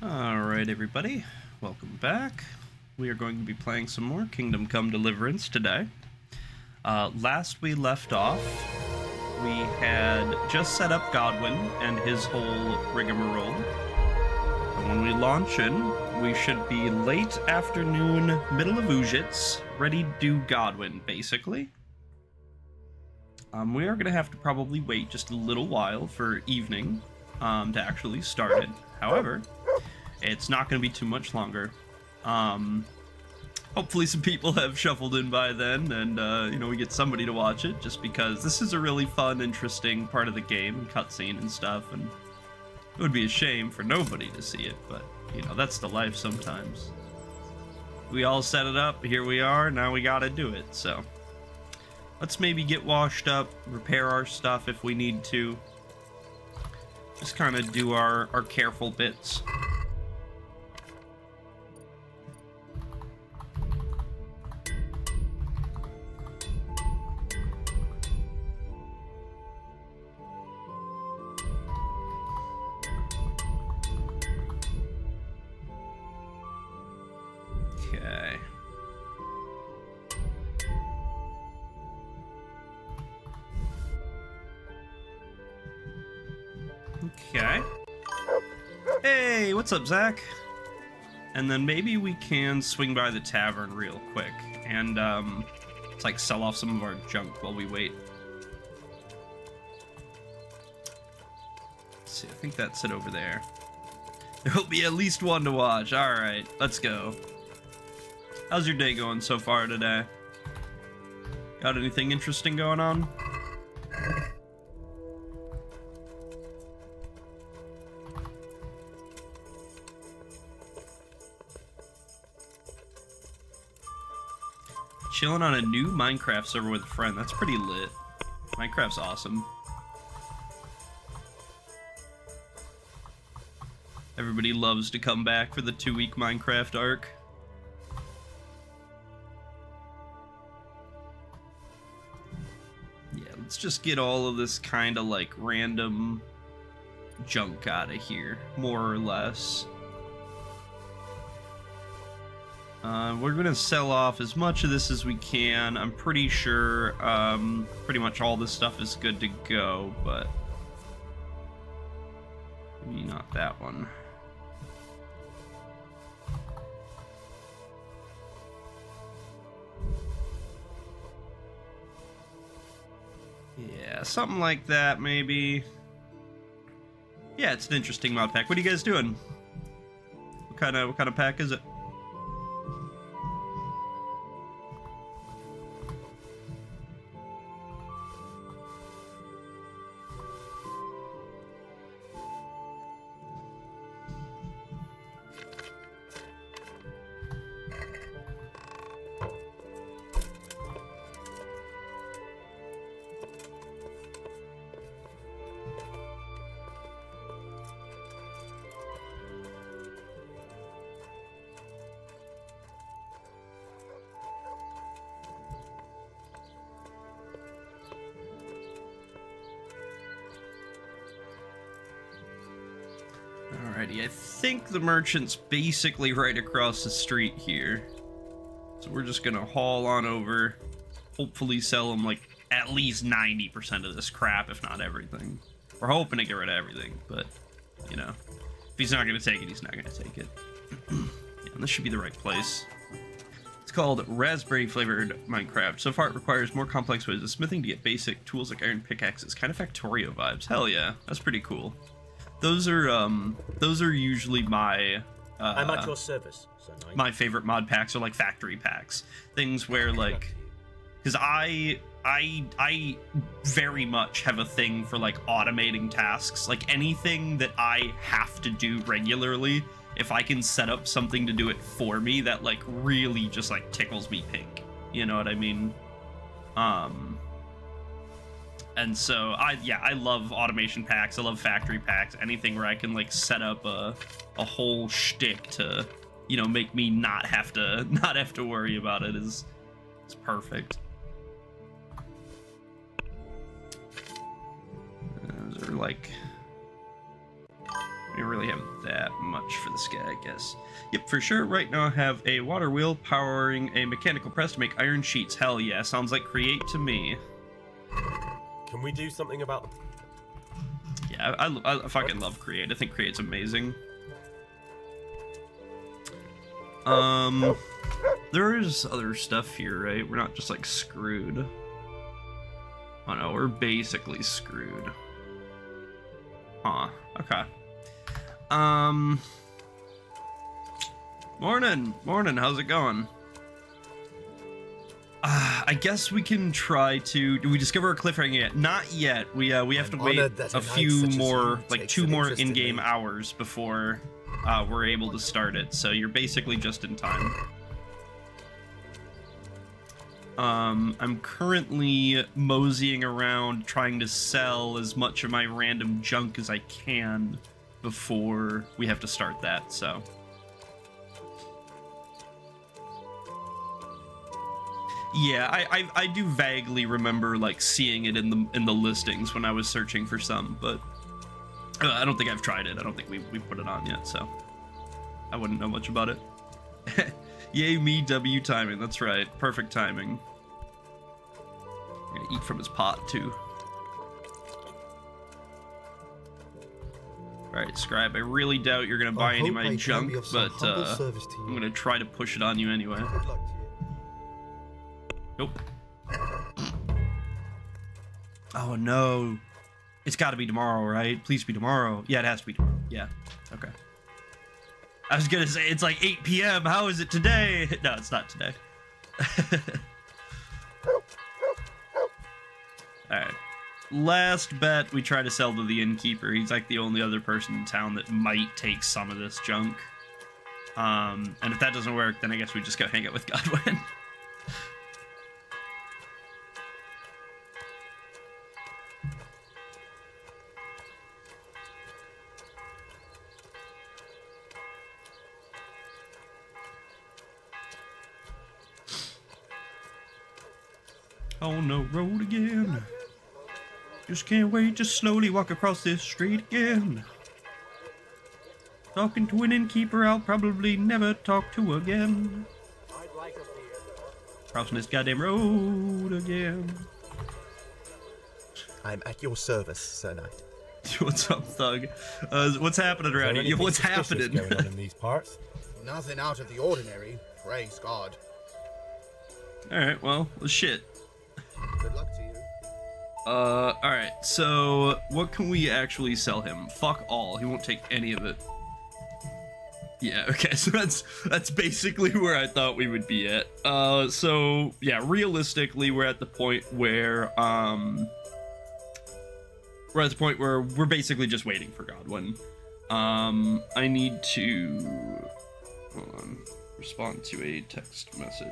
Alright everybody, welcome back. We are going to be playing some more Kingdom Come Deliverance today. Last we left off, we had just set up Godwin and his whole rigmarole. And when we launch in, we should be late afternoon, middle of Ujits, ready to do Godwin, basically. We are going to have to probably wait just a little while for evening to actually start it. However, it's not going to be too much longer. Hopefully some people have shuffled in by then, and we get somebody to watch it, just because this is a really fun, interesting part of the game, cutscene and stuff, and it would be a shame for nobody to see it, but, that's the life sometimes. We all set it up, here we are, now we gotta do it, so. Let's maybe get washed up, repair our stuff if we need to. Just kind of do our careful bits. Okay. Okay. Hey, what's up, Zach? And then maybe we can swing by the tavern real quick and it's like sell off some of our junk while we wait. Let's see, I think that's it over there. There'll be at least one to watch. Alright, let's go. How's your day going so far today? Got anything interesting going on? Chilling on a new Minecraft server with a friend. That's pretty lit. Minecraft's awesome. Everybody loves to come back for the 2-week Minecraft arc. Yeah, let's just get all of this kind of like random junk out of here, more or less. We're gonna sell off as much of this as we can. I'm pretty sure pretty much all this stuff is good to go, but maybe not that one. Yeah, something like that maybe. Yeah, it's an interesting mod pack. What are you guys doing? What kind of pack is it? Alrighty, I think the merchant's basically right across the street here. So we're just gonna haul on over, hopefully sell him like at least 90% of this crap, if not everything. We're hoping to get rid of everything, but, if he's not gonna take it, he's not gonna take it. Yeah, this should be the right place. It's called Raspberry Flavored Minecraft. So far it requires more complex ways of smithing to get basic tools like iron pickaxes. Kind of Factorio vibes. Hell yeah, that's pretty cool. Those are usually my I'm at your service, Sir Knight. My favorite mod packs are like factory packs. Things where like, because I very much have a thing for like automating tasks. Like anything that I have to do regularly, if I can set up something to do it for me, that like really just like tickles me pink. You know what I mean? And so I love automation packs. I love factory packs. Anything where I can like set up a whole shtick to, make me not have to worry about it is perfect. Those are like, we don't really have that much much for this guy, I guess. Yep, for sure. Right now I have a water wheel powering a mechanical press to make iron sheets. Hell yeah, sounds like create to me. Can we do something about the... Yeah, I fucking love create. I think create's amazing. There is other stuff here, right? We're not just like screwed. Oh no, we're basically screwed. Huh, okay. Morning, how's it going? I guess we can try to... Do we discover a cliffhanger yet? Not yet. We have to wait a few more, like 2 more in-game hours before we're able to start it, so you're basically just in time. I'm currently moseying around trying to sell as much of my random junk as I can before we have to start that, so... Yeah, I do vaguely remember like seeing it in the listings when I was searching for some, but I don't think I've tried it. I don't think we put it on yet, so I wouldn't know much about it. Yay me, W timing. That's right, perfect timing. I'm gonna eat from his pot too. All right, Scribe. I really doubt you're gonna buy any of my junk, but I'm gonna try to push it on you anyway. Nope. Oh no. It's gotta be tomorrow, right? Please be tomorrow. Yeah, it has to be tomorrow. Yeah. Okay. I was gonna say, it's like 8 p.m. How is it today? No, it's not today. Alright. Last bet we try to sell to the innkeeper. He's like the only other person in town that might take some of this junk. And if that doesn't work, then I guess we just go hang out with Godwin. On the road again. Just can't wait to slowly walk across this street again. Talking to an innkeeper I'll probably never talk to again. Crossing this goddamn road again. I'm at your service, Sir Knight. What's up, Thug? What's happening around here? What's happening? Going on in these parts? Nothing out of the ordinary, praise God. Alright, well, shit. Good luck to you. Alright, so what can we actually sell him? Fuck all, he won't take any of it. Yeah, okay, so that's basically where I thought we would be at. So, yeah, realistically, we're at the point where, we're basically just waiting for Godwin. I need to, hold on, respond to a text message.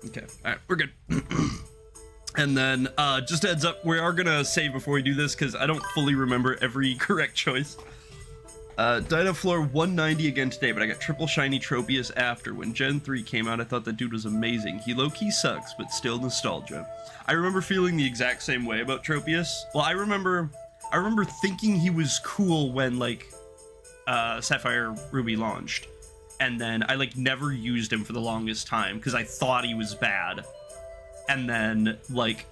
Okay, alright, we're good. And then, just a heads up, we are gonna save before we do this, because I don't fully remember every correct choice. Died on floor 190 again today, but I got triple shiny Tropius after. When Gen 3 came out, I thought that dude was amazing. He low-key sucks, but still nostalgia. I remember feeling the exact same way about Tropius. Well, I remember thinking he was cool when, like, Sapphire Ruby launched. And then I like never used him for the longest time because I thought he was bad. And then like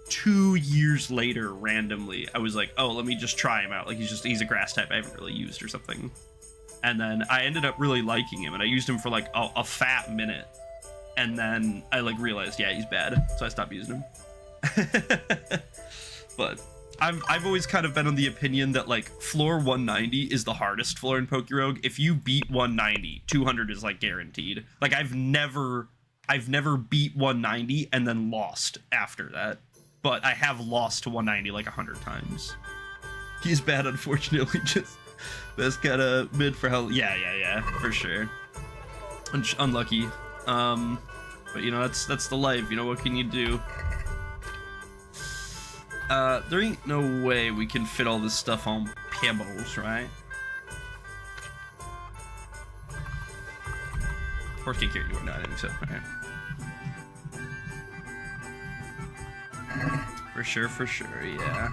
2 years later, randomly, I was like, oh, let me just try him out. Like he's a grass type I haven't really used or something. And then I ended up really liking him and I used him for like a fat minute. And then I like realized, yeah, he's bad. So I stopped using him. But I've always kind of been on the opinion that like floor 190 is the hardest floor in Pokerogue. If you beat 190, 200 is like guaranteed. Like I've never beat 190 and then lost after that. But I have lost to 190 like 100 times. He's bad, unfortunately. Just best kind of mid for hell. Yeah, for sure. Unlucky. But you know, that's the life. You know, what can you do? There ain't no way we can fit all this stuff on pebbles, right? Horse can't carry you. No, I didn't think so. Okay. For sure, yeah.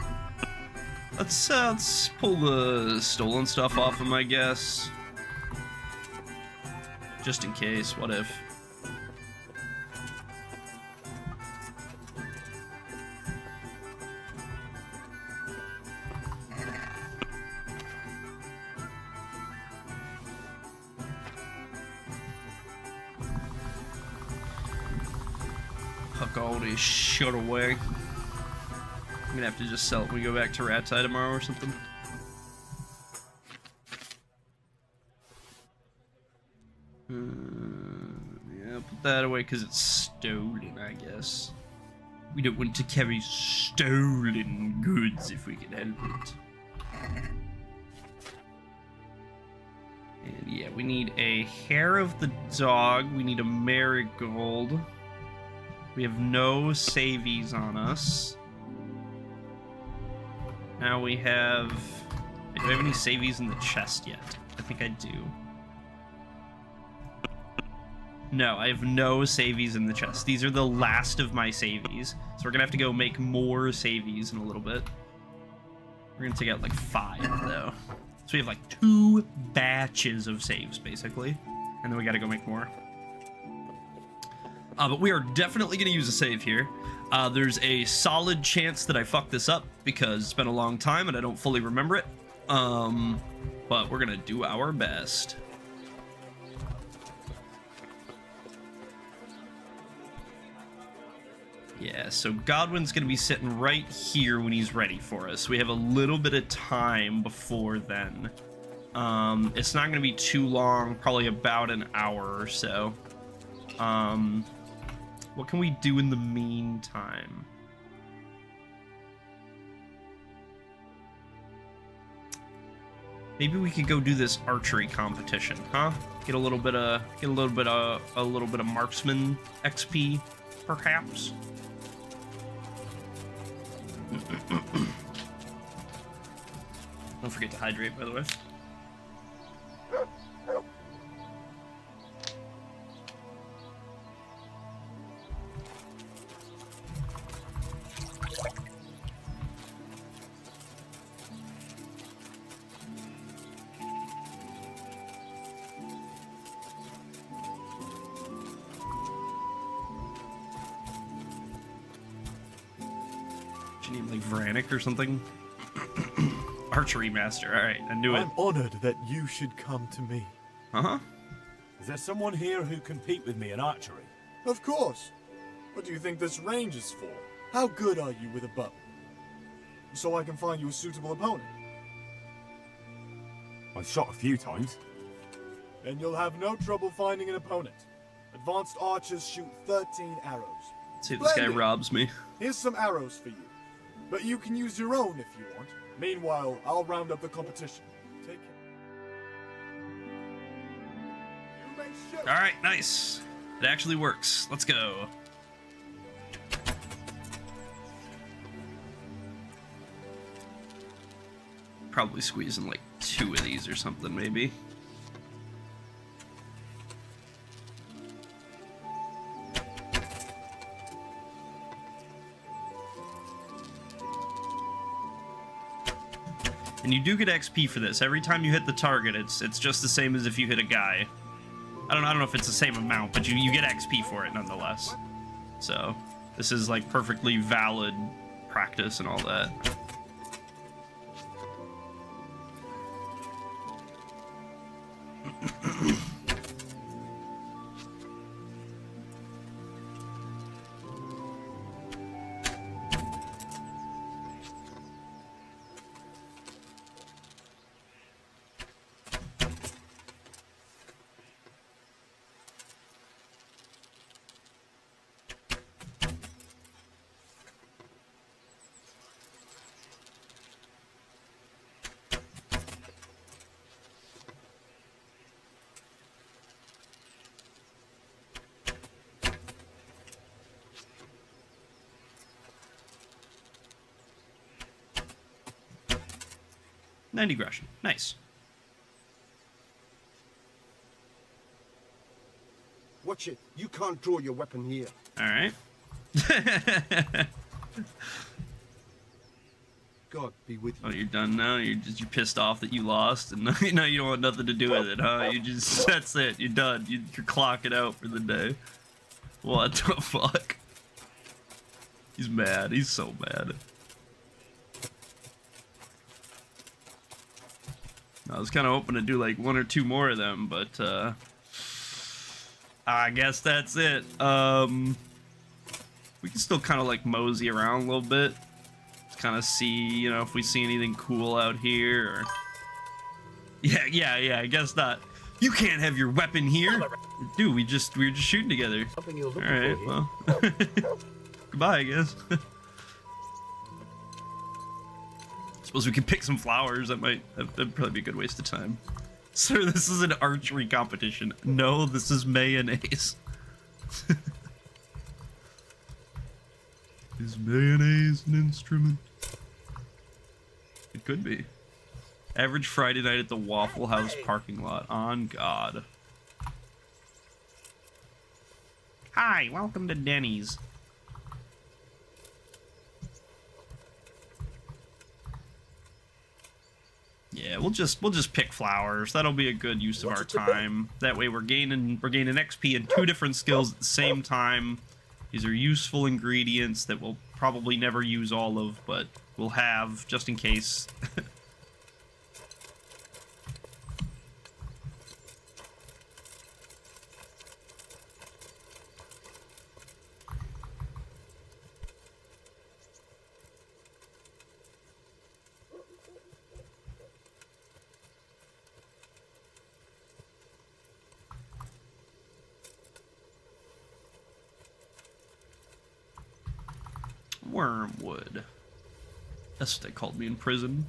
Let's pull the stolen stuff off him, I guess. Just in case, what if? Huck all this shit away. I'm gonna have to just sell it when we go back to Rat's Eye tomorrow or something. Yeah, put that away because it's stolen, I guess. We don't want to carry stolen goods if we can help it. And yeah, we need a hair of the dog. We need a marigold. We have no savies on us. Now we have... Do I have any savies in the chest yet? I think I do. No, I have no savies in the chest. These are the last of my savies. So we're gonna have to go make more savies in a little bit. We're gonna take out like 5 though. So we have like 2 batches of saves basically. And then we gotta go make more. But we are definitely gonna use a save here. There's a solid chance that I fuck this up because it's been a long time and I don't fully remember it. But we're gonna do our best. Yeah, so Godwin's gonna be sitting right here when he's ready for us. We have a little bit of time before then. It's not gonna be too long, probably about an hour or so. What can we do in the meantime? Maybe we could go do this archery competition, huh? Get a little bit of marksman XP, perhaps. Don't forget to hydrate, by the way. Name like Vranik or something. Archery master. All right, I knew it. I'm honored that you should come to me. Uh-huh. Is there someone here who can compete with me in archery? Of course. What do you think this range is for? How good are you with a bow? So I can find you a suitable opponent. I've shot a few times. Then you'll have no trouble finding an opponent. Advanced archers shoot 13 arrows. See if this guy Splendid. robs me. Here's some arrows for you. But you can use your own if you want. Meanwhile, I'll round up the competition. Take care. You may shoot. All right, nice. It actually works. Let's go. Probably squeezing like 2 of these or something, maybe. And you do get XP for this. Every time you hit the target, it's just the same as if you hit a guy. I don't know if it's the same amount, but you get XP for it nonetheless. So this is like perfectly valid practice and all that. 90 Groschen. Nice. Watch it. You can't draw your weapon here. Alright. God be with you. Oh, you're done now? You're pissed off that you lost, and now you don't want nothing to do with it, huh? That's it. You're done. You're clocking out for the day. What the fuck? He's mad. He's so mad. I was kind of hoping to do like 1 or 2 more of them, but I guess that's it. We can still kind of like mosey around a little bit. Kind of see, you know, if we see anything cool out here. Or... Yeah. I guess not. You can't have your weapon here, dude. We were just shooting together. Something you're looking All right, for here. well, goodbye, I guess. Suppose we could pick some flowers. That'd probably be a good waste of time. Sir, this is an archery competition. No, this is mayonnaise. Is mayonnaise an instrument? It could be. Average Friday night at the Waffle House parking lot. On God. Hi, welcome to Denny's. Yeah, we'll just pick flowers. That'll be a good use of our time. That way we're gaining XP and 2 different skills at the same time. These are useful ingredients that we'll probably never use all of, but we'll have just in case. Wormwood. That's what they called me in prison.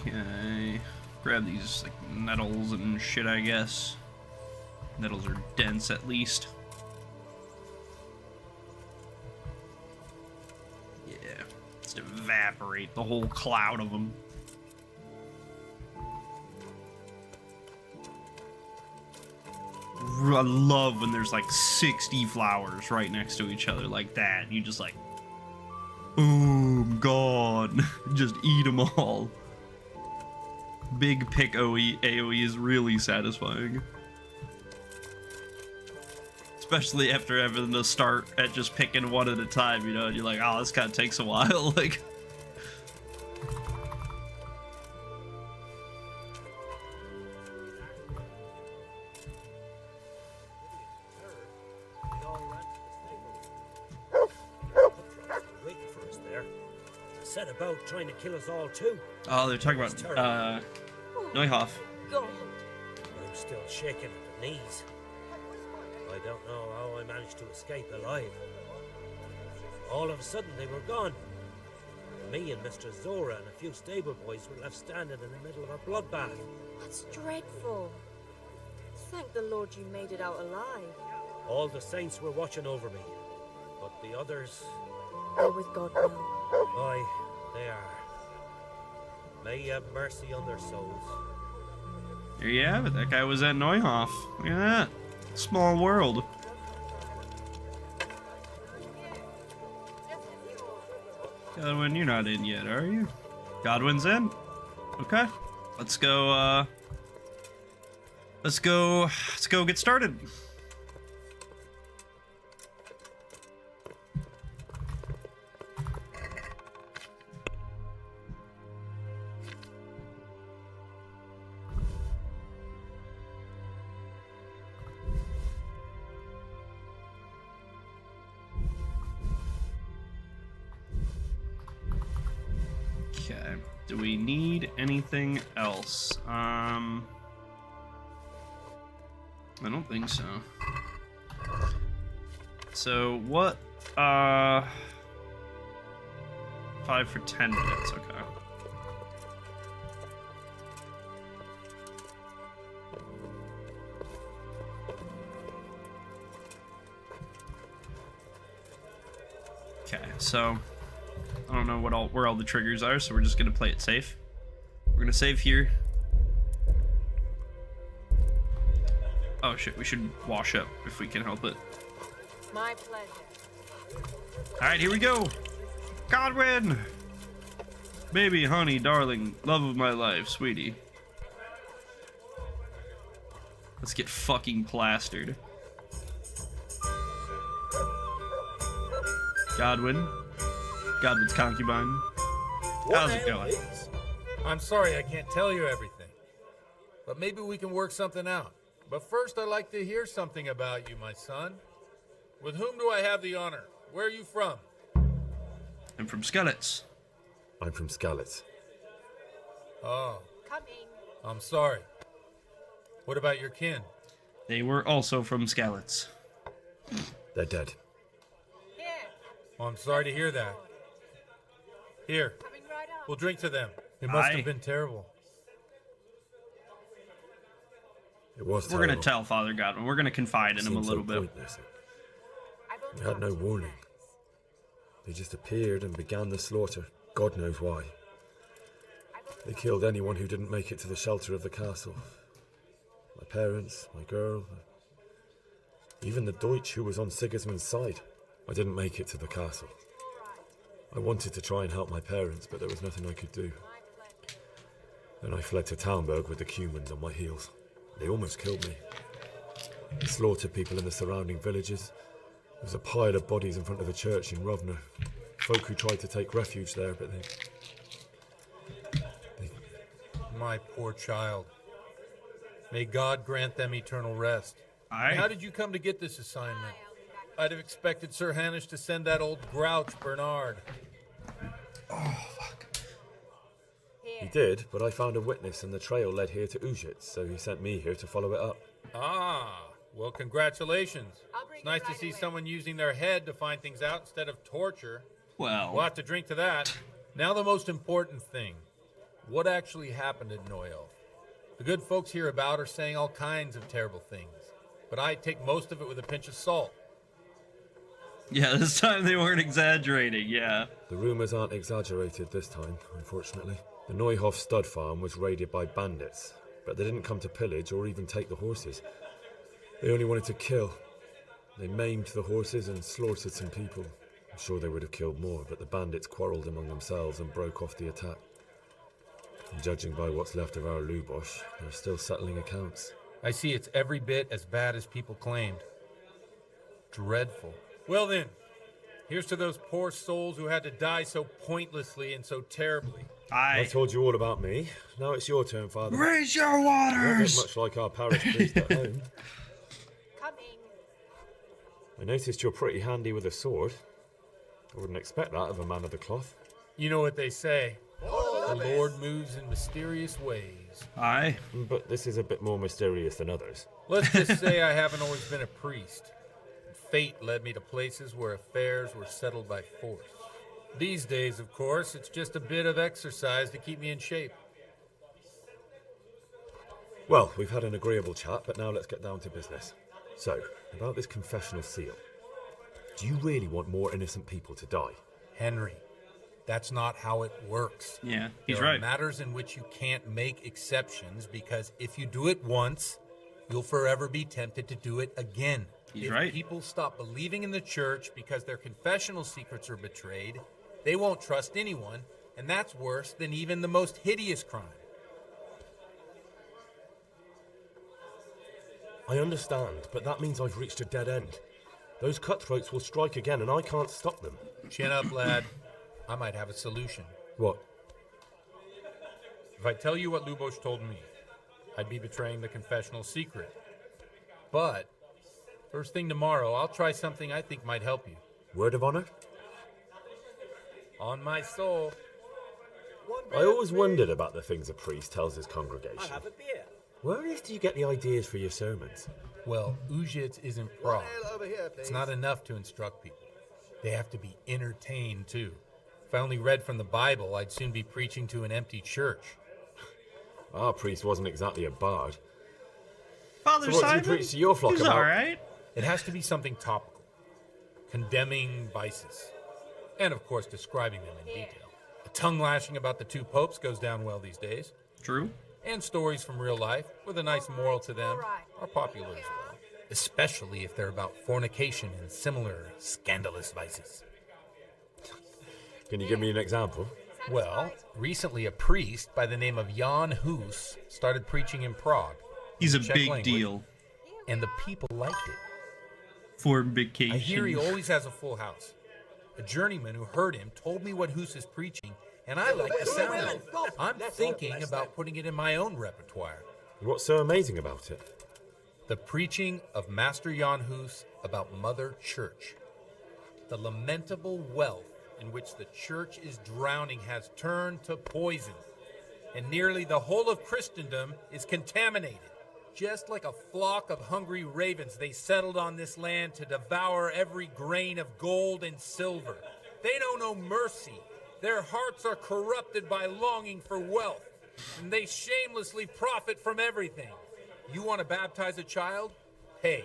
Okay. Grab these like nettles and shit, I guess. Nettles are dense at least. Yeah. Just evaporate the whole cloud of them. I love when there's like 60 flowers right next to each other like that. You just like, boom, gone. Just eat them all. Big pick AoE is really satisfying. Especially after having to start at just picking one at a time, you know, and you're like, oh, this kind of takes a while. Like, Set about trying to kill us all too. oh, they're talking about Neuhoff. God. I'm still shaking at the knees. I don't know how I managed to escape alive. All of a sudden they were gone. Me and Mr. Zora and a few stable boys were left standing in the middle of a bloodbath. That's dreadful. Thank the Lord you made it out alive. All the saints were watching over me, but the others, They're with God now. aye, they are. May he have mercy on their souls. There you have it. That guy was at Neuhoff. Look at that. Small world. Godwin, you're not in yet, are you? Godwin's in? Okay. Let's go, let's go get started. Okay. Do we need anything else? I don't think so. So what? 5 for 10 minutes. Okay. Okay, so I don't know where all the triggers are, so we're just gonna play it safe. We're gonna save here. Oh shit, we should wash up if we can help it. My pleasure. Alright, here we go. Godwin! Baby, honey, darling, love of my life, sweetie. Let's get fucking plastered. Godwin. Godwin's concubine. How's it going? I'm sorry I can't tell you everything. But maybe we can work something out. But first I'd like to hear something about you, my son. With whom do I have the honor? Where are you from? I'm from Skellets. I'm from Skellets. Oh, Coming. I'm sorry. What about your kin? They were also from Skellets. They're dead. Here. Oh, I'm sorry to hear that. Here, Coming right up. we'll drink to them. It must Aye. have been terrible. It was We're gonna tell Father Godwin. We're gonna confide in him a Seemed so little bit. pointless. I won't We had no talk to you, warning. Max. They just appeared and began the slaughter. God knows why. They killed anyone who didn't make it to the shelter of the castle. My parents, my girl, even the Deutsch who was on Sigismund's side. I didn't make it to the castle. I wanted to try and help my parents, but there was nothing I could do. Then I fled to Talmberg with the Cumans on my heels. They almost killed me. They slaughtered people in the surrounding villages. There was a pile of bodies in front of the church in Rovno. Folk who tried to take refuge there, but they... My poor child. May God grant them eternal rest. Aye. How did you come to get this assignment? I'd have expected Sir Hanish to send that old grouch, Bernard. He did, but I found a witness and the trail led here to Ujitz, so he sent me here to follow it up. Ah, well, congratulations. It's nice to see someone using their head to find things out instead of torture. We'll Well, have to drink to that. Now the most important thing. What actually happened at Neuelf? The good folks hereabout are saying all kinds of terrible things, but I take most of it with a pinch of salt. yeah, this time they weren't exaggerating, yeah. The rumours aren't exaggerated this time, unfortunately. The Neuhof stud farm was raided by bandits, but they didn't come to pillage or even take the horses. They only wanted to kill. They maimed the horses and slaughtered some people. I'm sure they would have killed more, but the bandits quarrelled among themselves and broke off the attack. And judging by what's left of our Lubosh, they're still settling accounts. I see it's every bit as bad as people claimed. Dreadful. Well then, here's to those poor souls who had to die so pointlessly and so terribly. I Aye. told you all about me. Now it's your turn, Father. Raise your You're not waters! much like our parish priest at home. Coming. I noticed you're pretty handy with a sword. I wouldn't expect that of a man of the cloth. You know what they say. The Lord moves in mysterious ways. Aye. But this is a bit more mysterious than others. Let's just say I haven't always been a priest. Fate led me to places where affairs were settled by force. These days, of course, it's just a bit of exercise to keep me in shape. Well, we've had an agreeable chat, but now let's get down to business. So, about this confessional seal. Do you really want more innocent people to die? Henry, that's not how it works. Yeah, he's There are right. matters in which you can't make exceptions because if you do it once, you'll forever be tempted to do it again. He's if right. people stop believing in the church because their confessional secrets are betrayed, they won't trust anyone, and that's worse than even the most hideous crime. I understand, but that means I've reached a dead end. Those cutthroats will strike again, and I can't stop them. Chin up, lad. I might have a solution. What? If I tell you what Lubosh told me, I'd be betraying the confessional secret. But, first thing tomorrow, I'll try something I think might help you. Word of honor? On my soul. I always wondered about the things a priest tells his congregation. a beer. Where on earth do you get the ideas for your sermons? Well, Ujits isn't Prague. Over here, please. It's not enough to instruct people. They have to be entertained, too. If I only read from the Bible, I'd soon be preaching to an empty church. Our priest wasn't exactly a bard. Father So what do Simon, you preach to your flock he's about? all right. It has to be something topical, condemning vices, and of course describing them in detail. A tongue lashing about the two popes goes down well these days, True. and stories from real life with a nice moral to them are popular as well, especially if they're about fornication and similar scandalous vices. Can you give me an example? Well, recently a priest by the name of Jan Hus started preaching in Prague. He's a Czech big language, deal and the people liked it. for vacation. I hear he always has a full house. A journeyman who heard him told me what Hus is preaching, and I like the sound of it. I'm thinking about putting it in my own repertoire. What's so amazing about it? The preaching of Master Jan Hus about Mother Church. The lamentable wealth in which the church is drowning has turned to poison, and nearly the whole of Christendom is contaminated. Just like a flock of hungry ravens, they settled on this land to devour every grain of gold and silver. They know no mercy. Their hearts are corrupted by longing for wealth, and they shamelessly profit from everything. You want to baptize a child? Pay.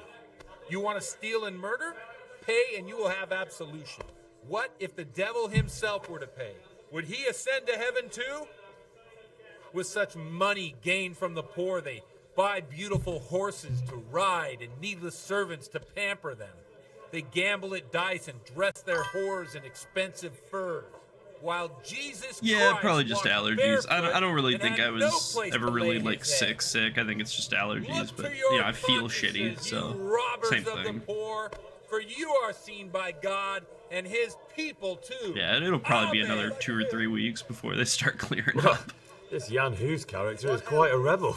You want to steal and murder? Pay and you will have absolution. What if the devil himself were to pay? Would he ascend to heaven too? With such money gained from the poor, they buy beautiful horses to ride and needless servants to pamper them. They gamble at dice and dress their whores in expensive furs. While Jesus Yeah, Christ probably just walked allergies. I don't really and think had I no was place ever to really lay like his head. sick. I think it's just allergies, Look but to your you know, I feel consciences, shitty, you so robbers same of the thing. poor, for you are seen by God and his people too. Yeah, it'll probably be Amen. another 2 or 3 weeks before they start clearing Well, up. this Jan Hus character is quite a rebel.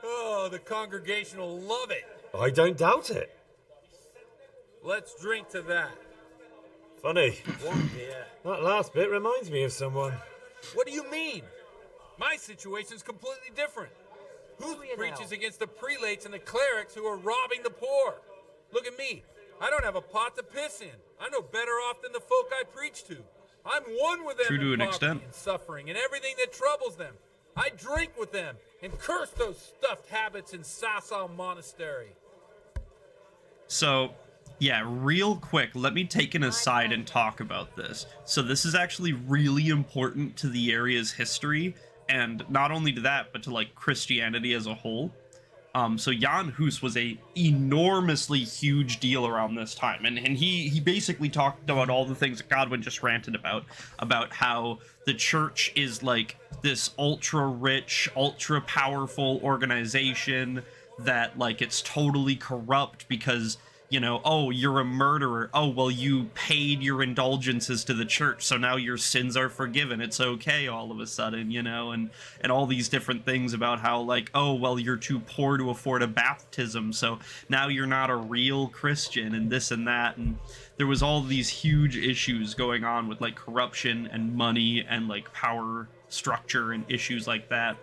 Oh, the congregation will love it. I don't doubt it. Let's drink to that. Funny. Yeah. That last bit reminds me of someone. What do you mean? My situation's completely different. Who preaches against the prelates and the clerics who are robbing the poor? Look at me. I don't have a pot to piss in. I'm no better off than the folk I preach to. I'm one with them True to in an poverty extent. and suffering and everything that troubles them. I drink with them and curse those stuffed habits in Sasau Monastery. So, yeah, real quick, let me take an aside and talk about this. So this is actually really important to the area's history, and not only to that, but to like Christianity as a whole. So Jan Hus was a enormously huge deal around this time, and he basically talked about all the things that Godwin just ranted about how the church is like this ultra rich, ultra powerful organization that like it's totally corrupt because, you know, oh, you're a murderer. Oh, well, you paid your indulgences to the church, so now your sins are forgiven. It's okay all of a sudden, you know, and all these different things about how, like, oh, well, you're too poor to afford a baptism, so now you're not a real Christian, and this and that. And there was all these huge issues going on with, like, corruption and money and, like, power structure and issues like that.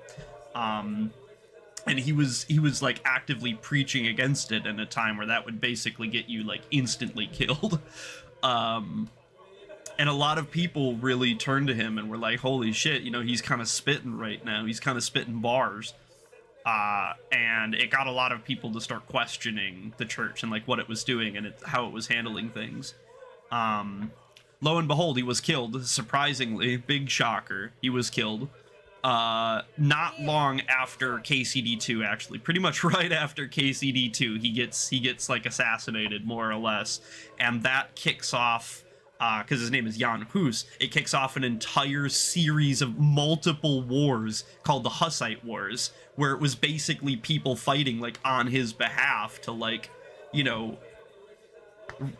And he was like actively preaching against it in a time where that would basically get you like instantly killed. And a lot of people really turned to him and were like, holy shit, you know, he's kind of spitting right now. He's kind of spitting bars. And it got a lot of people to start questioning the church and like what it was doing and how it was handling things. Lo and behold, he was killed. Surprisingly, big shocker. He was killed. Not long after KCD2, actually, pretty much right after KCD2, he gets like assassinated more or less, and that kicks off, because his name is Jan Hus, it kicks off an entire series of multiple wars called the Hussite Wars, where it was basically people fighting like on his behalf to like, you know,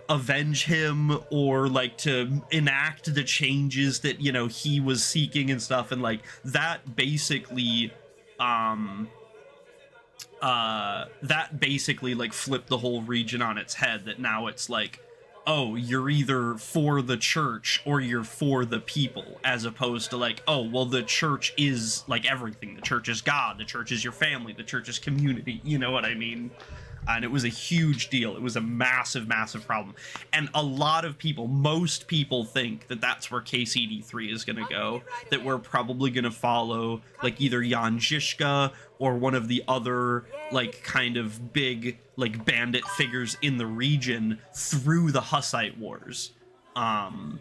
avenge him or like to enact the changes that, you know, he was seeking and stuff. And like that basically like flipped the whole region on its head, that now it's like, oh, you're either for the church or you're for the people, as opposed to like, oh, well, the church is like everything. The church is God. The church is your family. The church is community. You know what I mean? And it was a huge deal. It was a massive, massive problem. And a lot of people, most people think that that's where KCD3 is going to go, that we're probably going to follow like either Jan Žižka or one of the other like kind of big like bandit figures in the region through the Hussite Wars. And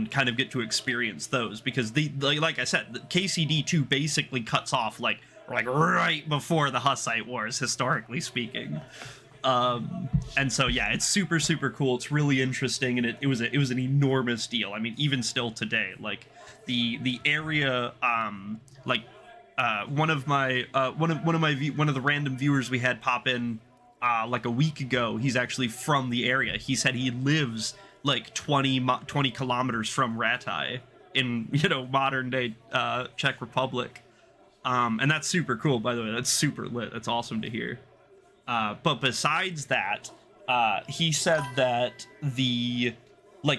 kind of get to experience those, because like I said, the KCD2 basically cuts off like right before the Hussite Wars, historically speaking. And so yeah, it's super, super cool. It's really interesting, and it was an enormous deal. I mean, even still today, like the area, one of the random viewers we had pop in like a week ago, he's actually from the area. He said he lives like 20 kilometers from Rataj in, you know, modern day Czech Republic. And that's super cool, by the way. That's super lit. That's awesome to hear. But besides that, he said that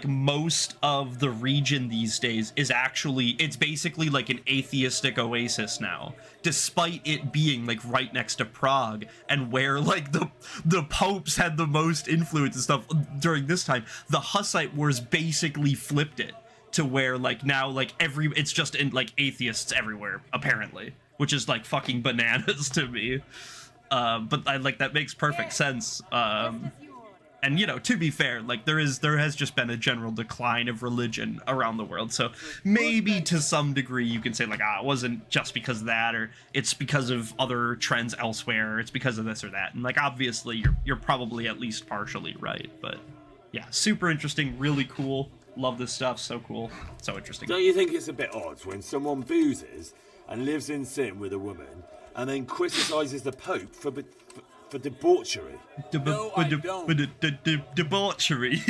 most of the region these days is actually, it's basically like an atheistic oasis now, despite it being like right next to Prague, and where like the popes had the most influence and stuff during this time. The Hussite Wars basically flipped it to where like now like it's just in like atheists everywhere apparently, which is like fucking bananas to me. But I like, that makes perfect sense. And you know, to be fair, like there has just been a general decline of religion around the world. So maybe to some degree you can say like, it wasn't just because of that, or it's because of other trends elsewhere, or it's because of this or that. And like obviously you're probably at least partially right. But yeah, super interesting, really cool. Love this stuff. So cool. So interesting. Don't you think it's a bit odd when someone boozes and lives in sin with a woman and then criticizes the Pope for debauchery? Debauchery.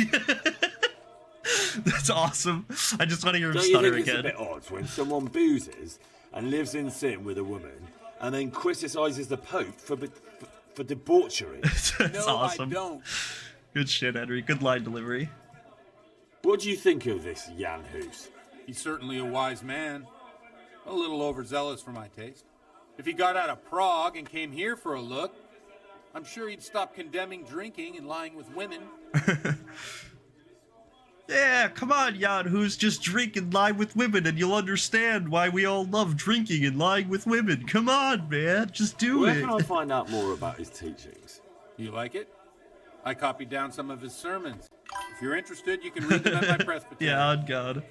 That's awesome. I just want to hear him Don't stutter you think again. It's a bit odd when someone boozes and lives in sin with a woman and then criticizes the Pope for debauchery? That's awesome. I don't. Good shit, Henry. Good line delivery. What do you think of this Jan Hus? He's certainly a wise man. A little overzealous for my taste. If he got out of Prague and came here for a look, I'm sure he'd stop condemning drinking and lying with women. Yeah, come on, Jan, who's just drink and lie with women, and you'll understand why we all love drinking and lying with women. Come on, man, just do it. Where can I find out more about his teachings? You like it? I copied down some of his sermons. If you're interested, you can read them at my presbytery. Yeah, on God.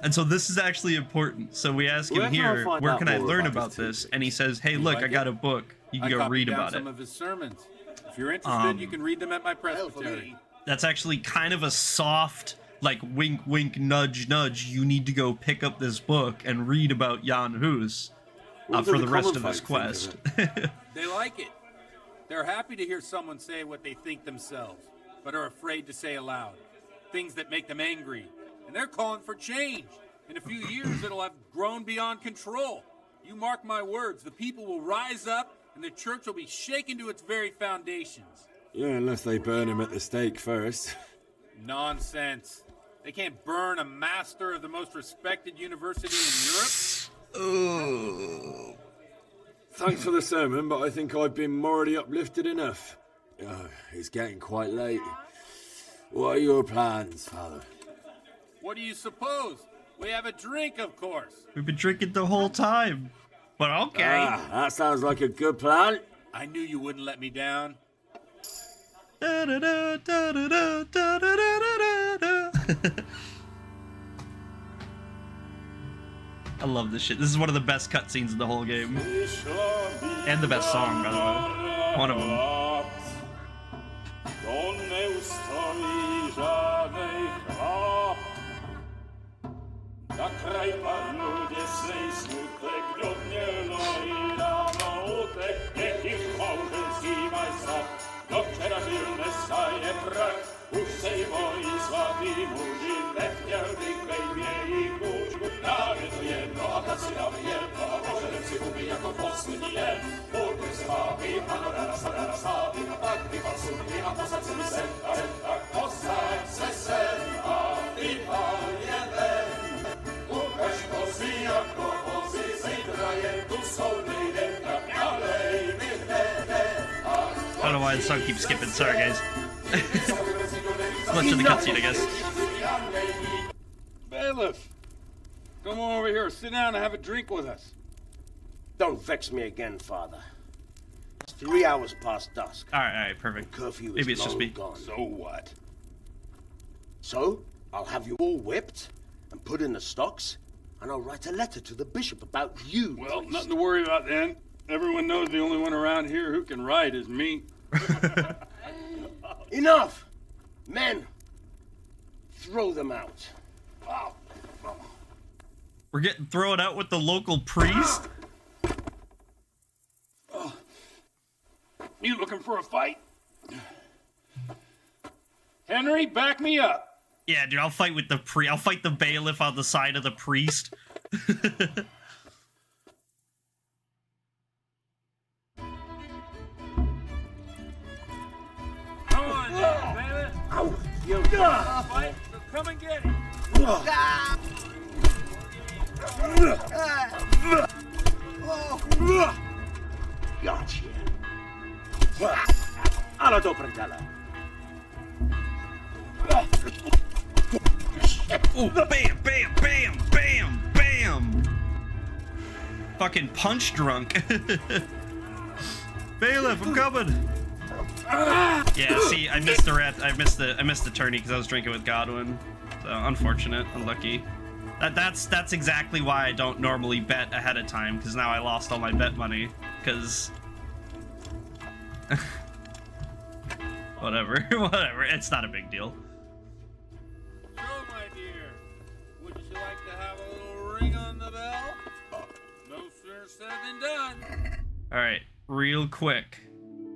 And so this is actually important. So we ask him here, where can I learn about this? And he says, hey, look, I got a book. You can go read about it. Some of his sermons. If you're interested, you can read them at my presbytery. That's actually kind of a soft, like, wink, wink, nudge, nudge. You need to go pick up this book and read about Jan Hus for the rest of this quest. They like it. They're happy to hear someone say what they think themselves, but are afraid to say aloud. Things that make them angry. And they're calling for change. In a few years, it'll have grown beyond control. You mark my words, the people will rise up, and the church will be shaken to its very foundations. Yeah, unless they burn him at the stake first. Nonsense. They can't burn a master of the most respected university in Europe. Oh. Thanks for the sermon, but I think I've been morally uplifted enough. It's getting quite late. What are your plans, Father? What do you suppose? We have a drink, of course. We've been drinking the whole time. But okay. That sounds like a good plan. I knew you wouldn't let me down. I love this shit. This is one of the best cutscenes in the whole game. And the best song, by the way. One of them. Na kraj panu desnej smutek do mnie loi rano utek, niech ich małżeński majstra, do wczera żył Mesaje brak, už sejmoj svatý muži, nechtěl bych bejmě i kůčku, právě to jedno a tak si dáme jedno a požadem si ubí jako poslední jen, půlky se vápí, ano rana stávy a tak vypal sudky a posad se mi sem a don't know why the song keeps skipping. Sorry, guys. Much of the cutscene, I guess. Bailiff, come on over here. Sit down and have a drink with us. Don't vex me again, Father. It's 3 hours past dusk. All right, perfect. Curfew is Maybe it's just long me. gone. So what? So, I'll have you all whipped and put in the stocks, and I'll write a letter to the bishop about you. Well, priest. nothing to worry about then. Everyone knows the only one around here who can ride is me. Enough! Men, throw them out. We're getting thrown out with the local priest? You looking for a fight? Henry, back me up. Yeah, dude, I'll fight with the I'll fight the bailiff on the side of the priest. Come on, baby. Ow! You Fight, so come and get it. Gotcha. Alla dobrantella. Ooh, bam, bam, bam, bam, bam. Fucking punch drunk. Bailiff, I'm coming. Yeah, see, I missed the I missed the tourney because I was drinking with Godwin. So unfortunate, unlucky. That's exactly why I don't normally bet ahead of time, because now I lost all my bet money. Because whatever, whatever. It's not a big deal. So, my dear, would you like to have a little ring on the bell? No sooner said than done. All right, real quick.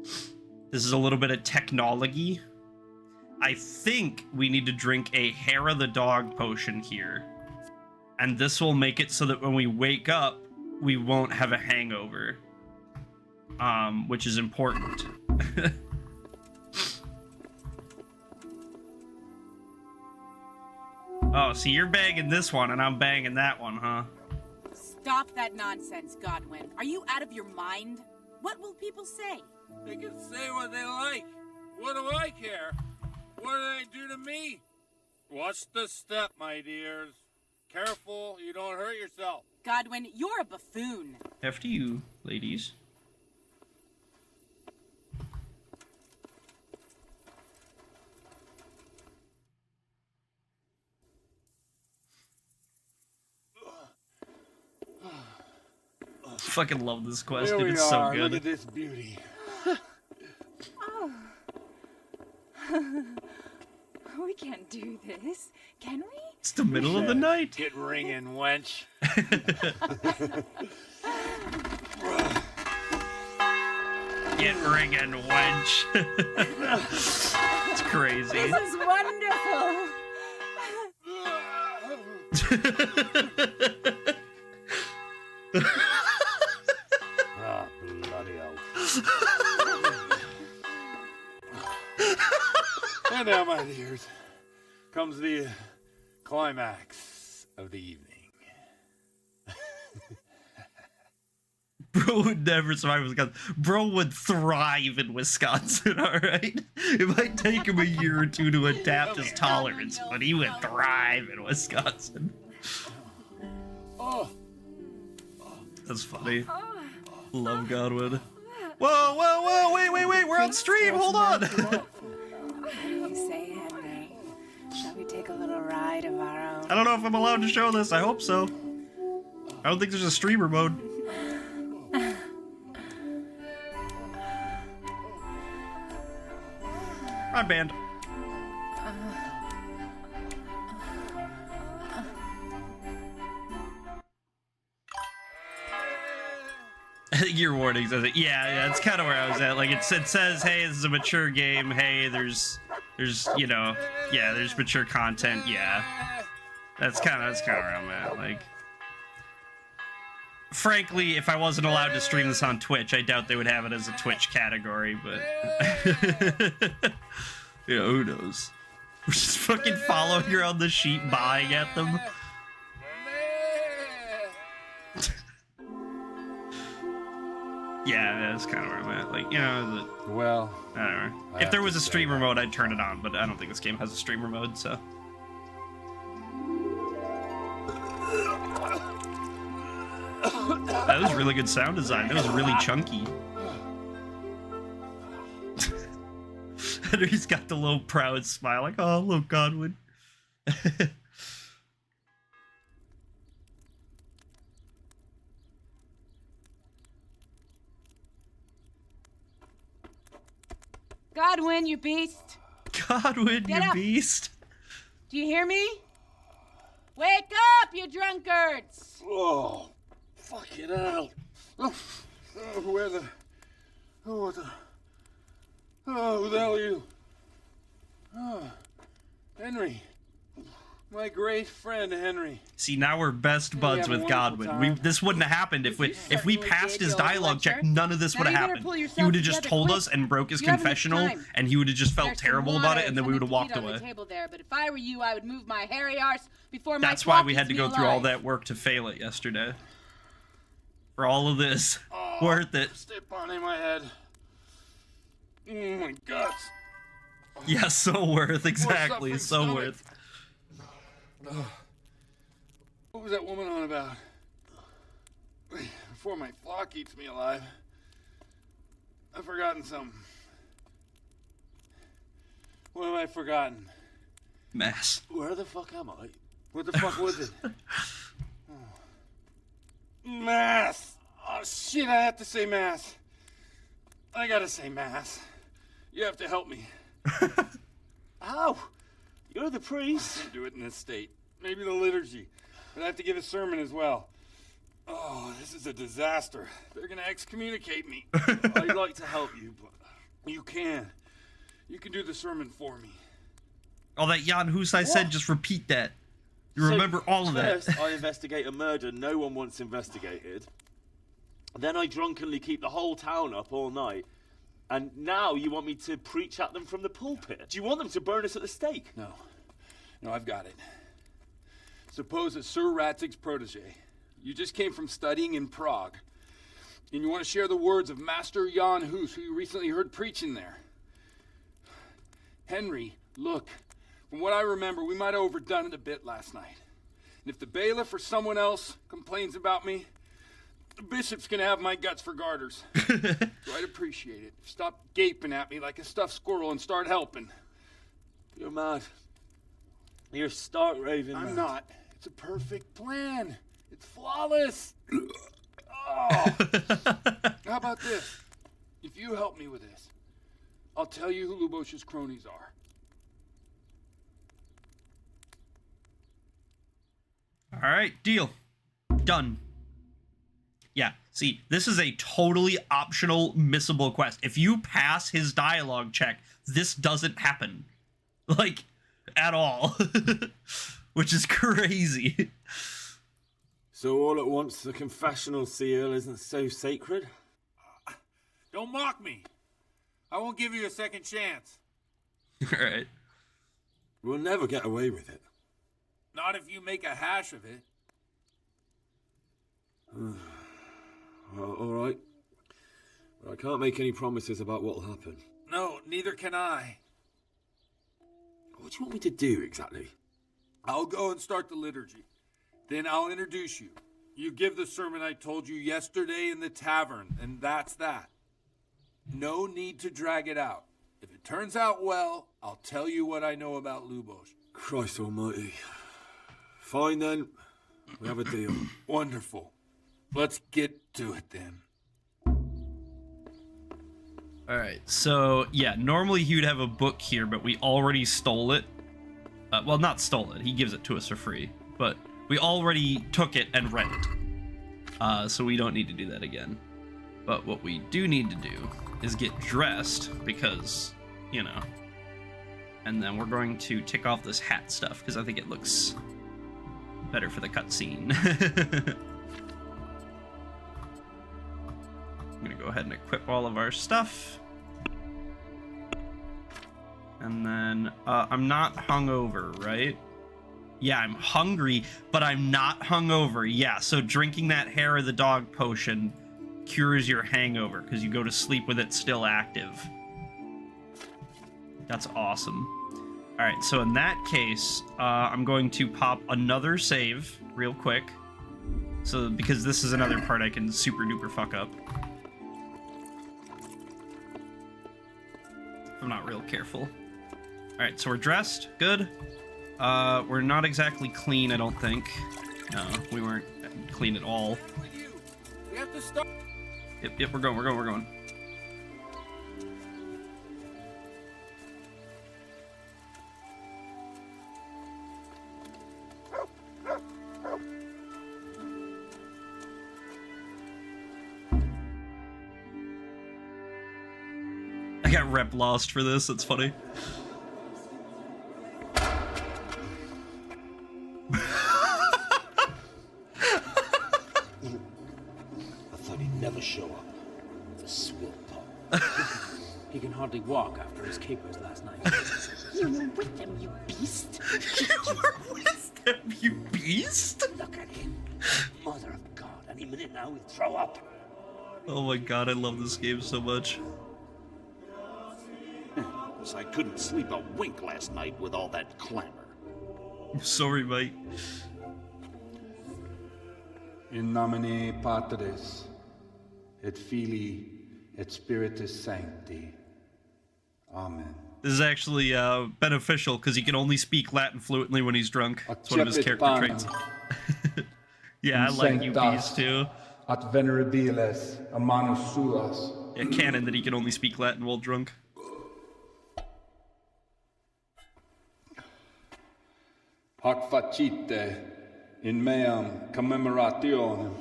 This is a little bit of technology. I think we need to drink a hair of the dog potion here. And this will make it so that when we wake up, we won't have a hangover. Which is important. Oh, see, you're banging this one and I'm banging that one, huh? Stop that nonsense, Godwin. Are you out of your mind? What will people say? They can say what they like. What do I care? What do they do to me? Watch the step, my dears. Careful, you don't hurt yourself. Godwin, you're a buffoon. After you, ladies. Fucking love this quest, dude. It's so good. Look at this beauty. Oh. We can't do this, can we? It's the middle of the night. Get ringing, wench. Get ringing, wench. It's crazy. This is wonderful. Ah, bloody hell. And now, my dears, comes the climax of the evening. Bro would never survive in Wisconsin. Bro would thrive in Wisconsin, alright? It might take him a year or two to adapt his tolerance, but he would thrive in Wisconsin. Oh. That's funny. Love Godwin. Whoa, whoa, whoa, wait, we're on stream, hold on! What do you say, Henry? Shall we take a little ride of our own? I don't know if I'm allowed to show this, I hope so. I don't think there's a streamer mode. Rod band. I think your warning says it. Yeah, it's kind of where I was at. Like it says, hey, this is a mature game. Hey, there's you know, yeah, there's mature content. Yeah, that's kind of where I'm at. Like, frankly, if I wasn't allowed to stream this on Twitch, I doubt they would have it as a Twitch category. But you know, who knows? We're just fucking following around the sheep, buying at them. Yeah, that's kind of where I'm at. Like, you know, well, I don't know. If there was a streamer mode, I'd turn it on, but I don't think this game has a streamer mode, so. That was really good sound design. That was really chunky. Henry's got the little proud smile, like, oh, look, Godwin. Godwin, you beast. Godwin, Get you up. beast. Do you hear me? Wake up, you drunkards! Oh, fucking hell. Oh, where the... Oh, what the... Oh, who the hell are you? Oh, Henry. My great friend, Henry. See, now we're best buds with Godwin. This wouldn't have happened if we passed his dialogue check. None of this would have happened. He would have just told us and broke his confessional, and he would have just felt terrible about it, and then we would have walked away. But if I were you, I would move my hairy arse before my That's why we claw had to eats go me through all alive. that work to fail it yesterday. For all of this, worth it. Step on in my head. Oh my guts. Yeah, so worth, exactly, suffering so stomach. worth. What was that woman on about? Before my flock eats me alive. I've forgotten something. What have I forgotten? Mass. Where the fuck am I? What the fuck was it? Mass! Oh shit, I have to say mass. I gotta say mass. You have to help me. Ow! You're the priest. I can't do it in this state. Maybe the liturgy. But I have to give a sermon as well. Oh, this is a disaster. They're gonna excommunicate me. I'd like to help you, but... You can. You can do the sermon for me. All that Jan Husai said, just repeat that. You remember all of that. First, I investigate a murder no one wants investigated. Then I drunkenly keep the whole town up all night. And now you want me to preach at them from the pulpit? Do you want them to burn us at the stake? No. No, I've got it. Suppose that Sir Ratzig's protege. You just came from studying in Prague. And you want to share the words of Master Jan Hus, who you recently heard preaching there. Henry, look. From what I remember, we might have overdone it a bit last night. And if the bailiff or someone else complains about me, the bishop's gonna have my guts for garters. So I'd appreciate it. Stop gaping at me like a stuffed squirrel and start helping. You're mad. You're stark raving mad. I'm not. It's a perfect plan. It's flawless. Oh. How about this? If you help me with this, I'll tell you who Lubosh's cronies are. All right, deal. Done. Yeah, see, this is a totally optional, missable quest. If you pass his dialogue check, this doesn't happen. Like, at all. Which is crazy. So all at once, the confessional seal isn't so sacred? Don't mock me. I won't give you a second chance. All right. We'll never get away with it. Not if you make a hash of it. Well, all right. But I can't make any promises about what'll happen. No, neither can I. What do you want me to do exactly? I'll go and start the liturgy. Then I'll introduce you. You give the sermon I told you yesterday in the tavern, and that's that. No need to drag it out. If it turns out well, I'll tell you what I know about Lubosh. Christ almighty. Fine then. We have a deal. Wonderful. Let's get to it then. All right, so yeah, normally he would have a book here, but we already stole it. Well, not stole it. He gives it to us for free, but we already took it and read it. So we don't need to do that again. But what we do need to do is get dressed because, you know, and then we're going to tick off this hat stuff because I think it looks better for the cutscene. I'm gonna go ahead and equip all of our stuff. And then, I'm not hungover, right? Yeah, I'm hungry, but I'm not hungover. Yeah, so drinking that hair of the dog potion cures your hangover because you go to sleep with it still active. That's awesome. All right, so in that case, I'm going to pop another save real quick. So, because this is another part I can super duper fuck up. I'm not real careful. Alright, so we're dressed. Good. We're not exactly clean, I don't think. No, we weren't clean at all. We have to start. Yep, we're going. I got rep lost for this, that's funny. I thought he'd never show up. The swill pop. He can hardly walk after his capers last night. You were with them, you beast. You were with them, you beast? Look at him. Mother of God, any minute now he'll throw up. Oh my god, I love this game so much. I couldn't sleep a wink last night with all that clamor. Sorry, mate. In nomine Patris, et Filii, et Spiritus Sancti. Amen. This is actually beneficial because he can only speak Latin fluently when he's drunk. It's one of his character traits. Yeah, I like you bees too. At venerabilis, a manus suas. Yeah, canon that he can only speak Latin while drunk. Hoc facite in meam commemorationem.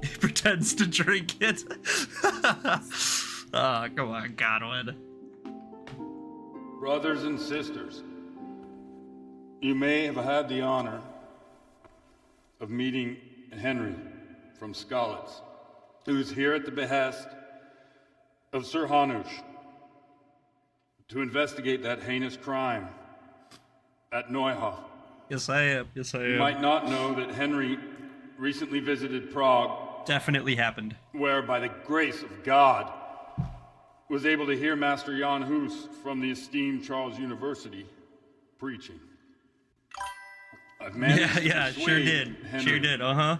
He pretends to drink it. Oh, come on, Godwin. Brothers and sisters, you may have had the honor of meeting Henry from Skalitz, who is here at the behest of Sir Hanush to investigate that heinous crime at Neuhof. Yes, I am. Yes, I am. You might not know that Henry recently visited Prague. Definitely happened. Where, by the grace of God, was able to hear Master Jan Hus from the esteemed Charles University preaching. I've managed to sure persuade did. Henry Sure did, uh-huh.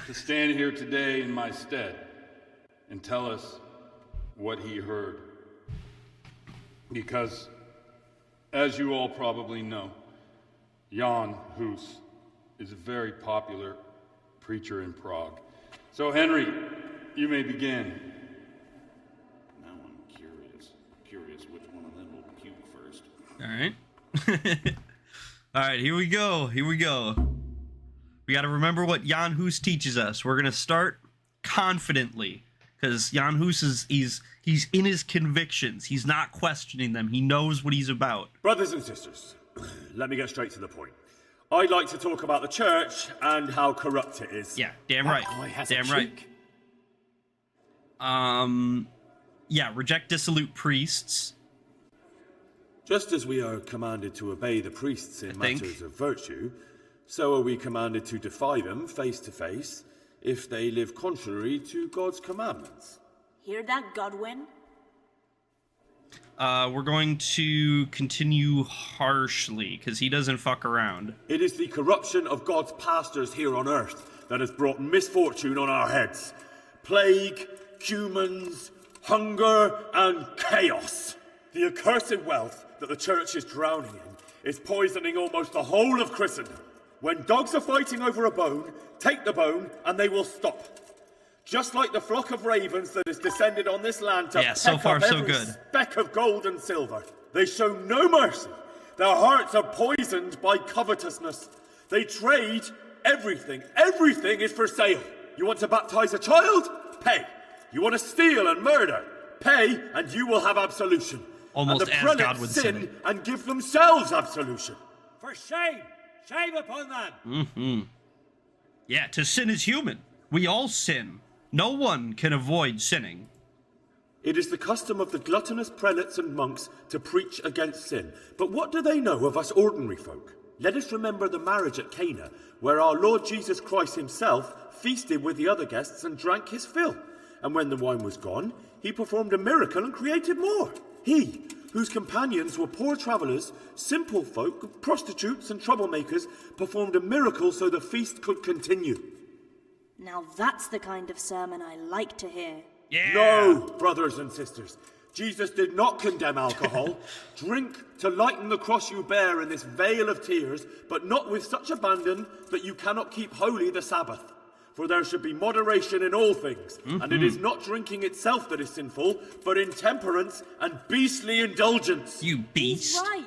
to stand here today in my stead and tell us what he heard. Because, as you all probably know, Jan Hus is a very popular preacher in Prague. So, Henry, you may begin. Now I'm curious which one of them will puke first. All right. All right, here we go. We got to remember what Jan Hus teaches us. We're going to start confidently because Jan Hus he's in his convictions. He's not questioning them. He knows what he's about. Brothers and sisters, let me get straight to the point. I'd like to talk about the church and how corrupt it is. Yeah, damn right. Damn right. Yeah, reject dissolute priests. Just as we are commanded to obey the priests in matters of virtue, so are we commanded to defy them face to face if they live contrary to God's commandments. Hear that, Godwin? We're going to continue harshly, because he doesn't fuck around. It is the corruption of God's pastors here on earth that has brought misfortune on our heads. Plague, humans, hunger, and chaos. The accursed wealth that the church is drowning in is poisoning almost the whole of Christendom. When dogs are fighting over a bone, take the bone and they will stop. Just like the flock of ravens that has descended on this land to so peck far, up so every good. speck of gold and silver. They show no mercy. Their hearts are poisoned by covetousness. They trade everything. Everything is for sale. You want to baptize a child? Pay. You want to steal and murder? Pay, and you will have absolution. Almost and the as prelates God would sin say. and give themselves absolution. For shame! Shame upon them! Mm-hmm. Yeah, to sin is human. We all sin. No one can avoid sinning. It is the custom of the gluttonous prelates and monks to preach against sin. But what do they know of us ordinary folk? Let us remember the marriage at Cana, where our Lord Jesus Christ himself feasted with the other guests and drank his fill. And when the wine was gone, he performed a miracle and created more. He, whose companions were poor travellers, simple folk, prostitutes and troublemakers, performed a miracle so the feast could continue. Now that's the kind of sermon I like to hear. Yeah. No, brothers and sisters. Jesus did not condemn alcohol. Drink to lighten the cross you bear in this vale of tears, but not with such abandon that you cannot keep holy the Sabbath. For there should be moderation in all things, and it is not drinking itself that is sinful, but intemperance and beastly indulgence. You beast. He's right.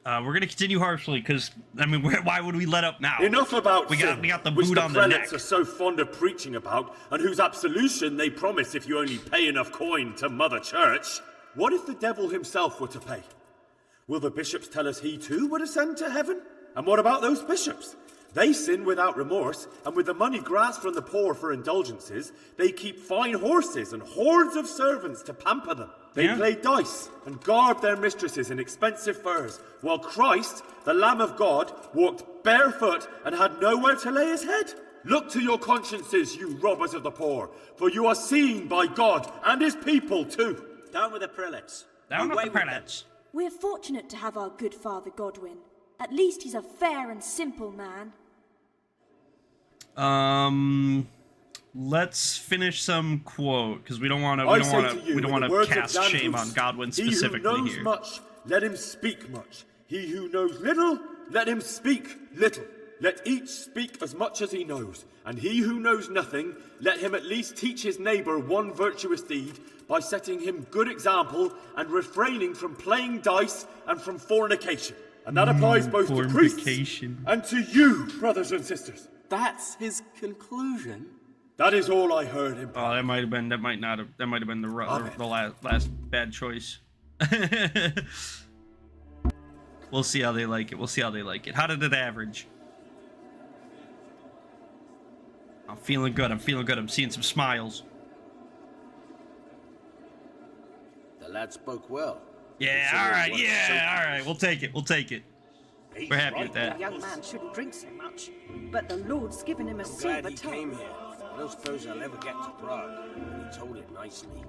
We're gonna continue harshly because I mean, why would we let up now? Enough about we sin, got the which boot the on the neck. prelates are so fond of preaching about, and whose absolution they promise if you only pay enough coin to Mother Church. What if the devil himself were to pay? Will the bishops tell us he too would ascend to heaven? And what about those bishops? They sin without remorse, and with the money grasped from the poor for indulgences, they keep fine horses and hordes of servants to pamper them. They play dice and garb their mistresses in expensive furs, while Christ, the Lamb of God, walked barefoot and had nowhere to lay his head. Look to your consciences, you robbers of the poor, for you are seen by God and his people too. Down with the prelates. Down with the prelates. We're fortunate to have our good Father Godwin. At least he's a fair and simple man. Let's finish some quote because we don't want to. We don't want to cast shame on Godwin specifically here. He who knows here. much, let him speak much. He who knows little, let him speak little. Let each speak as much as he knows, and he who knows nothing, let him at least teach his neighbour one virtuous deed by setting him good example and refraining from playing dice and from fornication. And that applies both to priests and to you, brothers and sisters. That's his conclusion. That is all I heard him. Oh, that might have been. That might not have. That might have been the last bad choice. We'll see how they like it. We'll see how they like it. How did it average? I'm feeling good. I'm feeling good. I'm seeing some smiles. The lad spoke well. Yeah. All right. Yeah. All right. We'll take it. We'll take it. We're happy with that. The young man shouldn't drink so much, but the Lord's given him a I'm silver glad he tongue. came here. I don't suppose I'll ever get to Prague. And he told it nicely.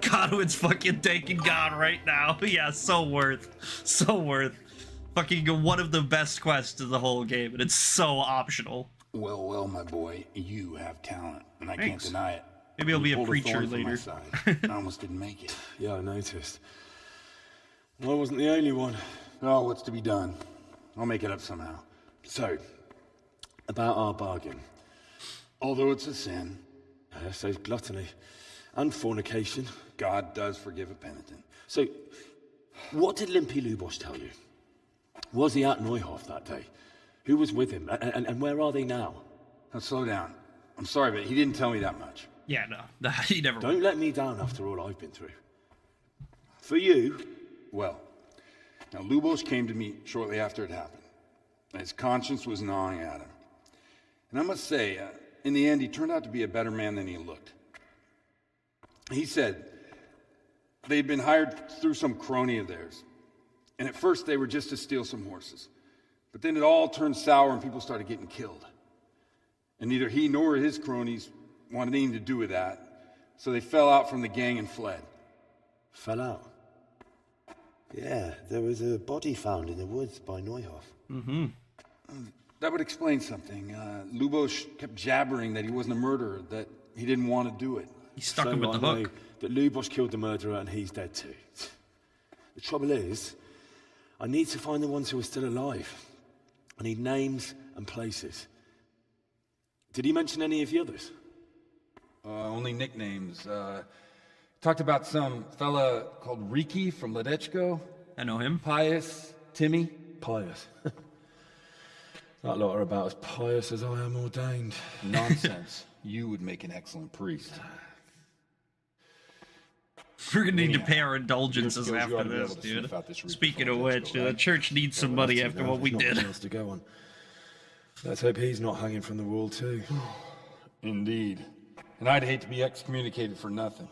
Godwin's fucking taking God right now. Yeah, so worth. So worth. Fucking one of the best quests in the whole game, and it's so optional. Well, well, my boy, you have talent, and I Thanks. can't deny it. Maybe I'll You be a pulled preacher thorn from my later. side. I almost didn't make it. Yeah, I noticed. I wasn't the only one. Oh, what's to be done? I'll make it up somehow. So, about our bargain. Although it's a sin, So gluttony and fornication. God does forgive a penitent. So, what did Limpy Lubosh tell you? Was he at Neuhof that day? Who was with him? And where are they now? Now, slow down. I'm sorry, but he didn't tell me that much. Yeah, no. He never Don't let me down after all I've been through. For you, well, now Lubos came to me shortly after it happened. His conscience was gnawing at him. And I must say, in the end, he turned out to be a better man than he looked. He said they'd been hired through some crony of theirs. And at first they were just to steal some horses. But then it all turned sour and people started getting killed. And neither he nor his cronies wanted anything to do with that. So they fell out from the gang and fled. Fell out? Yeah, there was a body found in the woods by Neuhof. Mm-hmm. That would explain something. Lubos kept jabbering that he wasn't a murderer, that he didn't want to do it. He stuck him with the hook. That Lubos killed the murderer and he's dead too. The trouble is, I need to find the ones who are still alive. I need names and places. Did he mention any of the others? Only nicknames. Talked about some fella called Riki from Ledechko. I know him. Pius, Timmy. Pius. That lot are about as pious as I am ordained. Nonsense. You would make an excellent priest. We're gonna need to pay our indulgences Your skills, you after ought to be this, able to dude. sniff out this route Speaking before of it which, gets dude, going. the church needs some money after what we did. Else to go on. Let's hope he's not hanging from the wall too. Indeed. And I'd hate to be excommunicated for nothing.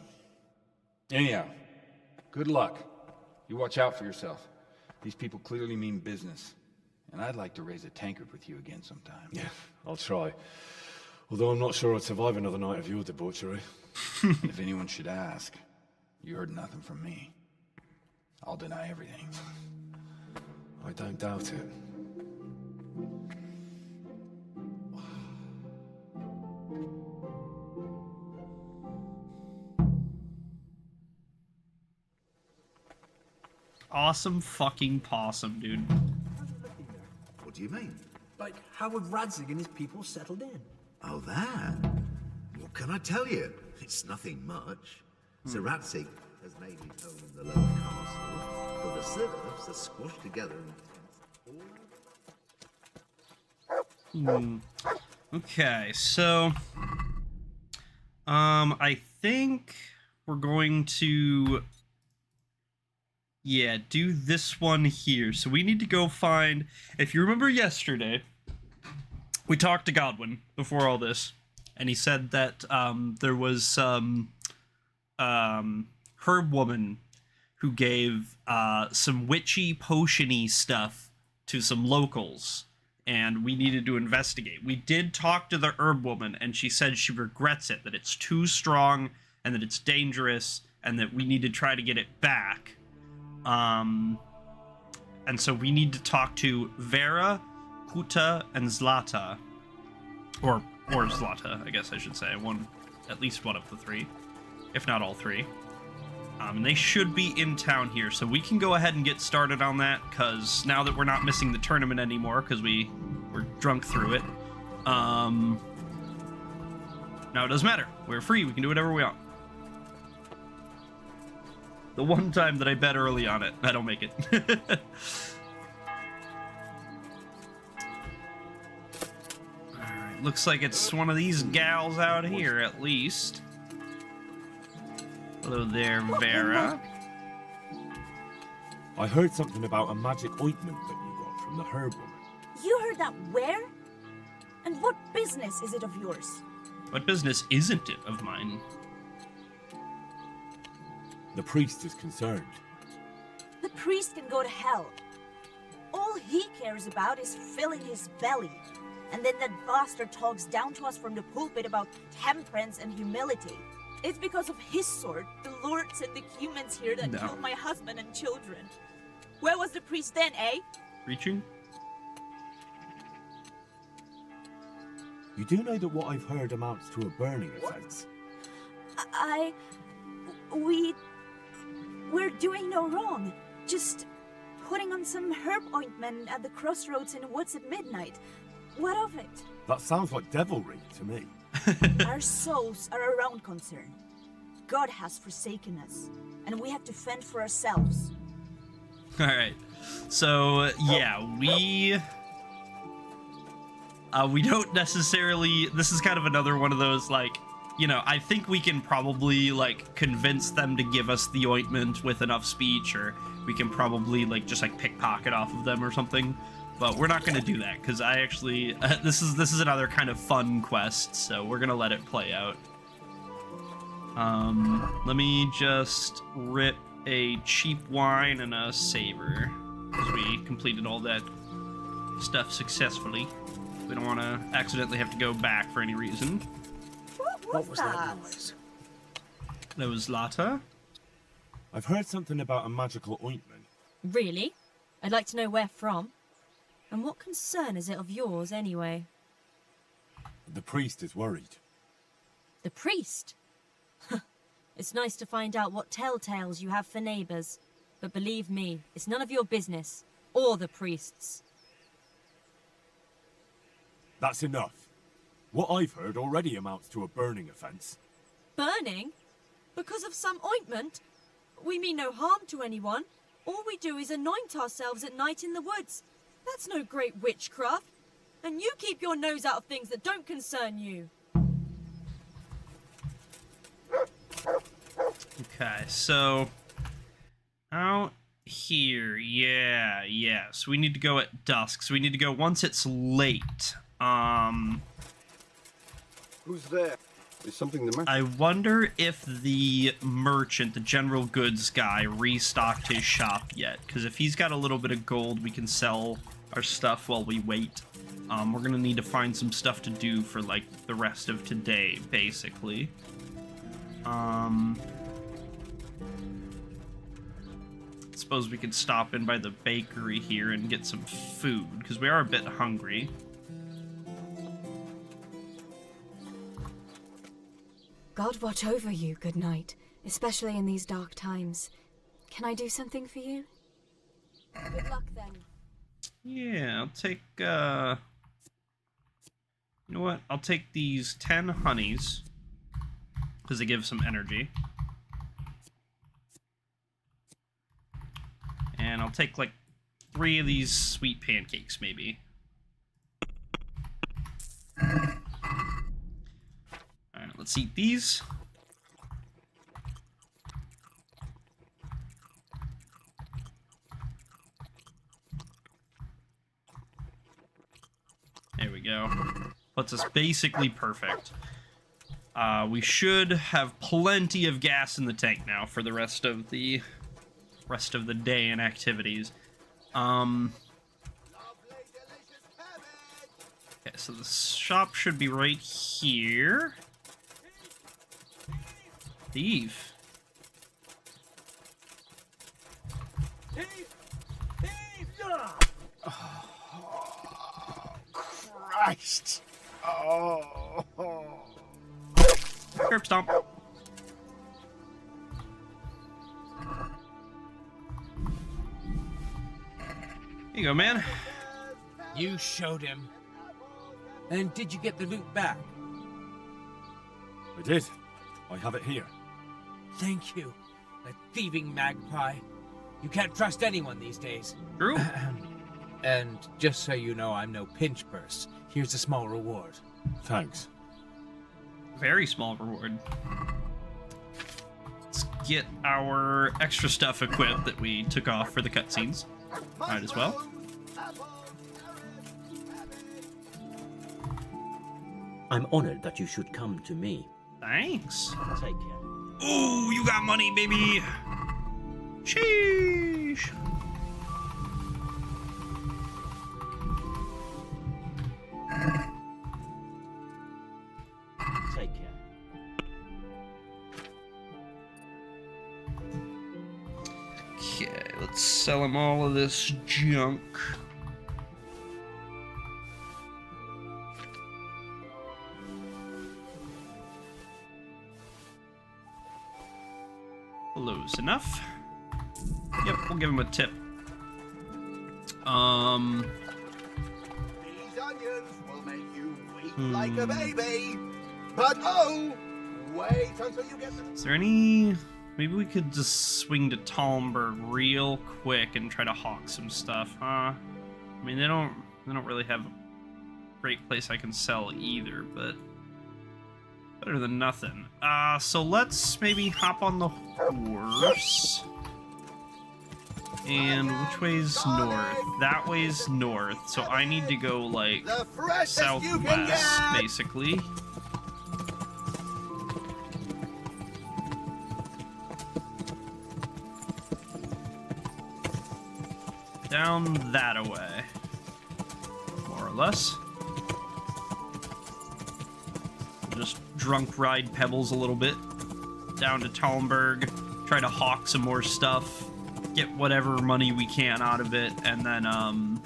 Anyhow, good luck. You watch out for yourself. These people clearly mean business. And I'd like to raise a tankard with you again sometime. Yeah, I'll try. Although I'm not sure I'd survive another night of your debauchery. If anyone should ask, you heard nothing from me. I'll deny everything. I don't doubt it. Awesome fucking possum, dude. What do you mean? Like, how have Radzig and his people settled in? Oh, that? What can I tell you? It's nothing much. Sir Radzig has made his home in the lower castle, but the serfs are squashed together in Okay, so I think we're going to do this one here. So we need to go find, if you remember yesterday, we talked to Godwin before all this, and he said that there was some herb woman who gave some witchy potion-y stuff to some locals, and we needed to investigate. We did talk to the herb woman, and she said she regrets it, that it's too strong, and that it's dangerous, and that we need to try to get it back. And so we need to talk to Vera, Kuta, and Zlata. Or Zlata, I guess I should say. At least one of the three, if not all three. And they should be in town here, so we can go ahead and get started on that, because now that we're not missing the tournament anymore, because we were drunk through it, now it doesn't matter. We're free, we can do whatever we want. The one time that I bet early on it, I don't make it. Alright, looks like it's one of these gals out here, at least. Hello there, Vera. I heard something about a magic ointment that you got from the herb woman. You heard that where? And what business is it of yours? What business isn't it of mine? The priest is concerned. The priest can go to hell. All he cares about is filling his belly. And then that bastard talks down to us from the pulpit about temperance and humility. It's because of his sword the Lord sent the humans here that killed my husband and children. Where was the priest then, eh? Preaching? You do know that what I've heard amounts to a burning offense? We're doing no wrong. Just putting on some herb ointment at the crossroads in the woods at midnight. What of it? That sounds like devilry to me. Our souls are our own concern. God has forsaken us, and we have to fend for ourselves. Alright, so yeah, we don't necessarily, this is kind of another one of those, like, you know, I think we can probably, like, convince them to give us the ointment with enough speech, or we can probably, like, just, like, pickpocket off of them or something. But we're not going to do that, because I actually, this is another kind of fun quest, so we're going to let it play out. Let me just rip a cheap wine and a saber, because we completed all that stuff successfully. We don't want to accidentally have to go back for any reason. What was that noise? That was Lata. I've heard something about a magical ointment. Really? I'd like to know where from. And what concern is it of yours, anyway? The priest is worried. The priest? It's nice to find out what telltales you have for neighbours. But believe me, it's none of your business. Or the priest's. That's enough. What I've heard already amounts to a burning offense. Burning? Because of some ointment? We mean no harm to anyone. All we do is anoint ourselves at night in the woods. That's no great witchcraft. And you keep your nose out of things that don't concern you. Okay, so out here, yeah. So we need to go at dusk. So we need to go once it's late. Who's there? Is something the matter? I wonder if the merchant, the general goods guy, restocked his shop yet. Because if he's got a little bit of gold, we can sell our stuff while we wait. We're gonna need to find some stuff to do for, like, the rest of today, basically. Suppose we could stop in by the bakery here and get some food, because we are a bit hungry. God watch over you, good night, especially in these dark times. Can I do something for you? Good luck then. Yeah, I'll take, you know what? I'll take these 10 honeys, because they give some energy. And I'll take, like, 3 of these sweet pancakes, maybe. Alright, let's eat these. There we go. Puts us basically perfect. We should have plenty of gas in the tank now for the rest of the day and activities. Okay, so the shop should be right here. Thief. Christ! Oh. Curb stomp. Here you go, man. You showed him. And did you get the loot back? I did. I have it here. Thank you. That thieving magpie. You can't trust anyone these days. True. And just so you know, I'm no pinch purse. Here's a small reward. Thanks. Very small reward. Let's get our extra stuff equipped that we took off for the cutscenes. Might as well. I'm honored that you should come to me. Thanks. Take care. Ooh, you got money, baby. Sheesh. Take care. Okay, let's sell him all of this junk. Close enough. Yep, we'll give him a tip. These onions will make you weep like a baby. But oh, wait until you get them. Is there any... Maybe we could just swing to Talmberg real quick and try to hawk some stuff, huh? I mean, they don't really have a great place I can sell either, but better than nothing. So let's maybe hop on the horse. And which way's north? That way's north, so I need to go, like, southwest, basically. Down that way. More or less. Just drunk ride Pebbles a little bit. Down to Talmberg. Try to hawk some more stuff. Get whatever money we can out of it. And then,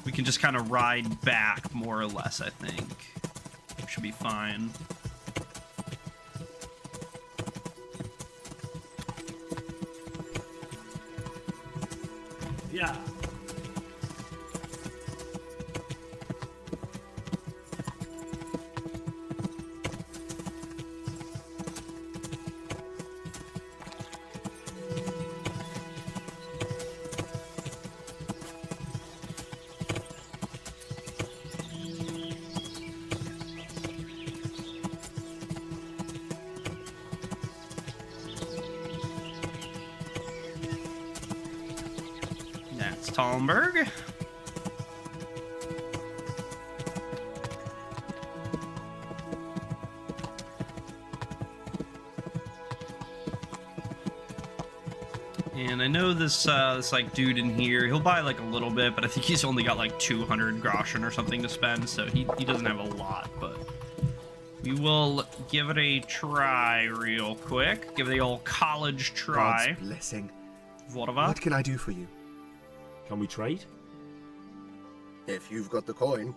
we can just kind of ride back, more or less, I think. Should be fine. Yeah. That's Talmberg. And I know this like dude in here, he'll buy like a little bit, but I think he's only got like 200 Groschen or something to spend, so he doesn't have a lot, but we will give it a try real quick. Give it the old college try. God's blessing. Whatever. What can I do for you? Can we trade? If you've got the coin.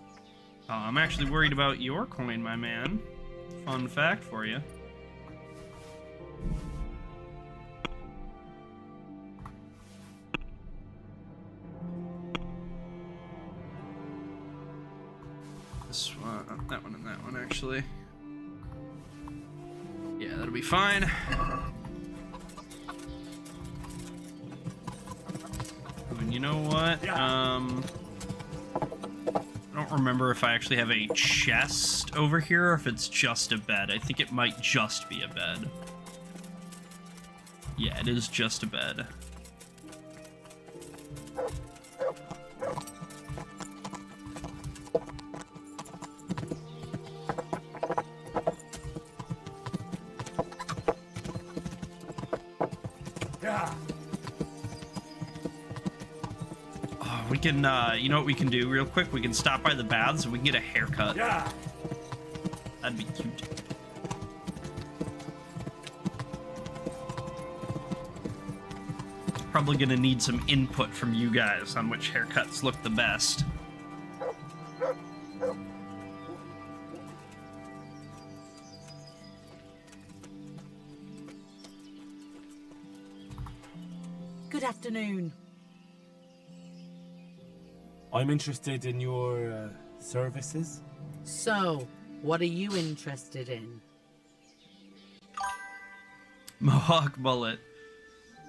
I'm actually worried about your coin, my man. Fun fact for you. This one, that one, and that one, actually. Yeah, that'll be fine. And you know what? I don't remember if I actually have a chest over here or if it's just a bed. I think it might just be a bed. Yeah, it is just a bed. We can, you know what we can do real quick? We can stop by the baths and we can get a haircut. Yeah. That'd be cute. Probably gonna need some input from you guys on which haircuts look the best. Good afternoon. I'm interested in your services. So, what are you interested in? Mohawk mullet.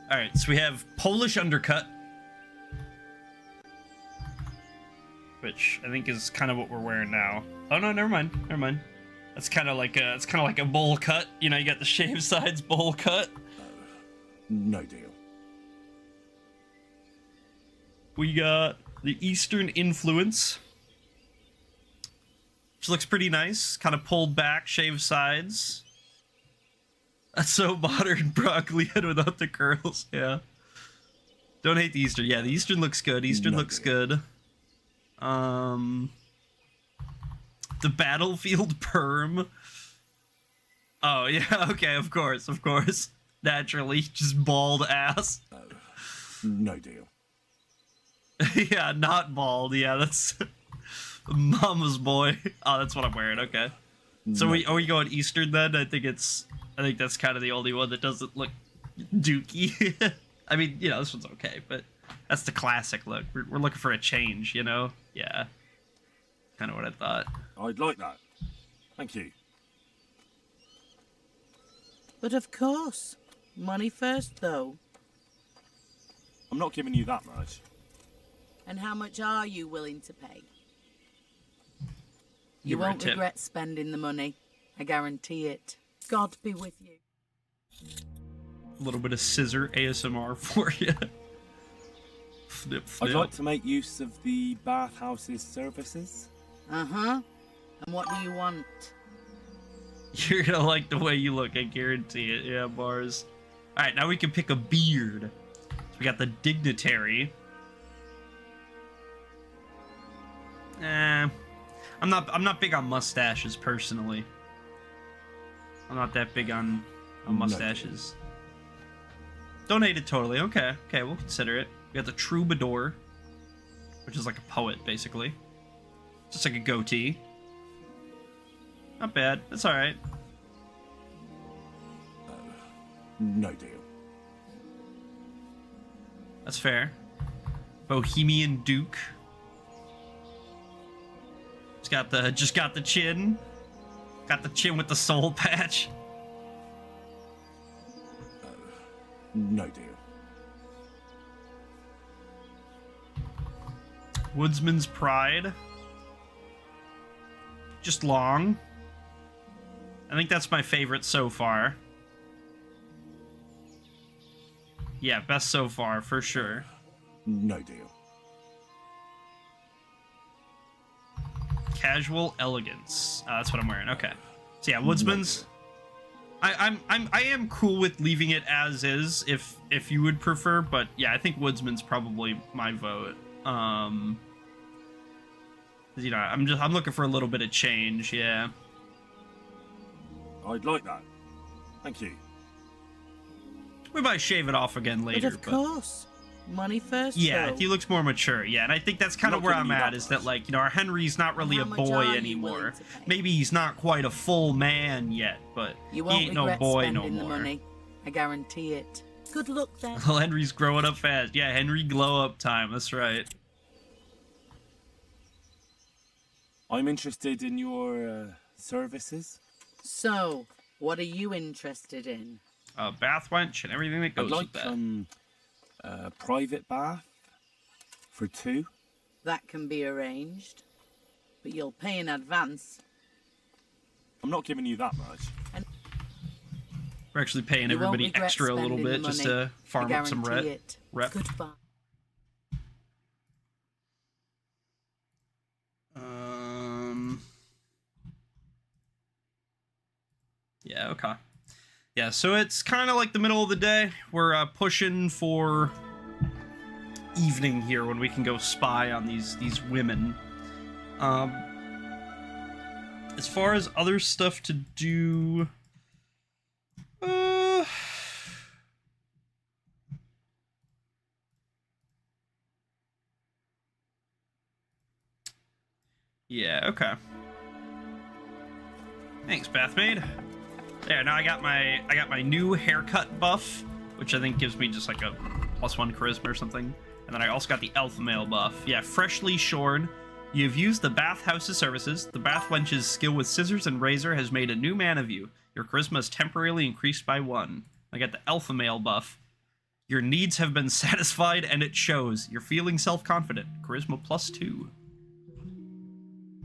Alright, so we have Polish undercut. Which I think is kind of what we're wearing now. Oh no, never mind. Never mind. That's kind of like a bowl cut. You know, you got the shaved sides bowl cut. No deal. We got the Eastern influence, which looks pretty nice. Kind of pulled back, shaved sides. That's so modern, broccoli head without the curls. Yeah. Don't hate the Eastern. Yeah, the Eastern looks good. Eastern looks good. The battlefield perm. Oh yeah, okay, of course. Naturally, just bald ass. No deal. Yeah, not bald. Yeah, that's mama's boy. Oh, that's what I'm wearing. Okay. So are we going Eastern then? I think that's kind of the only one that doesn't look dookie. I mean, you know, this one's okay, but that's the classic look. We're looking for a change, you know? Yeah. Kind of what I thought. I'd like that. Thank you. But of course. Money first, though. I'm not giving you that much. And how much are you willing to pay? You Give her a won't tip. regret spending the money. I guarantee it. God be with you. A little bit of scissor ASMR for you. Flip, flip. I'd like to make use of the bathhouse's services. Uh-huh. And what do you want? You're gonna like the way you look, I guarantee it. Yeah, bars. Alright, now we can pick a beard. So we got the dignitary. I'm not big on mustaches personally. I'm not that big on mustaches. Don't hate it totally. Okay, we'll consider it. We got the troubadour, which is like a poet basically. Just like a goatee. Not bad. That's all right. No deal. That's fair. Bohemian Duke. Just got the chin. Got the chin with the soul patch. No deal. Woodsman's Pride. Just long. I think that's my favorite so far. Yeah, best so far, for sure. No deal. Casual elegance. That's what I'm wearing. Okay. So yeah, Woodsman's. I am cool with leaving it as is if you would prefer, but yeah, I think Woodsman's probably my vote. You know, I'm looking for a little bit of change, yeah. I'd like that. Thank you. We might shave it off again later. But of course. Money first. Yeah, though. he looks more mature. Yeah, and I think that's kind of where I'm at, is that, like, you know, our Henry's not really a boy anymore. Maybe he's not quite a full man yet, but You he won't ain't no regret boy no spending the more. money. I guarantee it. Good luck then. Well, Henry's growing up fast. Yeah, Henry glow up time. That's right. I'm interested in your services. So, what are you interested in? Bath wench and everything that goes I'd like with that. a private bath for 2. That can be arranged, but you'll pay in advance. I'm not giving you that much. We're actually paying You won't everybody regret extra a little spending bit the just money. to farm I up some guarantee rep. it. Rep. Goodbye. Yeah, okay. Yeah, so it's kind of like the middle of the day. We're pushing for evening here when we can go spy on these women. As far as other stuff to do, yeah, okay. Thanks, Bathmaid. There, now I got my new haircut buff, which I think gives me just like a +1 charisma or something. And then I also got the alpha male buff. Yeah, freshly shorn. You've used the bathhouse's services. The bath wench's skill with scissors and razor has made a new man of you. Your charisma is temporarily increased by 1. I got the alpha male buff. Your needs have been satisfied and it shows. You're feeling self-confident. Charisma +2.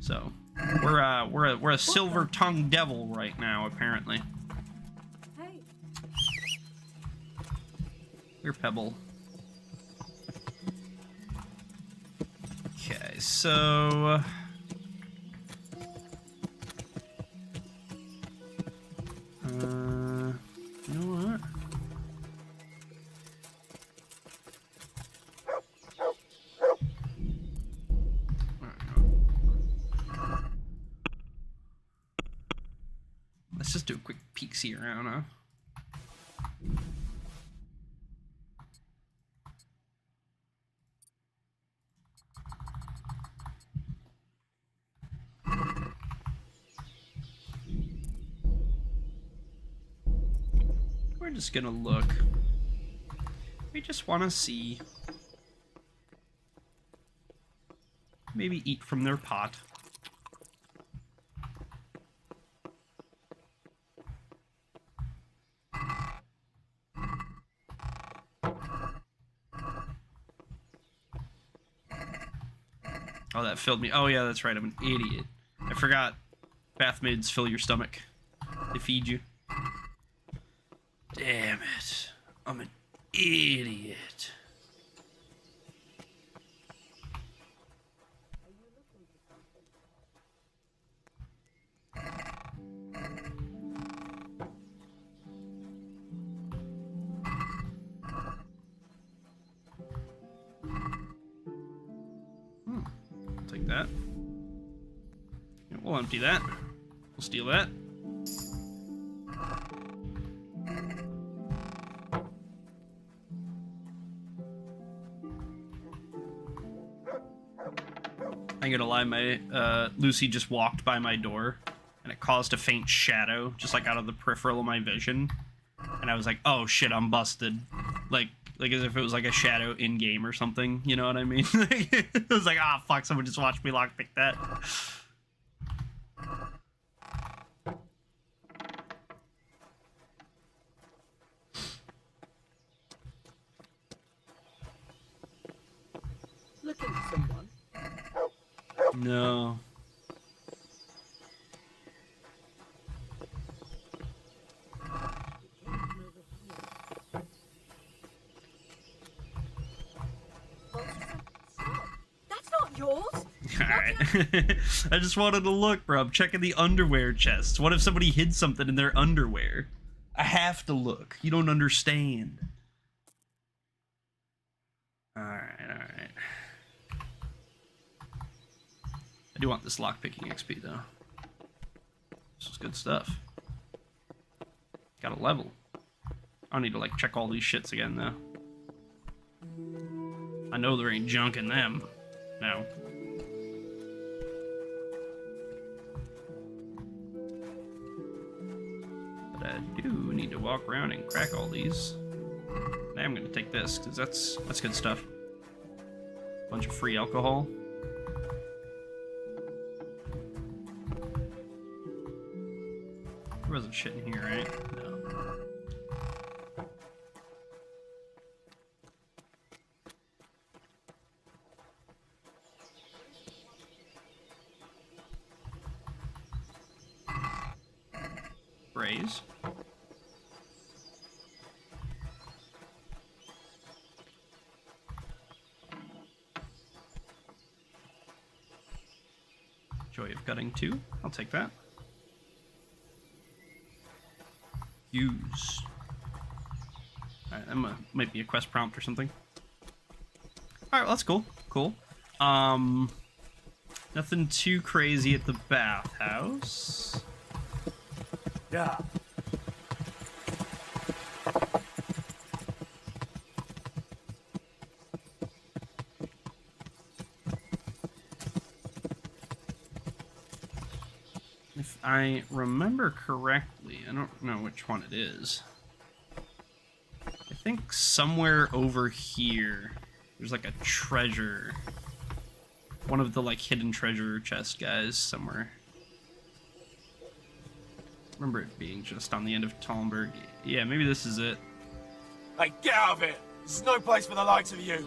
So we're a silver-tongued devil right now, apparently. Hey. Here, Pebble. Okay, so you know what? Let's just do a quick peek-see around, huh? We're just gonna look. We just want to see. Maybe eat from their pot. Oh, that filled me. Oh, yeah, that's right. I'm an idiot. I forgot. Bathmaids fill your stomach. They feed you. Damn it. I'm an idiot. Take that. Yeah, we'll empty that. We'll steal that. I'm gonna lie, my Lucy just walked by my door and it caused a faint shadow just like out of the peripheral of my vision, and I was like, oh shit, I'm busted. Like as if it was like a shadow in game or something, you know what I mean? It was like, ah, fuck, someone just watched me lockpick that. Looking for someone? No. That's not yours. Alright. I just wanted to look, bro. I'm checking the underwear chests. What if somebody hid something in their underwear? I have to look. You don't understand. Alright, alright. I do want this lockpicking XP, though. This is good stuff. Got a level. I don't need to, like, check all these shits again, though. I know there ain't junk in them. No. But I do need to walk around and crack all these. Now I'm gonna take this, because that's good stuff. Bunch of free alcohol. There wasn't shit in here, right? No. Raise. Joy of Gutting 2. I'll take that. Use. Alright, that might be a quest prompt or something. Alright, well, that's cool. Cool. Nothing too crazy at the bathhouse. Yeah. If I remember correctly, I don't know which one it is. I think somewhere over here, there's like a treasure. One of the like hidden treasure chest guys somewhere. Remember it being just on the end of Talmberg. Yeah, maybe this is it. Hey, get out of it! This is no place for the likes of you!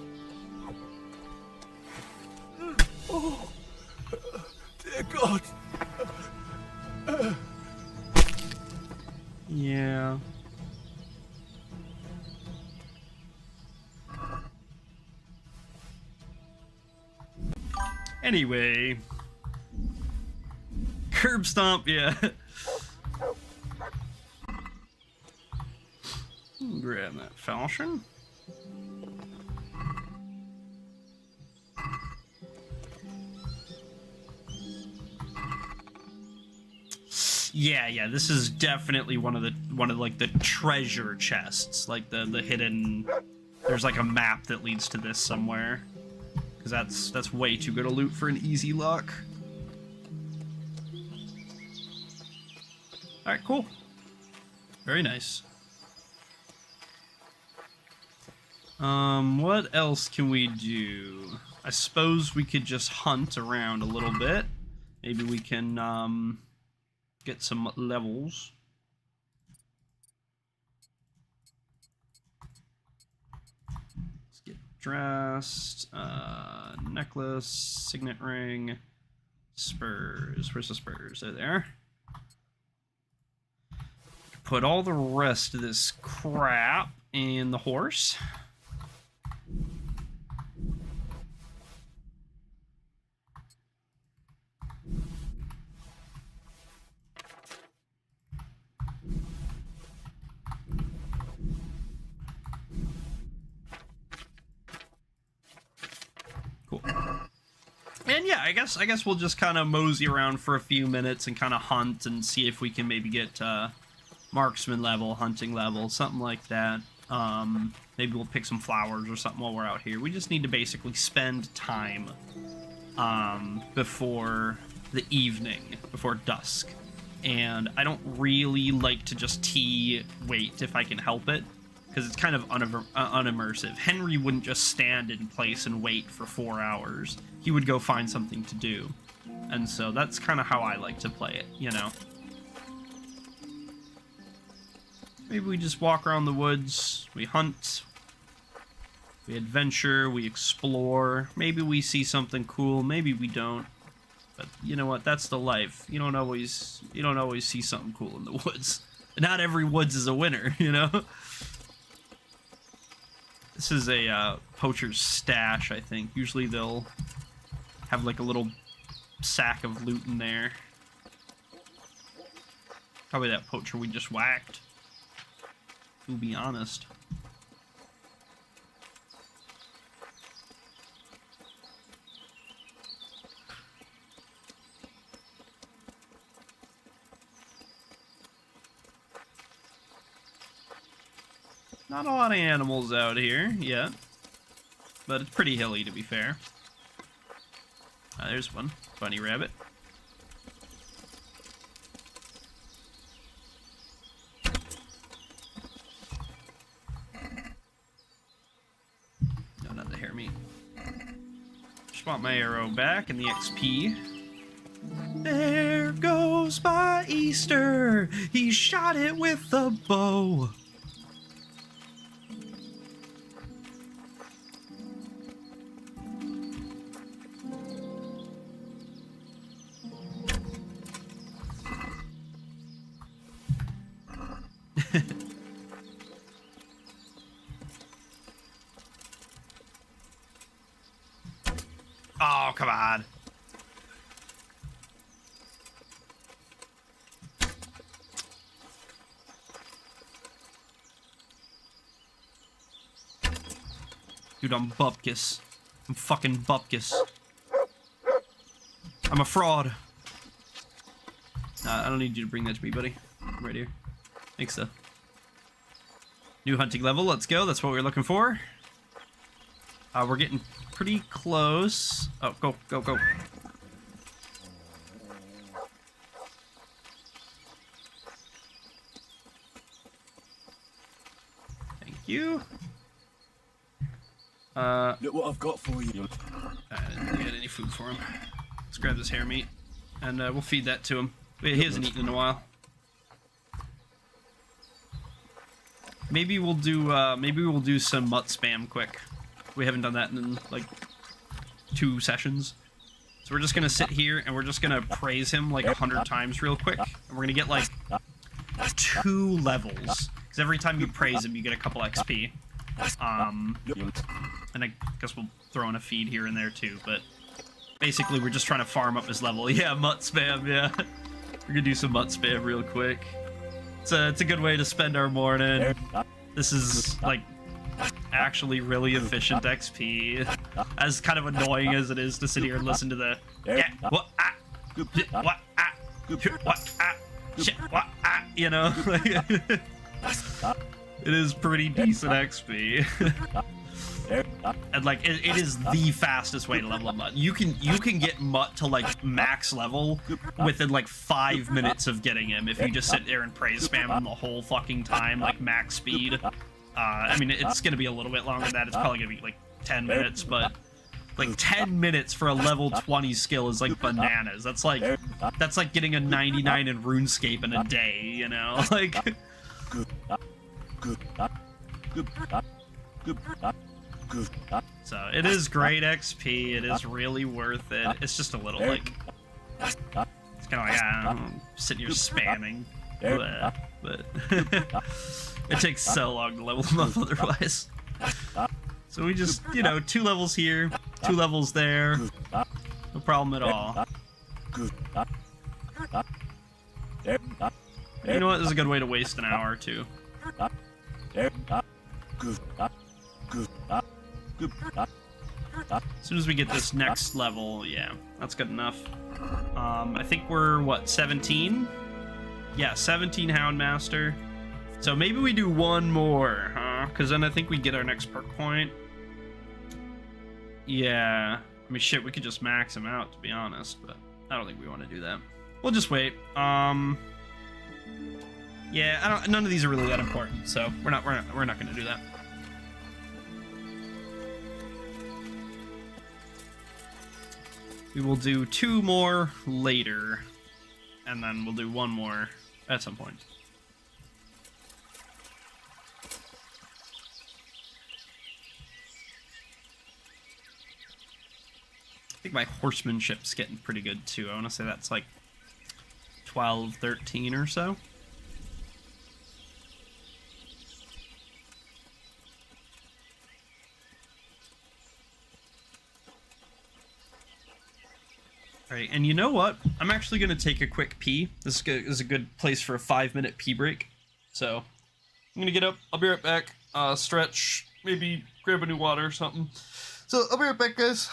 Oh, dear God! Yeah. Anyway. Curb stomp, yeah. Grab that falchion. Yeah, this is definitely one of like the treasure chests, like the hidden. There's like a map that leads to this somewhere, because that's way too good a loot for an easy lock. All right, cool. Very nice. What else can we do? I suppose we could just hunt around a little bit. Maybe we can, get some levels. Let's get dressed. Necklace, signet ring, spurs. Where's the spurs? They're there. Put all the rest of this crap in the horse. Cool. And yeah, I guess we'll just kind of mosey around for a few minutes and kind of hunt and see if we can maybe get marksman level, hunting level, something like that. Maybe we'll pick some flowers or something while we're out here. We just need to basically spend time before the evening, before dusk. And I don't really like to just wait if I can help it, because it's kind of unimmersive. Henry wouldn't just stand in place and wait for 4 hours. He would go find something to do. And so that's kind of how I like to play it, you know? Maybe we just walk around the woods, we hunt, we adventure, we explore. Maybe we see something cool, maybe we don't. But you know what? That's the life. You don't always see something cool in the woods. Not every woods is a winner, you know? This is a poacher's stash, I think. Usually they'll have like a little sack of loot in there. Probably that poacher we just whacked. to be honest. Not a lot of animals out here yet, but it's pretty hilly to be fair. There's one. Bunny rabbit. No, not the hair meat. Just want my arrow back and the XP. There goes my Easter! He shot it with a bow! Oh, come on. Dude, I'm bupkis. I'm fucking bupkis. I'm a fraud. I don't need you to bring that to me, buddy. I'm right here. Thanks, though. New hunting level, let's go. That's what we're looking for. We're getting pretty close. Oh, go, go, go. Thank you. Look what I've got for you. I didn't get any food for him. Let's grab this hair meat, and we'll feed that to him. He hasn't eaten in a while. Maybe we'll do some mutt spam quick. We haven't done that in like 2 sessions. So we're just gonna sit here and we're just gonna praise him like 100 times real quick. And we're gonna get like 2 levels. Because every time you praise him, you get a couple XP. And I guess we'll throw in a feed here and there too, but basically we're just trying to farm up his level. Yeah, mutt spam, yeah. We're gonna do some mutt spam real quick. It's a good way to spend our morning. This is like actually really efficient XP. As kind of annoying as it is to sit here and listen to the what shit what you know. It is pretty decent XP. And like it is the fastest way to level up mutt. You can get mutt to like max level within like 5 minutes of getting him if you just sit there and praise spam him the whole fucking time, like max speed. I mean, it's gonna be a little bit longer than that. It's probably gonna be like 10 minutes, but like 10 minutes for a level 20 skill is like bananas. That's like getting a 99 in RuneScape in a day, you know? Like so it is great XP. It is really worth it. It's just a little like it's kind of like I don't know, sitting here spamming, but it takes so long to level them up otherwise. So we just, you know, 2 levels here, 2 levels there, no problem at all. You know what? This is a good way to waste an hour or 2. As soon as we get this next level, yeah, that's good enough. I think we're, what, 17? Yeah, 17 Houndmaster. So maybe we do 1 more, huh? Because then I think we get our next perk point. Yeah. I mean, shit, we could just max him out, to be honest, but I don't think we want to do that. We'll just wait. Yeah, none of these are really that important, so we're not going to do that. We will do 2 more later, and then we'll do 1 more at some point. I think my horsemanship's getting pretty good too. I want to say that's like 12, 13 or so. Alright, and you know what? I'm actually going to take a quick pee. This is a good place for a 5-minute pee break. So, I'm gonna get up. I'll be right back. Stretch. Maybe grab a new water or something. So I'll be right back, guys.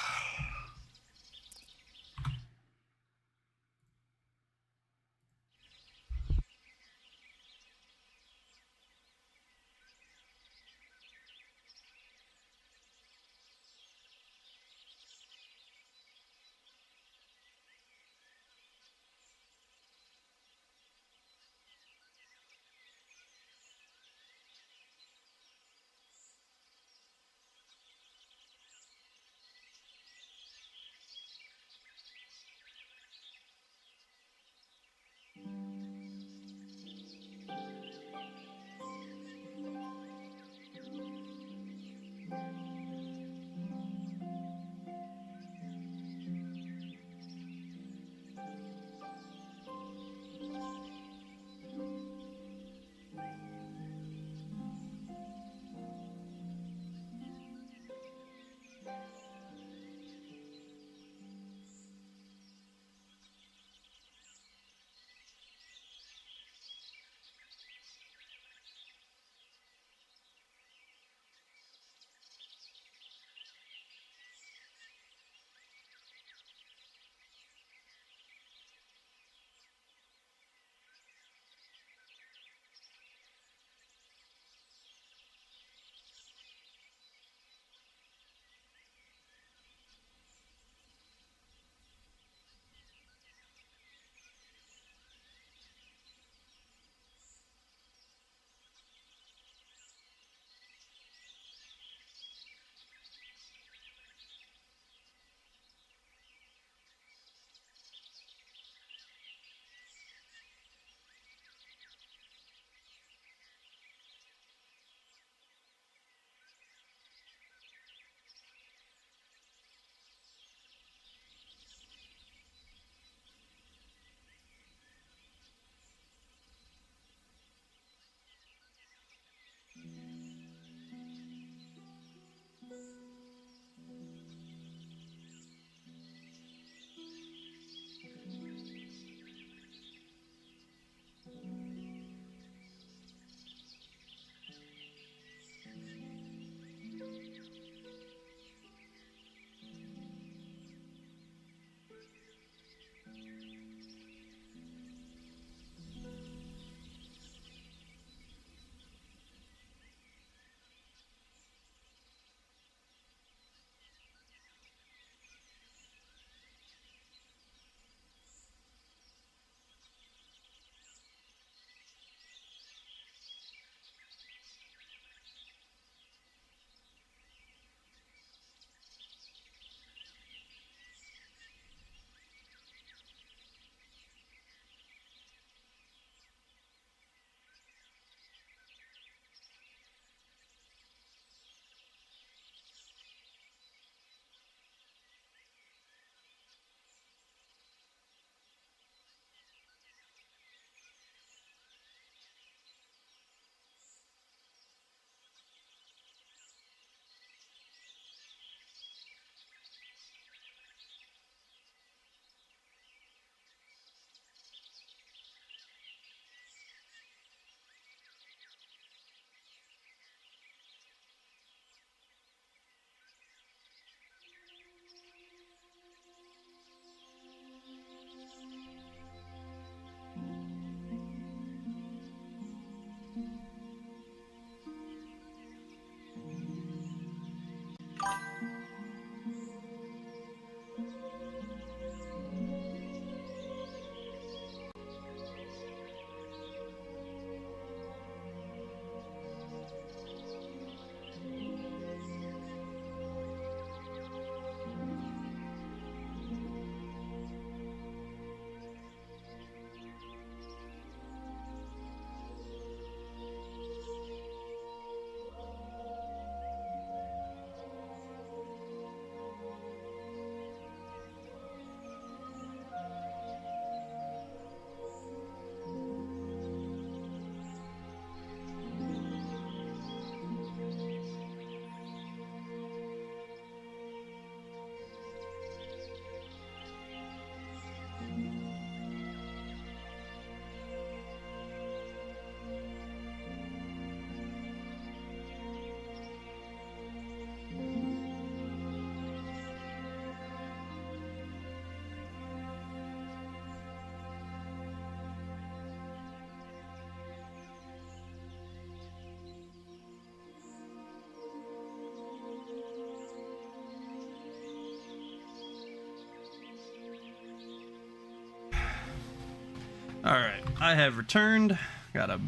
Alright, I have returned. Gotta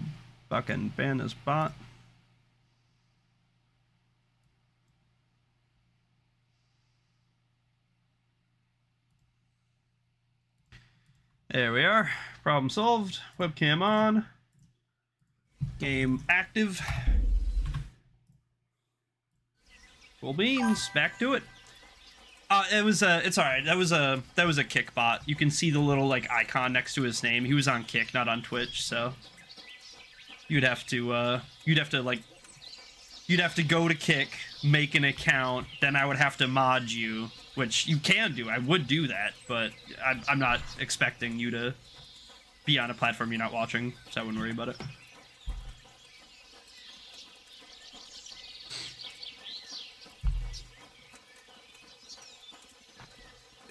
fucking ban this bot. There we are. Problem solved. Webcam on. Game active. Cool beans. Back to it. It's alright. That was a Kick bot. You can see the little like icon next to his name. He was on Kick, not on Twitch, so you'd have to go to Kick, make an account, then I would have to mod you, which you can do. I would do that, but I'm not expecting you to be on a platform you're not watching, so I wouldn't worry about it.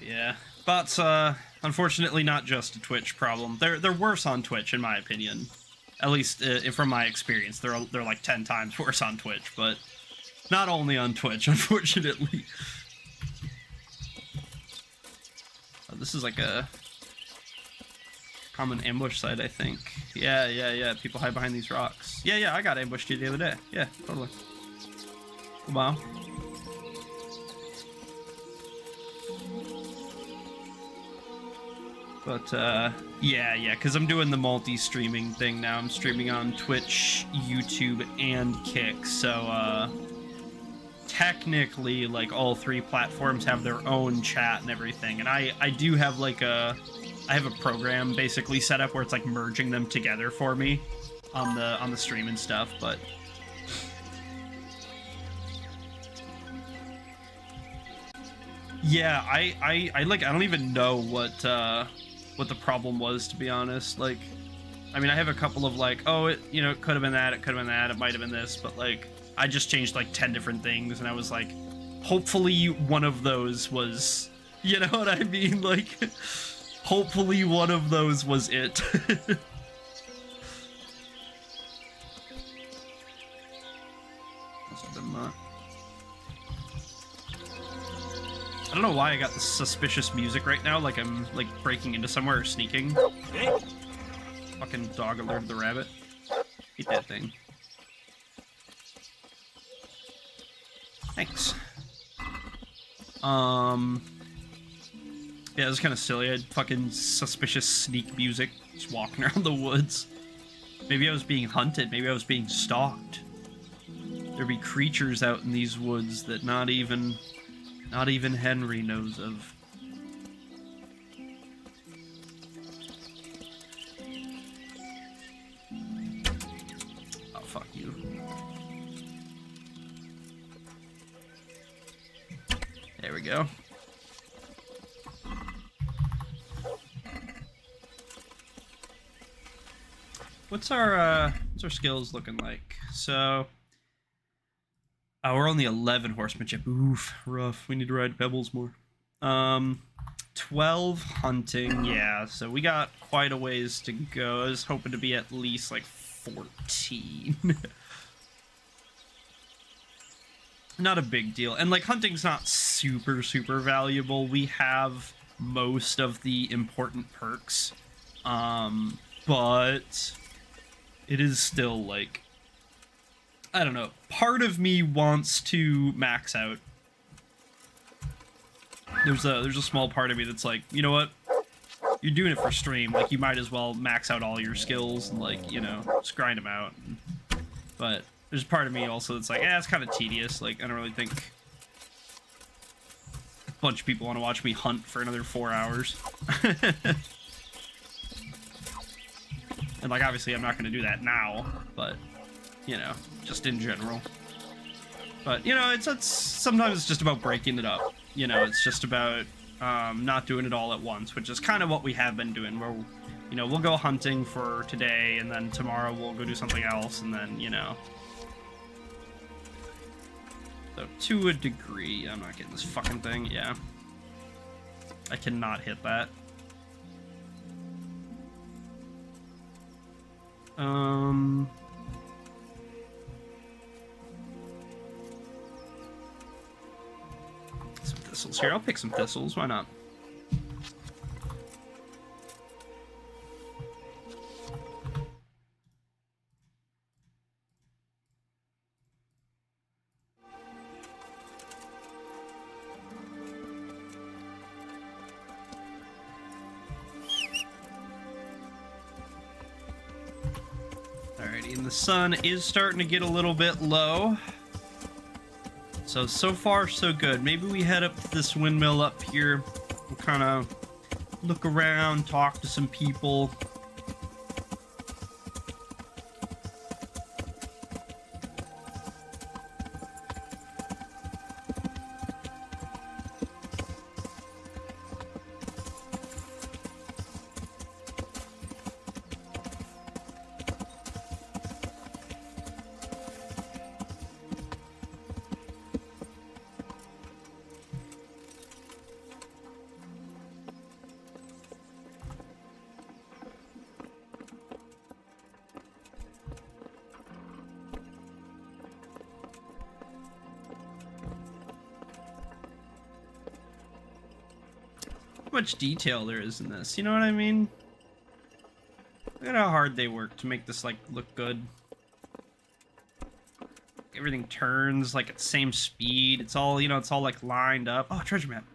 Yeah, bots, unfortunately not just a Twitch problem. They're worse on Twitch, in my opinion. At least from my experience, they're like 10 times worse on Twitch, but not only on Twitch, unfortunately. Oh, this is like a common ambush site, I think. Yeah. People hide behind these rocks. Yeah, I got ambushed here the other day. Yeah, totally. Wow. But, yeah, because I'm doing the multi-streaming thing now. I'm streaming on Twitch, YouTube, and Kick, so, technically, like, all three platforms have their own chat and everything, and I do have, like, I have a program basically set up where it's, like, merging them together for me on the stream and stuff, but... Yeah, I don't even know what the problem was, to be honest. Like, I mean, I have a couple of like, oh, it could have been that, it could have been that, it might have been this, but like, I just changed like 10 different things, and I was like, hopefully one of those was, you know what I mean? Like, hopefully one of those was it. Must have been that. I don't know why I got this suspicious music right now, like I'm, like, breaking into somewhere or sneaking. Fucking dog alerted the rabbit. Eat that thing. Thanks. Yeah, it was kind of silly. I had fucking suspicious sneak music just walking around the woods. Maybe I was being hunted. Maybe I was being stalked. There'd be creatures out in these woods that not even Henry knows of. Oh, fuck you. There we go. What's our skills looking like? So... Oh, we're only 11 horsemanship. Oof, rough. We need to ride pebbles more. 12 hunting. Yeah, so we got quite a ways to go. I was hoping to be at least like 14. Not a big deal. And like hunting's not super valuable. We have most of the important perks. But it is still like, I don't know. Part of me wants to max out. There's a small part of me that's like, you know what? You're doing it for stream. Like, you might as well max out all your skills and, like, you know, just grind them out. But there's part of me also that's like, it's kind of tedious. Like, I don't really think a bunch of people want to watch me hunt for another 4 hours. And, like, obviously I'm not going to do that now, but... you know, just in general. But, you know, it's sometimes it's just about breaking it up. You know, it's just about not doing it all at once, which is kind of what we have been doing, where, you know, we'll go hunting for today, and then tomorrow we'll go do something else, and then, you know. So, to a degree, I'm not getting this fucking thing, yeah. I cannot hit that. Some thistles here. I'll pick some thistles. Why not? Alrighty, and the sun is starting to get a little bit low. So far, so good. Maybe we head up to this windmill up here. We'll kind of look around, talk to some people. Much detail there is in this, you know what I mean? Look at how hard they work to make this like look good. Everything turns like at the same speed. It's all, you know, it's all like lined up. Oh, treasure map.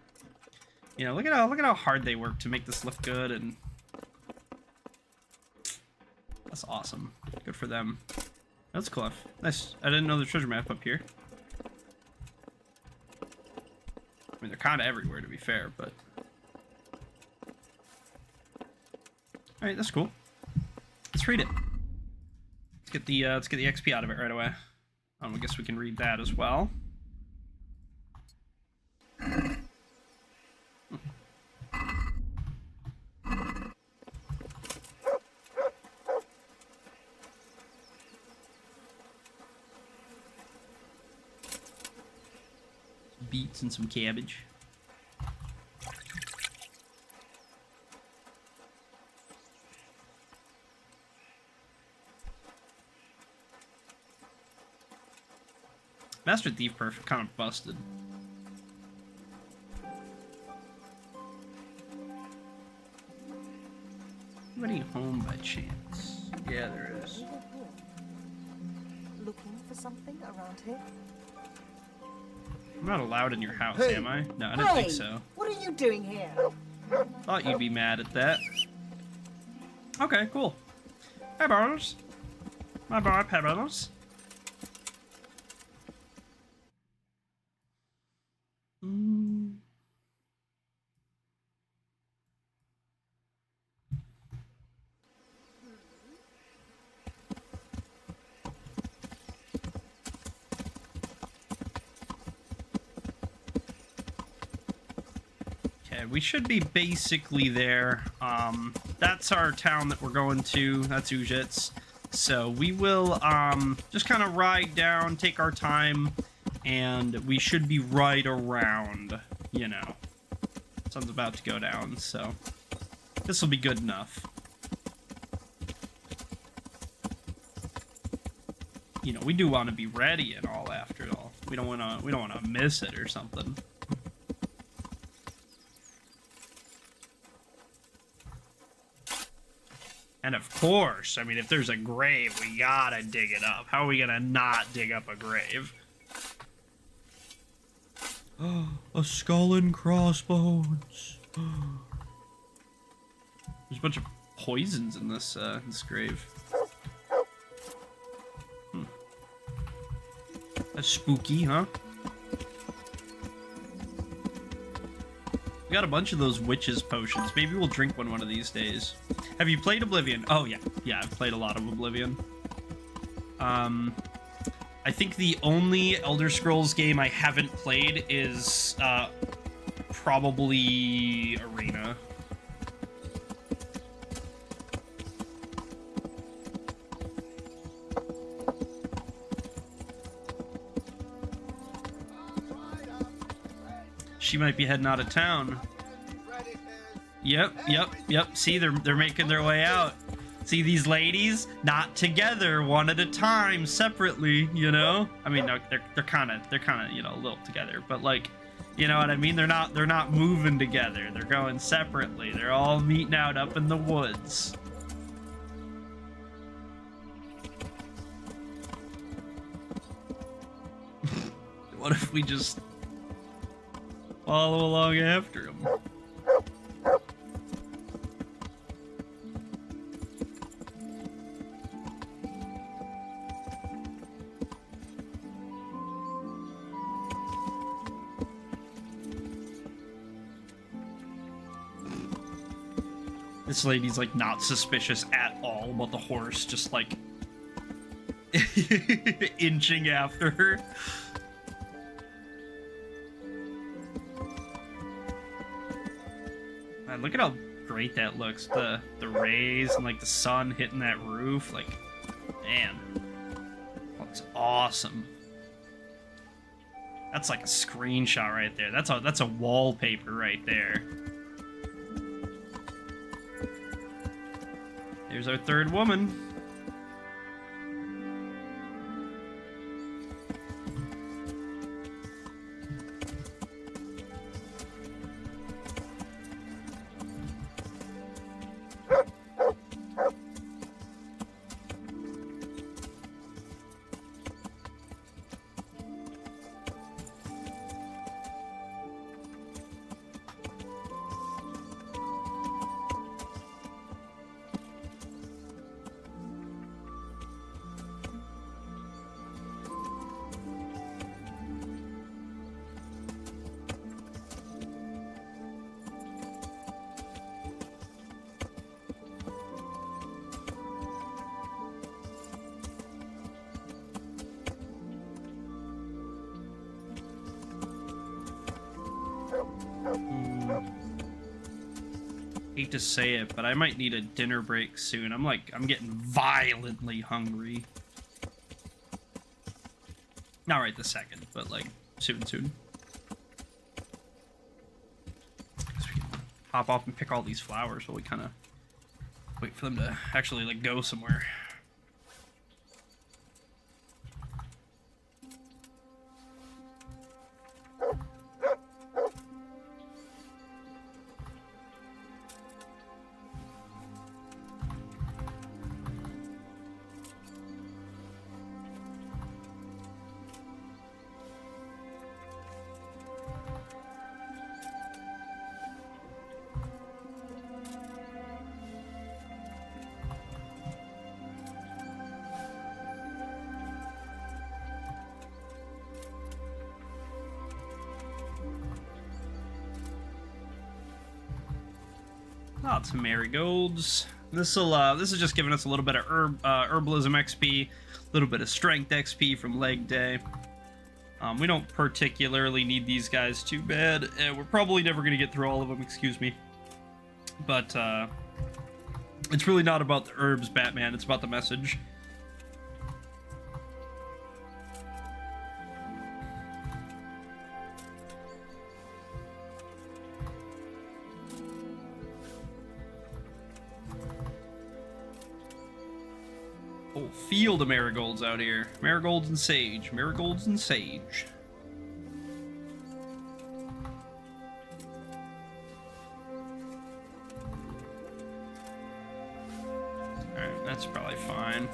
You know, look at how hard they work to make this look good, and that's awesome. Good for them. That's Clef. Nice. I didn't know the treasure map up here. I mean, they're kind of everywhere to be fair, but. Alright, that's cool. Let's read it. Let's get the XP out of it right away. I guess we can read that as well. Beets and some cabbage. Master Thief Perfect kind of busted. Anybody home by chance? Yeah, there is. Looking for something around here? I'm not allowed in your house, Hey. am I? No, I didn't think Hey, so. what are you doing here? Thought you'd be mad at that. Okay, cool. Hey, Barnes. My boy, Pebbles. Okay, we should be basically there. That's our town that we're going to. That's Ujits. So we will just kind of ride down, take our time, and we should be right around, you know. Sun's about to go down, so this will be good enough. You know, we do want to be ready and all after it all. We don't want to miss it or something. And of course, I mean, if there's a grave, we gotta dig it up. How are we gonna not dig up a grave? A skull and crossbones. There's a bunch of poisons in this this grave. That's spooky, huh? We got a bunch of those witches potions. Maybe we'll drink one of these days. Have you played Oblivion? Oh yeah, I've played a lot of Oblivion. I think the only Elder Scrolls game I haven't played is probably Arena. She might be heading out of town. Yep. See, they're making their way out. See these ladies? Not together, one at a time, separately, you know? I mean, no, they're kind of, you know, a little together, but like, you know what I mean? They're not moving together. They're going separately. They're all meeting out up in the woods. What if we just follow along after them? This lady's like not suspicious at all about the horse, just like inching after her. Man, look at how great that looks. The rays and like the sun hitting that roof. Like, man, looks awesome. That's like a screenshot right there. That's a wallpaper right there. There's our third woman. Hate to say it, but I might need a dinner break soon. I'm getting violently hungry. Not right this second, but like soon. Hop off and pick all these flowers while we kind of wait for them to actually like go somewhere. Lots of marigolds. This is just giving us a little bit of herbalism XP, a little bit of strength XP from leg day. We don't particularly need these guys too bad. We're probably never going to get through all of them, excuse me. But it's really not about the herbs, Batman. It's about the message. Whole field of marigolds out here. Marigolds and sage. Marigolds and sage. Alright, that's probably fine.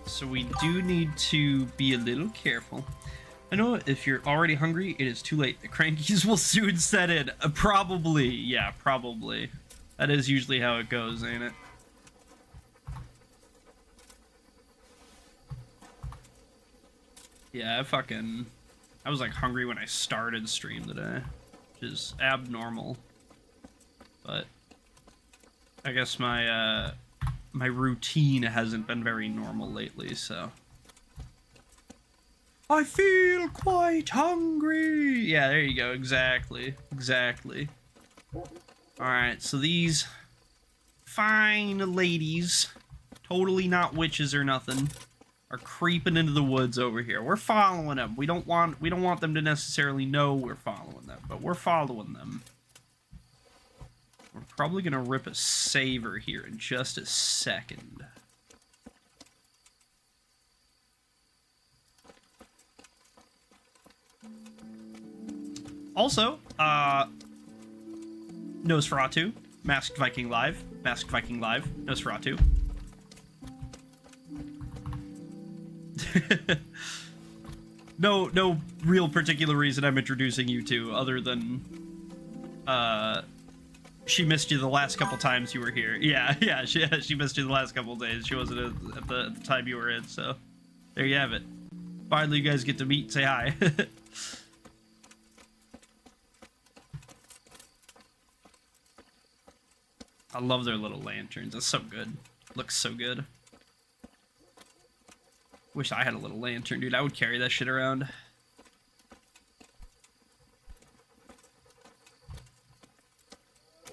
So we do need to be a little careful. I know if you're already hungry, it is too late. The crankies will soon set in. Probably. Yeah, probably. That is usually how it goes, ain't it? Yeah, I was like hungry when I started stream today, which is abnormal. But I guess my routine hasn't been very normal lately, so. I feel quite hungry. Yeah, there you go. Exactly. Alright, so these fine ladies, totally not witches or nothing, are creeping into the woods over here. We're following them. We don't want them to necessarily know we're following them, but we're following them. We're probably gonna rip a saver here in just a second. Also, Nosferatu, Masked Viking Live, Nosferatu. No real particular reason I'm introducing you to, other than she missed you the last couple times you were here. Yeah, she missed you the last couple days. She wasn't at the time you were in, so there you have it. Finally, you guys get to meet and say hi. I love their little lanterns. It's so good. Looks so good. Wish I had a little lantern, dude. I would carry that shit around.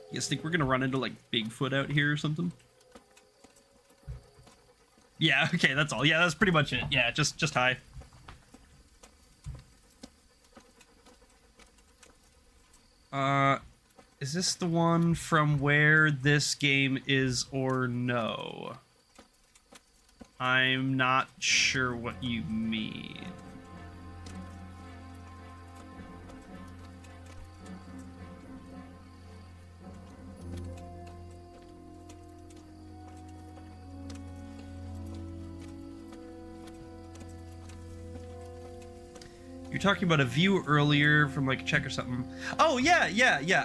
You guys think we're gonna run into, like, Bigfoot out here or something? Yeah, okay, that's all. Yeah, that's pretty much it. Yeah, just hi. Is this the one from where this game is or no? I'm not sure what you mean. You're talking about a view earlier from like a check or something. Oh yeah.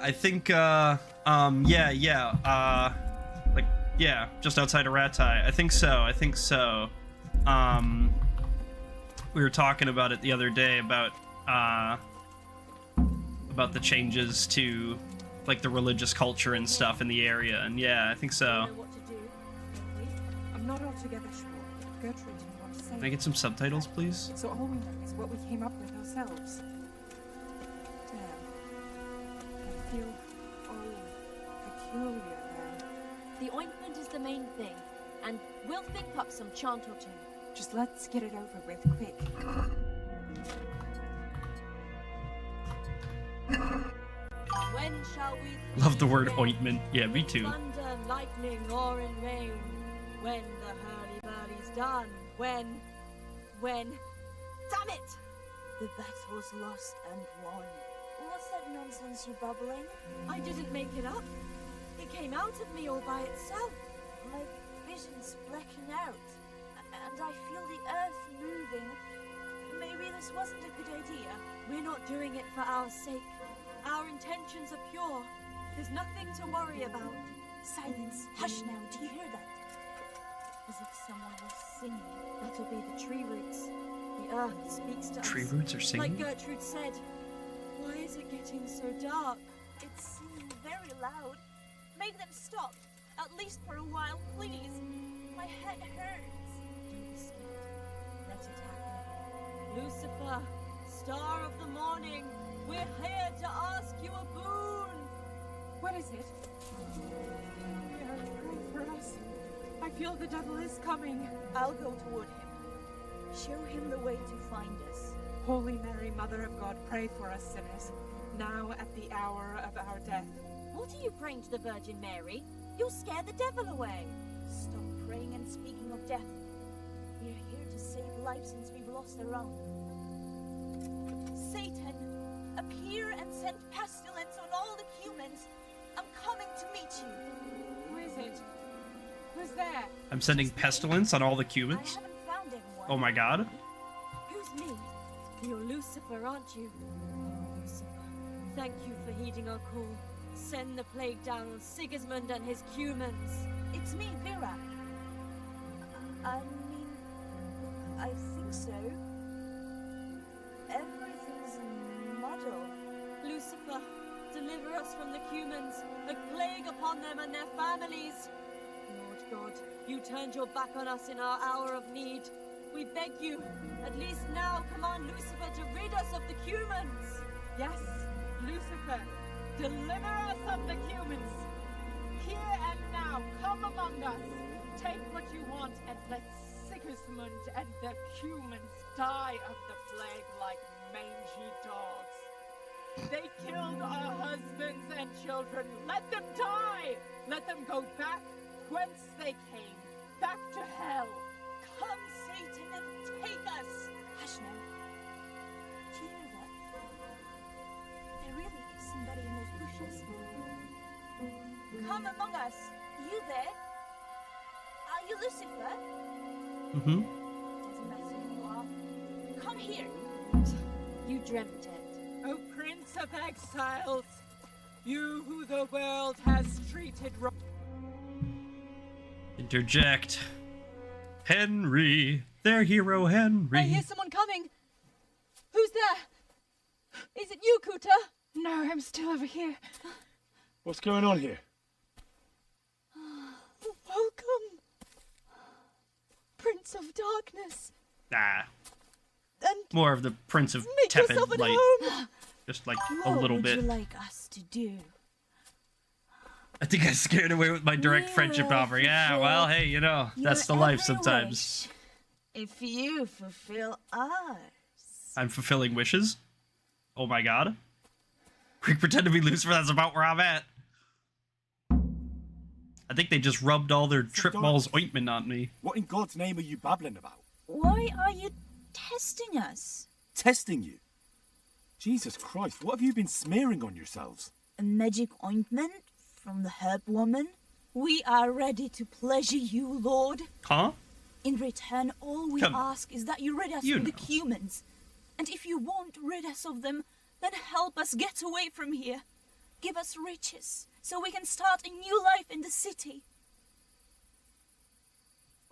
I think like yeah, just outside of Ratai. I think so. We were talking about it the other day about the changes to like the religious culture and stuff in the area, and yeah, I think so. I'm not altogether sure. Gertrude didn't want to say. Can I get some subtitles, please? So all we know is what we came up with ourselves. Damn. I feel peculiar now. The ointment is the main thing, and we'll think up some chant or two. Just let's get it over with quick. When shall we Love the word ointment. Yeah, me too. thunder, lightning, or in rain? When the hurly-burly's done? When? Damn it! The battle's lost and won. What's that nonsense you're bubbling? I didn't make it up. It came out of me all by itself. My vision's blacking out, and I feel the earth moving. Maybe this wasn't a good idea. We're not doing it for our sake. Our intentions are pure. There's nothing to worry about. Silence. Hush now. Do you hear that? As if someone was singing. That'll be the tree roots. The earth speaks to us. Tree roots are singing? Like Gertrude said. Why is it getting so dark? It's singing very loud. Make them stop. At least for a while, please. My head hurts. Don't be scared. Let it happen. Lucifer, star of the morning, we're here to ask you a boon. What is it? Mary, pray for us. I feel the devil is coming. I'll go toward him. Show him the way to find us. Holy Mary, Mother of God, pray for us sinners, now at the hour of our death. What are you praying to the Virgin Mary? You'll scare the devil away. Stop praying and speaking of death. We're here to save lives since we've lost our own. Satan, appear and send pestilence on all the humans. I'm coming to meet you. Who is it? Who's there? I'm sending pestilence on all the Cubans. I haven't found anyone. Oh my god. Who's me? You're Lucifer, aren't you? Lucifer, thank you for heeding our call. Send the plague down on Sigismund and his humans. It's me, Vera. I mean, I think so. Everything's a muddle. Lucifer, deliver us from the humans. A plague upon them and their families. Lord God, you turned your back on us in our hour of need. We beg you, at least now command Lucifer to rid us of the humans. Yes, Lucifer, deliver us of the humans. Here and now, come among us. Take what you want and let Sigismund and the humans die of the plague like mangy dogs. They killed our husbands and children. Let them die. Let them go back whence they came, back to hell. Come, Satan, and take us. Hush now. Do you hear that? There really is somebody in those bushes. Come among us. You there? Are you Lucifer? Mm-hmm. Doesn't matter who you dreamt it. O Prince of Exiles, you who the world has treated wrong. Interject. Henry, their hero Henry. I hear someone coming. Who's there? Is it you, Kuta? No, I'm still over here. What's going on here? Welcome, Prince of Darkness. Nah. And More of the Prince of make Tepid yourself at Light. home. Just like a What little would bit. you like us to do? I think I scared away with my direct friendship offer. Yeah, well, hey, you know, that's the Your life every sometimes. wish, if you fulfill ours. I'm fulfilling wishes. Oh my god. Quick, pretend to be Lucifer, that's about where I'm at. I think they just rubbed all their trip balls ointment on me. What in God's name are you babbling about? Why are you testing us? Testing you? Jesus Christ, what have you been smearing on yourselves? A magic ointment from the herb woman? We are ready to pleasure you, Lord. Huh? In return, all we Come. ask is that you rid us You of the know. humans. And if you won't rid us of them, then help us get away from here. Give us riches, so we can start a new life in the city.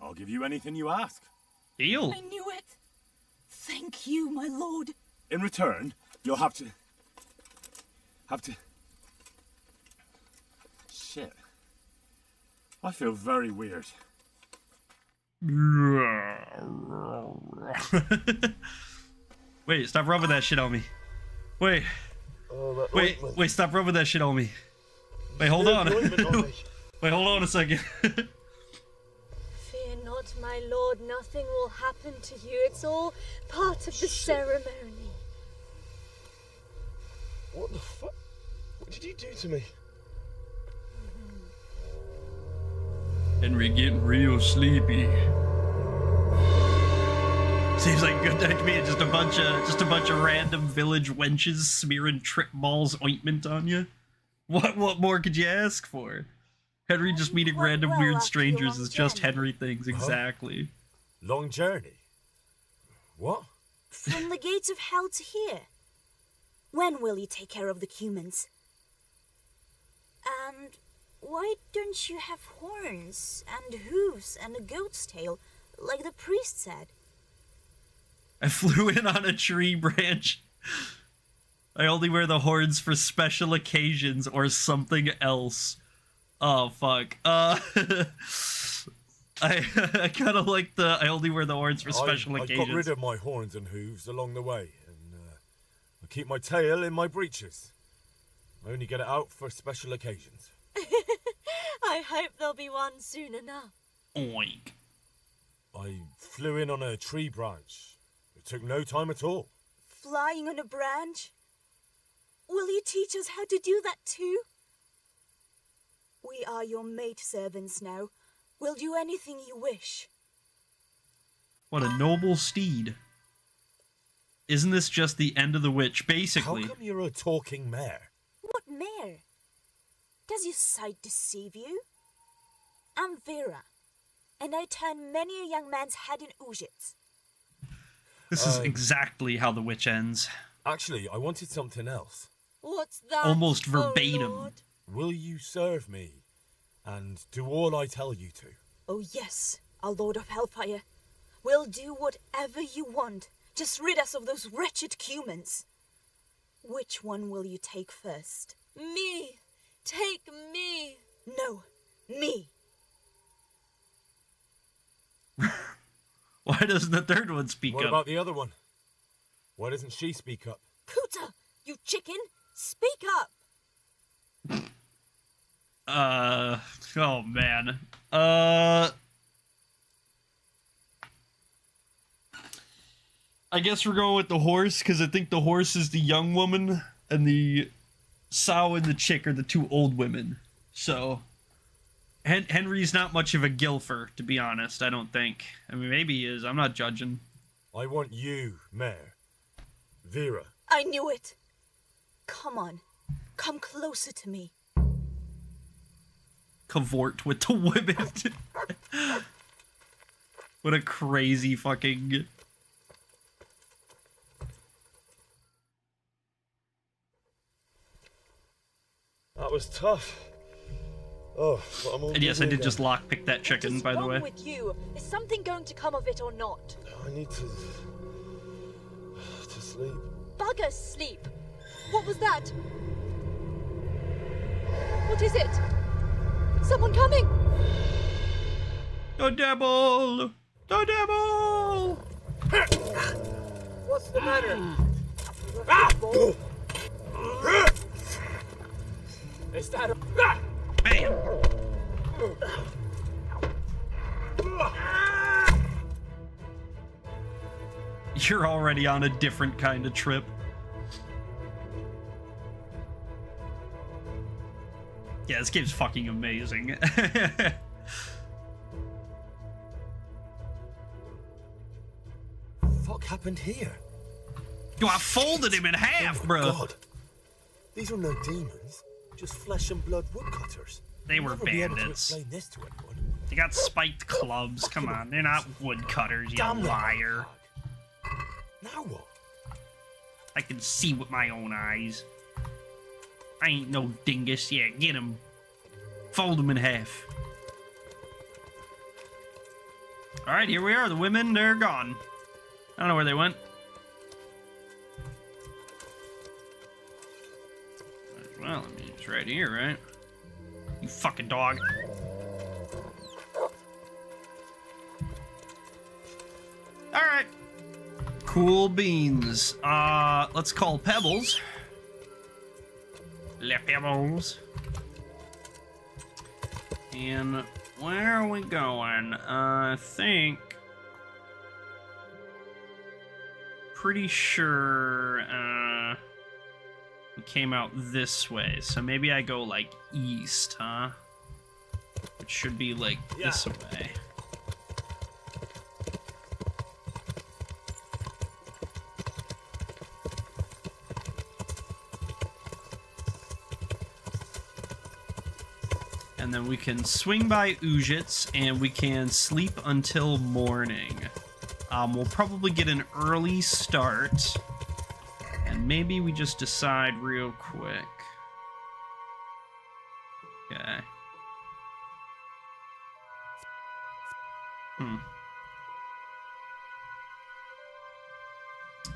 I'll give you anything you ask. Deal. I knew it. Thank you, my lord. In return, you'll have to... Shit. I feel very weird. Wait, stop rubbing that shit on me. Wait. Wait, stop rubbing that shit on me. Wait, hold on. Wait, hold on a second. Fear not, my lord, nothing will happen to you. It's all part of the ceremony. What the fuck? What did you do to me? Henry getting real sleepy. Seems like a good night to me. Just a bunch of random village wenches smearing trip balls ointment on you. What more could you ask for? Henry just meeting random weird strangers is just Henry things, exactly. Long journey? What? From the gates of hell to here. When will you take care of the humans? And why don't you have horns and hooves and a goat's tail, like the priest said? I flew in on a tree branch. I only wear the horns for special occasions or something else. Oh, fuck. I kind of like the I only wear the horns for special occasions. I got rid of my horns and hooves along the way, and I keep my tail in my breeches. I only get it out for special occasions. I hope there'll be one soon enough. Oink. I flew in on a tree branch. It took no time at all. Flying on a branch? Will you teach us how to do that too? We are your maidservants now. We'll do anything you wish. What a noble steed. Isn't this just the end of the witch, basically? How come you're a talking mare? What mare? Does your sight deceive you? I'm Vera, and I turn many a young man's head in Ujits. This is exactly how the witch ends. Actually, I wanted something else. What's that? Almost oh verbatim. Lord? Will you serve me and do all I tell you to? Oh yes, our Lord of Hellfire. We'll do whatever you want. Just rid us of those wretched humans. Which one will you take first? Me! Take me! No, me. Why doesn't the third one speak What up? about the other one? Why doesn't she speak up? Kuta, you chicken, speak up. Oh man. I guess we're going with the horse, because I think the horse is the young woman, and the sow and the chick are the two old women. So, Henry's not much of a gilfer, to be honest, I don't think. I mean, maybe he is, I'm not judging. I want you, Mare. Vera. I knew it. Come on, come closer to me. Cavort with the women. What a crazy fucking... That was tough. Oh, but I'm all And yes, I good did again. just lockpick that chicken, by the way. What's wrong with you? Is something going to come of it or not? I need to sleep. Bugger sleep. What was that? What is it? Someone coming! The devil! The devil! What's the matter? Is that a... Bam! You're already on a different kind of trip. Yeah, this game's fucking amazing. Fuck happened here? Yo, I folded him in half, bro. God. These are no demons, just flesh and blood woodcutters. They were Never be able to bandits. explain this to anyone. They got spiked clubs. Come on, they're not woodcutters, you liar. Now what? I can see with my own eyes. I ain't no dingus. Yeah, get him. Fold him in half. Alright, here we are. The women, they're gone. I don't know where they went. Well, I mean, it's right here, right? You fucking dog. Alright. Cool beans. Let's call Pebbles. Le Pebbles. And where are we going? I think... Pretty sure, we came out this way. So maybe I go, like, east, huh? Which should be, like, this way. And then we can swing by Ujits, and we can sleep until morning. We'll probably get an early start, and maybe we just decide real quick. Okay.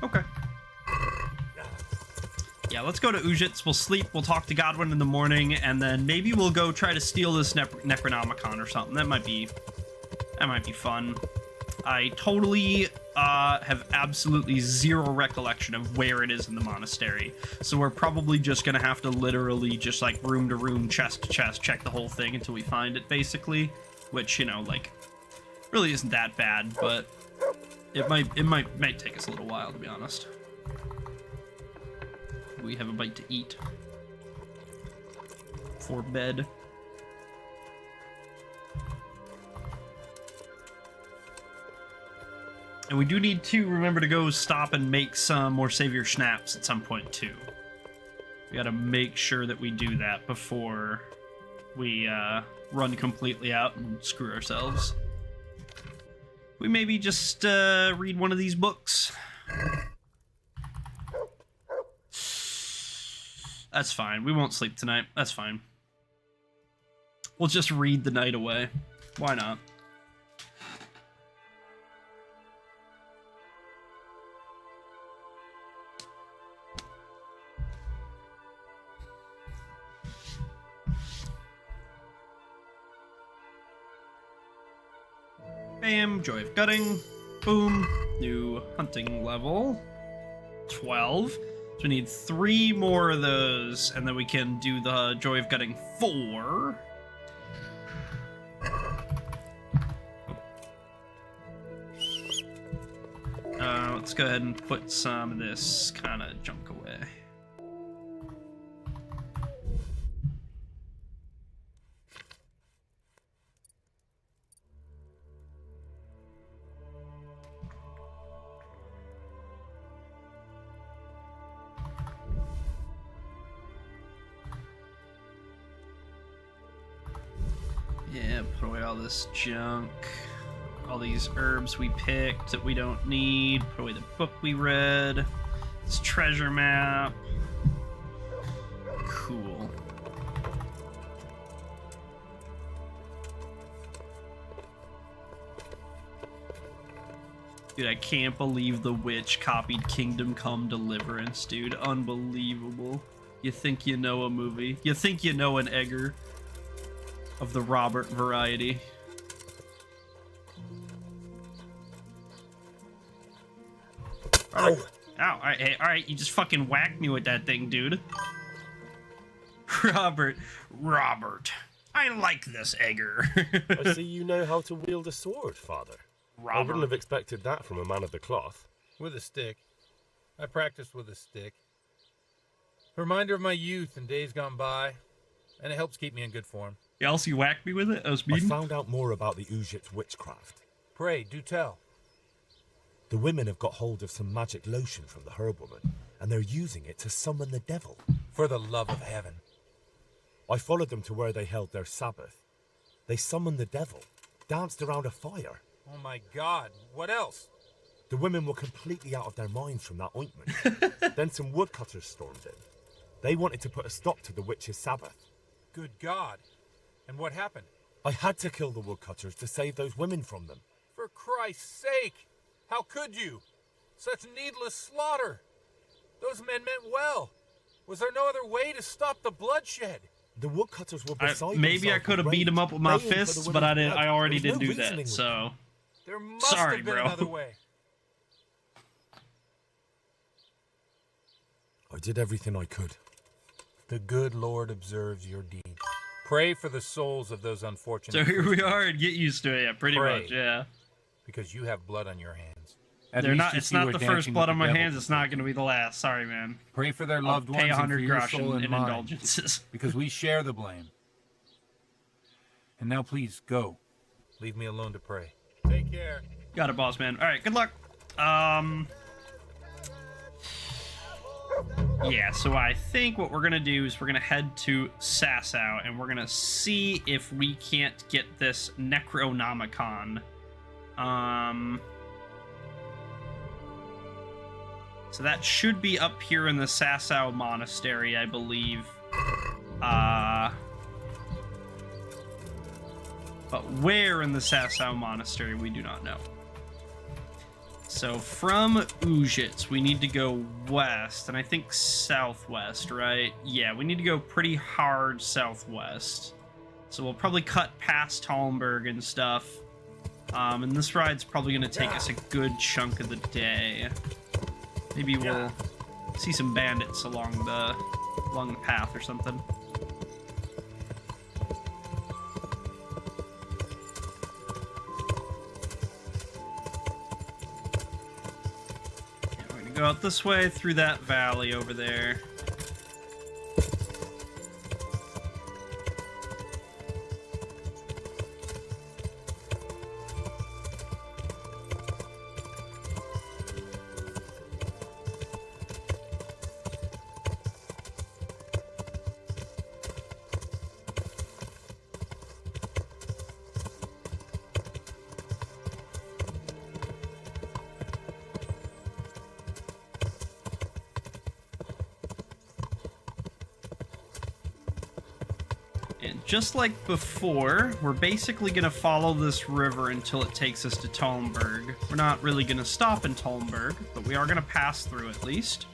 Okay. Yeah, let's go to Ujits, we'll sleep, we'll talk to Godwin in the morning, and then maybe we'll go try to steal this Necronomicon or something. That might be fun. I totally have absolutely zero recollection of where it is in the monastery, so we're probably just gonna have to literally just like room to room, chest to chest, check the whole thing until we find it, basically. Which, you know, like, really isn't that bad, but it might take us a little while, to be honest. We have a bite to eat for bed. And we do need to remember to go stop and make some more Savior Schnapps at some point, too. We gotta make sure that we do that before we run completely out and screw ourselves. We maybe just read one of these books. That's fine. We won't sleep tonight. That's fine. We'll just read the night away. Why not? Bam, Joy of Gutting. Boom. New hunting level. 12. So we need 3 more of those, and then we can do the Joy of Gutting 4. Let's go ahead and put some of this kind of junk away. Yeah, put away all this junk. All these herbs we picked that we don't need. Put away the book we read. This treasure map. Cool. Dude, I can't believe the witch copied Kingdom Come Deliverance, dude. Unbelievable. You think you know a movie. You think you know an Egger of the Robert variety. Ow! Ow, alright, you just fucking whacked me with that thing, dude. Robert, I like this Egger. I see you know how to wield a sword, Father. I wouldn't have expected that from a man of the cloth. With a stick. I practiced with a stick. A reminder of my youth and days gone by, and it helps keep me in good form. You also whacked me with it? I found out more about the Ujit's witchcraft. Pray, do tell. The women have got hold of some magic lotion from the herb woman, and they're using it to summon the devil. For the love of heaven. I followed them to where they held their Sabbath. They summoned the devil, danced around a fire. Oh my God, what else? The women were completely out of their minds from that ointment. Then some woodcutters stormed in. They wanted to put a stop to the witch's Sabbath. Good God. And what happened? I had to kill the woodcutters to save those women from them. For Christ's sake! How could you? Such needless slaughter! Those men meant well. Was there no other way to stop the bloodshed? The woodcutters were beside maybe I could have beat him up with my fists, but I already didn't do that, so... There must Sorry, have been bro. another way. I did everything I could. The good Lord observes your deeds. Pray for the souls of those unfortunate... So here we are, and get used to it, yeah, pretty much, yeah. Because you have blood on your hands. It's not the first blood on my hands, it's not going to be the last, sorry, man. Pray for their loved ones pay and 100 for your Groschen soul and in mine, indulgences. because we share the blame. And now please, go. Leave me alone to pray. Take care. Got it, boss man. Alright, good luck. Yeah, so I think what we're gonna do is we're gonna head to Sasau, and we're gonna see if we can't get this Necronomicon. So that should be up here in the Sasau Monastery, I believe. But where in the Sasau Monastery, we do not know. So from Ujits, we need to go west, and I think southwest, right? Yeah, we need to go pretty hard southwest. So we'll probably cut past Talmberg and stuff. And this ride's probably going to take us a good chunk of the day. Maybe we'll see some bandits along the path or something. Yeah, we're gonna go out this way through that valley over there. Just like before, we're basically going to follow this river until it takes us to Talmberg. We're not really going to stop in Talmberg, but we are going to pass through at least.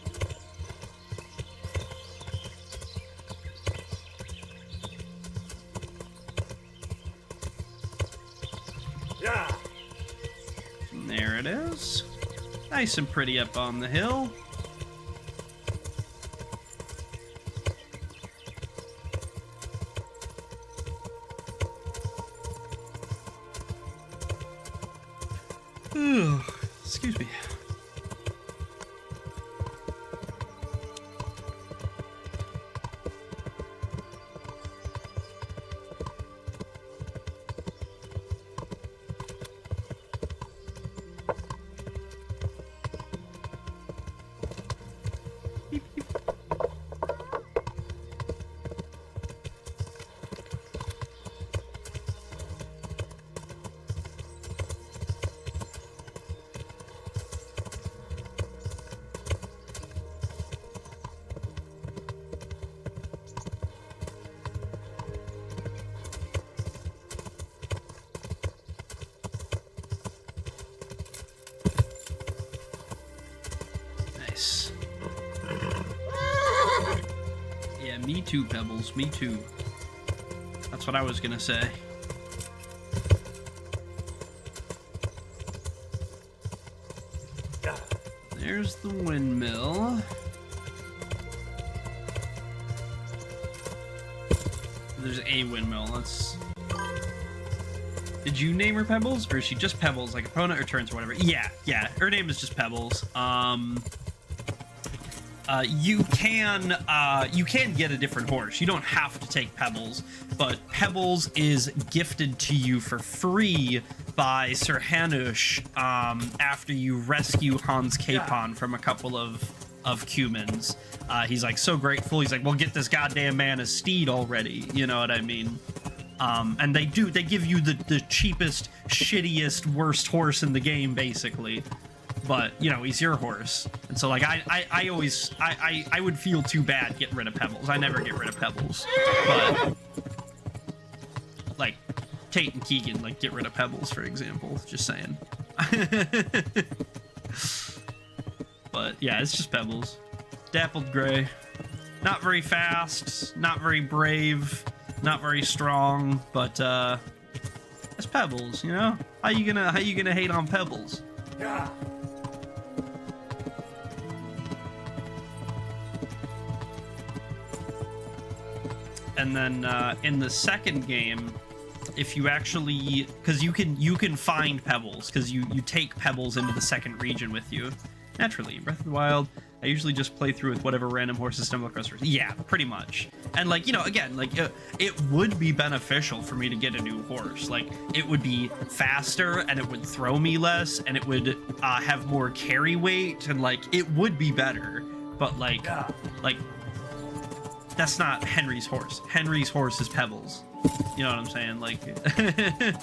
Yeah. And there it is. Nice and pretty up on the hill. Excuse me. me too, Pebbles. Me too. That's what I was gonna say. There's the windmill. There's a windmill. Let's... Did you name her Pebbles? Or is she just Pebbles, like opponent or turns or whatever? Yeah, her name is just Pebbles. You can get a different horse. You don't have to take Pebbles, but Pebbles is gifted to you for free by Sir Hanush after you rescue Hans Capon from a couple of Cumans. He's like so grateful. He's like, well, get this goddamn man a steed already. You know what I mean? And they give you the cheapest, shittiest, worst horse in the game, basically. But, you know, he's your horse. And so, like, I would feel too bad getting rid of Pebbles. I never get rid of Pebbles. But, like, Tate and Keegan, like, get rid of Pebbles, for example. Just saying. But, yeah, it's just Pebbles. Dappled gray. Not very fast, not very brave, not very strong, but, it's Pebbles, you know? How you gonna hate on Pebbles? Yeah. And then in the second game, if you actually, because you can find Pebbles, because you take Pebbles into the second region with you. Naturally, Breath of the Wild, I usually just play through with whatever random horses stumble across. Yeah, pretty much. And like, you know, again, like it would be beneficial for me to get a new horse. Like, it would be faster and it would throw me less and it would have more carry weight and like it would be better. But like that's not Henry's horse. Henry's horse is Pebbles. You know what I'm saying? Like, this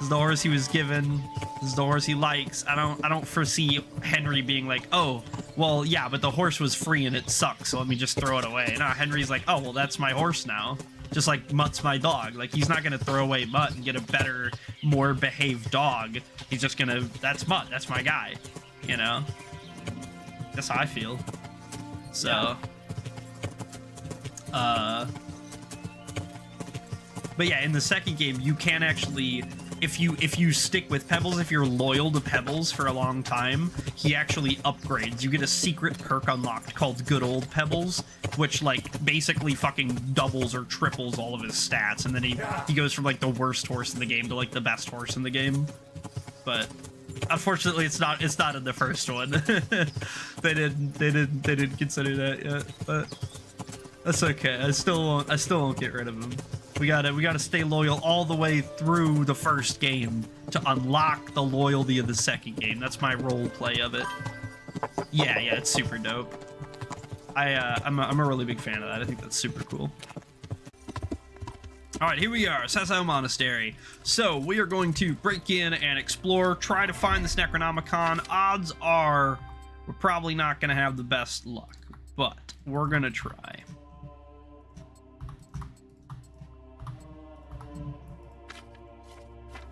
is the horse he was given. This is the horse he likes. I don't foresee Henry being like, oh, well, yeah, but the horse was free and it sucks, so let me just throw it away. No, Henry's like, oh, well, that's my horse now. Just like Mutt's my dog. Like, he's not gonna throw away Mutt and get a better, more behaved dog. He's just gonna, that's Mutt, that's my guy. You know? That's how I feel. So, but yeah, in the second game, you can actually, if you stick with Pebbles, if you're loyal to Pebbles for a long time, he actually upgrades. You get a secret perk unlocked called Good Old Pebbles, which like basically fucking doubles or triples all of his stats, and then he goes from like the worst horse in the game to like the best horse in the game. But unfortunately, it's not in the first one. they didn't consider that yet, but that's okay. I still won't get rid of him. We gotta stay loyal all the way through the first game to unlock the loyalty of the second game. That's my role play of it. Yeah, it's super dope. I'm a really big fan of that. I think that's super cool. All right, here we are, Sasau Monastery. So we are going to break in and explore, try to find this Necronomicon. Odds are we're probably not gonna have the best luck, but we're gonna try.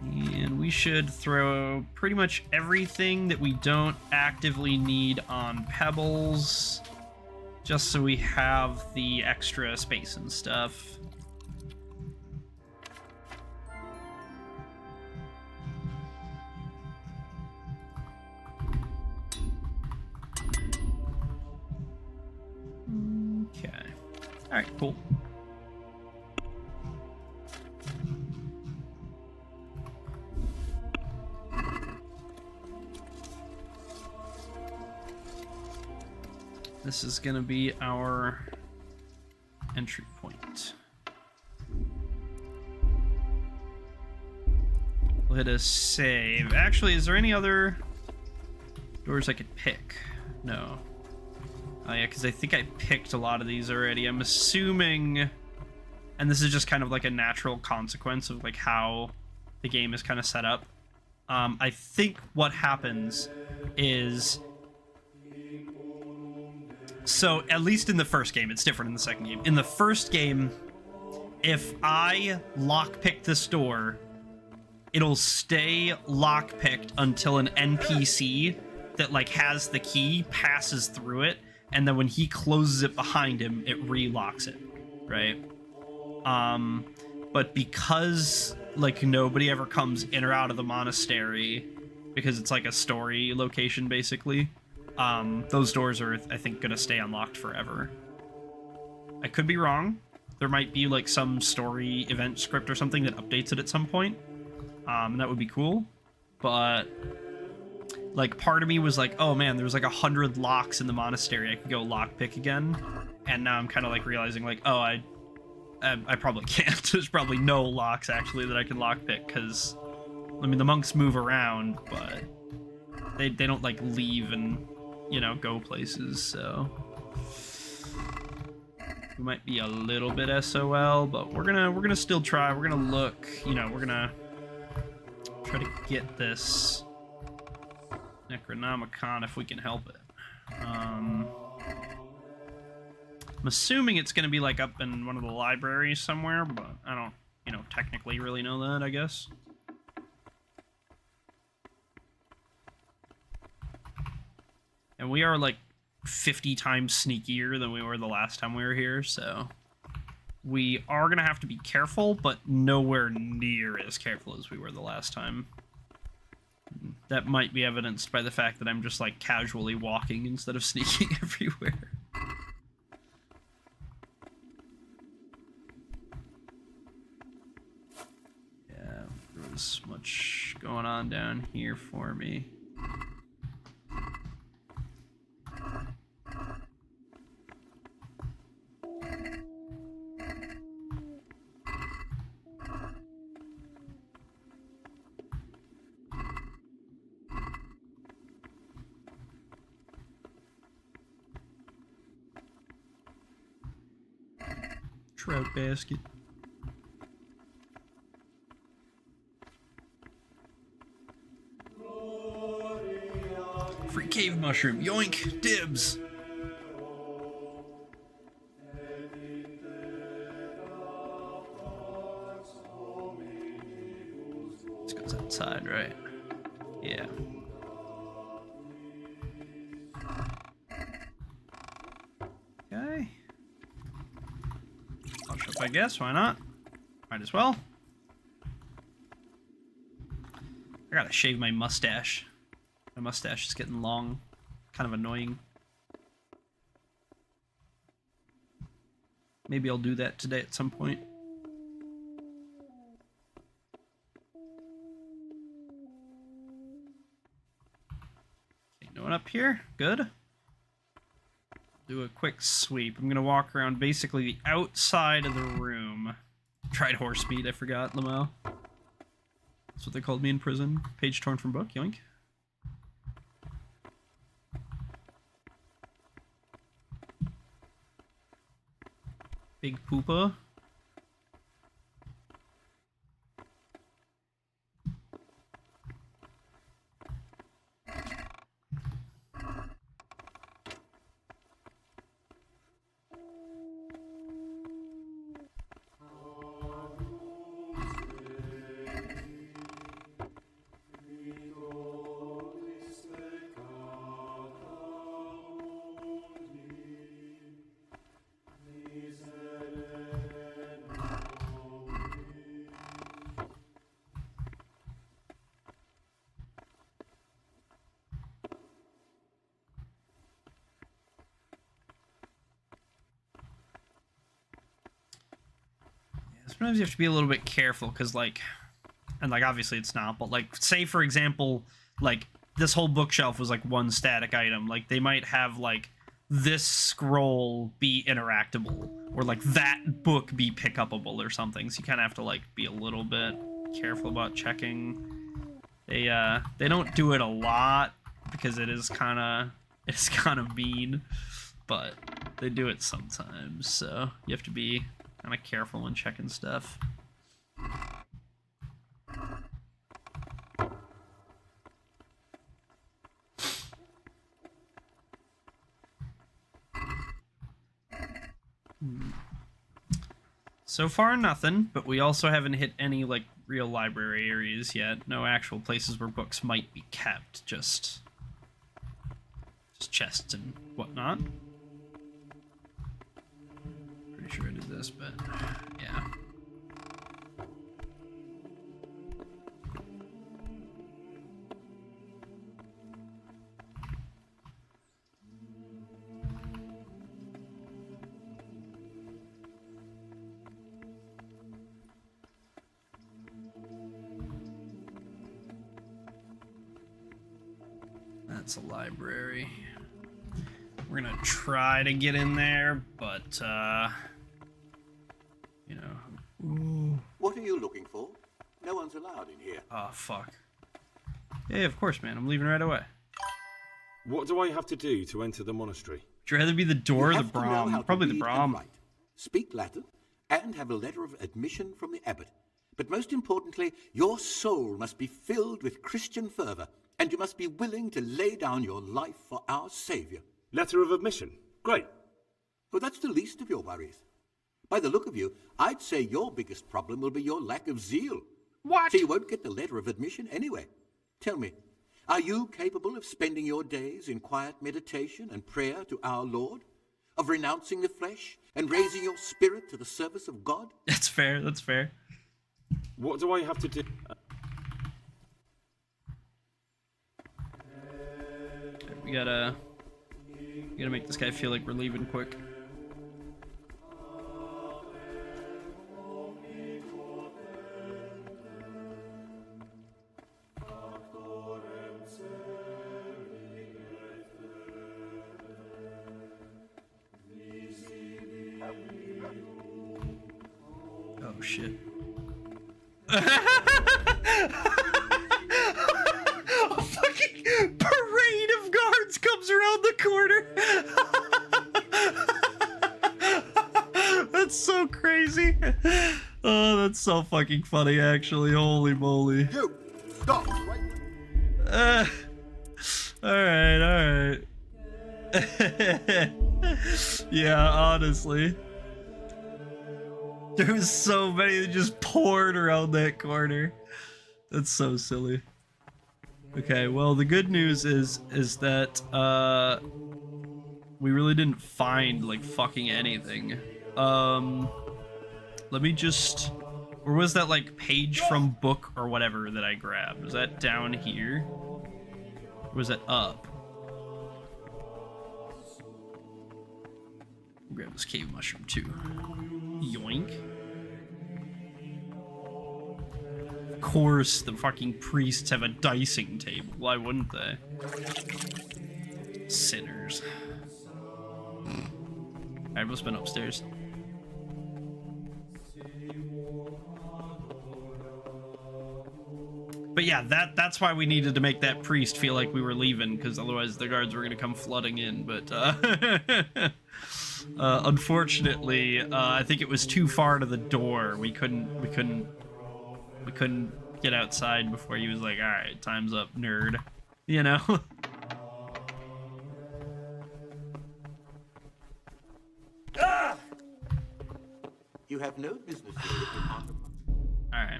And we should throw pretty much everything that we don't actively need on Pebbles, just so we have the extra space and stuff. Okay. All right, cool. This is gonna be our entry point. We'll hit a save. Actually, is there any other doors I could pick? No. Oh yeah, because I think I picked a lot of these already. I'm assuming, and this is just kind of like a natural consequence of like how the game is kind of set up. I think what happens is, so at least in the first game, it's different in the second game. In the first game, if I lockpick this door, it'll stay lockpicked until an NPC that like has the key passes through it, and then when he closes it behind him, it relocks it, right? But because like nobody ever comes in or out of the monastery, because it's like a story location basically, those doors are, I think, gonna stay unlocked forever. I could be wrong. There might be like some story event script or something that updates it at some point. And that would be cool. But like part of me was like, oh man, there's like 100 locks in the monastery. I could go lockpick again. And now I'm kind of like realizing like, oh, I probably can't. There's probably no locks actually that I can lockpick, because I mean the monks move around, but they don't like leave and, you know, go places, so we might be a little bit SOL, but we're gonna still try. We're gonna look, you know, we're gonna try to get this Necronomicon if we can help it. I'm assuming it's gonna be like up in one of the libraries somewhere, but I don't, you know, technically really know that, I guess. And we are like 50 times sneakier than we were the last time we were here, so we are gonna have to be careful, but nowhere near as careful as we were the last time. That might be evidenced by the fact that I'm just like casually walking instead of sneaking everywhere. Yeah, there was much going on down here for me. Trout basket. Free cave mushroom. Yoink. Dibs. This goes outside, right? Yeah. Okay. Wash up, I guess. Why not? Might as well. I gotta shave my mustache. My mustache is getting long. Kind of annoying. Maybe I'll do that today at some point. Okay, no one up here. Good. Do a quick sweep. I'm gonna walk around basically the outside of the room. Tried horse speed, I forgot, Lamau. That's what they called me in prison. Page torn from book, yoink. Big poopa. Sometimes you have to be a little bit careful, because, like, and, like, obviously it's not, but, like, say, for example, like, this whole bookshelf was, like, one static item. Like, they might have, like, this scroll be interactable, or, like, that book be pick-upable or something, so you kind of have to, like, be a little bit careful about checking. They don't do it a lot, because it is kind of mean, but they do it sometimes, so you have to be kind of careful when checking stuff. So far, nothing, but we also haven't hit any, like, real library areas yet. No actual places where books might be kept, just chests and whatnot. this, but yeah. That's a library. We're gonna try to get in there, but, you know. What are you looking for? No one's allowed in here. Oh, fuck. Yeah, of course, man. I'm leaving right away. What do I have to do to enter the monastery? Would you rather be the door or You the have to know how Brahm? to Probably the read and Brahm. write, speak Latin, and have a letter of admission from the abbot. But most importantly, your soul must be filled with Christian fervour, and you must be willing to lay down your life for our Saviour. Letter of admission? Great. Well, that's the least of your worries. By the look of you, I'd say your biggest problem will be your lack of zeal. What? So you won't get the letter of admission anyway. Tell me, are you capable of spending your days in quiet meditation and prayer to our Lord? Of renouncing the flesh and raising your spirit to the service of God? That's fair, that's fair. What do I have to do? We gotta make this guy feel like we're leaving quick. Oh shit. A fucking parade of guards comes around the corner. That's so crazy. Oh, that's so fucking funny, actually. Holy moly. You, stop right. Alright. Yeah, honestly. There was so many that just poured around that corner. That's so silly. Okay, well, the good news is that, we really didn't find, like, fucking anything. Let me just... Where was that, like, page from book or whatever that I grabbed? Was that down here? Or was that up? Grab this cave mushroom, too. Yoink. Of course, the fucking priests have a dicing table. Why wouldn't they? Sinners. Alright, we'll spin upstairs. But yeah, that's why we needed to make that priest feel like we were leaving, because otherwise the guards were gonna come flooding in, but unfortunately, I think it was too far to the door. We couldn't get outside before he was like, alright, time's up, nerd. You know? You have no business here if you're not. Alright.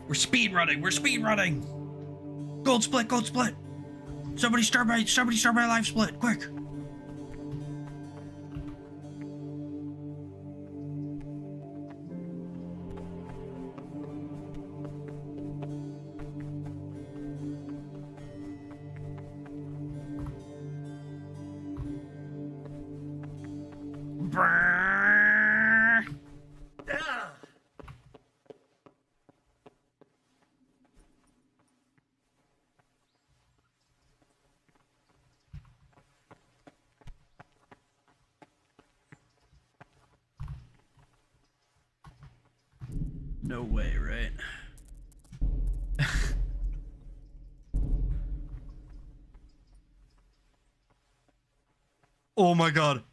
We're speed running. Gold split. Somebody start my life split, quick. No way, right? Oh my god.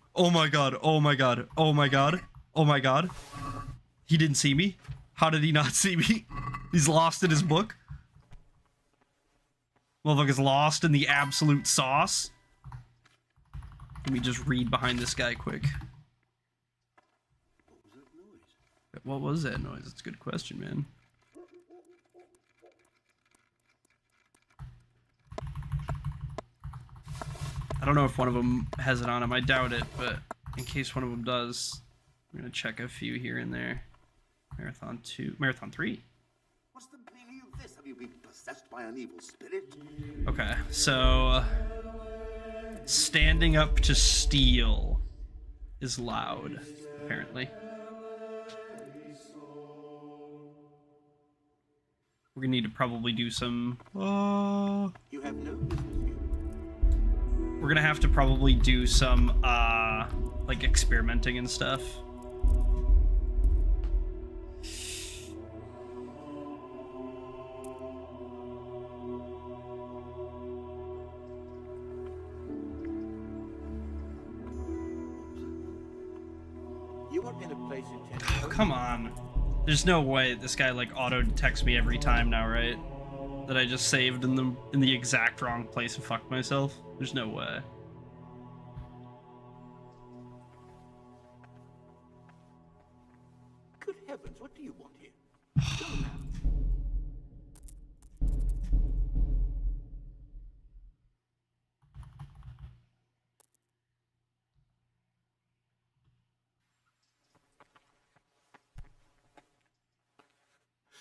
He didn't see me? How did he not see me? He's lost in his book? Motherfucker's lost in the absolute sauce? Let me just read behind this guy quick. What was that noise? That's a good question, man. I don't know if one of them has it on him. I doubt it, but in case one of them does, I'm gonna check a few here and there. Marathon 2, Marathon 3. What's the meaning of this? Have you been possessed by an evil spirit? Okay, so standing up to steal is loud, apparently. We're gonna need to probably do some. You have no business here. We're gonna have to probably do some like experimenting and stuff. You are in a place intended. Oh, come on. There's no way this guy like auto detects me every time now, right? That I just saved in the exact wrong place and fucked myself. There's no way. Good heavens, what do you want here?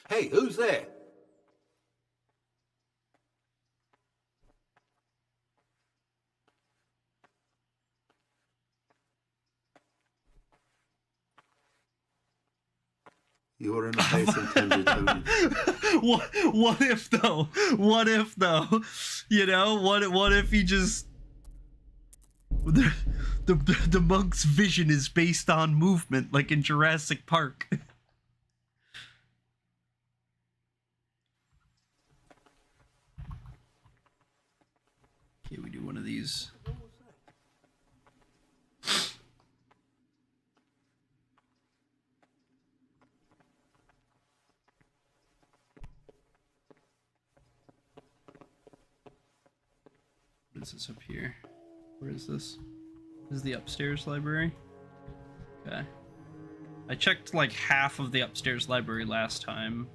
Hey, who's there? You are in a place intended only. What if though? What if though? You know, what if he just the monk's vision is based on movement, like in Jurassic Park. Okay, we do one of these. What is this up here? Where is this? This is the upstairs library? Okay. I checked like half of the upstairs library last time.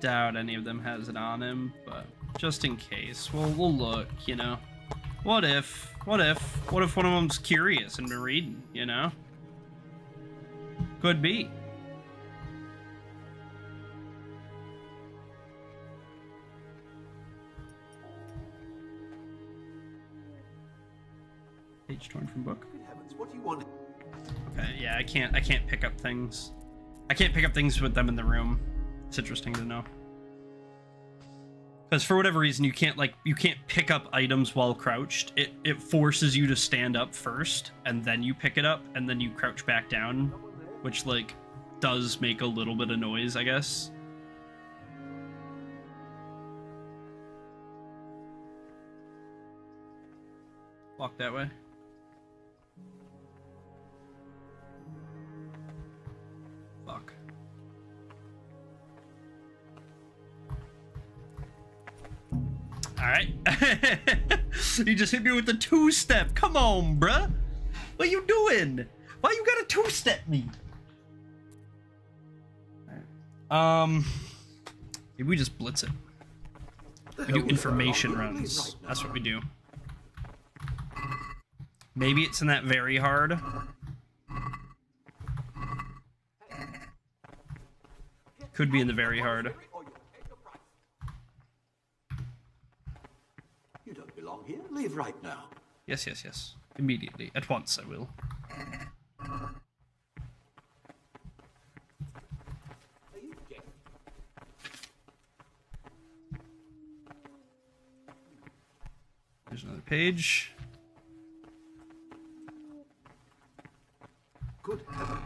Doubt any of them has it on him, but just in case, we'll look, you know. What if one of them's curious and been reading, you know? Could be. Page torn from book. Good heavens, what do you want? Okay, yeah, I can't pick up things. I can't pick up things with them in the room. It's interesting to know. Because for whatever reason, you can't pick up items while crouched. It forces you to stand up first, and then you pick it up, and then you crouch back down, which like does make a little bit of noise, I guess. Walk that way. Fuck. Alright. You just hit me with the two-step. Come on, bruh. What you doing? Why you gotta two-step me? Maybe we just blitz it. We do information runs. That's what we do. Maybe it's in that very hard. Could be in the very hard. You don't belong here. Leave right now. Yes, yes, yes. Immediately. At once, I will. There's another page. Good heaven.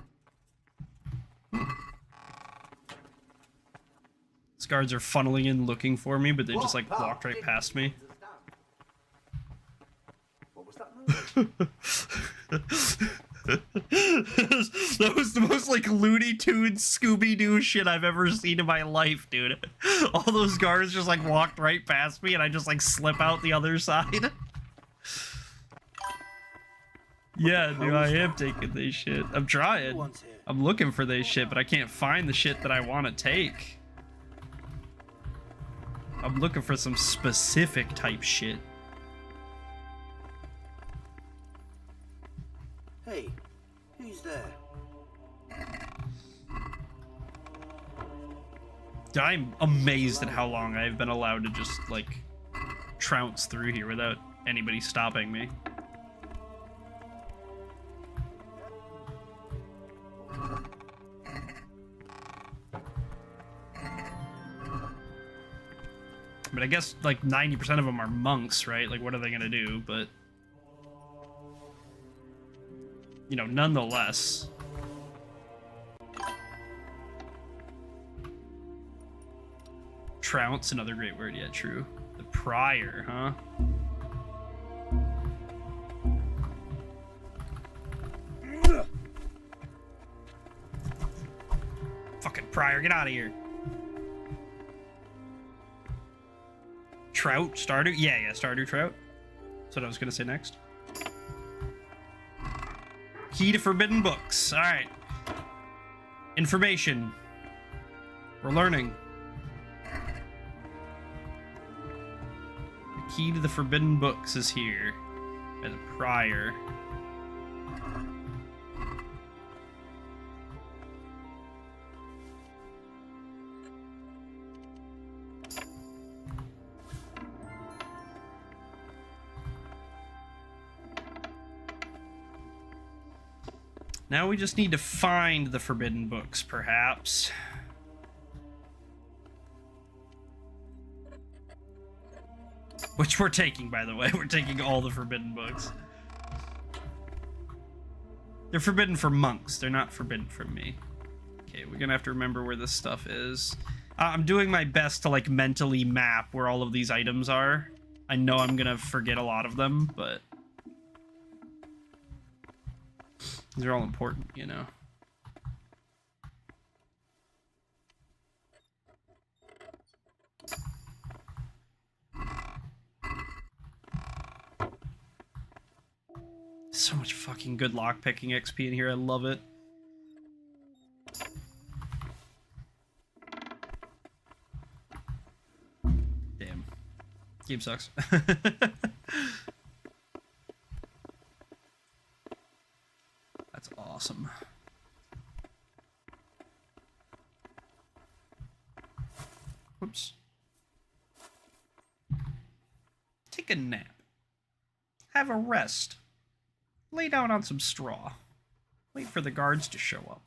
These guards are funneling in looking for me, but they just like walked right past me. That was the most like Looney Tunes Scooby-Doo shit I've ever seen in my life, dude. All those guards just like walked right past me and I just like slip out the other side. Yeah, dude, I am taking this shit. I'm trying. I'm looking for this shit, but I can't find the shit that I want to take. I'm looking for some specific type shit. Hey, who's there? I'm amazed at how long I've been allowed to just, like, trounce through here without anybody stopping me. But I guess, like, 90% of them are monks, right? Like, what are they gonna do? But, you know, nonetheless. Trounce, another great word, yeah, true. The prior, huh? Fucking prior, get out of here. Trout, Stardew? Yeah, Stardew Trout. That's what I was gonna say next. Key to forbidden books. Alright. Information. We're learning. The key to the forbidden books is here. By the prior. Now we just need to find the forbidden books, perhaps. Which we're taking, by the way. We're taking all the forbidden books. They're forbidden for monks. They're not forbidden for me. Okay, we're gonna have to remember where this stuff is. I'm doing my best to, like, mentally map where all of these items are. I know I'm gonna forget a lot of them, but these are all important, you know. So much fucking good lockpicking XP in here, I love it. Damn. Game sucks. That's awesome. Whoops. Take a nap. Have a rest. Lay down on some straw. Wait for the guards to show up.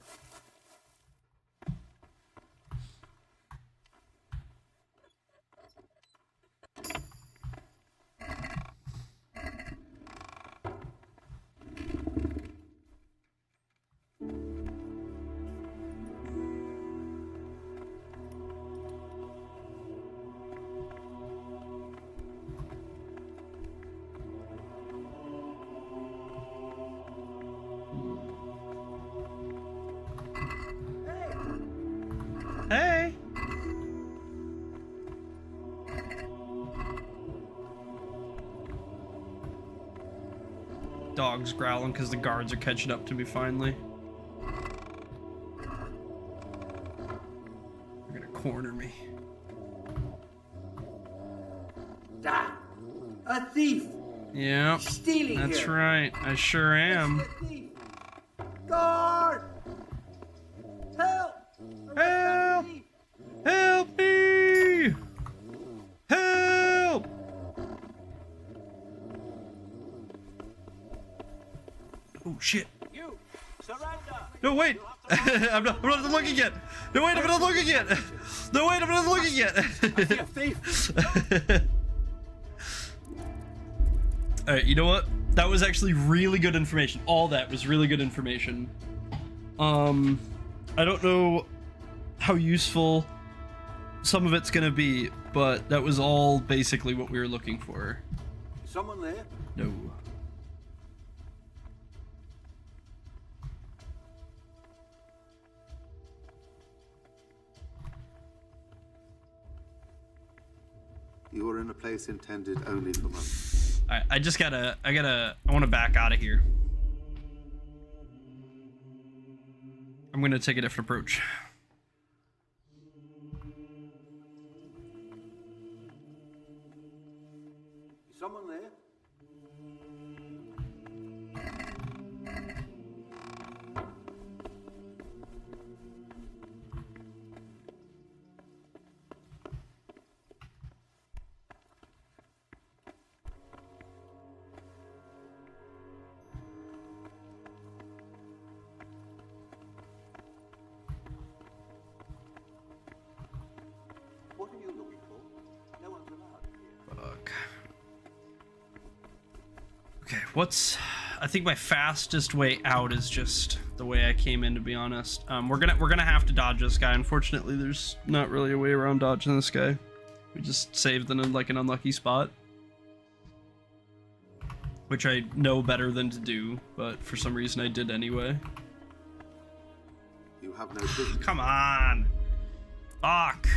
Hey! Dog's growling because the guards are catching up to me finally. They're gonna corner me. Ah, a thief! Yeah, Stealing that's here. right. I sure am. Guard! Help! Help! Help me! Help! Oh shit! You surrender. No wait! I'm not looking yet. No wait! I'm not looking yet. No wait! I'm not looking yet. All right, you know what? That was actually really good information. All that was really good information. I don't know how useful some of it's gonna be, but that was all basically what we were looking for. Someone there? No. You are in a place intended only for monks. Alright, I want to back out of here. I'm gonna take a different approach. Is someone there? What are you looking for? No one's allowed. Fuck. Okay, I think my fastest way out is just the way I came in, to be honest. We're gonna have to dodge this guy. Unfortunately, there's not really a way around dodging this guy. We just saved in like an unlucky spot, which I know better than to do, but for some reason I did anyway. You have no business. Come on. Fuck.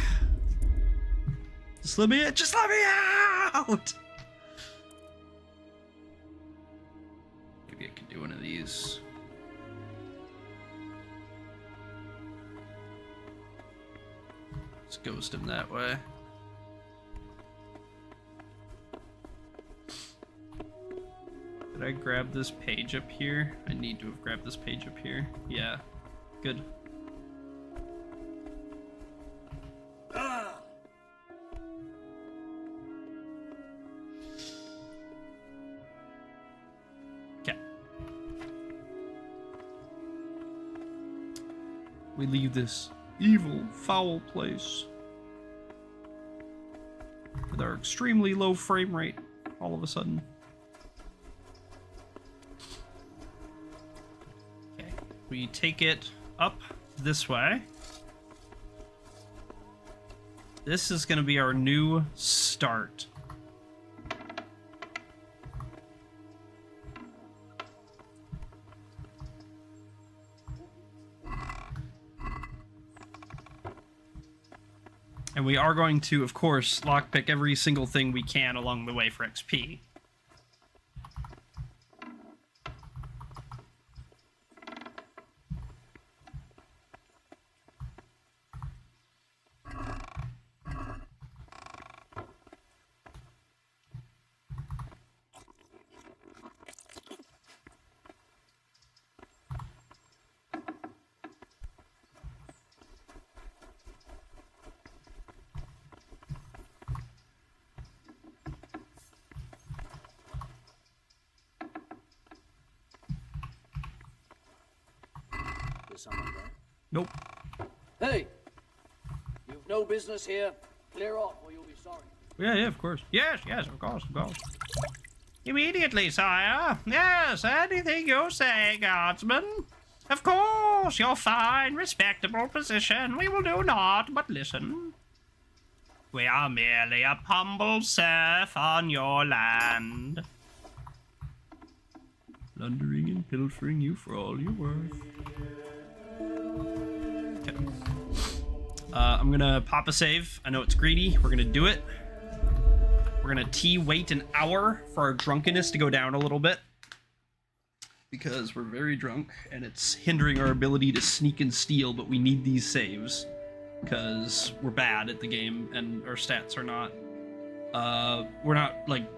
Just let me out. Maybe I can do one of these. Let's ghost him that way. Did I grab this page up here? I need to have grabbed this page up here. Yeah. Good. Okay. We leave this evil, foul place with our extremely low frame rate all of a sudden. Okay, we take it up this way. This is going to be our new start. And we are going to, of course, lockpick every single thing we can along the way for XP. Someone there? Nope. Hey! You've no business here. Clear off or you'll be sorry. Yeah, of course. Yes, of course. Immediately, sire. Yes, anything you say, guardsman. Of course, your fine, respectable position. We will do naught but listen. We are merely a humble serf on your land. Plundering and pilfering you for all you're worth. Okay. I'm gonna pop a save. I know it's greedy. We're gonna do it. We're gonna wait an hour for our drunkenness to go down a little bit, because we're very drunk and it's hindering our ability to sneak and steal, but we need these saves because we're bad at the game and our stats are not we're not like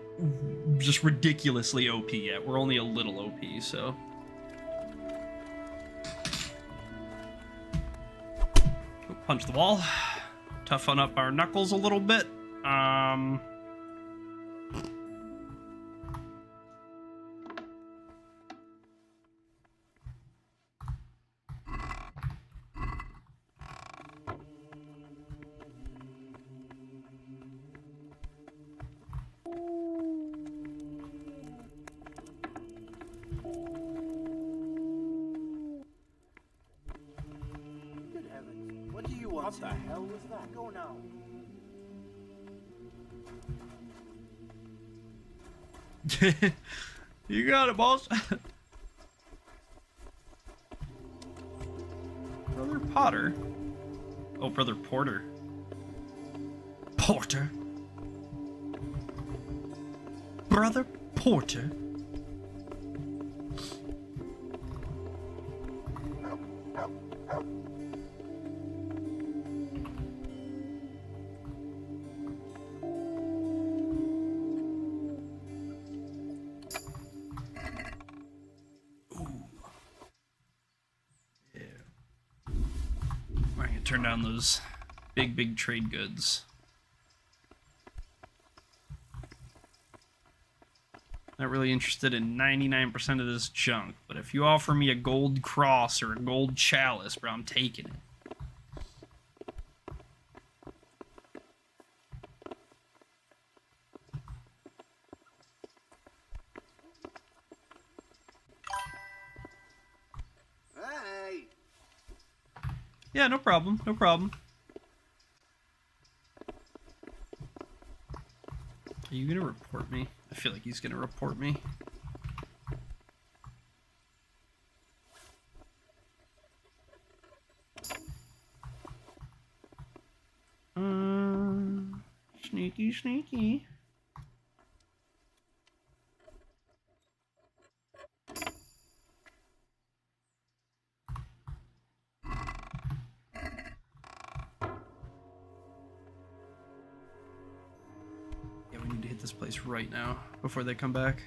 just ridiculously OP yet. We're only a little OP, so punch the wall, toughen up our knuckles a little bit. Good heavens. What do you want? What the hell was that? Go now. You got it, boss. Brother Potter. Oh, Brother Porter. Porter. Brother Porter? Turn down those big trade goods. Not really interested in 99% of this junk, but if you offer me a gold cross or a gold chalice, bro, I'm taking it. Hey! Yeah, no problem, no problem. Are you gonna report me? I feel like he's gonna report me. Sneaky. This place right now before they come back.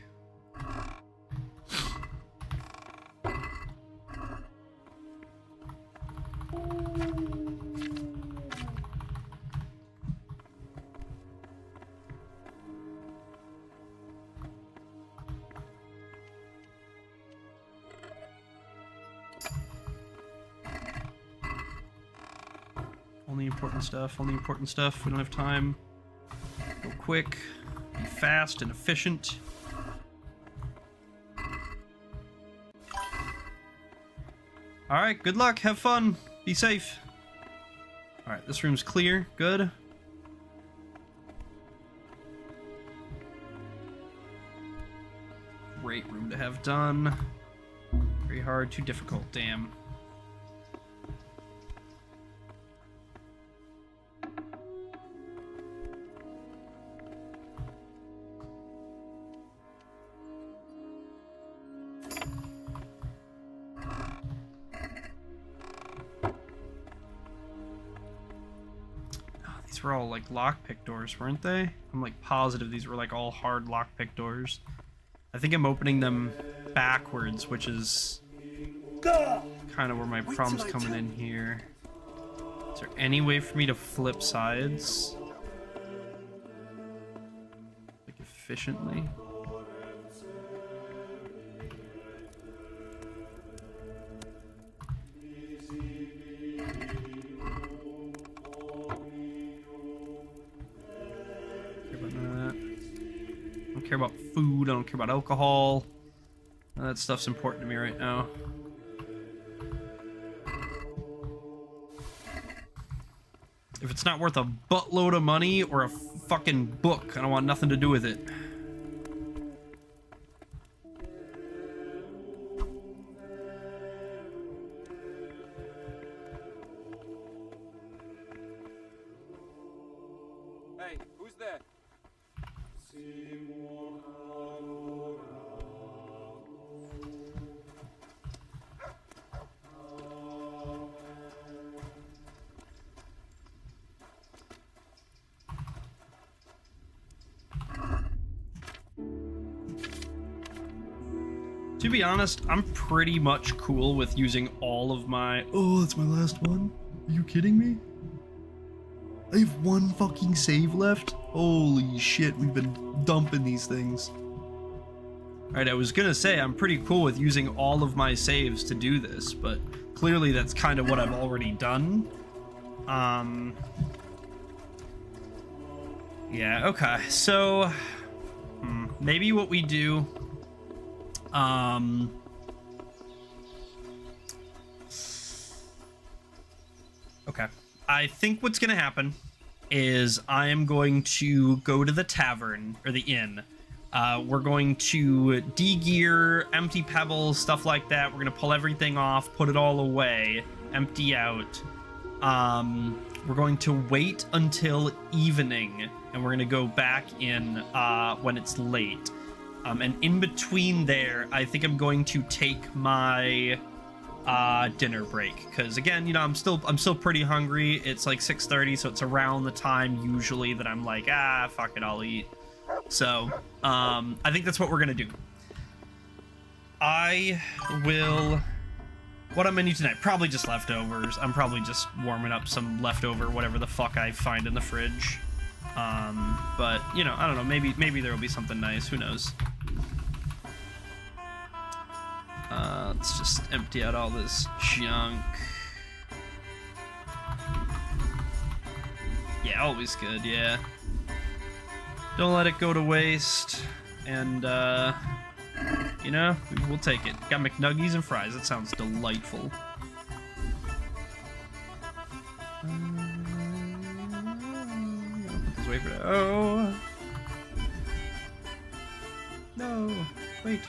Only important stuff. We don't have time. Go quick. Be fast and efficient. Alright, good luck, have fun, be safe. Alright, this room's clear, good. Great room to have done. Very hard, too difficult, damn. These were all like lockpick doors, weren't they? I'm like positive these were like all hard lockpick doors. I think I'm opening them backwards, which is kind of where my problem's coming in here. Is there any way for me to flip sides? Like efficiently? Care about food, I don't care about alcohol. That stuff's important to me right now. If it's not worth a buttload of money or a fucking book, I don't want nothing to do with it. Hey, who's there? To be honest, I'm pretty much cool with using all of my... Oh, that's my last one? Are you kidding me? I have one fucking save left? Holy shit, we've been dumping these things. Alright, I was gonna say, I'm pretty cool with using all of my saves to do this, but clearly that's kind of what I've already done. Yeah, okay, so... maybe what we do... Okay. I think what's gonna happen is I am going to go to the tavern, or the inn. We're going to de-gear, empty pebbles, stuff like that. We're gonna pull everything off, put it all away, empty out. We're going to wait until evening, and and we're gonna go back in when it's late. And in between there, I think I'm going to take my dinner break, because again, you know, I'm still pretty hungry. It's like 6:30, so it's around the time usually that I'm like, fuck it, I'll eat. So I think that's what we're gonna do. I will. What I'm gonna eat tonight? Probably just leftovers. I'm probably just warming up some leftover whatever the fuck I find in the fridge. But you know, I don't know. Maybe there will be something nice. Who knows? Let's just empty out all this junk. Yeah, always good. Yeah. Don't let it go to waste. And you know, we'll take it. Got McNuggies and fries. That sounds delightful. Put this away for that. Oh no! Wait.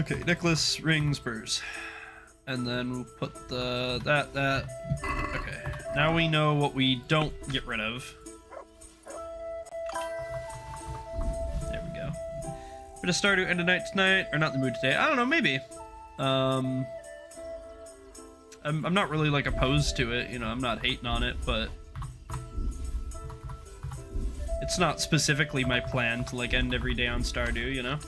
Okay, necklace, ring, spurs. And then we'll put that. Okay, now we know what we don't get rid of. There we go. Bit of Stardew end of night tonight, or not in the mood today. I don't know, maybe. I'm not really like opposed to it, you know, I'm not hating on it, but it's not specifically my plan to like end every day on Stardew, you know?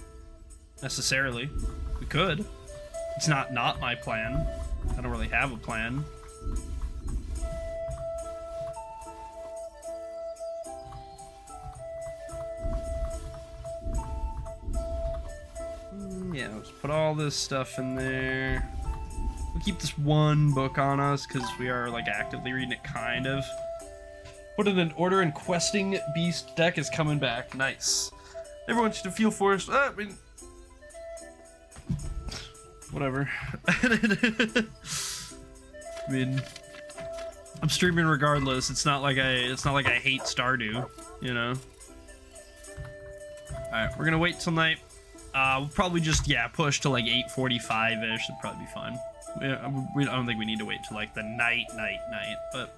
Necessarily. We could. It's not my plan. I don't really have a plan. Yeah, let's put all this stuff in there. We'll keep this one book on us because we are like actively reading it, kind of. Put it in order, and questing beast deck is coming back. Nice. Everyone should feel forced. I mean, whatever. I mean, I'm streaming regardless. It's not like I hate Stardew, you know. All right, we're gonna wait till night. We'll probably just push to like 8:45ish. It'll probably be fine. I don't think we need to wait till like the night, but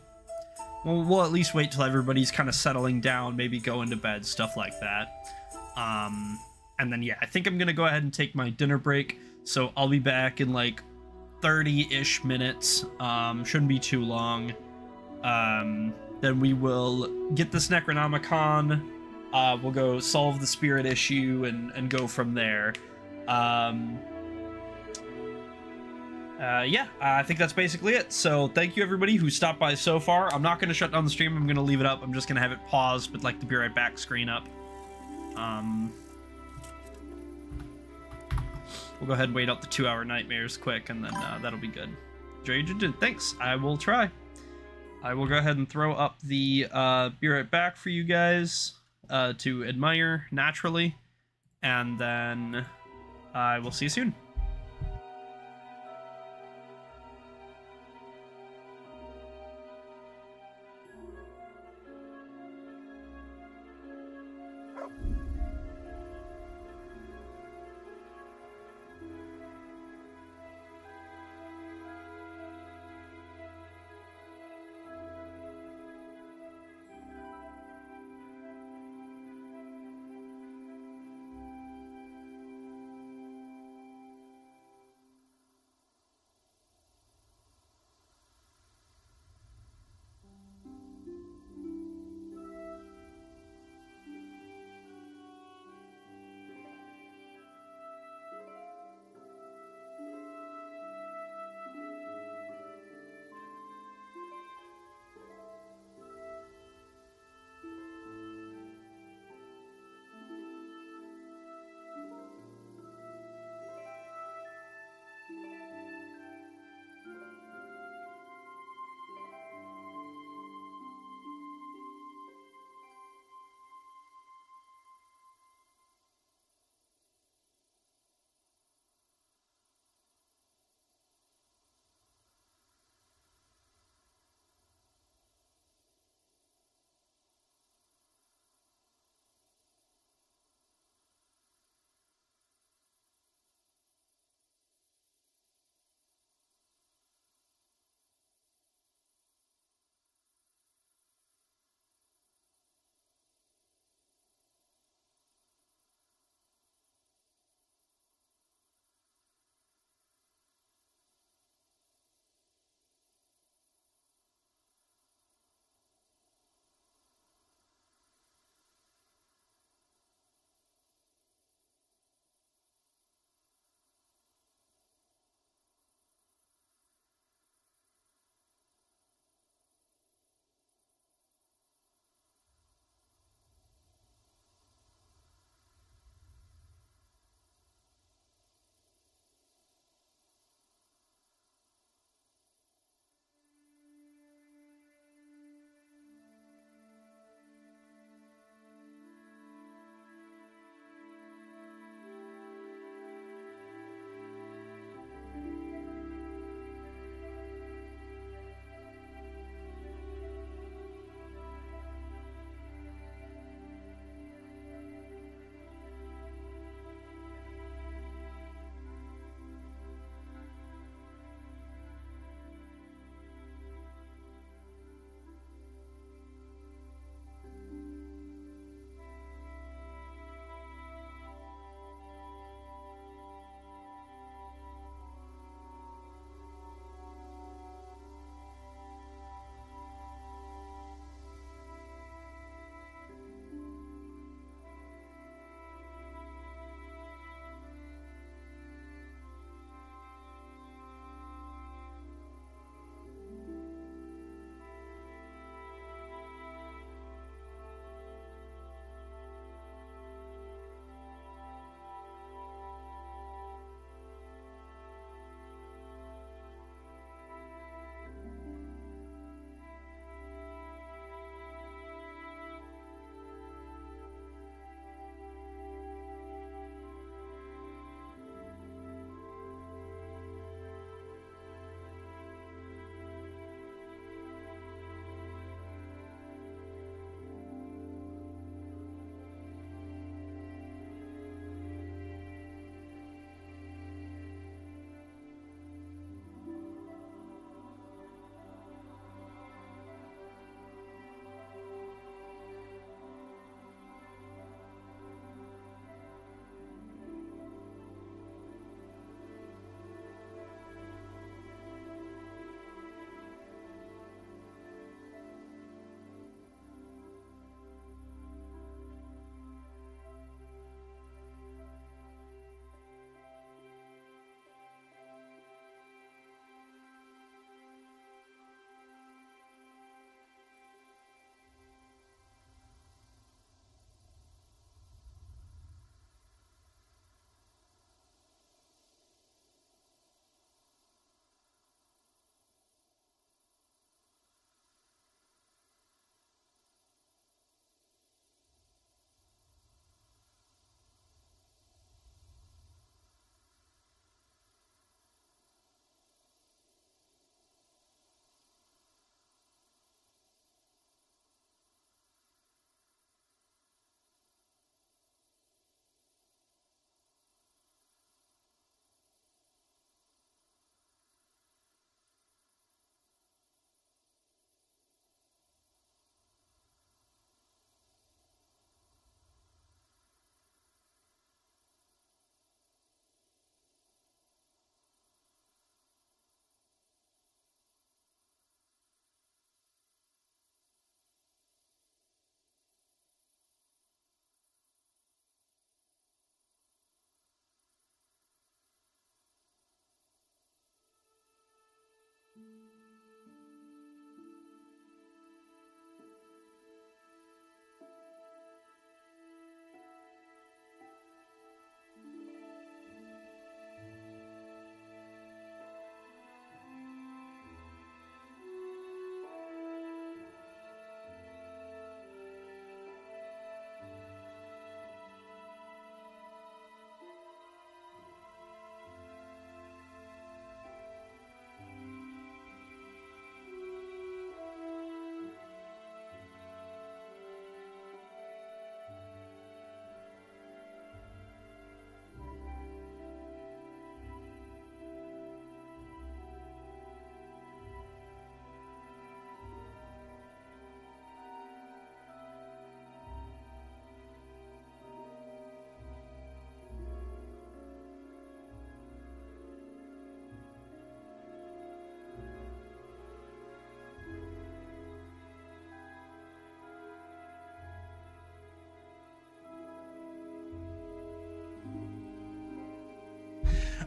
we'll at least wait till everybody's kind of settling down, maybe going to bed, stuff like that. And then I think I'm gonna go ahead and take my dinner break. So I'll be back in like 30-ish minutes. Shouldn't be too long. Then we will get this Necronomicon. We'll go solve the spirit issue and go from there. I think that's basically it. So thank you everybody who stopped by so far. I'm not going to shut down the stream. I'm going to leave it up. I'm just going to have it paused with like the be right back screen up. We'll go ahead and wait out the 2-hour nightmares quick, and then that'll be good. Thanks. I will try. I will go ahead and throw up the be right back for you guys to admire naturally, and then I will see you soon.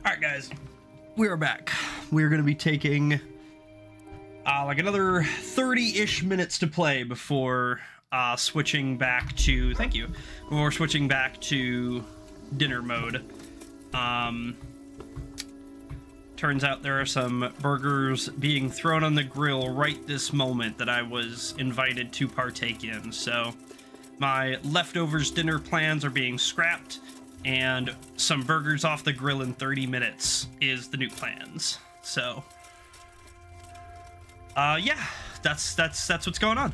Alright, guys. We're back. We're going to be taking like another 30-ish minutes to play before switching back to... Thank you. Before switching back to dinner mode. Turns out there are some burgers being thrown on the grill right this moment that I was invited to partake in. So my leftovers dinner plans are being scrapped, and some burgers off the grill in 30 minutes is the new plans. So, yeah, that's what's going on.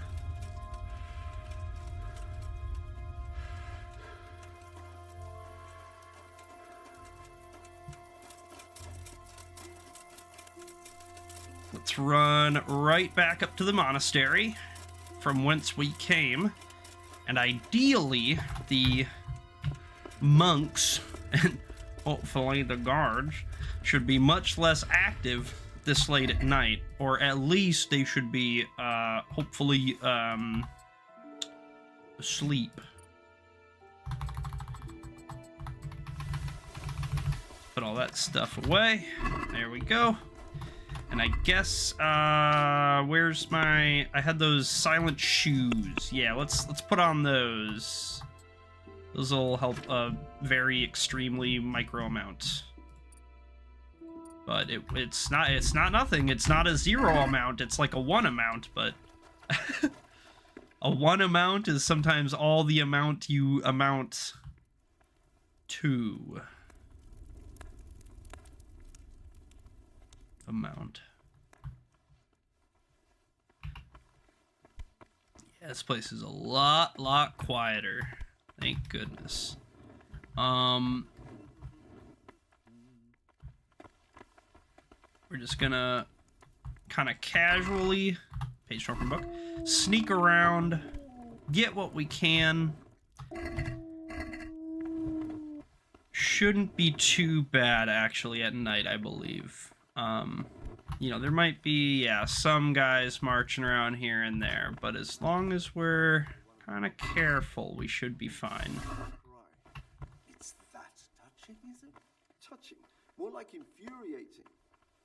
Let's run right back up to the monastery from whence we came, and ideally the monks and hopefully the guards should be much less active this late at night, or at least they should be hopefully asleep. Put all that stuff away. There we go. And I guess where's my... I had those silent shoes. Yeah, let's put on those. Those will help a very extremely micro amount. But it's not nothing. It's not a 0 amount. It's like a 1 amount, but a 1 amount is sometimes all the amount you amount to. Amount. Yeah, this place is a lot quieter. Thank goodness. We're just gonna kind of casually, page from book, sneak around, get what we can. Shouldn't be too bad actually at night, I believe. You know, there might be, yeah, some guys marching around here and there, but as long as we're kind of careful, we should be fine. It's that touching, is it? Touching. More like infuriating.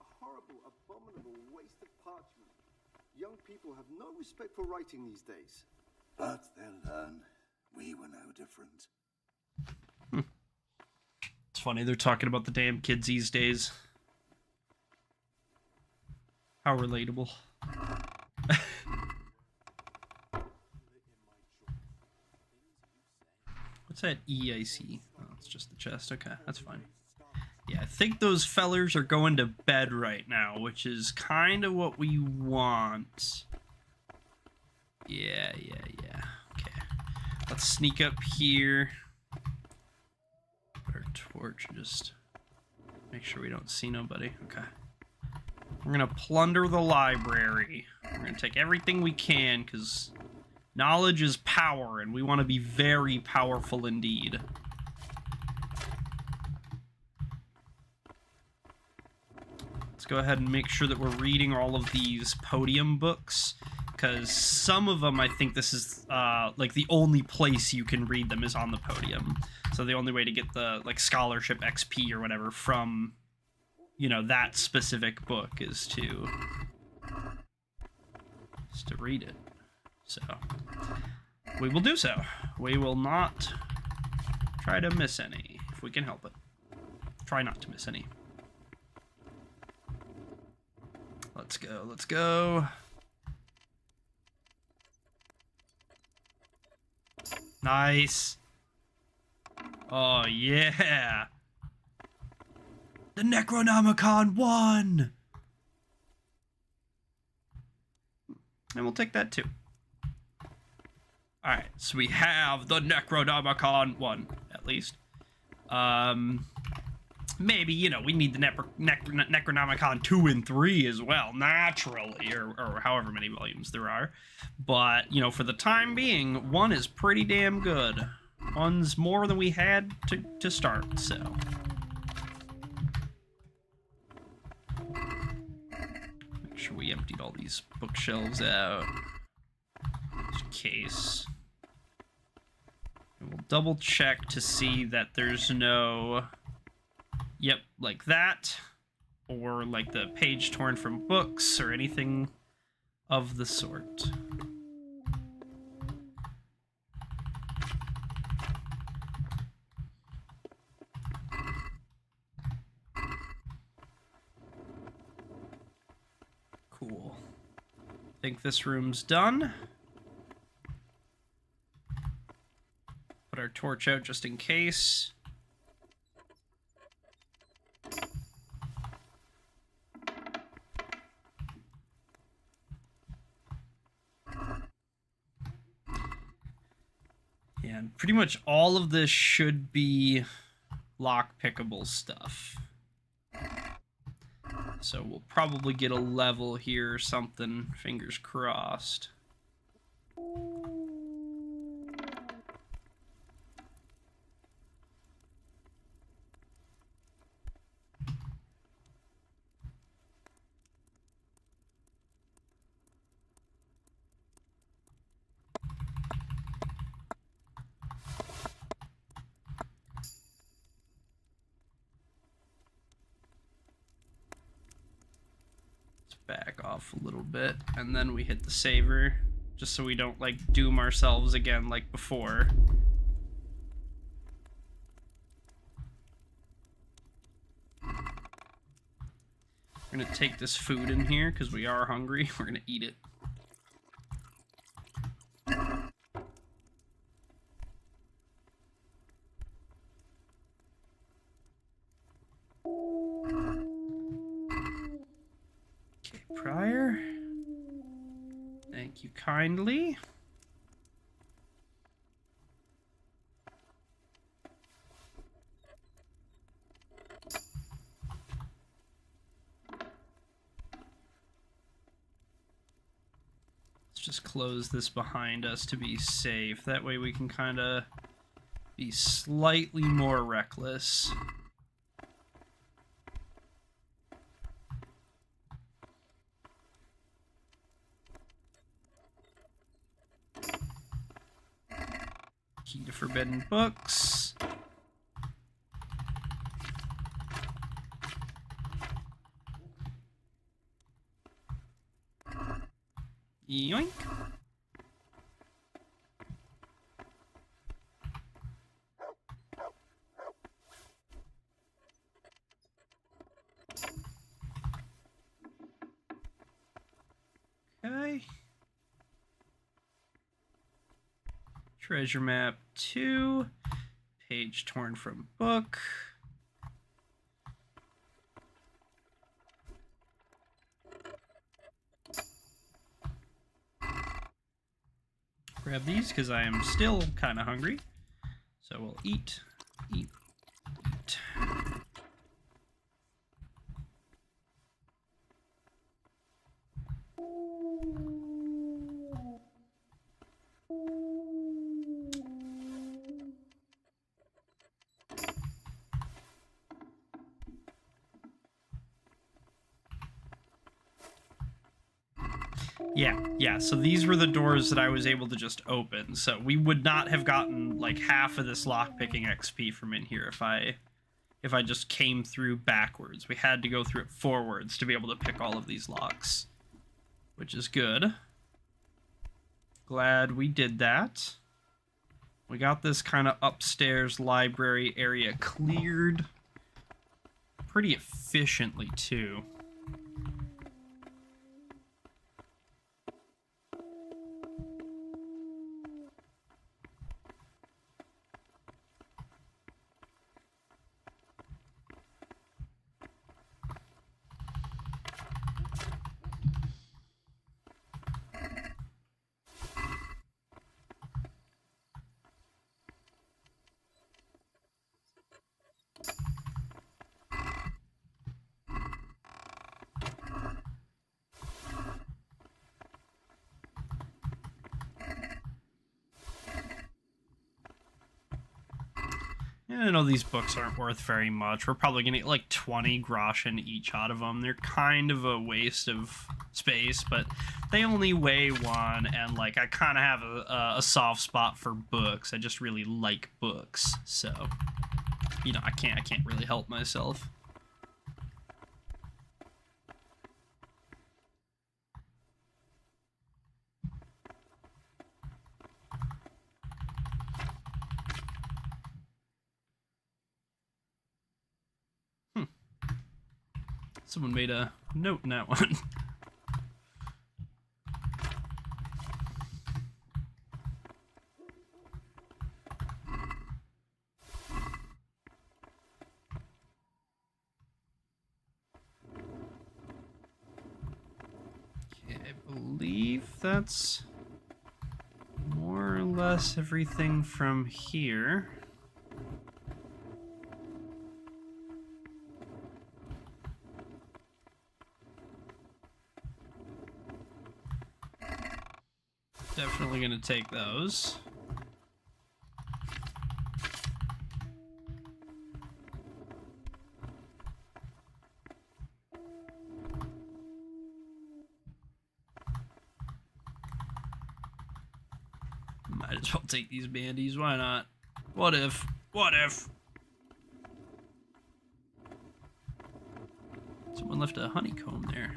A horrible, abominable waste of parchment. Young people have no respect for writing these days. But they'll learn. We were no different. It's funny, they're talking about the damn kids these days. How relatable. What's that EIC? Oh, it's just the chest. Okay, that's fine. Yeah, I think those fellers are going to bed right now, which is kind of what we want. Yeah. Okay. Let's sneak up here. Put our torch, just make sure we don't see nobody. Okay. We're gonna plunder the library. We're gonna take everything we can, because knowledge is power, and we want to be very powerful indeed. Let's go ahead and make sure that we're reading all of these podium books, because some of them, I think this is, like, the only place you can read them is on the podium. So the only way to get the, like, scholarship XP or whatever from... you know, that specific book is to read it. So we will do so. We will not try to miss any if we can help it. Try not to miss any. Let's go. Nice. Oh yeah. The Necronomicon won! And we'll take that too. Alright, so we have the Necronomicon 1, at least. Maybe, you know, we need the Necronomicon 2 and 3 as well, naturally, or however many volumes there are. But, you know, for the time being, 1 is pretty damn good. 1's more than we had to start, so... sure we emptied all these bookshelves out. Just in case. And we'll double check to see that there's no Yep, like that. Or like the page torn from books or anything of the sort. Cool. Think this room's done. Put our torch out just in case. Yeah, and pretty much all of this should be lock-pickable stuff. So we'll probably get a level here or something, fingers crossed. Back off a little bit, and then we hit the saver, just so we don't, like, doom ourselves again like before. We're gonna take this food in here, because we are hungry. We're gonna eat it. Prior. Thank you kindly. Let's just close this behind us to be safe. That way we can kind of be slightly more reckless. Key to forbidden books. Yoink. Okay. Treasure map 2. Page torn from book. Grab these because I am still kind of hungry. So we'll eat, eat, eat. Yeah, so these were the doors that I was able to just open. So we would not have gotten like half of this lockpicking XP from in here if I just came through backwards. We had to go through it forwards to be able to pick all of these locks, which is good. Glad we did that. We got this kind of upstairs library area cleared pretty efficiently too. I know these books aren't worth very much. We're probably going to get like 20 Groschen each out of them. They're kind of a waste of space, but they only weigh 1, and like I kind of have a soft spot for books. I just really like books, so you know, I can't really help myself. Someone made a note in that one. Okay, I believe that's more or less everything from here. Definitely gonna take those. Might as well take these bandies, why not? What if? What if? Someone left a honeycomb there.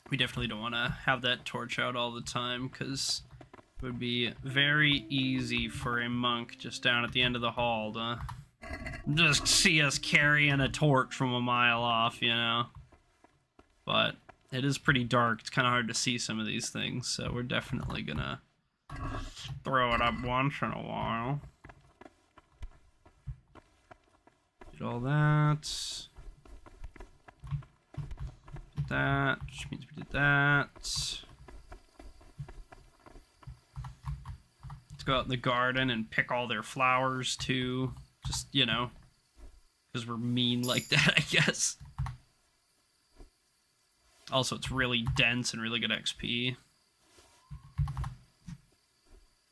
We definitely don't want to have that torch out all the time, because it would be very easy for a monk just down at the end of the hall to just see us carrying a torch from a mile off, you know? But it is pretty dark. It's kind of hard to see some of these things, so we're definitely gonna throw it up once in a while. Did all that. That, which means we did that. Let's go out in the garden and pick all their flowers too. Just, you know, because we're mean like that, I guess. Also, it's really dense and really good XP.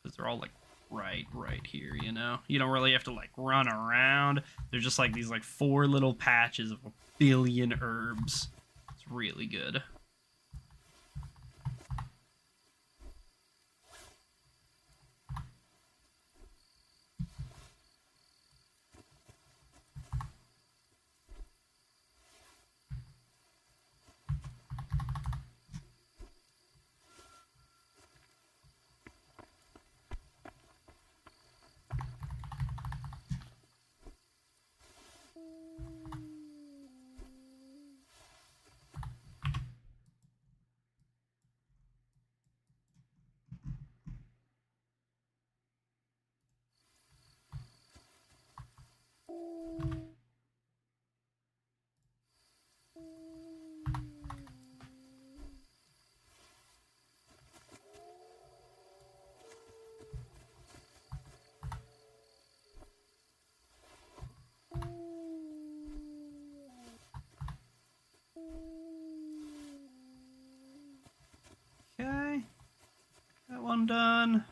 Because they're all like right here, you know? You don't really have to like run around. They're just like these like 4 little patches of 1 billion herbs. Really good. Okay, that one done.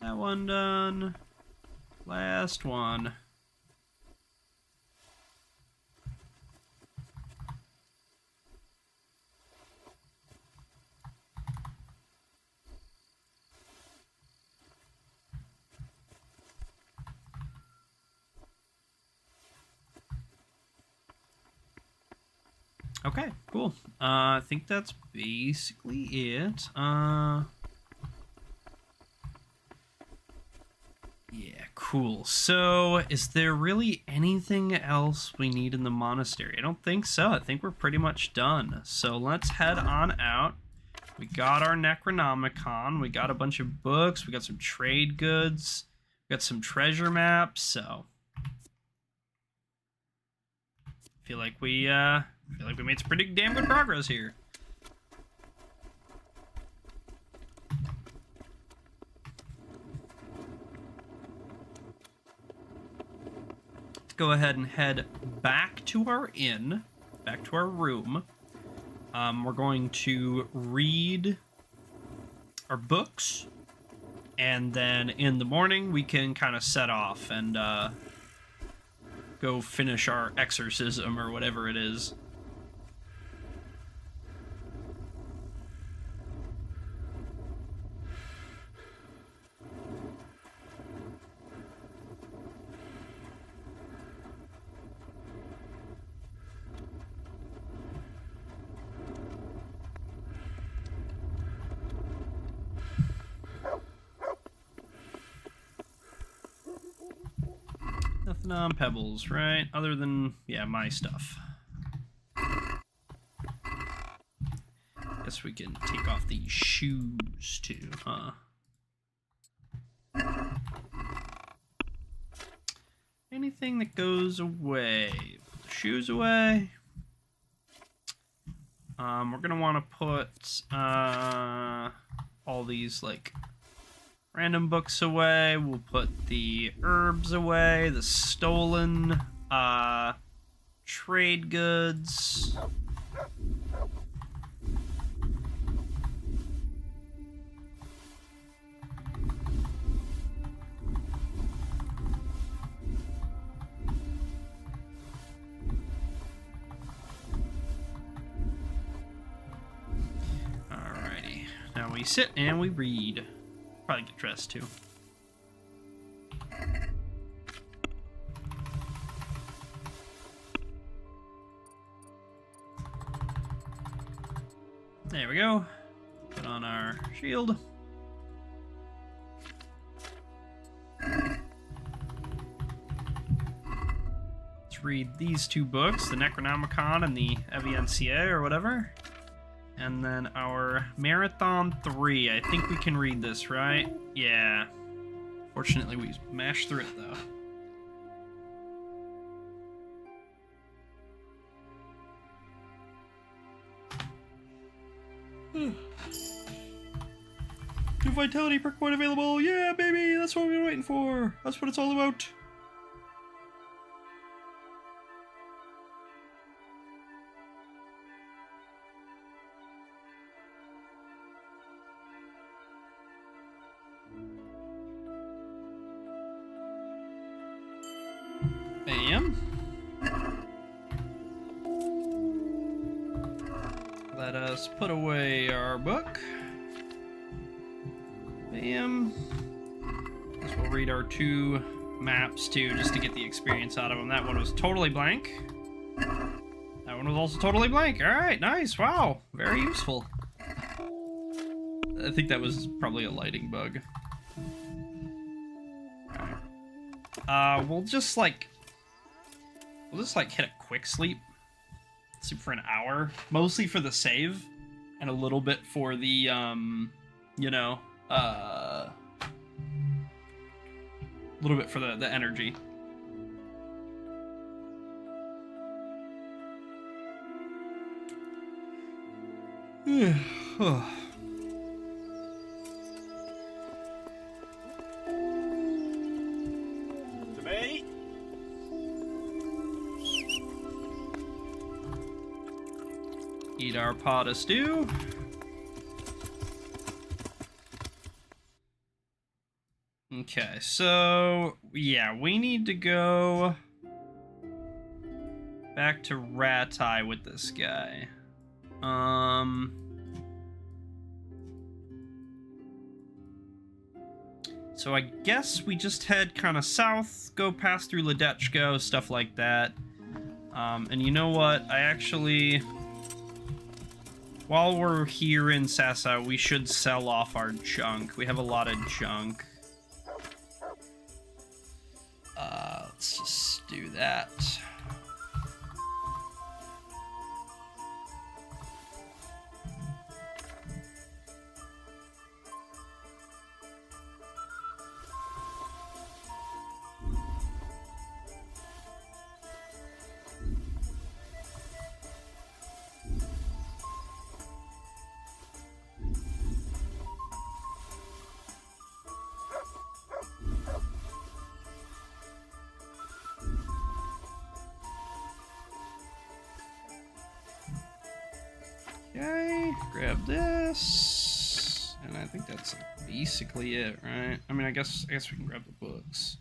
That one done. Last one. Okay, cool. I think that's basically it. Yeah, cool. So, is there really anything else we need in the monastery? I don't think so. I think we're pretty much done. So let's head on out. We got our Necronomicon. We got a bunch of books. We got some trade goods. We got some treasure maps. So, feel like we made some pretty damn good progress here. Let's go ahead and head back to our inn, back to our room. We're going to read our books, and then in the morning we can kind of set off and go finish our exorcism or whatever it is. Nothing on Pebbles, right? Other than, yeah, my stuff. Guess we can take off these shoes too, huh? Anything that goes away. Put the shoes away. We're gonna want to put all these, like, random books away. We'll put the herbs away, the stolen trade goods. Alrighty. Now we sit and we read. Probably get dressed too. There we go. Put on our shield. Let's read these two books, the Necronomicon and the Evidencia or whatever. And then our Marathon 3. I think we can read this, right? Yeah. Fortunately, we mashed through it, though. New Vitality perk point available! Yeah, baby! That's what we've been waiting for! That's what it's all about! Bam. Let us put away our book. Bam. Guess we'll read our two maps too, just to get the experience out of them. That one was totally blank. That one was also totally blank. Alright, nice. Wow. Very useful. I think that was probably a lighting bug. We'll just like hit a quick sleep. Sleep for an hour, mostly for the save, and a little bit for the you know, a little bit for the energy. Eat our pot of stew. Okay, so yeah, we need to go back to Ratai with this guy. So I guess we just head kind of south, go past through Ledechko, stuff like that. And you know what? I actually while we're here in Sassa, we should sell off our junk. We have a lot of junk. Let's just do that. Okay, grab this, and I think that's basically it, right? I mean, I guess we can grab the books.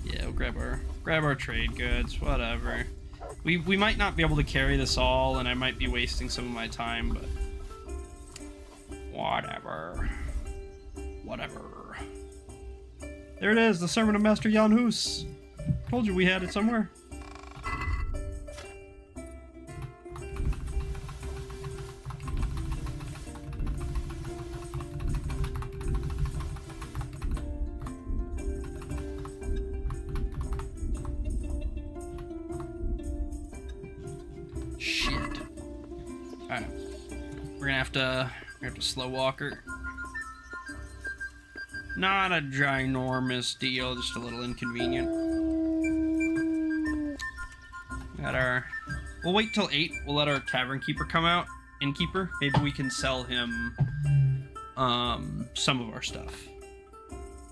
Yeah, we'll grab our trade goods, whatever. We might not be able to carry this all, and I might be wasting some of my time, but whatever. Whatever. There it is, the sermon of Master Jan Hus. Told you we had it somewhere. Shit. Alright. We're gonna have to slow walk her. Not a ginormous deal, just a little inconvenient. We'll wait till 8. We'll let our tavern keeper come out. Innkeeper. Maybe we can sell him some of our stuff.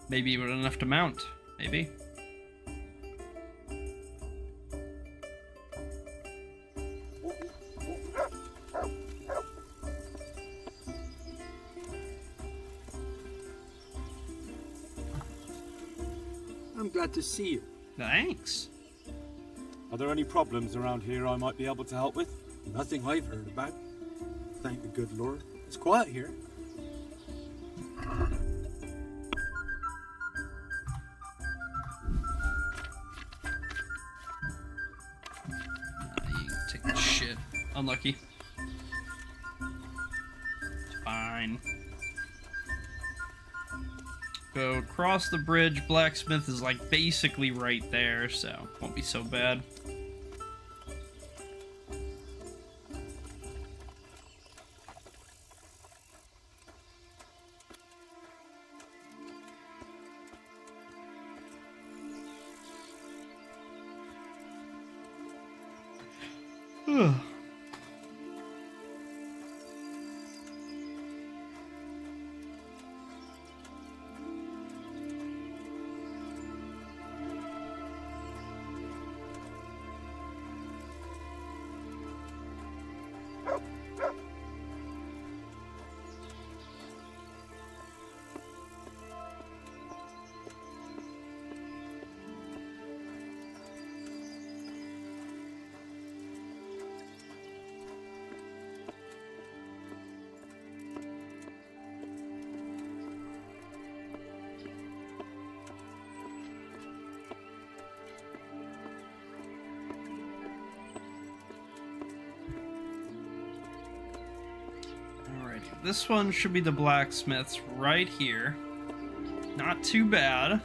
Maybe even enough to mount. Maybe. I'm glad to see you. Thanks. Are there any problems around here I might be able to help with? Nothing I've heard about. Thank the good Lord. It's quiet here. You take the shit. Unlucky. It's fine. Go across the bridge. Blacksmith is like basically right there, so won't be so bad. This one should be the blacksmith's right here. Not too bad.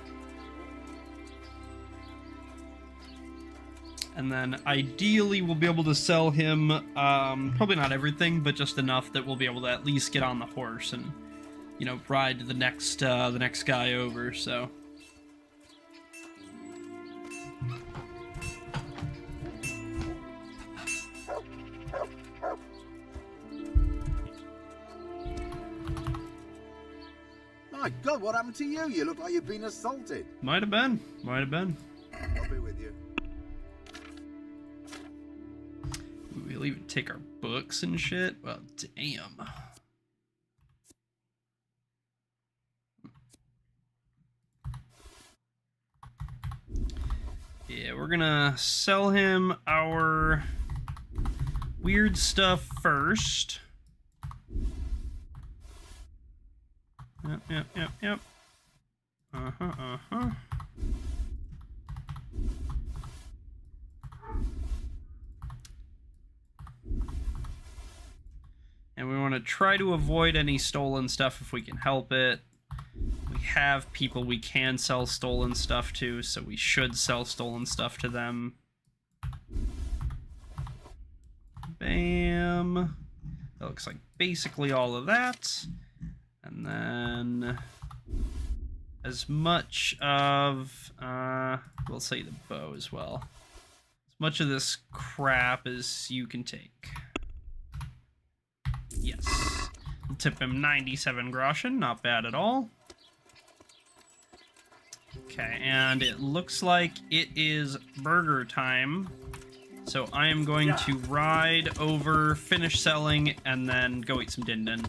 And then ideally we'll be able to sell him, probably not everything, but just enough that we'll be able to at least get on the horse and, you know, ride to the next guy over, so. My God, what happened to you? You look like you've been assaulted. Might have been. Might have been. I'll be with you. We'll even take our books and shit. Well, damn. Yeah, we're gonna sell him our weird stuff first. Yep. And we want to try to avoid any stolen stuff if we can help it. We have people we can sell stolen stuff to, so we should sell stolen stuff to them. Bam. That looks like basically all of that. And then as much of, we'll say the bow as well. As much of this crap as you can take. Yes. We'll tip him 97 Groschen, not bad at all. Okay, and it looks like it is burger time. So I am going to ride over, finish selling, and then go eat some din din.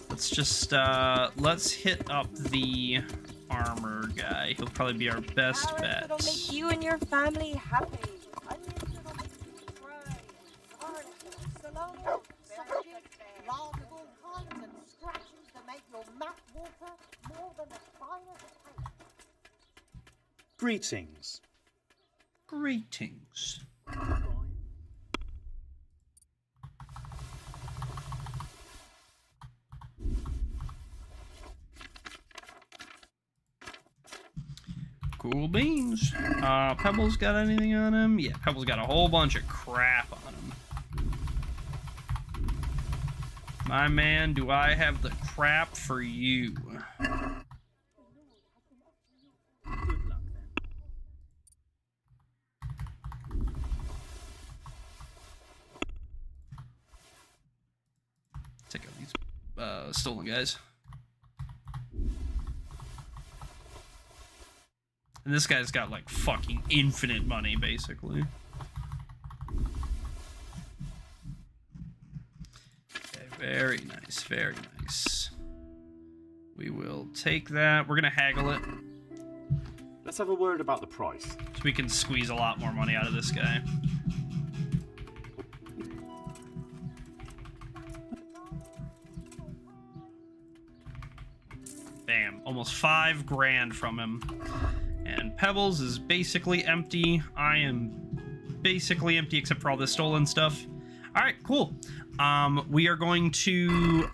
Let's just, let's hit up the armor guy. He'll probably be our best bet. It'll make you and your family happy. Greetings. Greetings. Cool beans. Pebbles got anything on him? Yeah, Pebbles got a whole bunch of crap on him. My man, do I have the crap for you? Take out these stolen guys. And this guy's got like fucking infinite money, basically. Okay, very nice, very nice. We will take that. We're gonna haggle it. Let's have a word about the price. So we can squeeze a lot more money out of this guy. Bam, almost 5 grand from him. And Pebbles is basically empty. I am basically empty except for all this stolen stuff. All right, cool. We are going to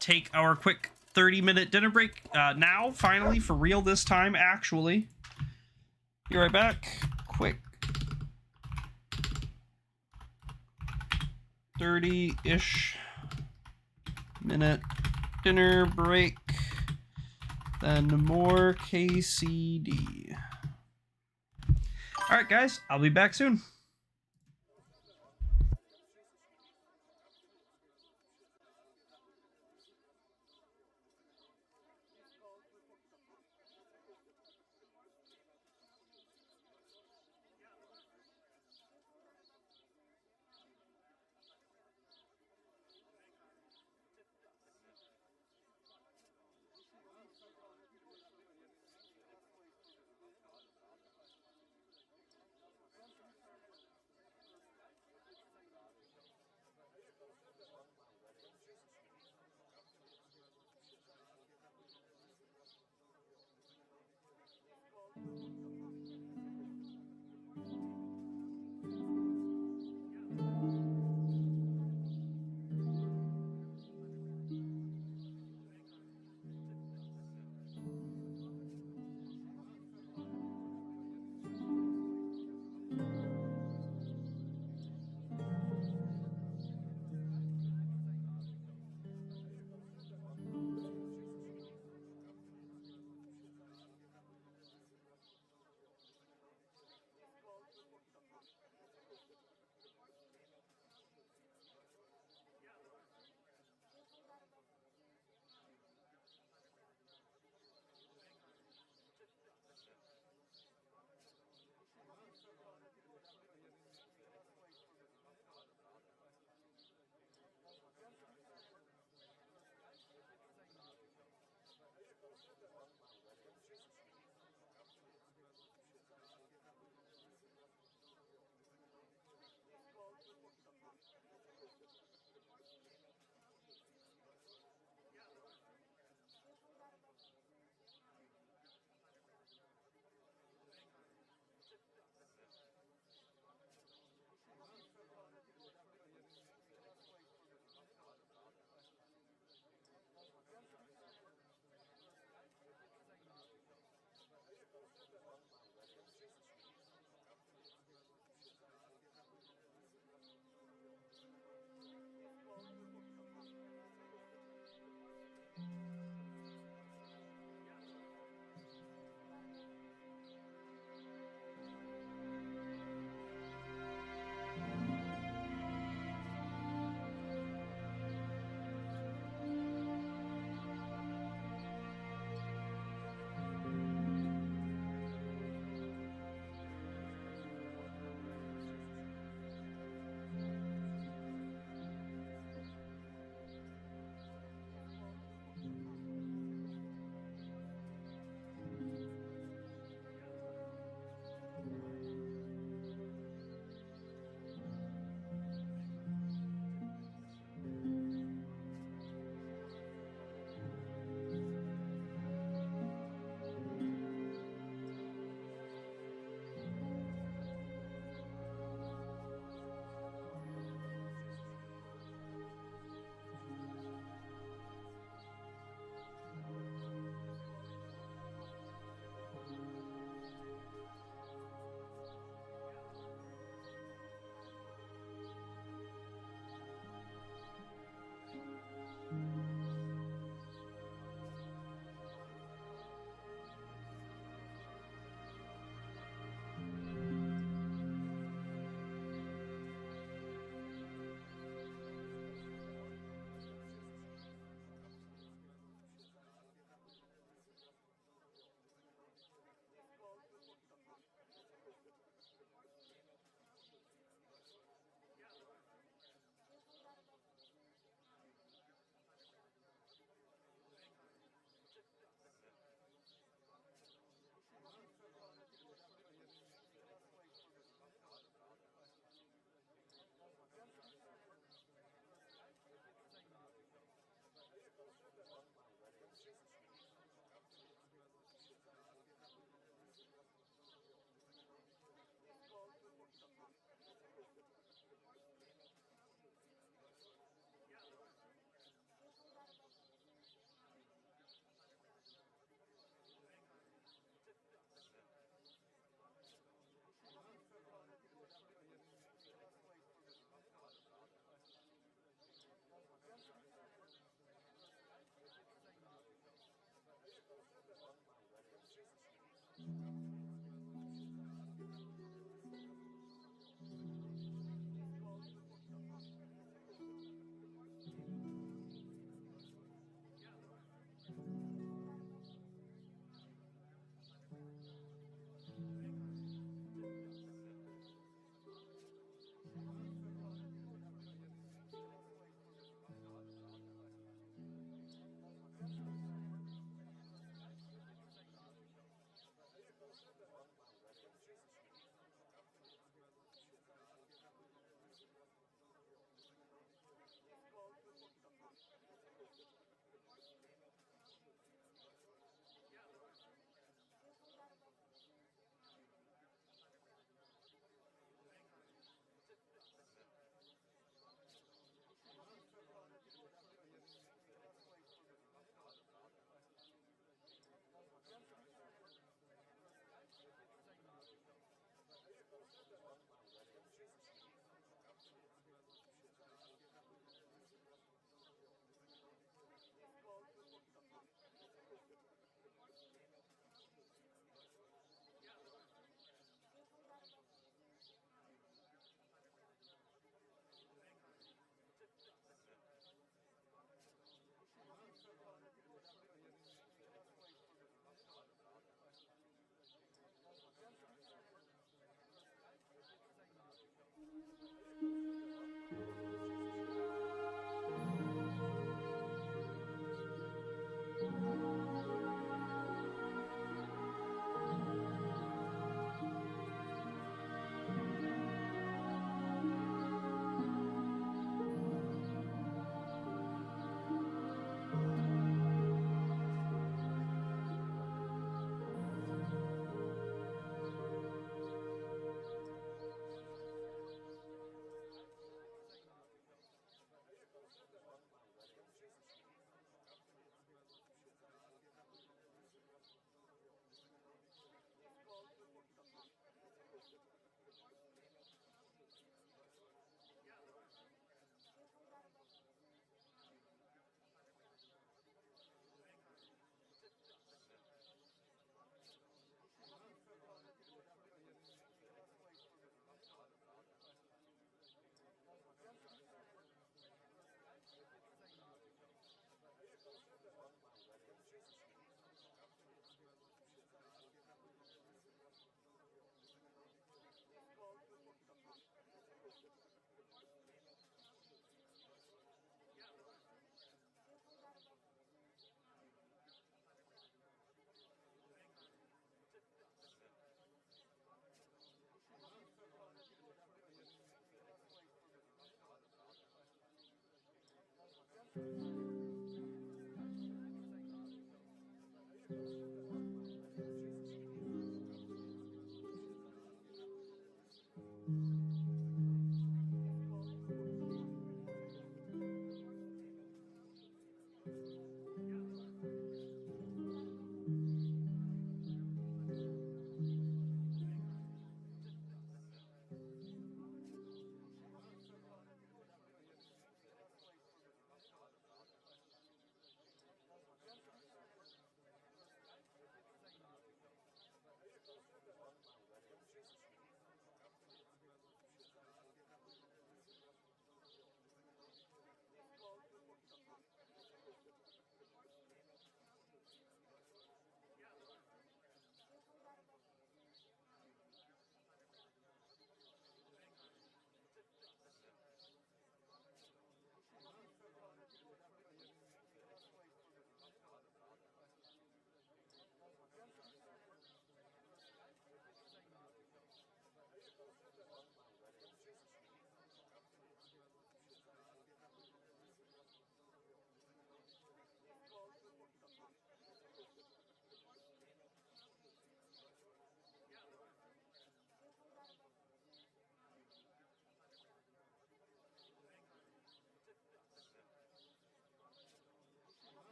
take our quick 30-minute dinner break now, finally, for real this time, actually. Be right back. Quick 30-ish minute dinner break. Then more KCD. All right, guys, I'll be back soon.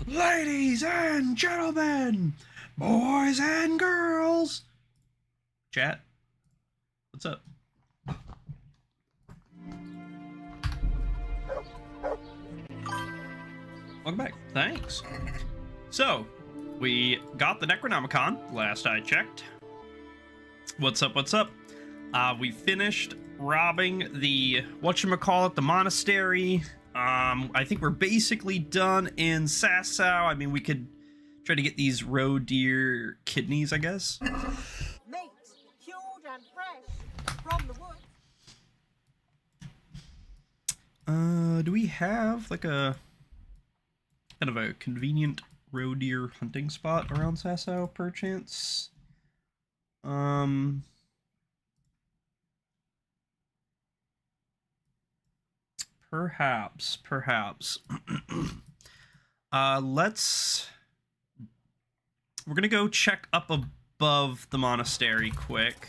Ladies and gentlemen, boys and girls. Chat, what's up? Welcome back. Thanks. So, we got the Necronomicon, last I checked. What's up, what's up? We finished robbing the, whatchamacallit, the monastery. I think we're basically done in Sasau. I mean, we could try to get these roe deer kidneys, I guess. Meat, cured and fresh from the wood. Do we have like a kind of a convenient roe deer hunting spot around Sasau, perchance? Perhaps. We're gonna go check up above the monastery quick.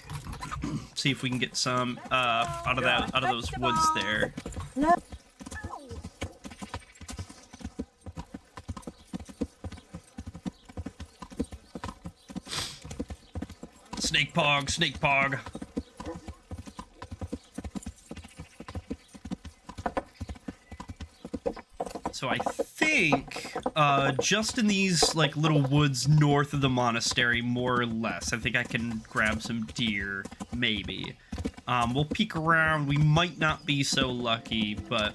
See if we can get some out of those woods there. Snake pog. So I think just in these like little woods north of the monastery, more or less, I think I can grab some deer, maybe. We'll peek around. We might not be so lucky, but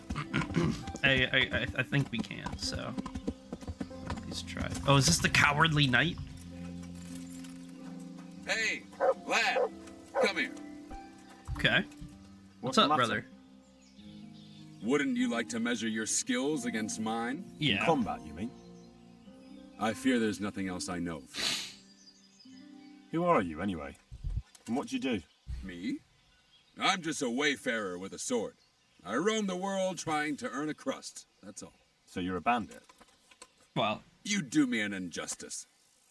I think we can. So let's try. Oh, is this the Cowardly Knight? Hey, lad, come here. Okay. What's up, brother? Wouldn't you like to measure your skills against mine? Yeah. In combat, you mean? I fear there's nothing else I know. Who are you, anyway? And what do you do? Me? I'm just a wayfarer with a sword. I roam the world trying to earn a crust, that's all. So you're a bandit? Well... You do me an injustice.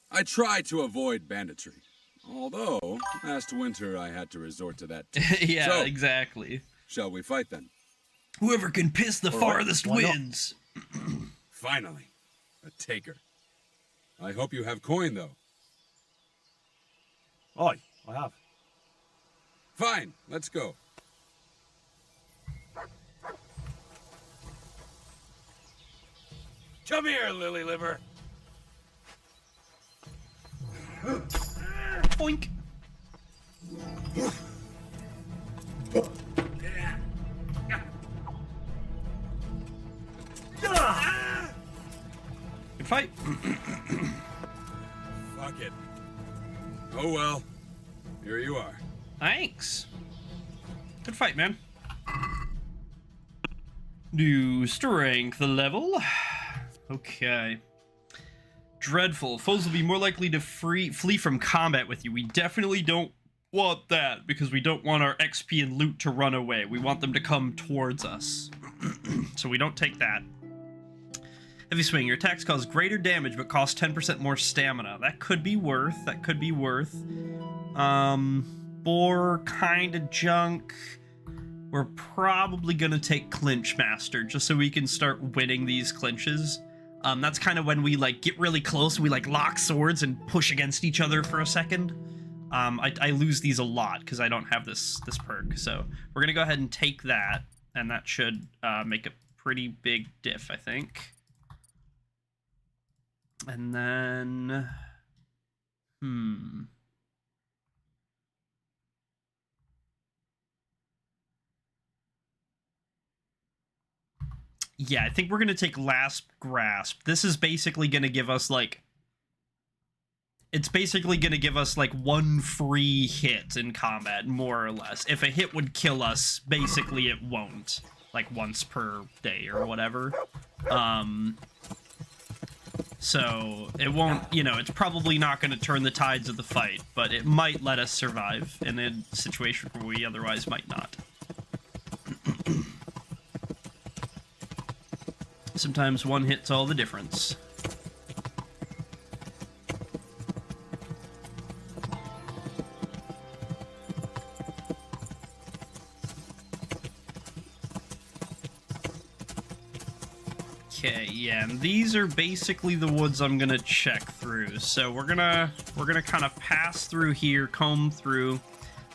I try to avoid banditry. Although, last winter I had to resort to that too. Yeah, so, exactly. Shall we fight then? Whoever can piss the farthest wins. Finally, a taker. I hope you have coin, though. Aye, I have. Fine, let's go. Come here, lily liver. Boink. Good fight. Fuck it. Oh well. Here you are. Thanks. Good fight, man. New strength level. Okay. Dreadful. Foes will be more likely to flee from combat with you. We definitely don't want that, because we don't want our XP and loot to run away. We want them to come towards us. So we don't take that. Heavy swing. Your attacks cause greater damage, but cost 10% more stamina. That could be worth. Boar kind of junk. We're probably gonna take Clinch Master, just so we can start winning these clinches. That's kind of when we like get really close, we like lock swords and push against each other for a second. I lose these a lot because I don't have this perk, so we're gonna go ahead and take that, and that should make a pretty big diff, I think. And then, yeah, I think we're gonna take Last Grasp. This is basically gonna give us like, it's basically gonna give us like one free hit in combat, more or less. If a hit would kill us, basically it won't, like once per day or whatever. So it won't, you know, it's probably not going to turn the tides of the fight, but it might let us survive in a situation where we otherwise might not. Sometimes one hit's all the difference. Okay, Yeah, and these are basically the woods I'm gonna check through. So we're gonna kind of pass through here, comb through,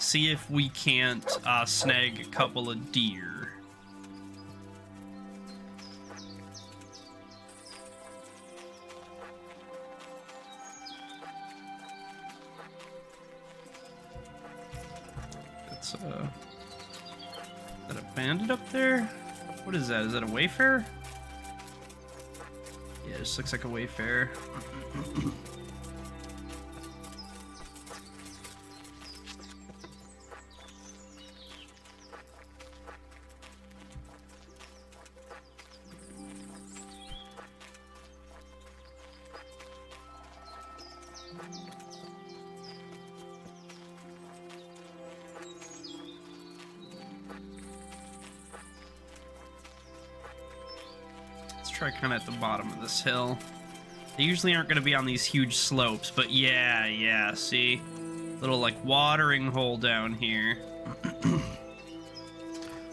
see if we can't snag a couple of deer. That's is that a bandit up there? What is that? Is that a wayfarer? Yeah, this looks like a wayfarer. Try kind of at the bottom of this hill. They usually aren't going to be on these huge slopes, but yeah, see? Little, like, watering hole down here.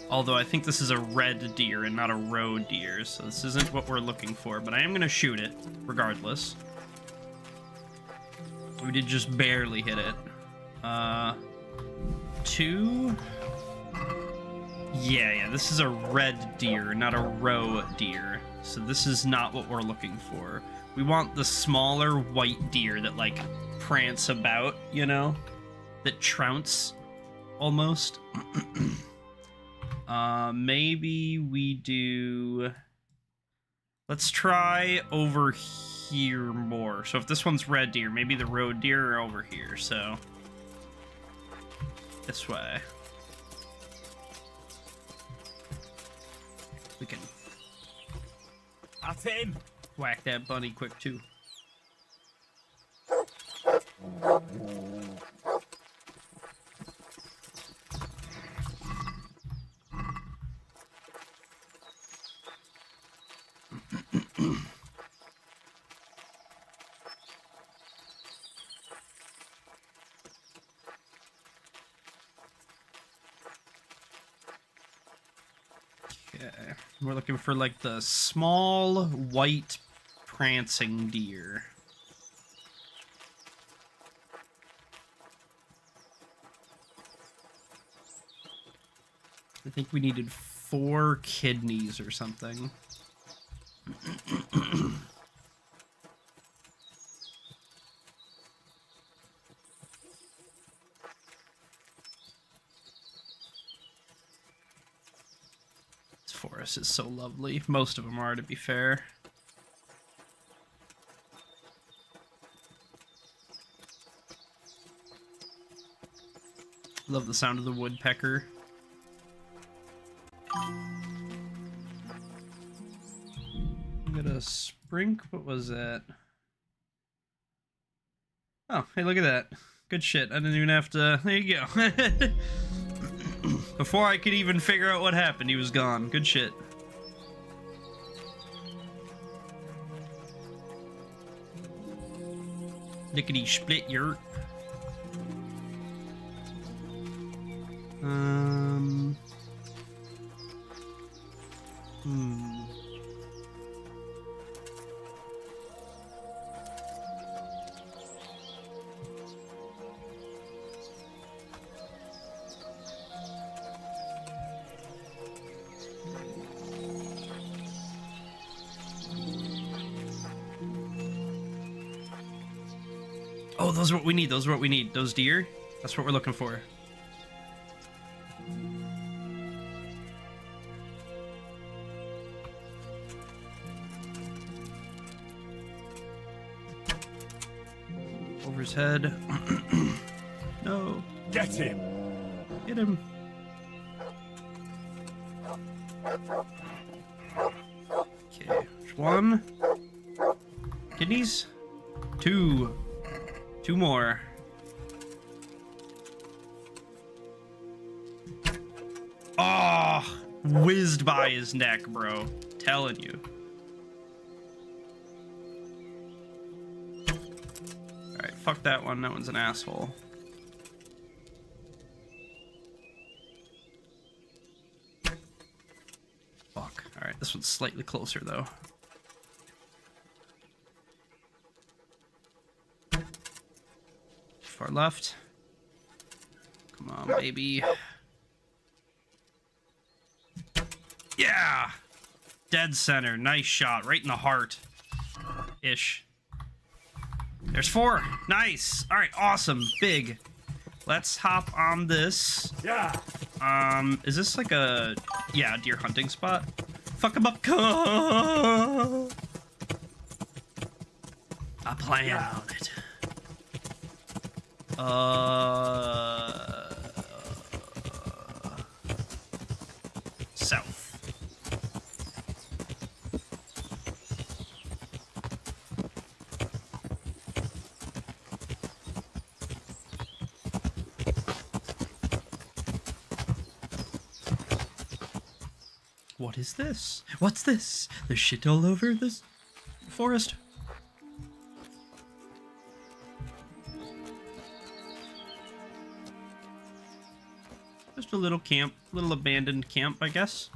Although I think this is a red deer and not a roe deer, so this isn't what we're looking for, but I am going to shoot it, regardless. We did just barely hit it. 2... Yeah, this is a red deer, not a roe deer. So this is not what we're looking for. We want the smaller white deer that, like, prance about, you know? That trounce, almost. Maybe we do... Let's try over here more. So if this one's red deer, maybe the roe deer are over here, so... This way. We can... That's him! Whack that bunny quick, too. Okay, we're looking for, like, the small, white, prancing deer. I think we needed 4 kidneys or something. This forest is so lovely. Most of them are, to be fair. Love the sound of the woodpecker. Got a sprink. What was that? Oh, hey, look at that. Good shit. I didn't even have to... There you go. Before I could even figure out what happened, he was gone. Good shit. Lickety split yurt. Oh, those are what we need. Those are what we need. Those deer. That's what we're looking for. Over his head. No. Get him. Get him. Okay. 1. Kidneys. 2. 2 more. Oh, whizzed by his neck, bro. Telling you. Alright, fuck that one. That one's an asshole. Fuck. Alright, this one's slightly closer, though. far left. Come on, baby. Yeah! Dead center. Nice shot. Right in the heart. Ish. There's 4. Nice. All right, awesome. Big. Let's hop on this. Yeah. Is this like a... Yeah, deer hunting spot? Fuck him up. I plan on it. South. What is this? What's this? There's shit all over this forest. Just a little camp, little abandoned camp, I guess.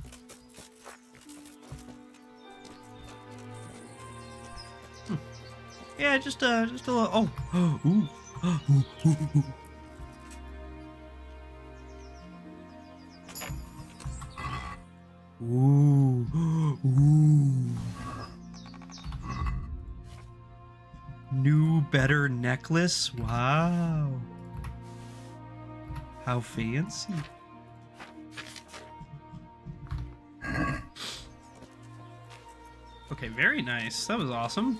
Yeah, just a little. Oh, ooh, ooh, ooh, ooh. Ooh, ooh. New, better necklace. Wow. How fancy. Okay, very nice. That was awesome.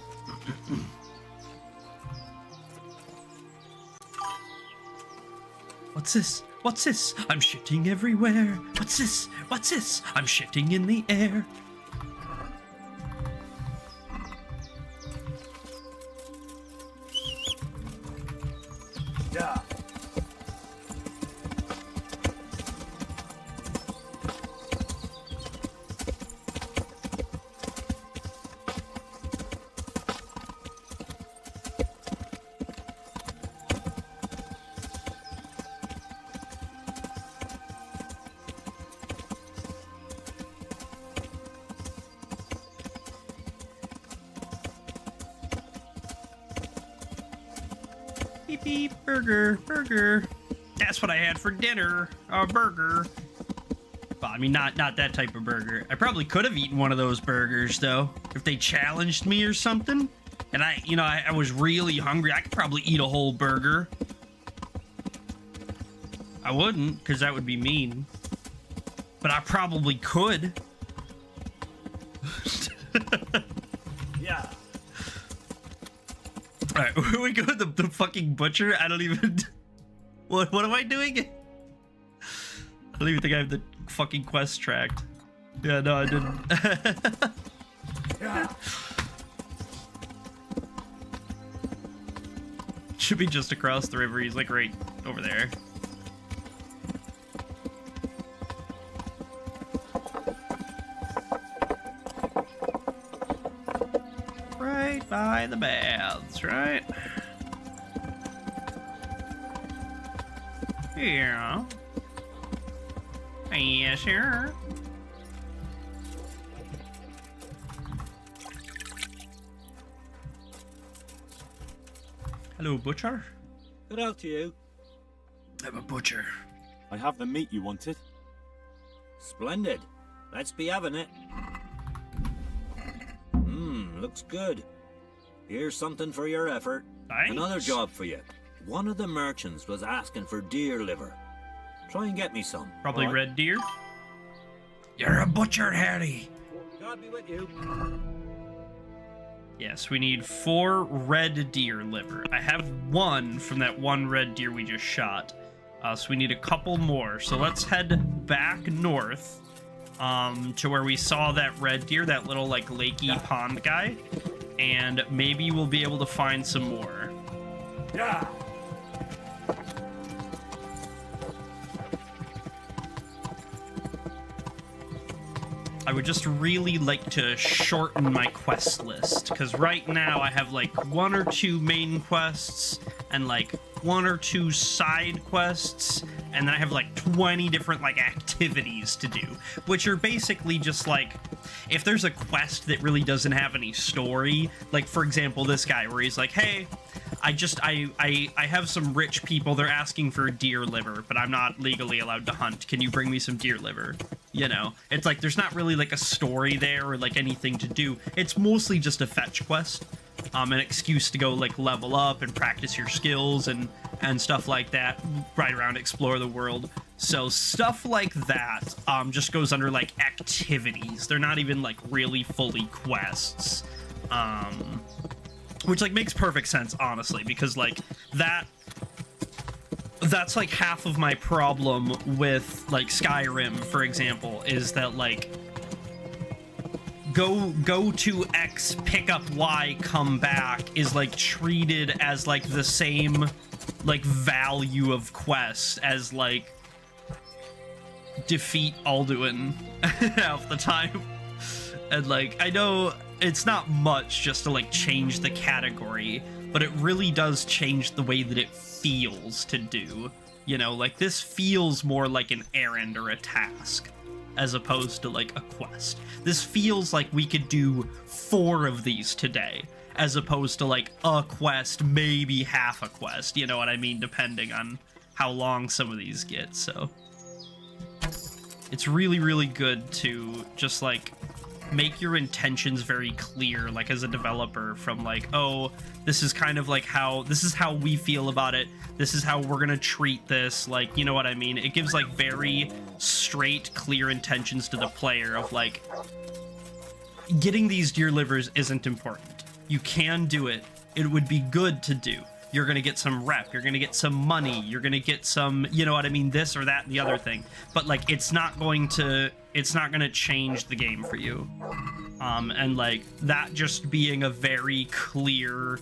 What's this? What's this? I'm shitting everywhere. What's this? What's this? I'm shitting in the air. Yeah. Beep beep, burger, burger. That's what I had for dinner, a burger. Well, I mean, not that type of burger. I probably could have eaten one of those burgers, though, if they challenged me or something. And I was really hungry. I could probably eat a whole burger. I wouldn't, because that would be mean. But I probably could. Yeah. Alright, where we go? The fucking butcher? I don't even... What am I doing? I don't even think I have the fucking quest tracked. Yeah, no, I didn't. Yeah. Should be just across the river. He's like right over there. Right by the baths, right? Yeah. Yes, sir. Hello, butcher. Good out to you. I'm a butcher. I have the meat you wanted. Splendid. Let's be having it. Looks good. Here's something for your effort. Thanks. Another job for you. One of the merchants was asking for deer liver. Try and get me some. Probably All right? red deer. You're a butcher, Harry. God be with you. Yes, we need 4 red deer liver. I have 1 from that 1 red deer we just shot. So we need a couple more. So let's head back north to where we saw that red deer, that little like lakey pond guy. And maybe we'll be able to find some more. Yeah. I would just really like to shorten my quest list, because right now I have like 1 or 2 main quests and like 1 or 2 side quests, and then I have like 20 different like activities to do, which are basically just like, if there's a quest that really doesn't have any story, like for example this guy where he's like, hey, I have some rich people, they're asking for deer liver, but I'm not legally allowed to hunt. Can you bring me some deer liver? You know, it's like there's not really like a story there or like anything to do. It's mostly just a fetch quest, an excuse to go like level up and practice your skills and stuff like that, ride around, explore the world. So stuff like that just goes under like activities. They're not even like really fully quests. Which like makes perfect sense, honestly, because like that's like half of my problem with like Skyrim, for example, is that like go to X, pick up Y, come back is like treated as like the same like value of quest as like defeat Alduin half the time. And like I know it's not much just to like change the category, but it really does change the way that it feels to do. You know, like this feels more like an errand or a task as opposed to like a quest. This feels like we could do 4 of these today as opposed to like a quest, maybe half a quest, you know what I mean, depending on how long some of these get. So it's really, really good to just like make your intentions very clear, like as a developer, from like, oh, this is kind of like this is how we feel about it, this is how we're gonna treat this, like, you know what I mean? It gives like very straight, clear intentions to the player of like, getting these deer livers isn't important. You can do it. It would be good to do. You're gonna get some rep, you're gonna get some money, you're gonna get some, you know what I mean, this or that and the other thing. But like it's not gonna change the game for you. And like that just being a very clear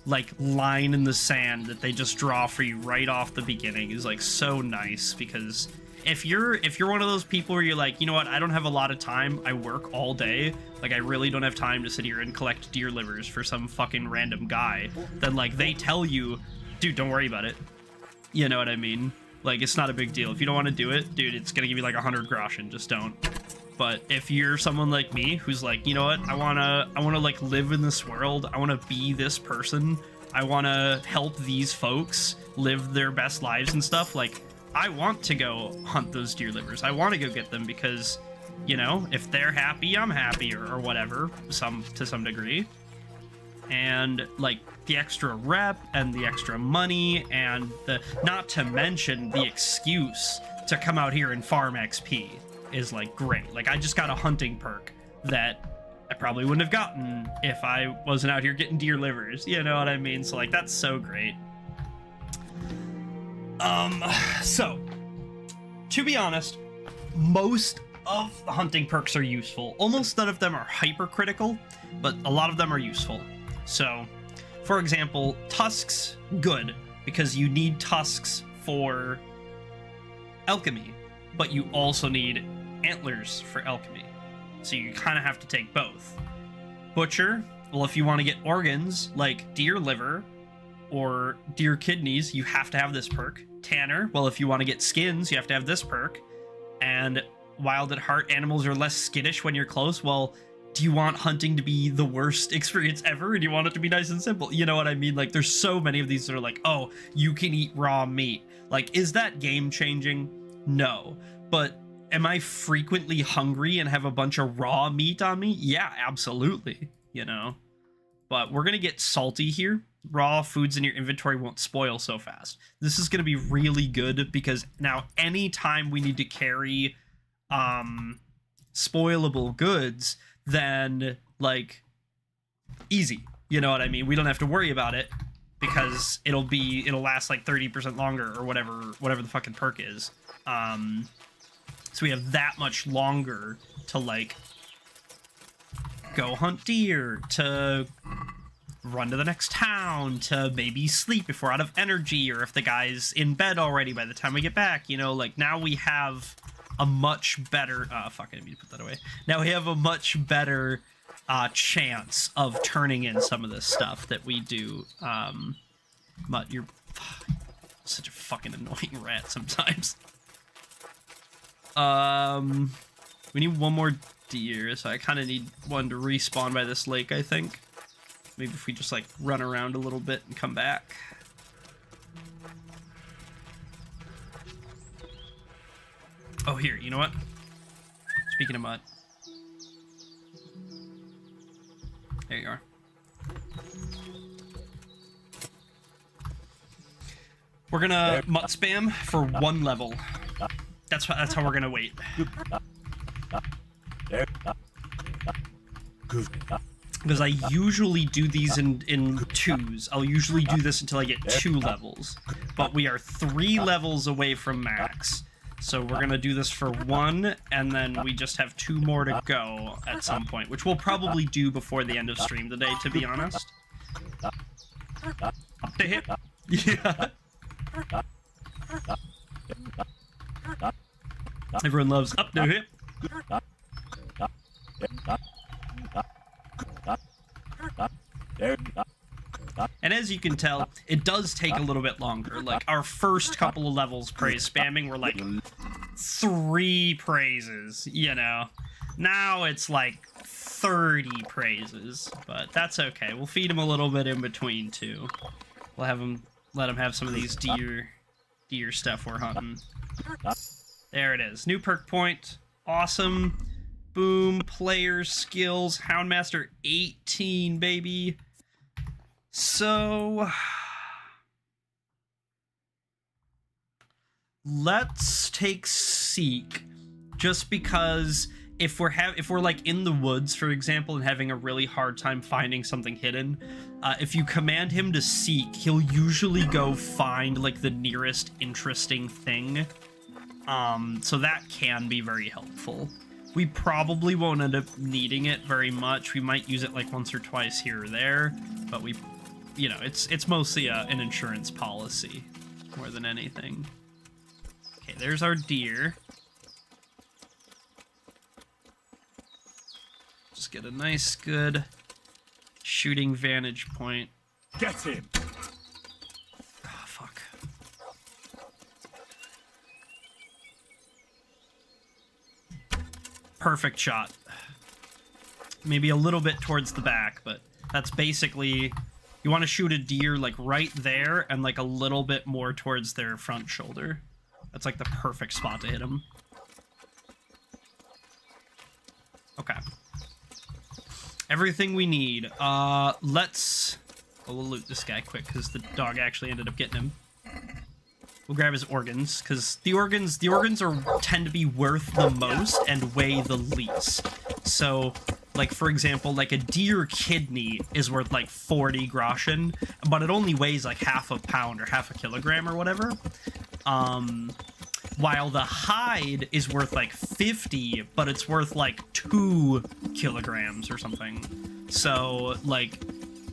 like line in the sand that they just draw for you right off the beginning is like so nice, because if you're one of those people where you're like, you know what, I don't have a lot of time, I work all day, like I really don't have time to sit here and collect deer livers for some fucking random guy, then like they tell you, dude, don't worry about it. You know what I mean? Like it's not a big deal. If you don't want to do it, dude, it's gonna give you like 100 Groschen, just don't. But if you're someone like me who's like, you know what, I wanna like live in this world, I wanna be this person, I wanna help these folks live their best lives and stuff, like I want to go hunt those deer livers. I want to go get them because, you know, if they're happy, I'm happy, or whatever, to some degree. And like the extra rep and the extra money and the, not to mention the excuse to come out here and farm XP is like great. Like I just got a hunting perk that I probably wouldn't have gotten if I wasn't out here getting deer livers. You know what I mean? So like that's so great. So, to be honest, most of the hunting perks are useful. Almost none of them are hypercritical, but a lot of them are useful. So, for example, tusks, good, because you need tusks for alchemy, but you also need antlers for alchemy. So you kind of have to take both. Butcher, well, if you want to get organs like deer liver or deer kidneys, you have to have this perk. Tanner, well, if you want to get skins, you have to have this perk. And wild at heart, animals are less skittish when you're close. Well, do you want hunting to be the worst experience ever, and you want it to be nice and simple? You know what I mean? Like, there's so many of these that are like, oh, you can eat raw meat. Like, is that game changing? No. But am I frequently hungry and have a bunch of raw meat on me? Yeah, absolutely. You know? But we're gonna get salty here. Raw foods in your inventory won't spoil so fast. This is going to be really good because now anytime we need to carry spoilable goods, then like easy, you know what I mean? We don't have to worry about it because it'll last like 30% longer or whatever the fucking perk is. So we have that much longer to like go hunt deer, to run to the next town, to maybe sleep if we're out of energy, or if the guy's in bed already by the time we get back, you know, like now we have a much better, fuck, I need to put that away. Now we have a much better chance of turning in some of this stuff that we do. Mutt, you're such a fucking annoying rat sometimes. We need one more deer, so I kind of need one to respawn by this lake, I think. Maybe if we just like run around a little bit and come back. Oh, here, you know what? Speaking of mud. There you are. We're gonna mutt spam for 1 level. That's how we're gonna wait. Because I usually do these in 2s. I'll usually do this until I get 2 levels. But we are 3 levels away from max. So we're gonna do this for 1, and then we just have 2 more to go at some point, which we'll probably do before the end of stream today, to be honest. Up to hit. Yeah. Everyone loves up to hip. And as you can tell, it does take a little bit longer. Like, our first couple of levels praise spamming were like 3 praises, you know. Now it's like 30 praises, but that's okay. We'll feed him a little bit in between too. We'll have him, let him have some of these deer stuff we're hunting. There it is. New perk point. Awesome. Boom. Player skills. Houndmaster 18, baby. So let's take Seek, just because if we're like in the woods, for example, and having a really hard time finding something hidden, if you command him to seek, he'll usually go find like the nearest interesting thing. So that can be very helpful. We probably won't end up needing it very much. We might use it like once or twice here or there, but we, you know, it's mostly an insurance policy more than anything. Okay, there's our deer. Just get a nice, good shooting vantage point. Get him! Oh, fuck. Perfect shot. Maybe a little bit towards the back, but that's basically... You want to shoot a deer, like, right there, and, like, a little bit more towards their front shoulder. That's, like, the perfect spot to hit them. Okay. Everything we need. Let's... Well, we'll loot this guy quick, because the dog actually ended up getting him. We'll grab his organs, because the organs tend to be worth the most and weigh the least. So, like, for example, like, a deer kidney is worth, like, 40 Groschen, but it only weighs, like, half a pound or half a kilogram or whatever. While the hide is worth, like, 50, but it's worth, like, 2 kilograms or something. So, like,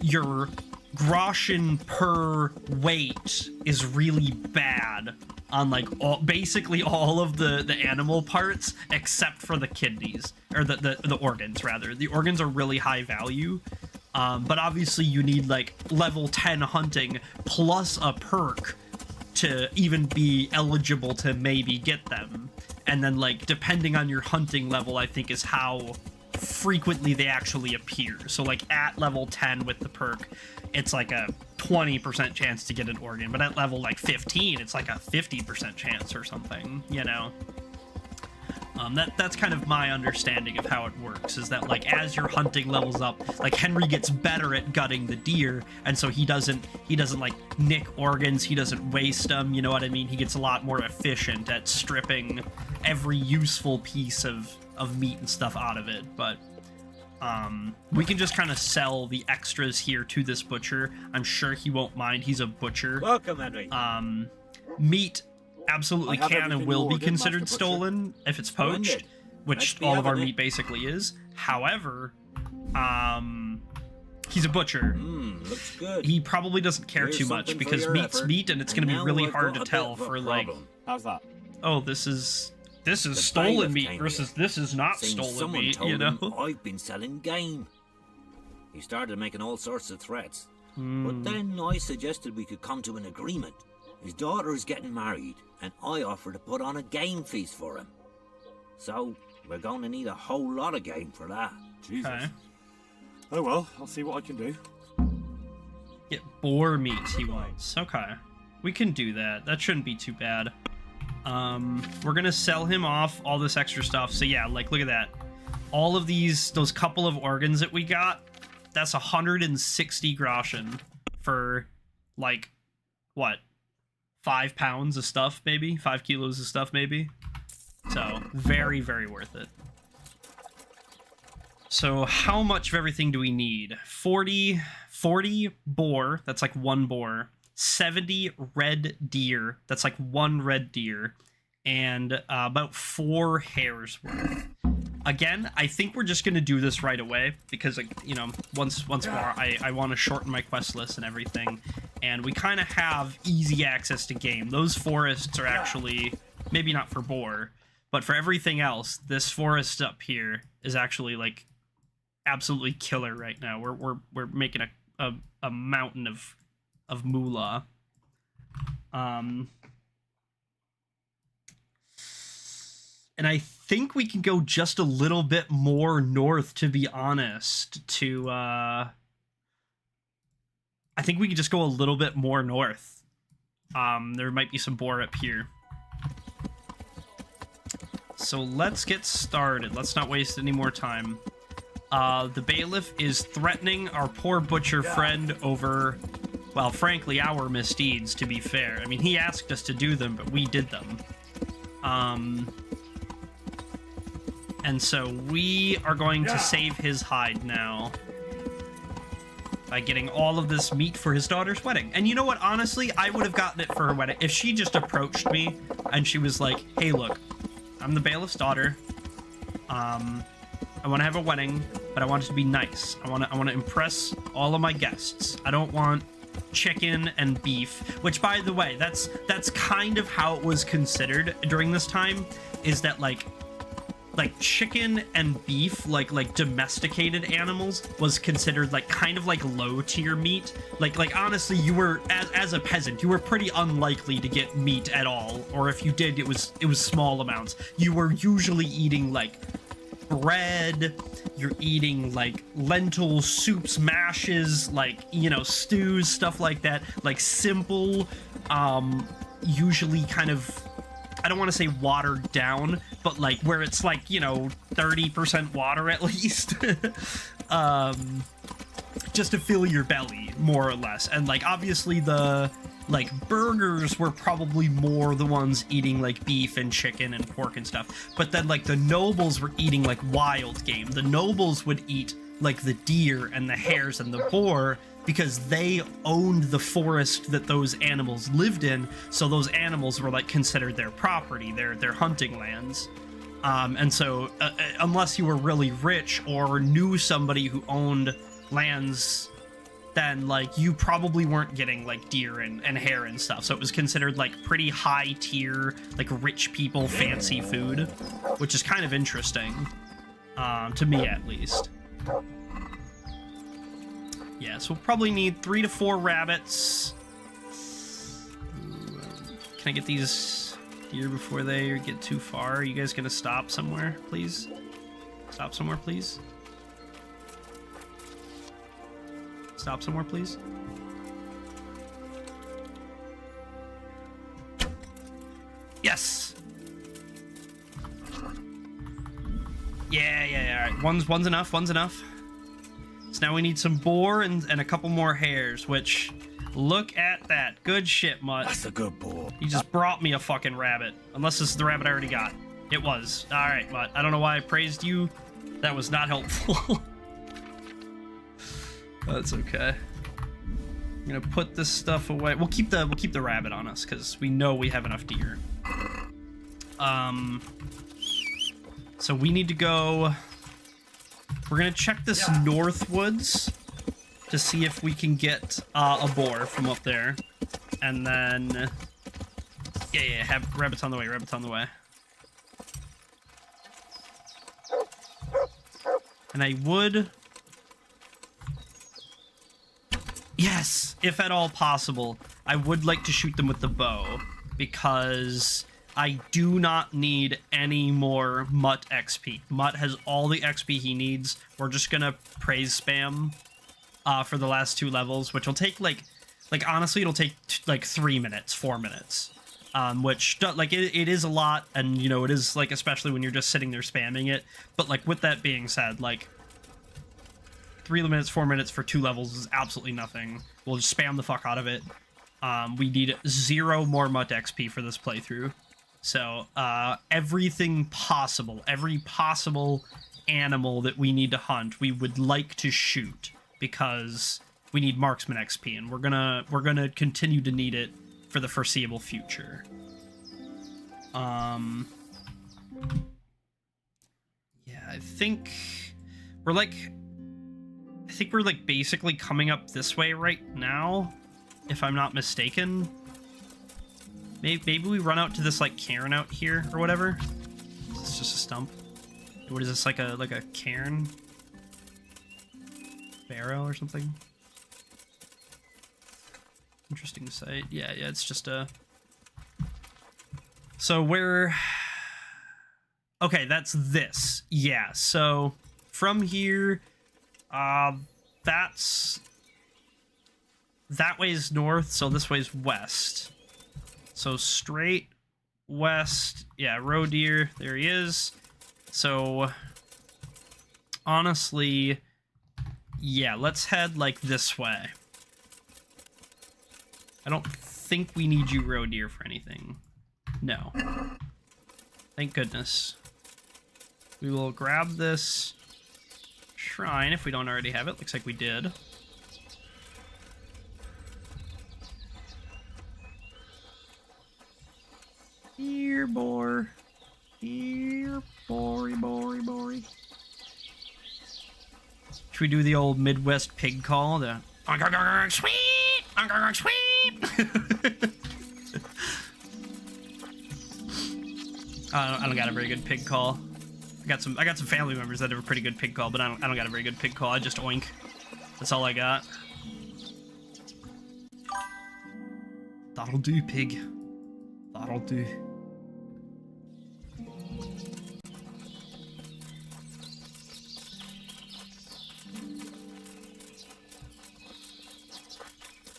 your Groschen per weight is really bad on, like, basically all of the animal parts except for the kidneys, or the organs, rather. The organs are really high value, but obviously you need, like, level 10 hunting plus a perk to even be eligible to maybe get them. And then, like, depending on your hunting level, I think is how frequently they actually appear. So, like, at level 10 with the perk, it's like a 20% chance to get an organ, but at level, like, 15, it's like a 50% chance or something, you know? That's kind of my understanding of how it works, is that, like, as your hunting levels up, like, Henry gets better at gutting the deer, and so he doesn't like, nick organs, he doesn't waste them, you know what I mean? He gets a lot more efficient at stripping every useful piece of meat and stuff out of it, but we can just kind of sell the extras here to this butcher. I'm sure he won't mind. He's a butcher. Welcome, Henry. Meat absolutely can and will be considered stolen if it's poached, which all of our meat basically is. However, he's a butcher. Looks good. He probably doesn't care too much because meat's meat, and it's going to be really hard to tell for, like, how's that? Oh, this is stolen meat versus this is not stolen meat, you know? I've been selling game. He started making all sorts of threats. But then I suggested we could come to an agreement. His daughter is getting married, and I offered to put on a game feast for him. So, we're going to need a whole lot of game for that. Jesus. Okay. Oh well, I'll see what I can do. Get boar meat he wants. Okay. We can do that. That shouldn't be too bad. We're gonna sell him off all this extra stuff. So yeah, like, look at that. All of those couple of organs that we got, that's 160 Groschen for, like, what? 5 pounds of stuff, maybe? 5 kilos of stuff, maybe? So, very, very worth it. So, how much of everything do we need? 40 boar, that's like 1 boar. 70 red deer, that's like 1 red deer. And about 4 hares worth. Again, I think we're just going to do this right away because, like, you know, once more, I want to shorten my quest list and everything. And we kind of have easy access to game. Those forests are actually, maybe not for boar, but for everything else, this forest up here is actually, like, absolutely killer right now. We're making a mountain of moolah. And I think we can go just a little bit more north, to be honest, to, I think we can just go a little bit more north. There might be some boar up here. So let's get started. Let's not waste any more time. The bailiff is threatening our poor butcher friend over, well, frankly, our misdeeds, to be fair. I mean, he asked us to do them, but we did them. And so we are going to save his hide now by getting all of this meat for his daughter's wedding. And you know what? Honestly, I would have gotten it for her wedding. If she just approached me and she was like, hey, look, I'm the bailiff's daughter. I want to have a wedding, but I want it to be nice. I want to impress all of my guests. I don't want chicken and beef, which, by the way, that's kind of how it was considered during this time, is that, like chicken and beef, like domesticated animals, was considered like kind of like low tier meat. Like honestly, you were, as a peasant, you were pretty unlikely to get meat at all, or if you did, it was small amounts. You were usually eating like bread, you're eating like lentil soups, mashes, like, you know, stews, stuff like that, like simple, usually kind of, I don't want to say watered down, but like where it's like, you know, 30% water at least. Just to fill your belly, more or less. And like obviously the like burgers were probably more the ones eating like beef and chicken and pork and stuff. But then like the nobles were eating like wild game. The nobles would eat like the deer and the hares and the boar, because they owned the forest that those animals lived in, so those animals were like considered their property, their hunting lands. And so unless you were really rich or knew somebody who owned lands, then like you probably weren't getting like deer and hare and stuff. So it was considered like pretty high tier, like rich people fancy food, which is kind of interesting, to me at least. Yeah, so we'll probably need 3 to 4 rabbits. Can I get these deer before they get too far? Are you guys gonna stop somewhere, please? Stop somewhere, please? Stop somewhere, please? Yes! Yeah, alright. One's enough, one's enough. So now we need some boar and a couple more hares, which, look at that. Good shit, Mutt. That's a good boar. You just brought me a fucking rabbit. Unless this is the rabbit I already got. It was. Alright, Mutt. I don't know why I praised you. That was not helpful. That's okay. I'm gonna put this stuff away. We'll keep the rabbit on us, because we know we have enough deer. So we need to go... We're gonna check this north woods to see if we can get a boar from up there, and then have rabbits on the way. Rabbits on the way. And I would, yes, if at all possible, I would like to shoot them with the bow, because I do not need any more Mutt XP. Mutt has all the XP he needs. We're just gonna praise spam for the last 2 levels, which will take like honestly, it'll take like 3 minutes, 4 minutes. Which like it is a lot, and you know, it is like, especially when you're just sitting there spamming it. But like, with that being said, like 3 minutes, 4 minutes for 2 levels is absolutely nothing. We'll just spam the fuck out of it. We need 0 more Mutt XP for this playthrough. So everything possible, every possible animal that we need to hunt, we would like to shoot, because we need marksman XP, and we're gonna continue to need it for the foreseeable future. Yeah, I think we're like basically coming up this way right now, if I'm not mistaken. Maybe we run out to this like cairn out here or whatever. Is this just a stump? What is this, like a cairn? Barrow or something? Interesting sight. Yeah, it's just a... So we're... Okay, that's this. Yeah, so from here, that's... That way's north, so this way's west. So straight west. Yeah, roe deer. There he is. So, honestly, yeah, let's head like this way. I don't think we need you, roe deer, for anything. No. Thank goodness. We will grab this shrine if we don't already have it. Looks like we did. Here, boy. Here, boy. Should we do the old Midwest pig call? The sweet, sweet. I don't got a very good pig call. I got some family members that have a pretty good pig call, but I don't got a very good pig call. I just oink. That's all I got. That'll do, pig. That'll do.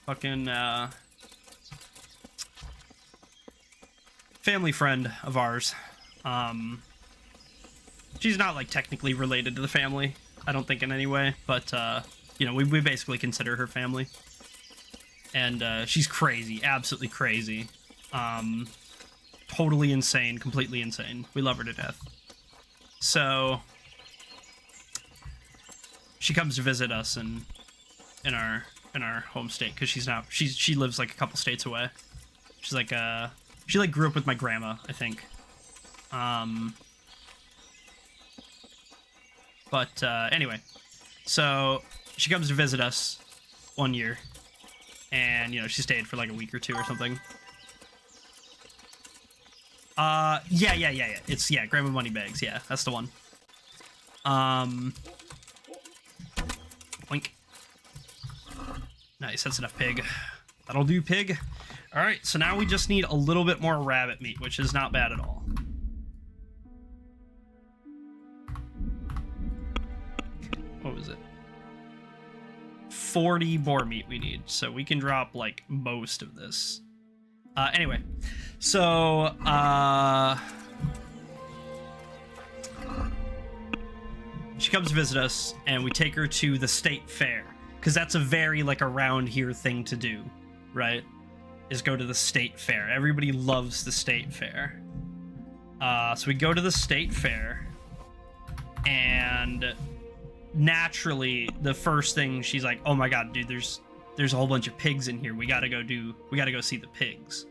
Fucking family friend of ours. She's not like technically related to the family, I don't think in any way, but you know, we basically consider her family. And she's crazy, absolutely crazy. Totally insane, completely insane. We love her to death. So she comes to visit us in our home state, because she lives like a couple states away. She's like she like grew up with my grandma, I think. But anyway, so she comes to visit us one year, and you know, she stayed for like a week or 2 or something. Yeah. It's Grandma Moneybags. Yeah, that's the one. Oink. Nice, that's enough pig. That'll do, pig. Alright, so now we just need a little bit more rabbit meat, which is not bad at all. What was it? 40 boar meat we need, so we can drop, like, most of this. Anyway, so, she comes to visit us, and we take her to the state fair. Because that's a very, like, around here thing to do, right? Is go to the state fair. Everybody loves the state fair. So we go to the state fair, and naturally, the first thing she's like, oh my god, dude, there's a whole bunch of pigs in here. We gotta go see the pigs.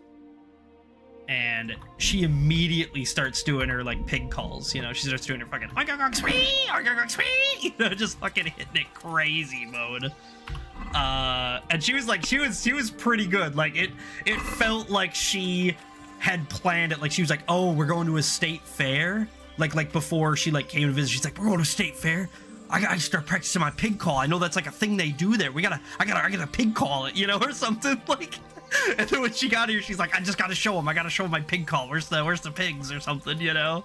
And she immediately starts doing her, like, pig calls, you know? She starts doing her fucking, you know, just fucking hitting it crazy mode. And she was like, she was pretty good. Like, it felt like she had planned it. Like, she was like, oh, we're going to a state fair? Like before she, like, came to visit, she's like, we're going to a state fair? I gotta start practicing my pig call. I know that's, like, a thing they do there. I gotta pig call it, you know, or something, like... And then when she got here, she's like, I just gotta show him. I gotta show him my pig call. Where's the pigs or something, you know?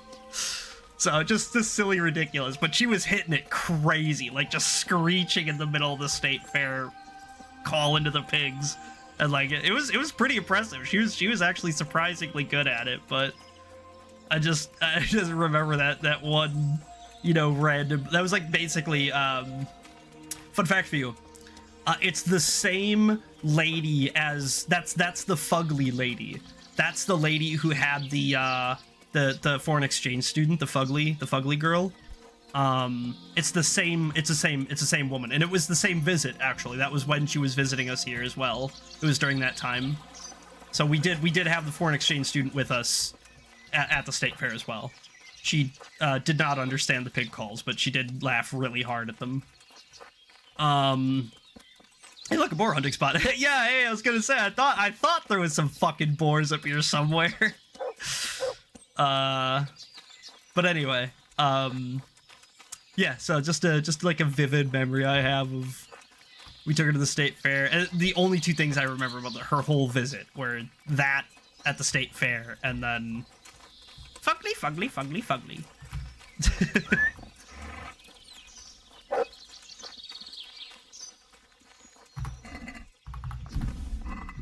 So just silly ridiculous, but she was hitting it crazy, like just screeching in the middle of the state fair, calling to the pigs, and like it was pretty impressive. She was actually surprisingly good at it, but I just remember that one, you know, random. That was like basically fun fact for you. It's the same lady as that's the fugly lady. That's the lady who had the foreign exchange student, the fugly girl. It's the same woman, and it was the same visit actually. That was when she was visiting us here as well. It was during that time. So we did have the foreign exchange student with us at the state fair as well. She did not understand the pig calls, but she did laugh really hard at them. Hey, look, a boar hunting spot. Yeah, hey, I was gonna say, I thought there was some fucking boars up here somewhere. But anyway, yeah, so just like a vivid memory I have of, we took her to the state fair, and the only two things I remember about her whole visit were that at the state fair, and then fugly.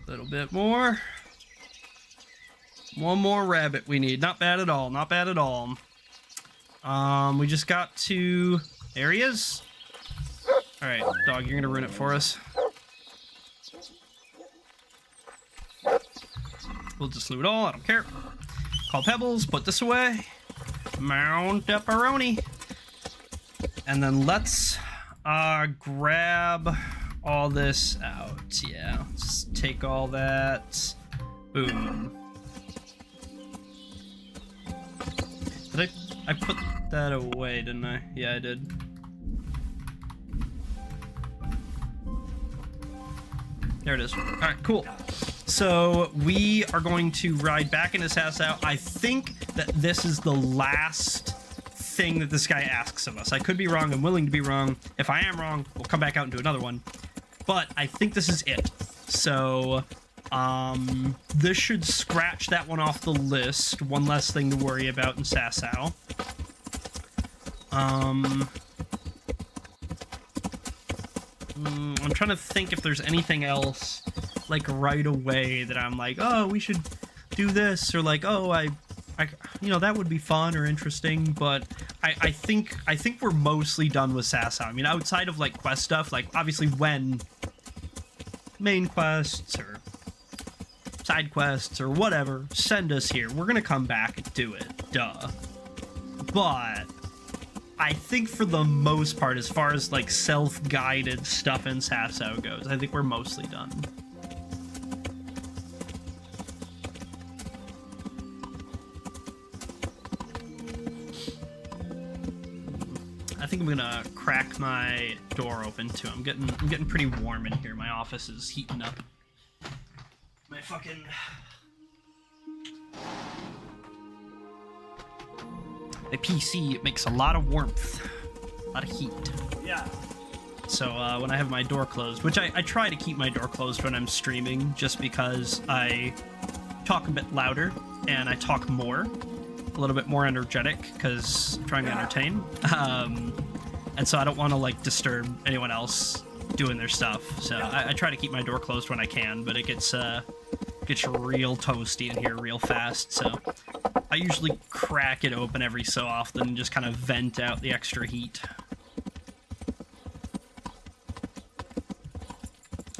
A little bit more. One more rabbit we need. Not bad at all. Not bad at all. We just got to... There he is. Alright, dog, you're gonna ruin it for us. We'll just loot all. I don't care. Call Pebbles. Put this away. Mount Pepperoni. And then let's grab all this out. Yeah, just take all that. Boom. Did I put that away, didn't I? Yeah, I did. There it is. Alright, cool. So we are going to ride back into Sasau. I think that this is the last thing that this guy asks of us. I could be wrong. I'm willing to be wrong. If I am wrong, we'll come back out and do another one. But I think this is it. So this should scratch that one off the list. One less thing to worry about in Sasau. I'm trying to think if there's anything else, like, right away that I'm like, oh, we should do this, or like, oh, I you know, that would be fun or interesting. But I think we're mostly done with Sasau. I mean, outside of like quest stuff, like obviously when main quests or side quests or whatever send us here, we're gonna come back and do it, duh. But I think for the most part, as far as like self-guided stuff in Sasau goes, I think we're mostly done. I think I'm gonna crack my door open too. I'm getting pretty warm in here. My office is heating up. My fucking... My PC, it makes a lot of warmth, a lot of heat. Yeah. So when I have my door closed, which I try to keep my door closed when I'm streaming, just because I talk a bit louder and I talk more, a little bit more energetic, because I'm trying to entertain. And so I don't want to like disturb anyone else doing their stuff. So I try to keep my door closed when I can, but it gets real toasty in here real fast. So I usually crack it open every so often and just kind of vent out the extra heat.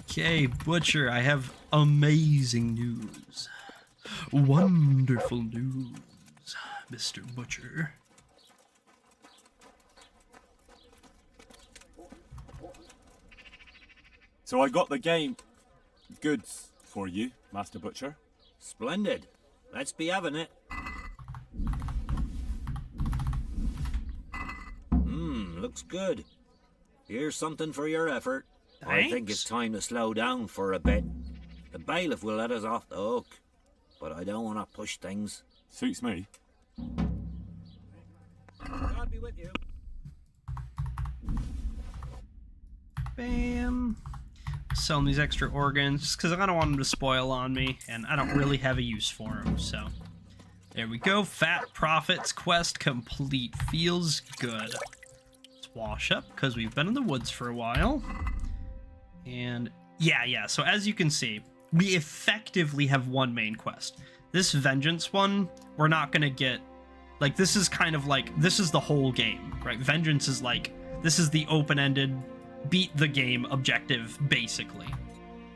Okay, Butcher, I have amazing news. Wonderful news, Mr. Butcher. So I got the game goods for you, Master Butcher. Splendid. Let's be having it. Looks good. Here's something for your effort. Thanks. I think it's time to slow down for a bit. The bailiff will let us off the hook, but I don't want to push things. Suits me. God be with you. Bam. Selling these extra organs just because I don't want them to spoil on me, and I don't really have a use for them, so There we go. Fat Profits quest complete. Feels good. Let's wash up because we've been in the woods for a while. And yeah. So as you can see, we effectively have one main quest. This Vengeance one, we're not going to get... Like, this is kind of like... This is the whole game, right? Vengeance is like... This is the open-ended, beat the game objective, basically.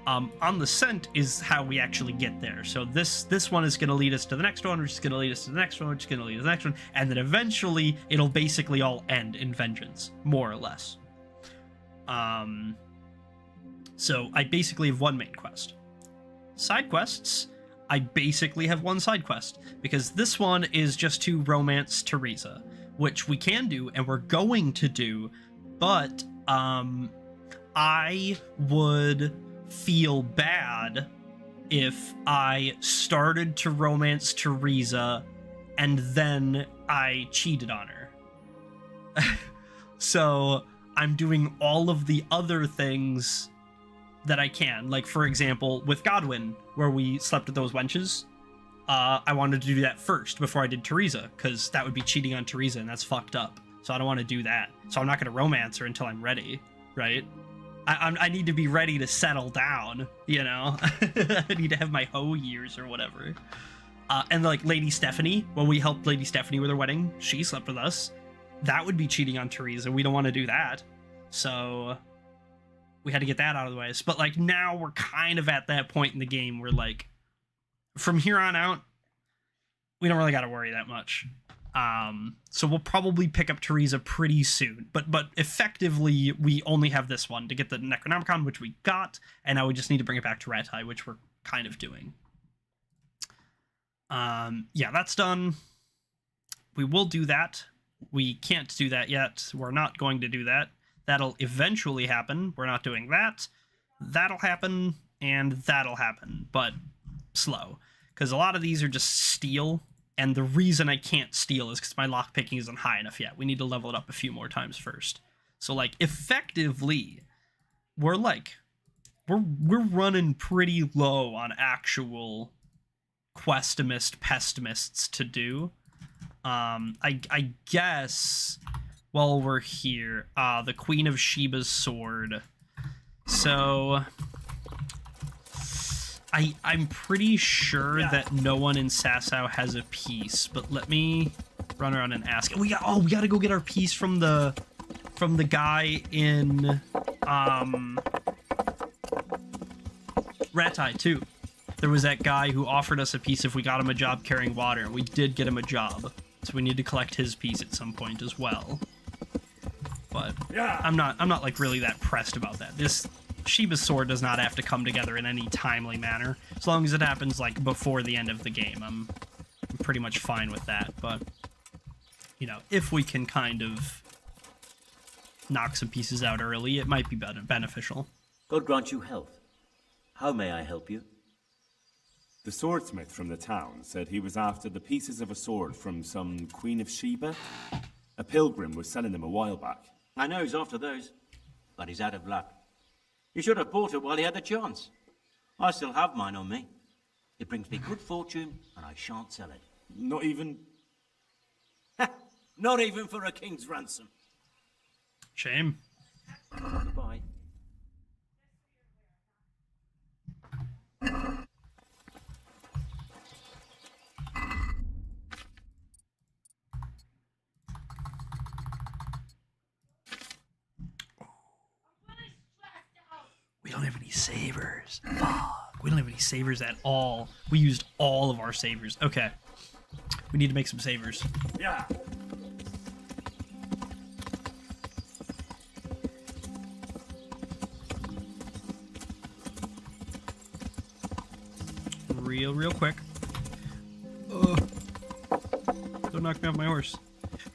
On the Scent is how we actually get there. So this one is going to lead us to the next one, which is going to lead us to the next one, which is going to lead us to the next one, and then eventually it'll basically all end in Vengeance, more or less. So I basically have one main quest. Side quests, I basically have one side quest, because this one is just to romance Teresa, which we can do, and we're going to do, but I would feel bad if I started to romance Teresa and then I cheated on her. So I'm doing all of the other things that I can. Like, for example, with Godwin, where we slept with those wenches, I wanted to do that first before I did Teresa, because that would be cheating on Teresa, and that's fucked up. So I don't want to do that. So I'm not going to romance her until I'm ready, right? I need to be ready to settle down, you know? I need to have my hoe years or whatever. And like Lady Stephanie, when we helped Lady Stephanie with her wedding, she slept with us. That would be cheating on Teresa. We don't want to do that. So we had to get that out of the way. But like now we're kind of at that point in the game where like from here on out, we don't really got to worry that much. So we'll probably pick up Teresa pretty soon, but effectively we only have this one to get the Necronomicon, which we got, and now we just need to bring it back to Ratai, which we're kind of doing. Yeah, that's done. We will do that. We can't do that yet. We're not going to do that. That'll eventually happen. We're not doing that. That'll happen, and that'll happen, but slow, because a lot of these are just steal. And the reason I can't steal is because my lockpicking isn't high enough yet. We need to level it up a few more times first. So, like, effectively, we're running pretty low on actual Questimist Pessimists to do. I guess while we're here, the Queen of Sheba's sword. So I'm pretty sure that no one in Sasau has a piece, but let me run around and ask. We gotta go get our piece from the guy in Ratai too. There was that guy who offered us a piece if we got him a job carrying water, and we did get him a job. So we need to collect his piece at some point as well. But I'm not like really that pressed about that. This Sheba's sword does not have to come together in any timely manner. As long as it happens like before the end of the game, I'm pretty much fine with that. But you know, if we can kind of knock some pieces out early, it might be beneficial. God grant you health. How may I help you? The swordsmith from the town said he was after the pieces of a sword from some Queen of Sheba. A pilgrim was selling them a while back. I know he's after those, but he's out of luck. You should have bought it while he had the chance. I still have mine on me. It brings me good fortune, and I shan't sell it. Not even... Not even for a king's ransom. Shame. Goodbye. We don't have any savers. Fuck. We don't have any savers at all. We used all of our savers. Okay. We need to make some savers. Yeah. Real quick. Don't knock me off my horse.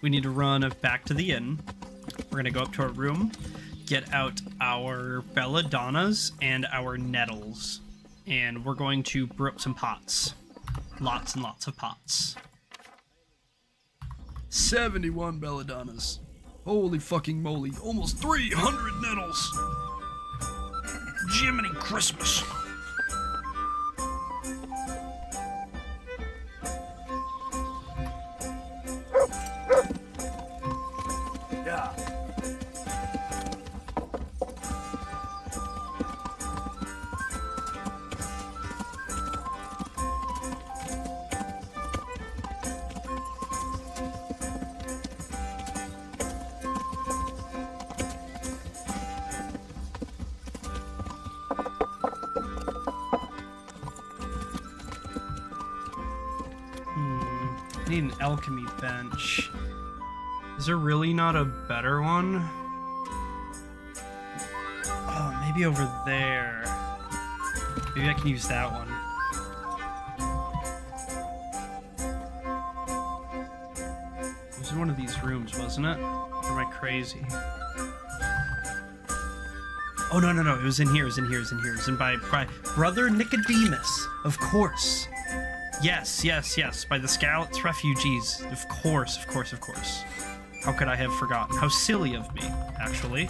We need to run back to the inn. We're gonna go up to our room, get out our belladonnas and our nettles, and we're going to brew up some pots. Lots and lots of pots. 71 belladonnas. Holy fucking moly. Almost 300 nettles. Jiminy Christmas. I need an alchemy bench. Is there really not a better one? Oh, maybe over there. Maybe I can use that one. It was in one of these rooms, wasn't it? Or am I crazy? Oh, no, it was in here, it was in by Brother Nicodemus, of course. Yes, by the Scouts refugees. Of course. How could I have forgotten? How silly of me, actually.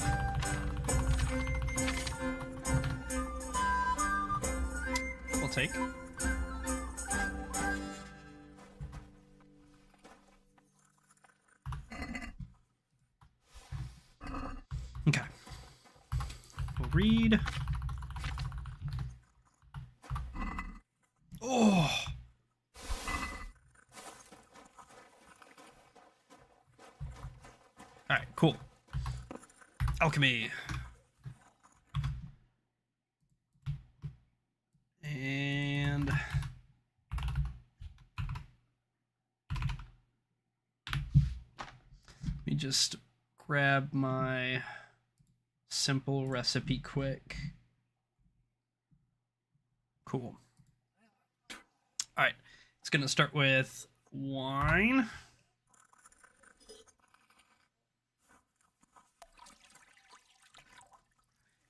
We'll take. Okay. We'll read. Oh! Alright, cool. Alchemy. And... let me just grab my simple recipe quick. Cool. Alright, it's gonna start with wine.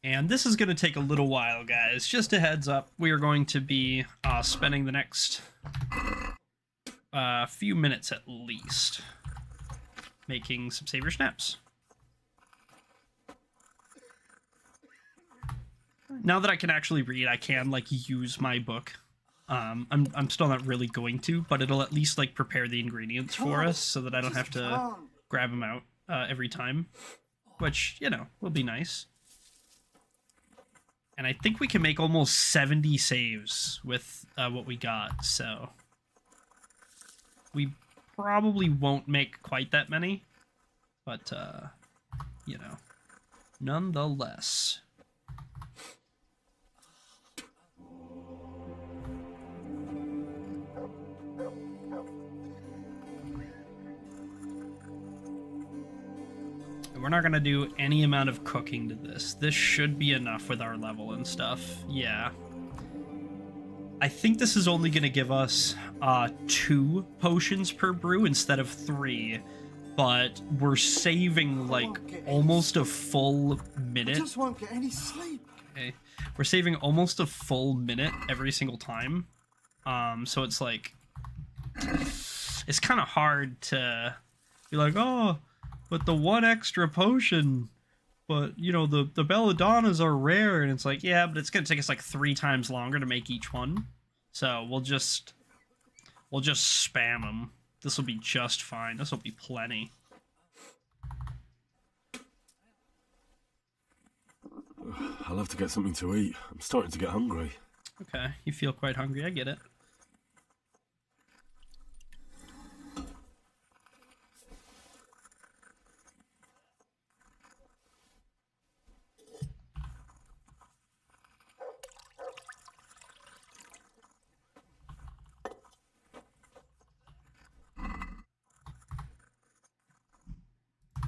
And this is going to take a little while, guys. Just a heads up, we are going to be spending the next few minutes at least making some savior snaps. Now that I can actually read, I can like use my book. I'm still not really going to, but it'll at least like prepare the ingredients for us so that I don't have to grab them out every time, which, you know, will be nice. And I think we can make almost 70 saves with what we got, so... we probably won't make quite that many, but, you know, nonetheless... We're not gonna do any amount of cooking to this. This should be enough with our level and stuff. Yeah. I think this is only gonna give us 2 potions per brew instead of 3, but we're saving like almost a full minute. I just won't get any sleep. Okay. We're saving almost a full minute every single time. So it's like it's kind of hard to be like, oh, but the 1 extra potion, but, you know, the belladonnas are rare, and it's like, yeah, but it's gonna take us like 3 times longer to make each one. So we'll just spam them. This will be just fine. This will be plenty. I'll have to get something to eat. I'm starting to get hungry. Okay, you feel quite hungry. I get it.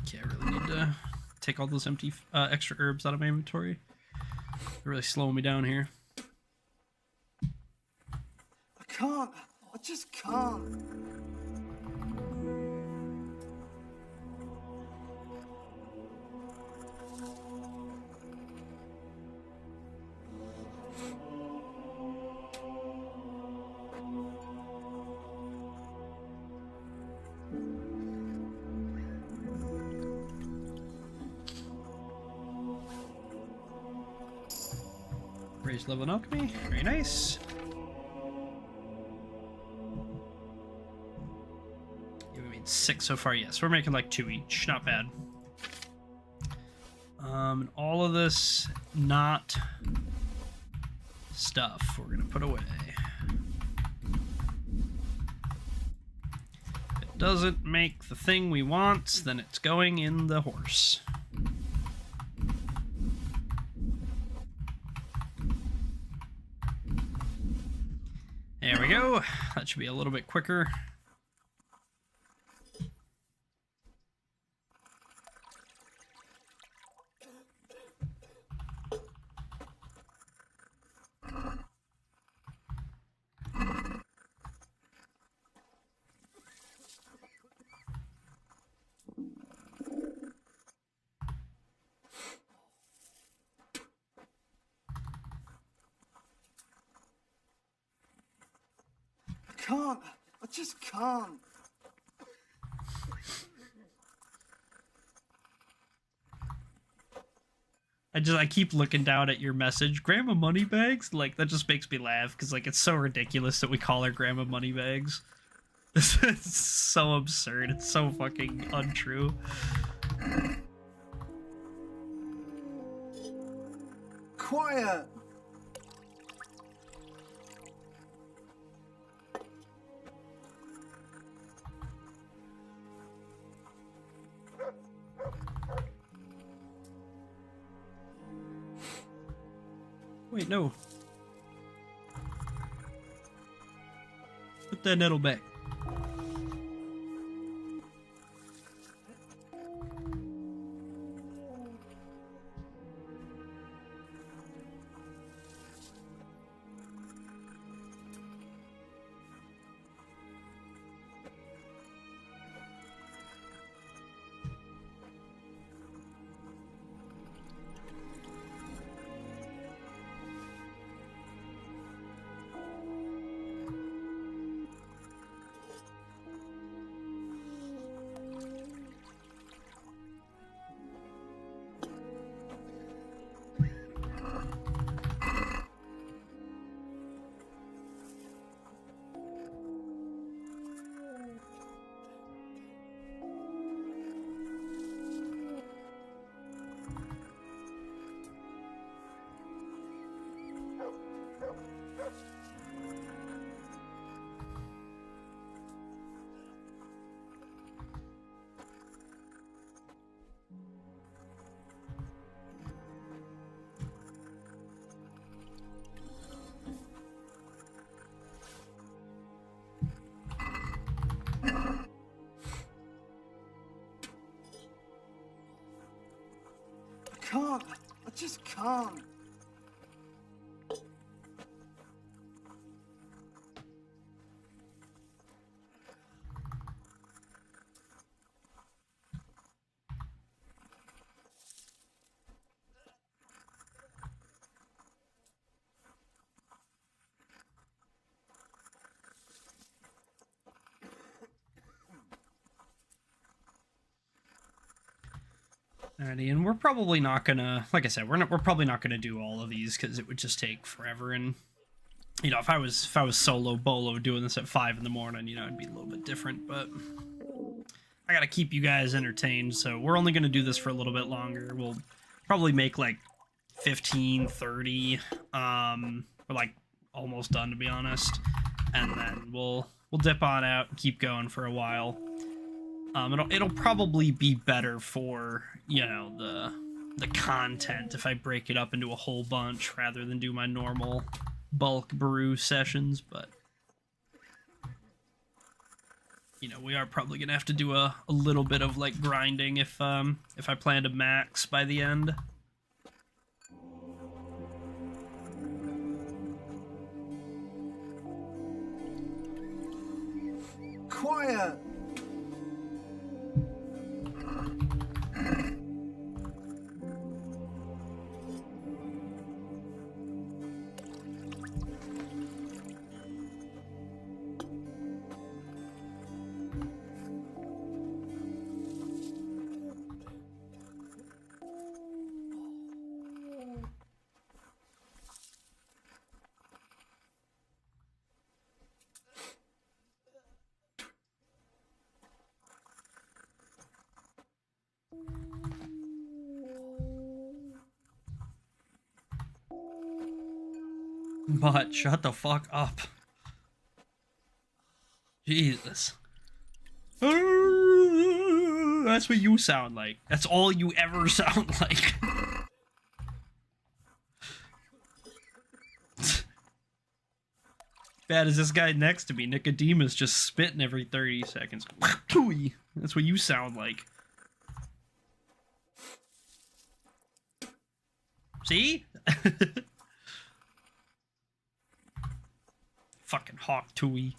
Okay, I really need to take all those empty extra herbs out of my inventory. They're really slowing me down here. I can't. I just can't. Raise level in alchemy. Very nice. Yeah, we made 6 so far. Yes, we're making like 2 each. Not bad. And all of this not stuff we're gonna put away. If it doesn't make the thing we want, then it's going in the horse. There we go. That should be a little bit quicker. can't. I just can't. I keep looking down at your message, Grandma Moneybags. Like, that just makes me laugh because like it's so ridiculous that we call her Grandma Moneybags. It's so absurd. It's so fucking untrue. Quiet. Wait, no. Put that nettle back. Can't. I just can't. Alrighty, and we're probably not gonna, like I said, we're probably not gonna do all of these because it would just take forever. And you know, if I was solo bolo doing this at 5 in the morning, you know, it'd be a little bit different. But I gotta keep you guys entertained, so we're only gonna do this for a little bit longer. We'll probably make like 15, 30. We're like almost done, to be honest, and then we'll dip on out and keep going for a while. It'll probably be better for, you know, the content if I break it up into a whole bunch rather than do my normal bulk brew sessions, but you know, we are probably gonna have to do a little bit of like grinding if I plan to max by the end. Quiet. But shut the fuck up. Jesus. That's what you sound like. That's all you ever sound like. Bad as this guy next to me, Nicodemus, just spitting every 30 seconds. That's what you sound like. See? Fucking hawk tooey.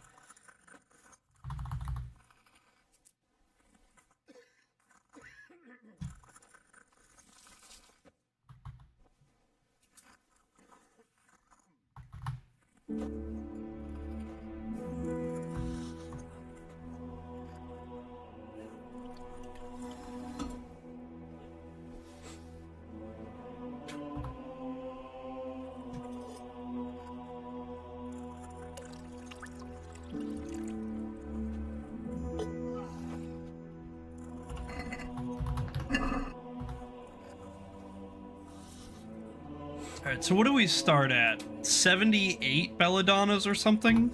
Alright, so what do we start at? 78 belladonnas or something?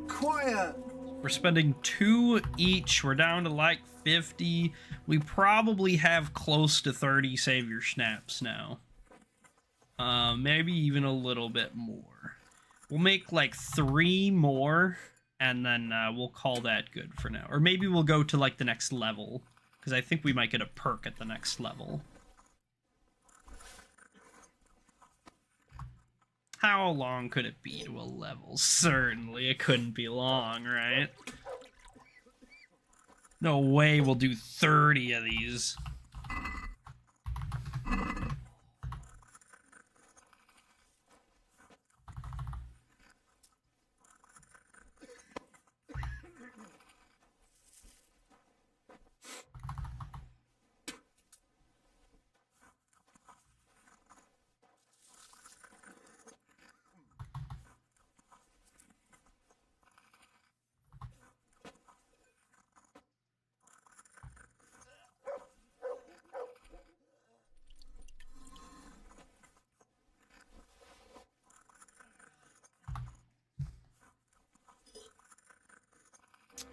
Quiet! We're spending 2 each. We're down to like 50. We probably have close to 30 savior snaps now. Maybe even a little bit more. We'll make like 3 more, and then we'll call that good for now. Or maybe we'll go to like the next level, because I think we might get a perk at the next level. How long could it be to a level? Certainly, it couldn't be long, right? No way we'll do 30 of these.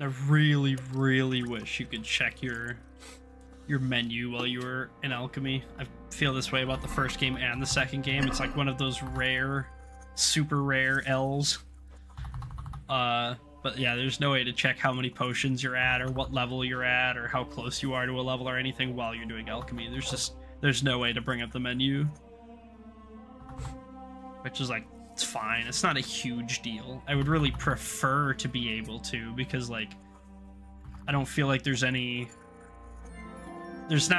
I really, really wish you could check your menu while you were in alchemy. I feel this way about the first game and the second game. It's like one of those rare, super rare L's. But yeah, there's no way to check how many potions you're at, or what level you're at, or how close you are to a level or anything while you're doing alchemy. There's no way to bring up the menu. Which is like, it's fine. It's not a huge deal. I would really prefer to be able to, because like, I don't feel like there's not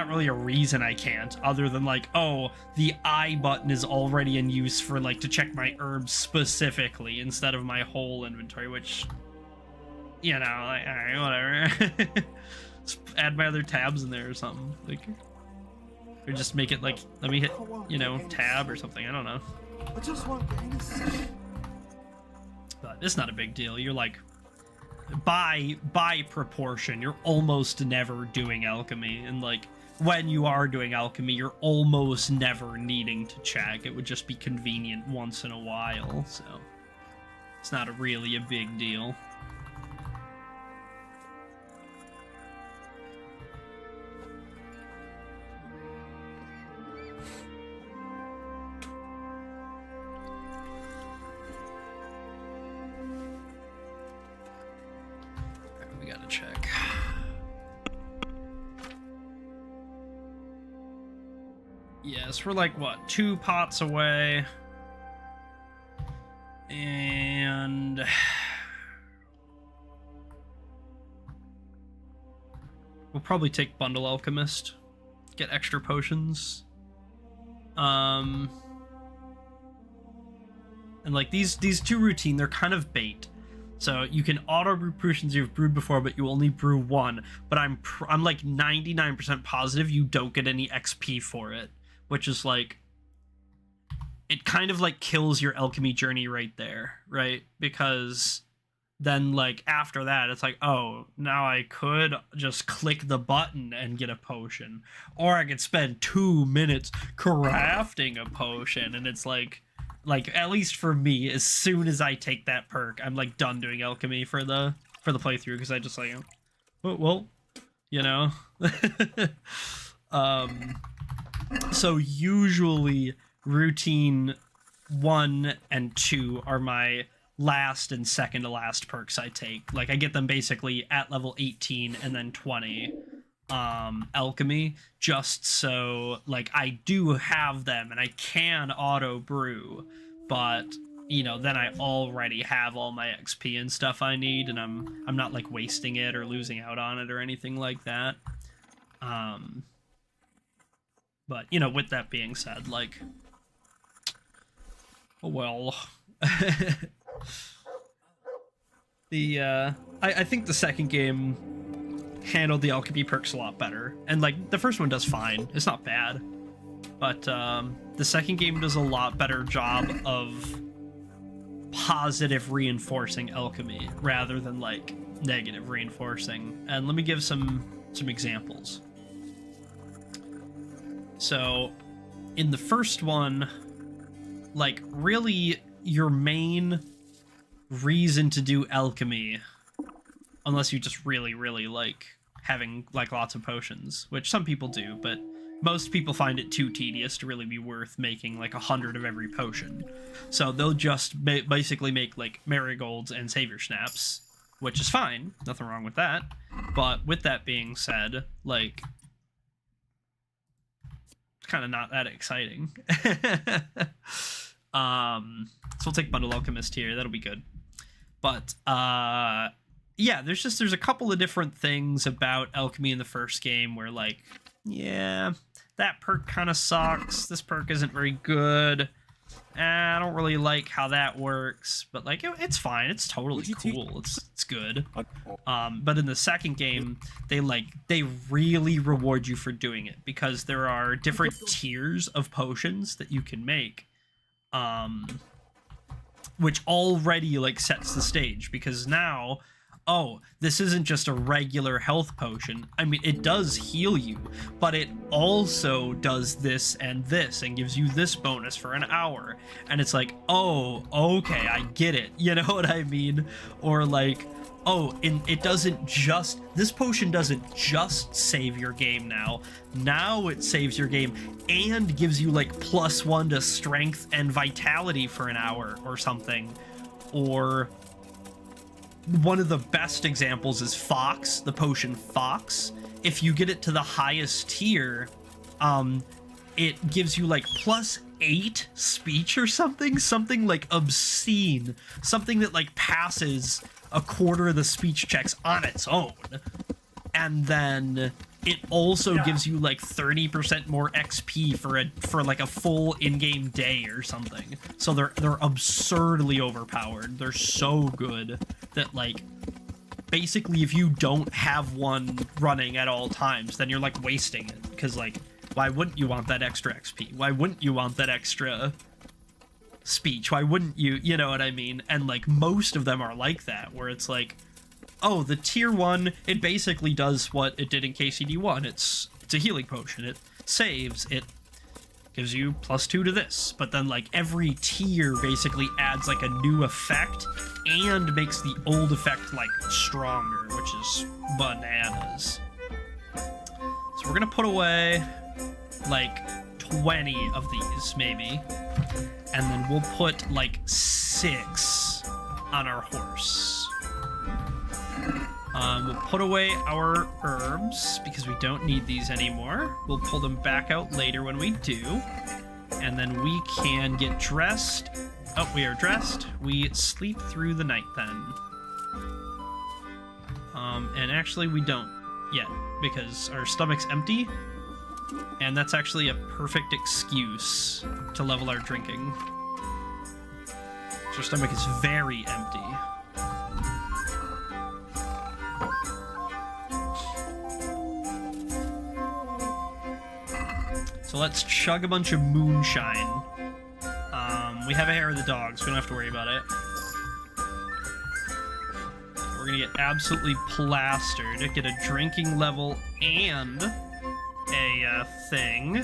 really a reason I can't, other than like, oh, the I button is already in use for like to check my herbs specifically instead of my whole inventory, which, you know, like, alright, whatever. Just add my other tabs in there or something, like, or just make it like, let me hit, you know, tab or something. I don't know. I just want to But it's not a big deal. You're like, by proportion, you're almost never doing alchemy, and like when you are doing alchemy, you're almost never needing to check. It would just be convenient once in a while, so it's not really a big deal. Check. Yes, we're like, what, 2 pots away? And we'll probably take Bundle Alchemist, get extra potions. And like these 2 routine, they're kind of bait. So you can auto brew potions you've brewed before, but you only brew 1. But I'm like 99% positive you don't get any XP for it, which is like, it kind of like kills your alchemy journey right there, right? Because then like after that, it's like, oh, now I could just click the button and get a potion, or I could spend 2 minutes crafting a potion, and it's like at least for me, as soon as I take that perk, I'm like done doing alchemy for the playthrough, because I just like, oh, well, you know. So usually routine 1 and 2 are my last and second to last perks I take. Like I get them basically at level 18 and then 20 alchemy, just so like I do have them and I can auto brew, but you know, then I already have all my XP and stuff I need, and I'm not like wasting it or losing out on it or anything like that. But you know, with that being said, like, well, I think the second game handled the alchemy perks a lot better, and like the first one does fine, it's not bad, but the second game does a lot better job of positive reinforcing alchemy rather than like negative reinforcing. And let me give some examples. So in the first one, like, really, your main reason to do alchemy, unless you just really, really like having, like, lots of potions, which some people do, but most people find it too tedious to really be worth making, like, 100 of every potion. So they'll just basically make, like, marigolds and savior snaps, which is fine. Nothing wrong with that. But with that being said, like, it's kind of not that exciting. So we'll take Bundle Alchemist here. That'll be good. But, yeah, there's a couple of different things about alchemy in the first game where, like, yeah, that perk kind of sucks. This perk isn't very good. I don't really like how that works, but, like, it's fine. It's totally cool. It's good. But in the second game, they really reward you for doing it because there are different tiers of potions that you can make, which already, like, sets the stage because now, oh, this isn't just a regular health potion. I mean, it does heal you, but it also does this and gives you this bonus for an hour. And it's like, oh, okay, I get it. You know what I mean? Or like, oh, it doesn't just, this potion doesn't just save your game now. Now it saves your game and gives you like +1 to strength and vitality for an hour or something. Or one of the best examples is Fox, the potion Fox. If you get it to the highest tier, it gives you like +8 speech or something like obscene, something that like passes a quarter of the speech checks on its own. And then it also gives you like 30% more XP for like a full in-game day or something. So they're absurdly overpowered. They're so good that, like, basically if you don't have one running at all times, then you're like wasting it. Because, like, why wouldn't you want that extra XP? Why wouldn't you want that extra speech? Why wouldn't you? You know what I mean? And, like, most of them are like that, where it's like, oh, the tier 1, it basically does what it did in KCD1. It's a healing potion. It saves. It gives you +2 to this. But then, like, every tier basically adds, like, a new effect and makes the old effect, like, stronger, which is bananas. So we're gonna put away, like, 20 of these, maybe. And then we'll put, like, 6 on our horse. We'll put away our herbs because we don't need these anymore. We'll pull them back out later when we do. And then we can get dressed. Oh, we are dressed. We sleep through the night then. And actually we don't yet because our stomach's empty. And that's actually a perfect excuse to level our drinking. So our stomach is very empty. So let's chug a bunch of moonshine. We have a hair of the dog, so we don't have to worry about it. We're gonna get absolutely plastered, get a drinking level and a thing.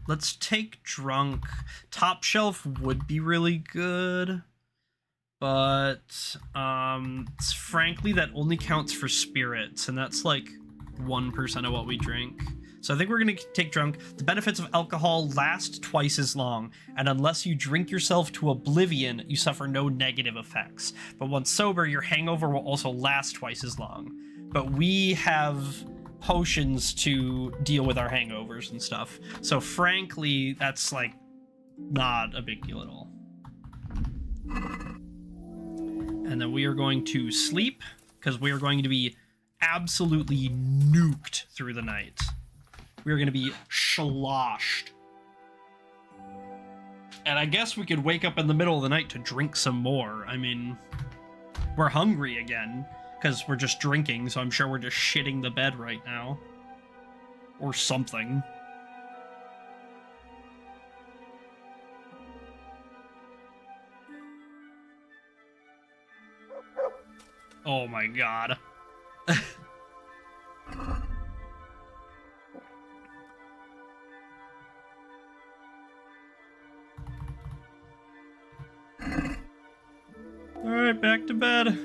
Let's take drunk. Top shelf would be really good, but frankly that only counts for spirits, and that's like 1% of what we drink. So I think we're gonna take drunk. The benefits of alcohol last twice as long, and unless you drink yourself to oblivion, you suffer no negative effects. But once sober, your hangover will also last twice as long. But we have potions to deal with our hangovers and stuff. So frankly, that's like not a big deal at all. And then we are going to sleep because we are going to be absolutely nuked through the night. We are going to be sloshed. And I guess we could wake up in the middle of the night to drink some more. I mean, we're hungry again because we're just drinking, so I'm sure we're just shitting the bed right now. Or something. Oh my god. Alright, back to bed.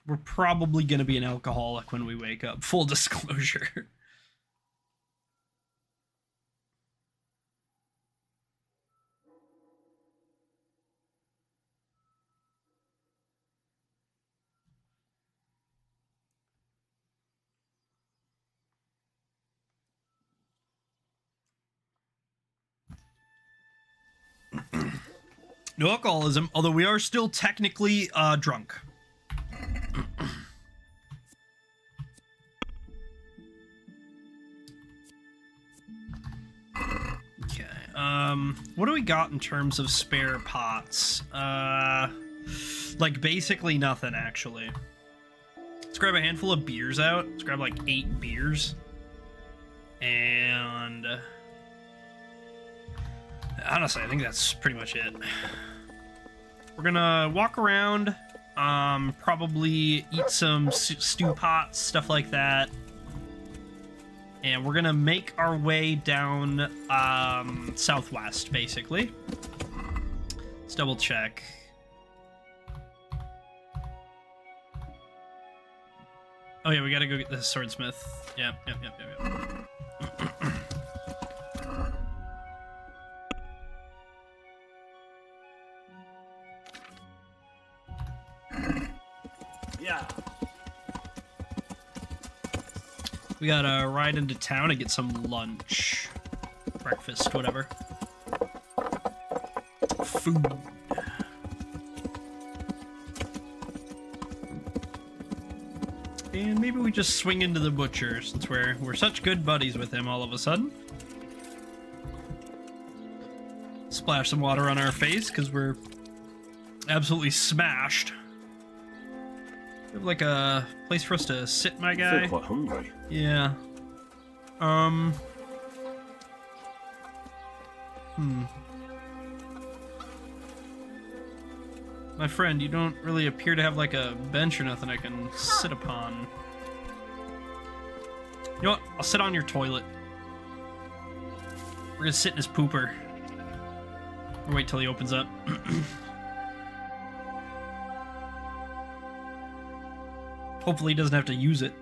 We're probably going to be an alcoholic when we wake up. Full disclosure. No alcoholism, although we are still technically drunk. Okay, what do we got in terms of spare pots? Like basically nothing, actually. Let's grab a handful of beers out. Let's grab like 8 beers. And honestly, I think that's pretty much it. We're gonna walk around, probably eat some stew pots, stuff like that. And we're gonna make our way down southwest, basically. Let's double check. Oh yeah, we gotta go get the swordsmith. Yep. Yeah. We gotta ride into town and get some lunch. Breakfast, whatever. Food. And maybe we just swing into the butcher, since we're such good buddies with him all of a sudden. Splash some water on our face, because we're absolutely smashed. You have like a place for us to sit, my guy? I feel quite hungry. Yeah. My friend, you don't really appear to have like a bench or nothing I can sit upon. You know what? I'll sit on your toilet. We're gonna sit in his pooper. Or wait till he opens up. Hopefully he doesn't have to use it.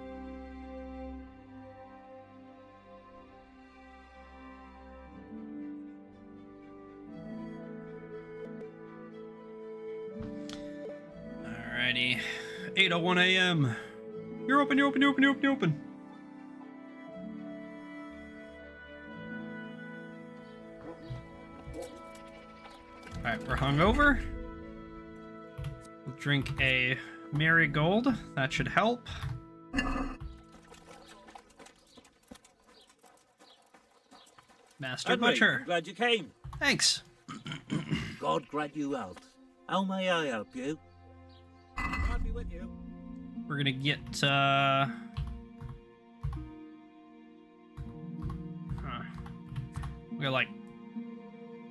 Alrighty. 8:01 a.m. You're open. Alright, we're hungover. We'll drink a marigold. That should help. Master Henry, Butcher. Glad you came. Thanks. God grant you health. How may I help you? God be with you. We're gonna get, we got like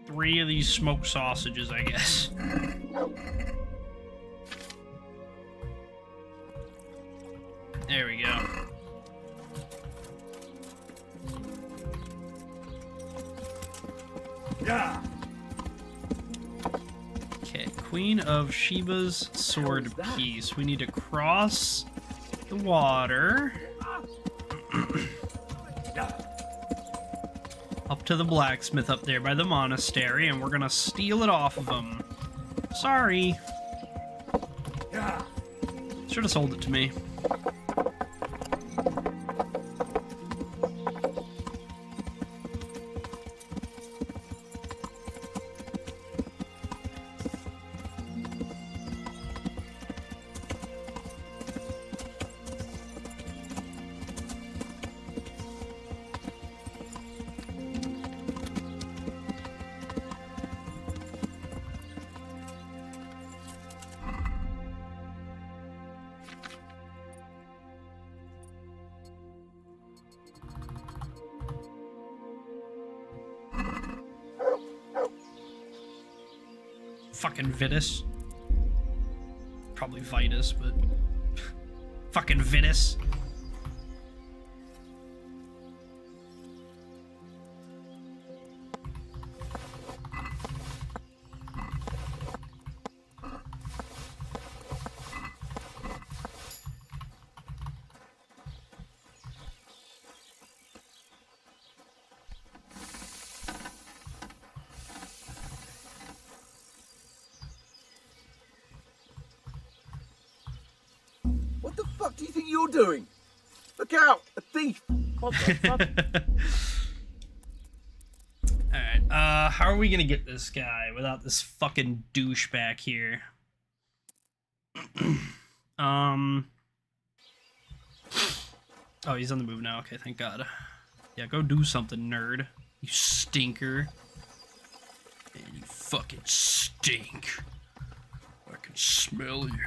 3 of these smoked sausages, I guess. There we go. Yeah. Okay, Queen of Sheba's sword piece. We need to cross the water. Up to the blacksmith up there by the monastery, and we're gonna steal it off of him. Sorry. Should have sold it to me. Fucking Vitus. Probably Vitus, but... Fucking Vitus. What the fuck do you think you're doing? Look out! A thief! What the fuck? Alright, how are we gonna get this guy without this fucking douchebag here? Oh, he's on the move now. Okay, thank God. Yeah, go do something, nerd. You stinker. Man, you fucking stink. I can smell you.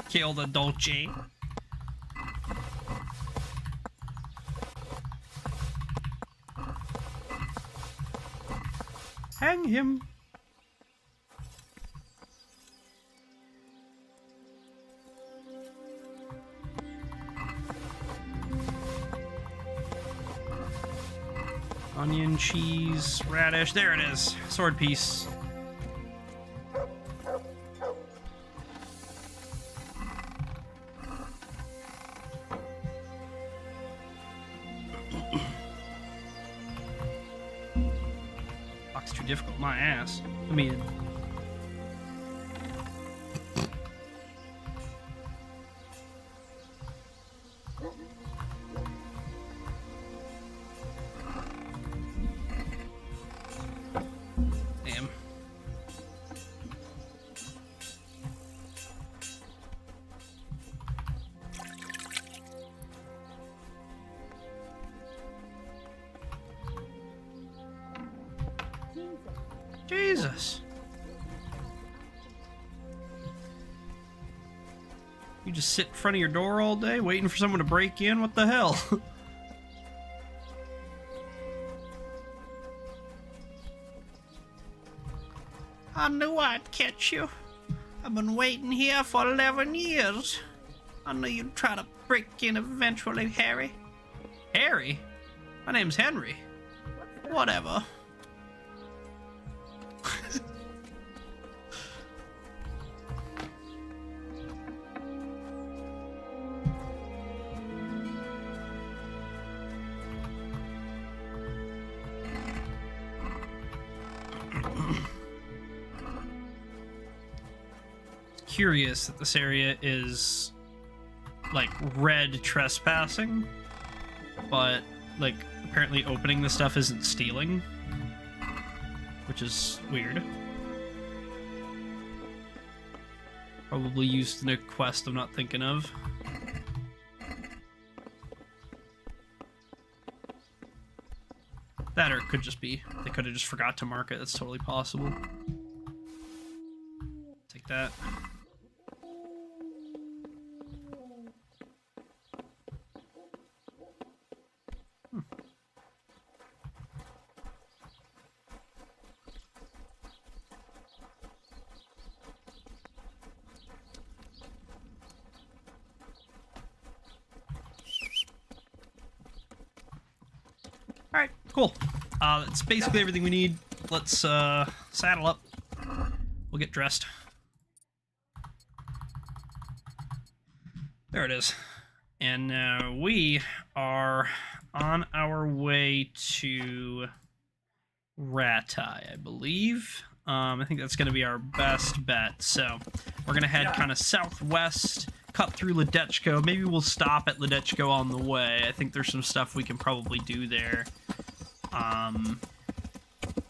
Kill the Dolce. Hang him. Onion, cheese, radish. There it is. Sword piece. Fuck's too difficult. My ass. I mean. Damn. Jesus. You just sit in front of your door all day waiting for someone to break in? What the hell? I knew I'd catch you. I've been waiting here for 11 years. I knew you'd try to break in eventually, Harry. Harry? My name's Henry. Whatever. Curious that this area is like red trespassing, but like apparently opening the stuff isn't stealing, which is weird. Probably used in a quest I'm not thinking of. That or it could just be they could have just forgot to mark it. That's totally possible. Take that. Alright, cool. That's basically everything we need. Let's saddle up. We'll get dressed. There it is. And now we are on our way to Ratai, I believe. I think that's going to be our best bet. So we're going to head kind of southwest, cut through Ledechko. Maybe we'll stop at Ledechko on the way. I think there's some stuff we can probably do there.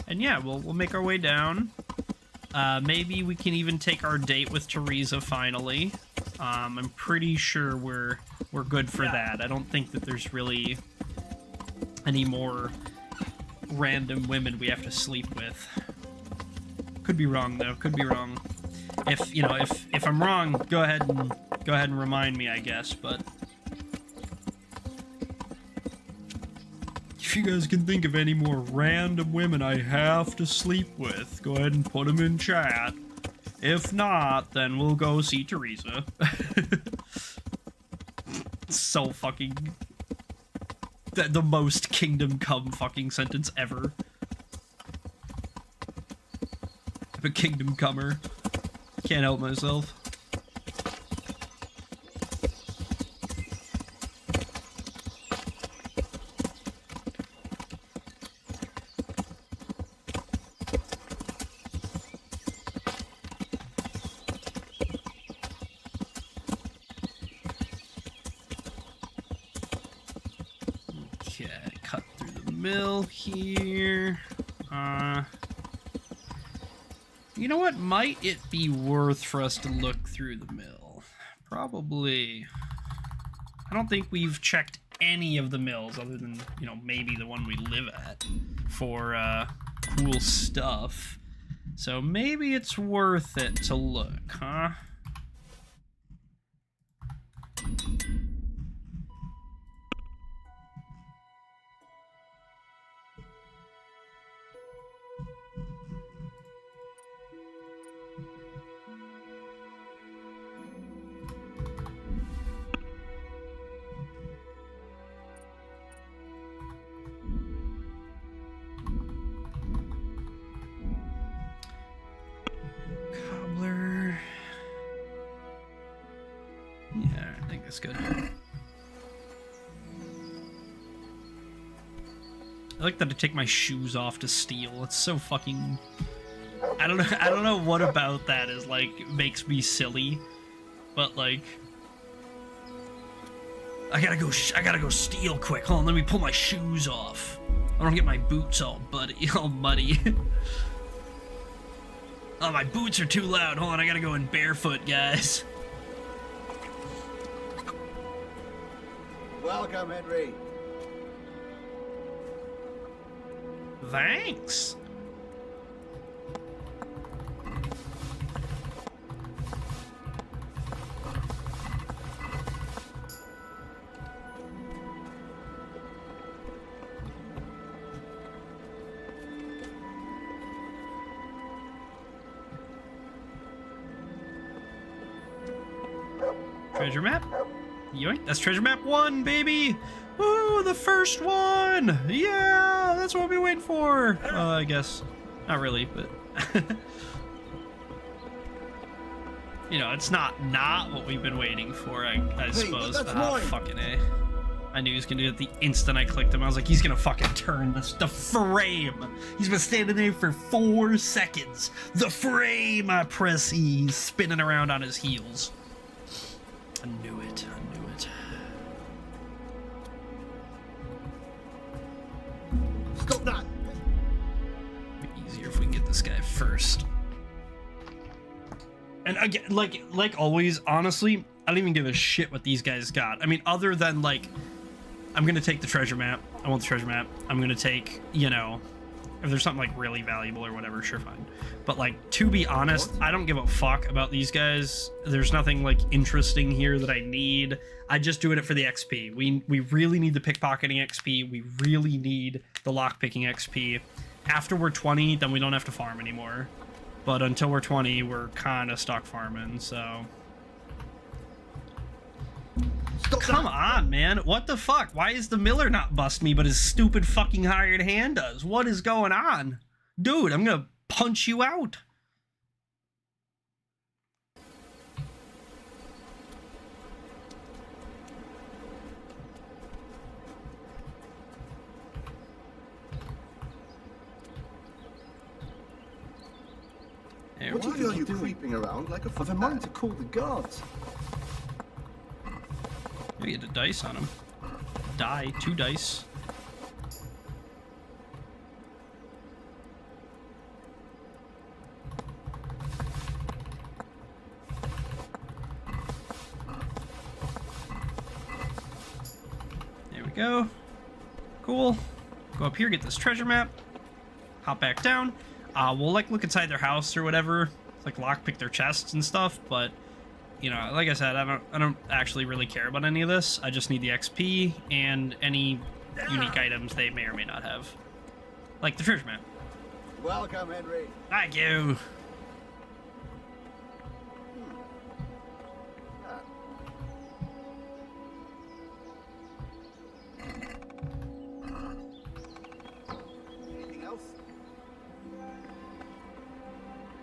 And yeah, we'll make our way down. Maybe we can even take our date with Teresa finally. I'm pretty sure we're good for that. I don't think that there's really any more random women we have to sleep with. Could be wrong though. Could be wrong. If you know, if I'm wrong, go ahead and remind me, I guess. But you guys can think of any more random women I have to sleep with, go ahead and put them in chat. If not, then we'll go see Teresa. So fucking... The most Kingdom Come fucking sentence ever. I'm a Kingdom Comer. Can't help myself. Here. You know what? Might it be worth for us to look through the mill? Probably. I don't think we've checked any of the mills other than, you know, maybe the one we live at for cool stuff. So maybe it's worth it to look, huh? That's good. I like that I take my shoes off to steal. It's so fucking... I don't know what about that is, like, makes me silly. But, like... I gotta go steal quick. Hold on, let me pull my shoes off. I don't get my boots all muddy. Oh, my boots are too loud. Hold on, I gotta go in barefoot, guys. Welcome, Henry. Thanks. Treasure map? Yoink, that's treasure map 1, baby! Woo, the first one! Yeah, that's what we've been waiting for! I guess. Not really, but... you know, it's not what we've been waiting for, I suppose. That's mine. Fucking A. I knew he was gonna do it the instant I clicked him. I was like, he's gonna fucking turn the frame! He's been standing there for 4 seconds! The frame! I press E, spinning around on his heels. I knew it. Stop that! It'd be easier if we can get this guy first. And again, like always, honestly, I don't even give a shit what these guys got. I mean, other than, like, I'm gonna take the treasure map. I want the treasure map. I'm gonna take, you know, if there's something, like, really valuable or whatever, sure, fine. But, like, to be honest, I don't give a fuck about these guys. There's nothing, like, interesting here that I need. I just doing it for the XP. We really need the pickpocketing XP. We really need the lockpicking XP. After we're 20, then we don't have to farm anymore. But until we're 20, we're kind of stuck farming, so... Come on, man. What the fuck? Why is the miller not bust me, but his stupid fucking hired hand does? What is going on? Dude, I'm gonna punch you out. What are you creeping around like a... I've a mind to call the guards. We get a dice on him. 2 dice. There we go. Cool. Go up here, get this treasure map. Hop back down. We'll, like, look inside their house or whatever. Like, lockpick their chests and stuff, but... You know, like I said, I don't actually really care about any of this. I just need the XP and any unique items they may or may not have. Like the treasure map. Welcome, Henry. Thank you. Anything else?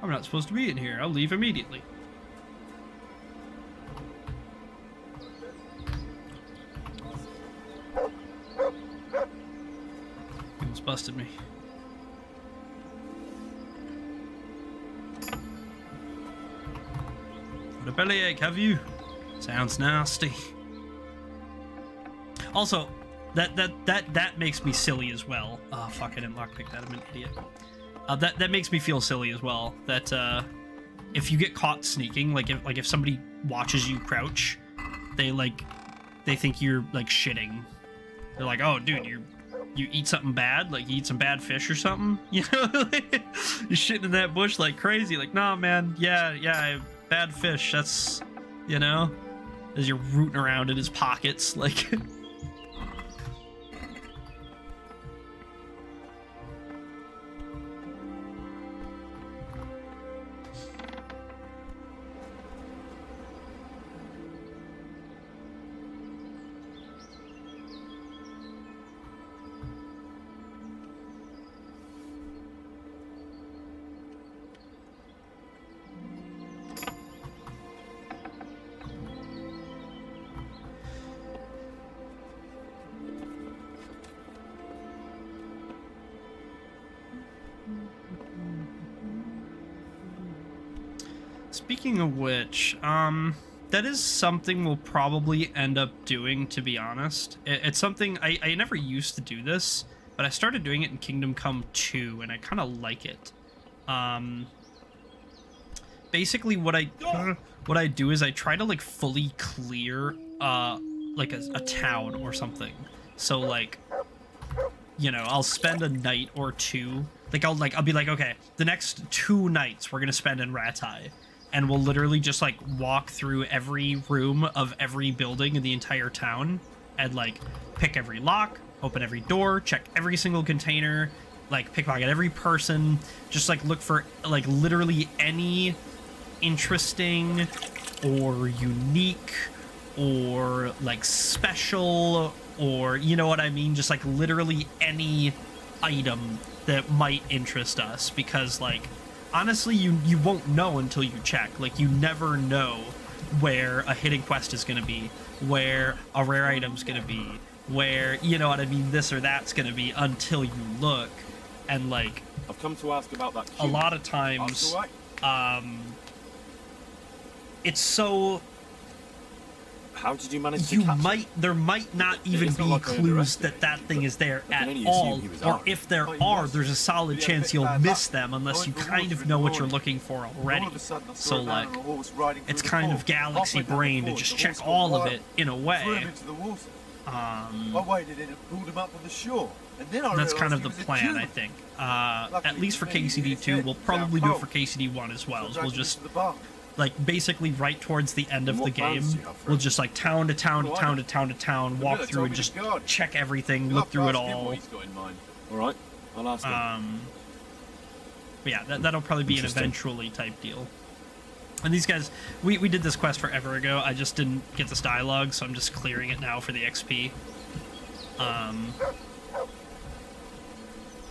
I'm not supposed to be in here. I'll leave immediately. He almost busted me. What a bellyache, have you? Sounds nasty. Also, that makes me silly as well. Oh fuck! I didn't lockpick that. I'm an idiot. That makes me feel silly as well. That if you get caught sneaking, like if somebody watches you crouch, they think you're like shitting. They're like, oh dude, you eat something bad, like you eat some bad fish or something. You know, you're shitting in that bush like crazy. Like, nah, man, yeah, bad fish. That's, you know, as you're rooting around in his pockets, like. Speaking of which, that is something we'll probably end up doing, to be honest. It's something, I never used to do this, but I started doing it in Kingdom Come 2, and I kind of like it. Basically, what I do is I try to, like, fully clear, like, a town or something. So, like, you know, I'll spend a night or two. I'll be like, okay, the next 2 nights we're gonna spend in Ratai. And we'll literally just, like, walk through every room of every building in the entire town and, like, pick every lock, open every door, check every single container, like, pickpocket every person, just, like, look for, like, literally any interesting or unique or, like, special or, you know what I mean? Just, like, literally any item that might interest us because, like, honestly, you won't know until you check. Like, you never know where a hidden quest is going to be, where a rare item's going to be, where, you know what I mean, this or that's going to be until you look. And, like, I've come to ask about that. A lot of times, it's so... How did you manage to catch there might not even be clues that thing is there at all, or if there are, there's a solid chance you'll miss them unless you kind of know what you're looking for already. So, like, it's kind of galaxy brain to just check all of it in a way. I waded in and pulled him up on the shore. And then I that's kind of the plan, I think. At least for KCD2, we'll probably do it for KCD1 as well. So we'll just, like, basically right towards the end of the game, we'll just, like, town to town to town to town to town, walk through and just check everything, look through it all. Alright, I'll ask him. But yeah, that'll probably be an eventually type deal. And these guys, we did this quest forever ago. I just didn't get this dialogue, so I'm just clearing it now for the XP.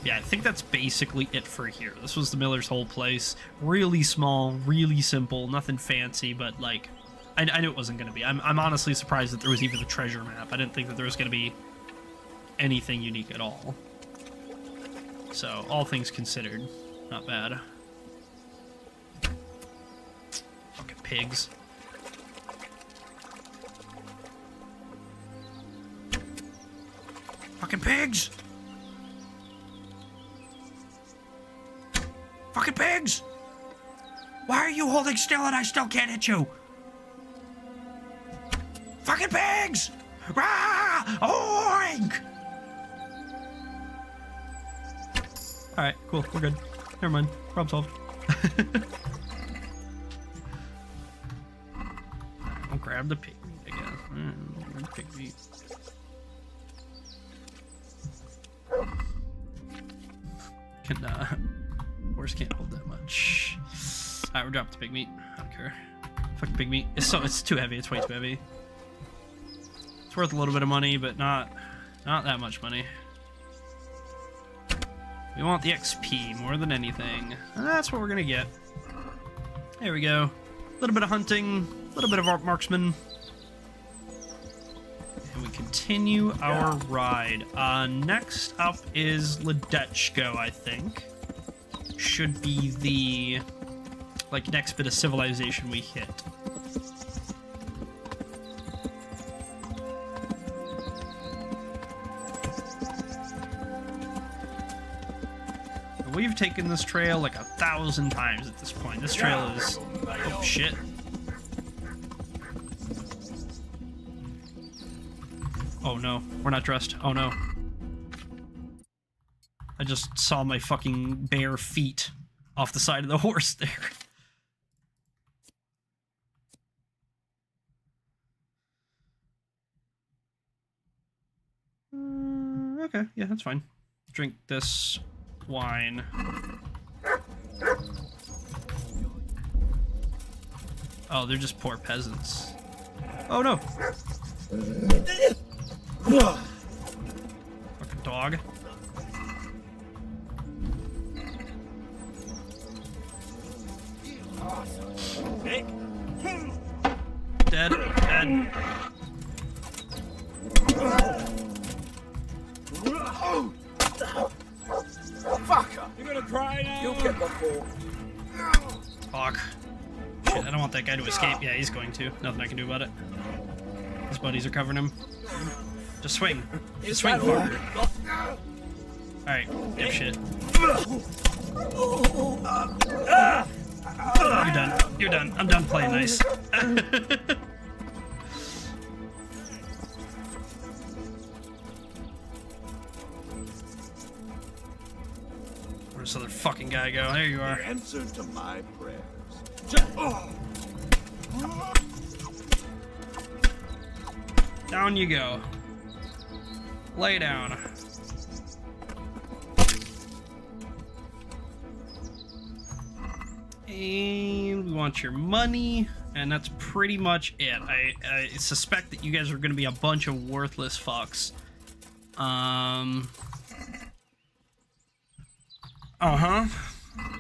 Yeah, I think that's basically it for here. This was the Miller's whole place. Really small, really simple, nothing fancy, but, like, I knew it wasn't going to be. I'm honestly surprised that there was even a treasure map. I didn't think that there was going to be anything unique at all. So, all things considered, not bad. Fucking pigs. Fucking pigs! Fucking pigs! Why are you holding still and I still can't hit you? Fucking pigs! Ah! Oink! Alright, cool, we're good. Never mind, problem solved. I'll grab the pig meat again. Pig meat. Horse can't hold that much. Alright, we're dropping the pig meat. I don't care. Fuck the pig meat. It's too heavy. It's way too heavy. It's worth a little bit of money, but not that much money. We want the XP more than anything. And that's what we're gonna get. There we go. A little bit of hunting, a little bit of marksman. And we continue our ride. Next up is Ledechko, I think. Should be the next bit of civilization we hit. We've taken this trail like 1,000 times at this point. This trail is... Oh, shit. Oh, no. We're not dressed. Oh, no. I just saw my fucking bare feet off the side of the horse there. Okay, yeah, that's fine. Drink this wine. Oh, they're just poor peasants. Oh no! Fucking dog. Dead. Dead. Fucker! You're gonna cry now? You'll get the ball. Fuck. Shit, I don't want that guy to escape. Yeah, he's going to. Nothing I can do about it. His buddies are covering him. Just swing. Just swing forward. Alright, dipshit. You're done. You're done. I'm done playing nice. Where's this other fucking guy go? There you are. The answer to my prayers. Down you go. Lay down. And we want your money, and that's pretty much it. I suspect that you guys are going to be a bunch of worthless fucks.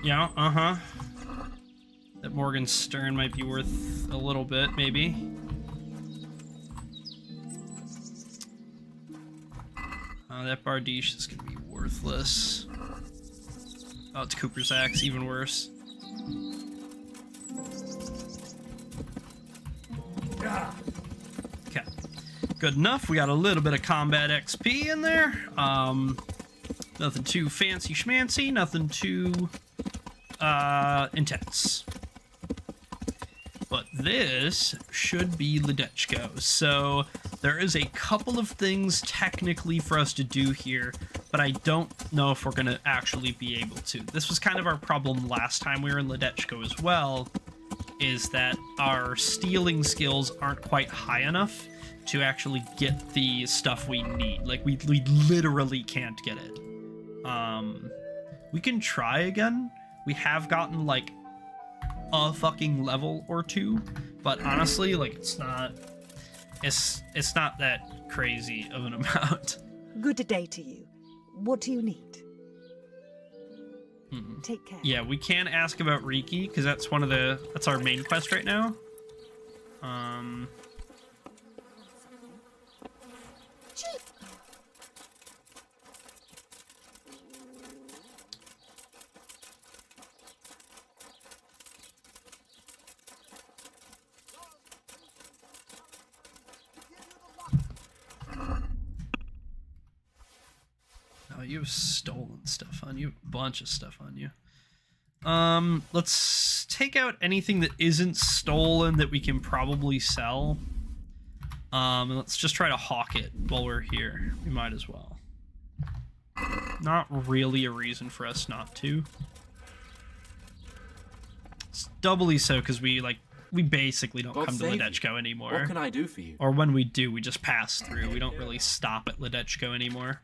Yeah, That Morgan Stern might be worth a little bit, maybe. That Bardiche is gonna be worthless. Oh, it's Cooper's axe, even worse. Okay, good enough. We got a little bit of combat XP in there. Nothing too fancy schmancy, nothing too intense. But this should be Ledechko. So there is a couple of things technically for us to do here, but I don't know if we're going to actually be able to. This was kind of our problem last time we were in Ledechko as well, is that our stealing skills aren't quite high enough to actually get the stuff we need. Like, we literally can't get it. We can try again. We have gotten, like, a fucking level or two, but honestly, like, it's not that crazy of an amount. Good day to you. What do you need? Take care. Yeah, we can ask about Riki, because that's that's our main quest right now. You've stolen stuff on you. A bunch of stuff on you. Let's take out anything that isn't stolen that we can probably sell. And let's just try to hawk it while we're here. We might as well. Not really a reason for us not to. It's doubly so because we basically don't come to Ledechko anymore. What can I do for you? Or when we do, we just pass through. We don't really stop at Ledechko anymore.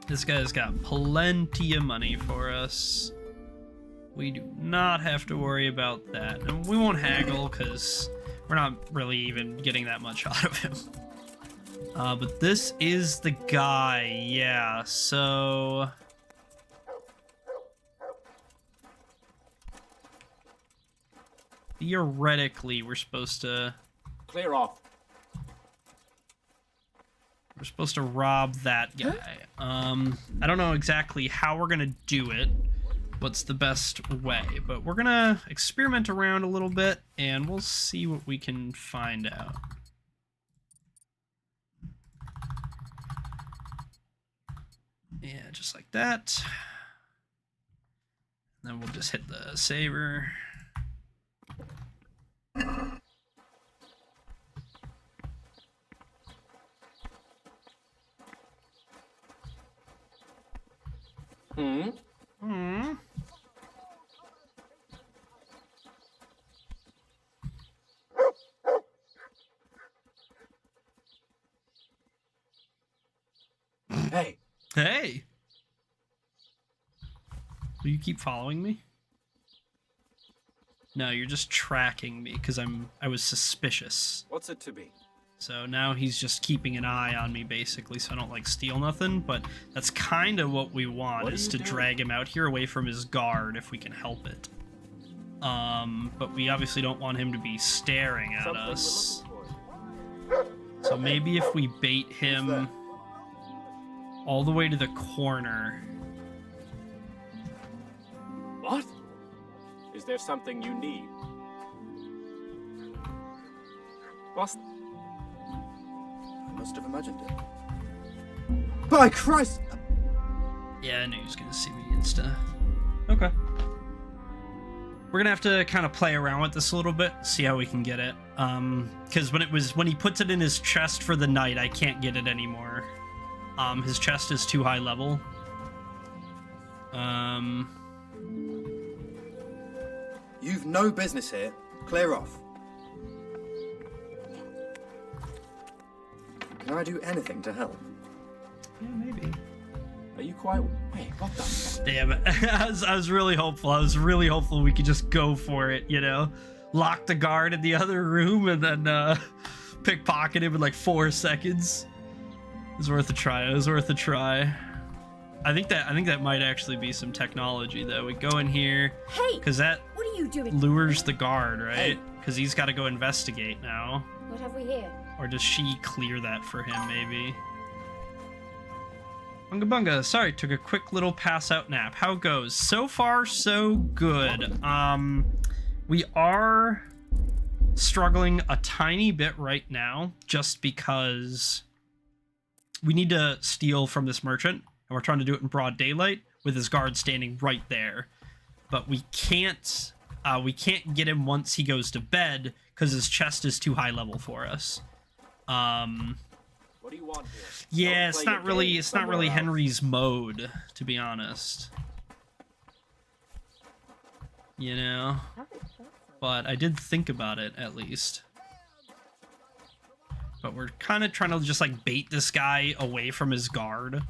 This guy's got plenty of money for us. We do not have to worry about that. And we won't haggle because we're not really even getting that much out of him. But this is the guy, yeah, so... Theoretically, we're supposed to... Clear off. We're supposed to rob that guy. I don't know exactly how we're gonna do it. What's the best way, but we're gonna experiment around a little bit and we'll see what we can find out. Yeah, just like that. Then we'll just hit the saver. Hey. Hey. Will you keep following me? No, you're just tracking me because I was suspicious. What's it to be? So now he's just keeping an eye on me basically so I don't like steal nothing, but that's kind of what we want is to drag him out here away from his guard if we can help it. But we obviously don't want him to be staring at us. So maybe if we bait him all the way to the corner. What? Is there something you need? What's... I must have imagined it. By Christ! Yeah, I knew he was gonna see me insta. Okay. We're gonna have to kind of play around with this a little bit, see how we can get it. Because when he puts it in his chest for the night, I can't get it anymore. His chest is too high level. You've no business here. Clear off. Can I do anything to help? Yeah, maybe. Are you quite... Wait, what the... Damn it. I was really hopeful. I was really hopeful we could just go for it, you know? Lock the guard in the other room and then pickpocket him in like 4 seconds. It was worth a try. It was worth a try. I think that might actually be some technology though. We go in here. Hey! Because that What are you doing? lures the guard, right? Because he's got to go investigate now. What have we here? Or does she clear that for him, maybe? Bunga bunga, sorry, took a quick little pass out nap. How it goes? So far, so good. We are struggling a tiny bit right now, just because we need to steal from this merchant, and we're trying to do it in broad daylight with his guard standing right there. But we can't get him once he goes to bed because his chest is too high level for us. What do you want here? Yeah, it's not really Henry's mode, to be honest. You know? But I did think about it, at least. But we're kind of trying to just, like, bait this guy away from his guard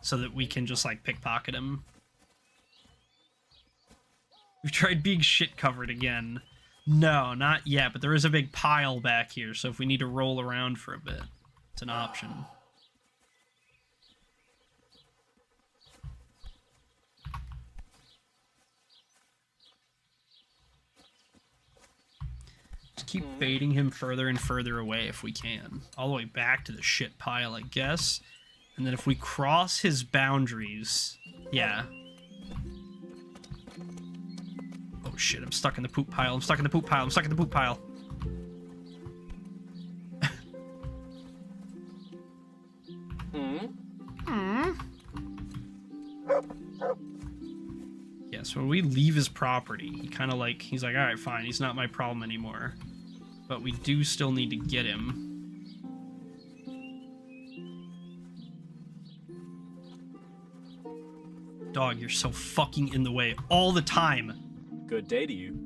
so that we can just, like, pickpocket him. We've tried being shit-covered again. No, not yet, but there is a big pile back here, so if we need to roll around for a bit, it's an option. Just keep baiting him further and further away if we can. All the way back to the shit pile, I guess. And then if we cross his boundaries... Yeah. Oh shit, I'm stuck in the poop pile. I'm stuck in the poop pile. I'm stuck in the poop pile. Yeah, so when we leave his property, he kind of like, he's like, alright, fine, he's not my problem anymore. But we do still need to get him. Dog, you're so fucking in the way all the time. Good day to you.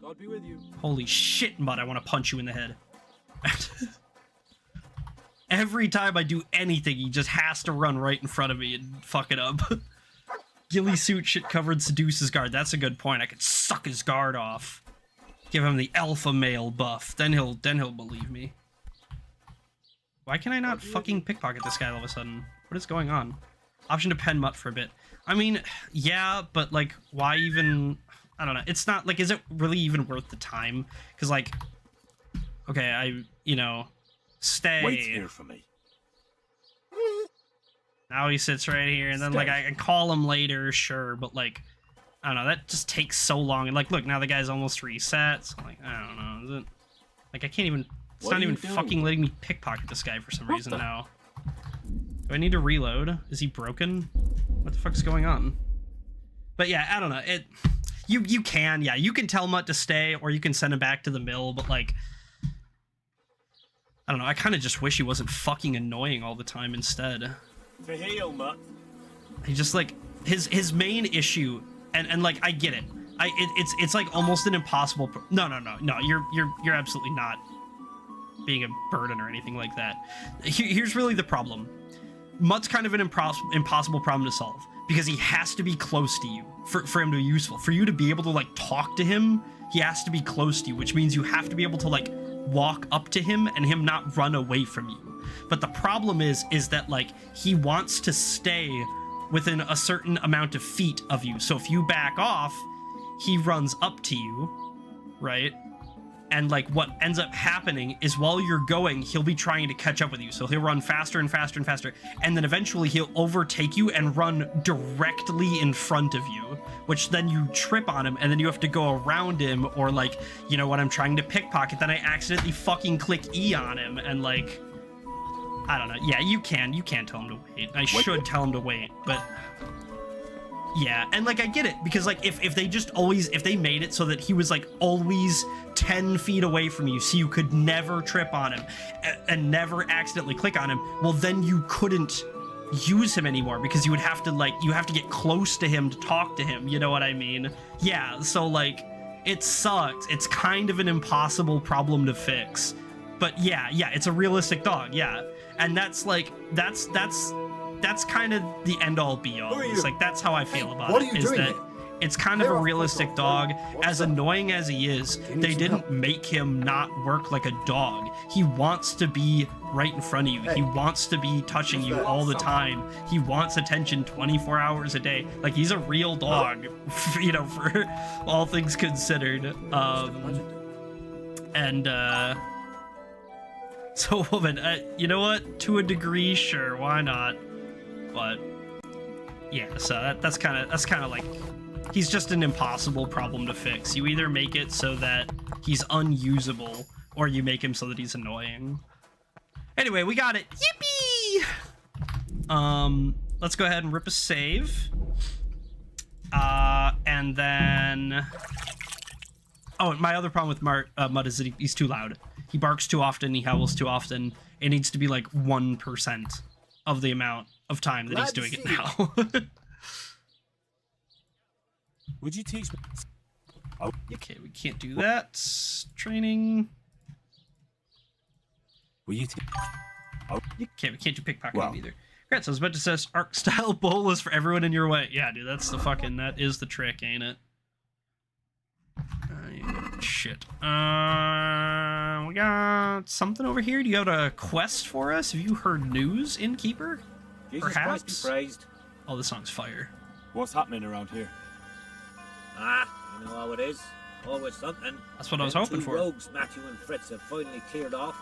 God be with you. Holy shit, Mutt, I want to punch you in the head. Every time I do anything, he just has to run right in front of me and fuck it up. Ghillie suit shit covered seduces guard. That's a good point. I could suck his guard off. Give him the alpha male buff. Then he'll believe me. Why can I not fucking pickpocket this guy all of a sudden? What is going on? Option to pen Mutt for a bit. I mean, yeah, but like, why even... I don't know. It's not, like, is it really even worth the time? Because, like, okay, stay. Wait here for me. Now he sits right here, and then, like, I can call him later, sure, but, like, I don't know, that just takes so long. And, like, look, now the guy's almost reset, so, like, I don't know, is it... Like, I can't even... It's not even fucking letting me pickpocket this guy for some reason now. Do I need to reload? Is he broken? What the fuck's going on? But yeah, I don't know, You can tell Mutt to stay, or you can send him back to the mill, but, like... I don't know, I kind of just wish he wasn't fucking annoying all the time instead. To heal, Mutt. He just, like, his main issue, and like, I get it. It's like almost an impossible... No, you're absolutely not being a burden or anything like that. Here's really the problem. Mutt's kind of an impossible problem to solve, because he has to be close to you for him to be useful. For you to be able to, like, talk to him, he has to be close to you, which means you have to be able to, like, walk up to him and him not run away from you. But the problem is that, like, he wants to stay within a certain amount of feet of you. So if you back off, he runs up to you, right? And, like, what ends up happening is while you're going, he'll be trying to catch up with you. So he'll run faster and faster and faster. And then eventually he'll overtake you and run directly in front of you, which then you trip on him and then you have to go around him, or, like, you know, when I'm trying to pickpocket, then I accidentally fucking click E on him and, like, I don't know. Yeah, you can tell him to wait. I should tell him to wait, but... Yeah, and, like, I get it, because, like, if they just always, if they made it so that he was, like, always 10 feet away from you, so you could never trip on him and never accidentally click on him, well, then you couldn't use him anymore, because you would have to, like, you have to get close to him to talk to him, you know what I mean? Yeah, so, like, it sucks. It's kind of an impossible problem to fix. But yeah, it's a realistic dog, yeah. And that's, like, that's kind of the end-all be-all. It's like, that's how I feel about it, is that it's kind of a realistic dog. As annoying as he is, they didn't make him not work like a dog. He wants to be right in front of you. He wants to be touching you all the time. He wants attention 24 hours a day. Like, he's a real dog, you know, for all things considered. So, woman, you know what? To a degree, sure, why not? But yeah, so that's kind of like, he's just an impossible problem to fix. You either make it so that he's unusable, or you make him so that he's annoying. Anyway, we got it. Yippee! Let's go ahead and rip a save. And then... Oh, my other problem with Mutt is that he's too loud. He barks too often, he howls too often. It needs to be like 1% of the amount of time that he's doing it now. Would you teach me? Oh. Okay, we can't do that. Training. Will you teach? Oh. Okay, we can't do pickpocketing either. Great, so I was about to say arc style bolas for everyone in your way. Yeah, dude, that's the fucking, that is the trick, ain't it? Shit. We got something over here. Do you have a quest for us? Have you heard news, Innkeeper? Jesus Perhaps? Christ be praised. Oh, this song's fire. What's happening around here? You know how it is. Always something. That's what I was hoping for. Rogues, Matthew and Fritz, have finally cleared off.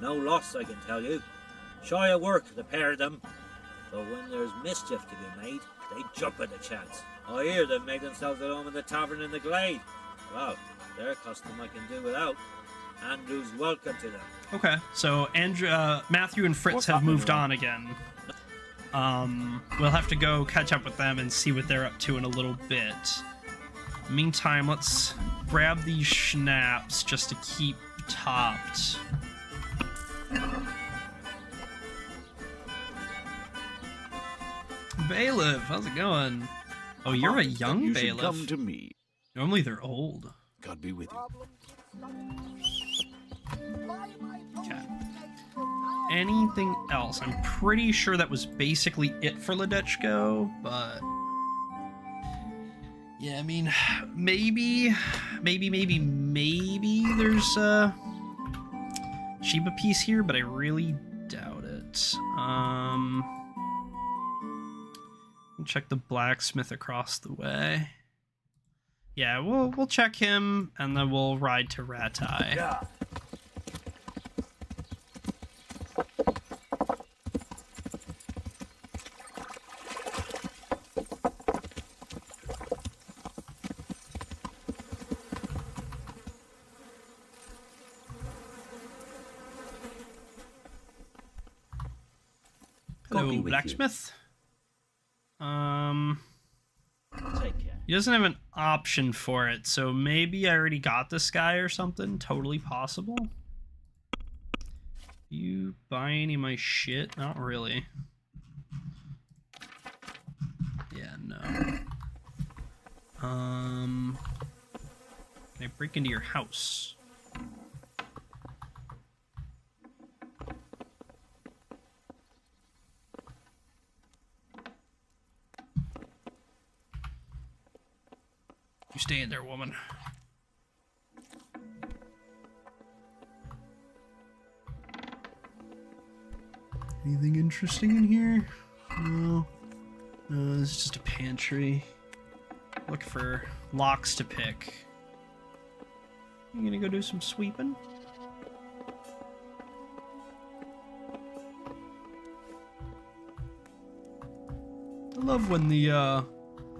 No loss, I can tell you. Shy of work, the pair of them. But when there's mischief to be made, they jump at the chance. I hear them make themselves at home in the tavern in the glade. Well, their custom I can do without. Andrew's welcome to them. Okay, so Matthew and Fritz have moved on again. We'll have to go catch up with them and see what they're up to in a little bit. Meantime, let's grab these schnapps just to keep topped. bailiff. How's it going? Oh, you're a young You should bailiff. come to me. Normally they're old. God be with you. Okay. Anything else? I'm pretty sure that was basically it for Ledechko, but yeah, I mean, maybe there's a Sheba piece here, but I really doubt it. Check the blacksmith across the way. Yeah, we'll check him, and then we'll ride to Ratai. Yeah. Hello, blacksmith. Take care. He doesn't have an option for it, so maybe I already got this guy or something. Totally possible. You buy any of my shit? Not really. Yeah, no. Can I break into your house? You stay in there, woman. Anything interesting in here? No. No, this is just a pantry. Look for locks to pick. You gonna go do some sweeping? I love when the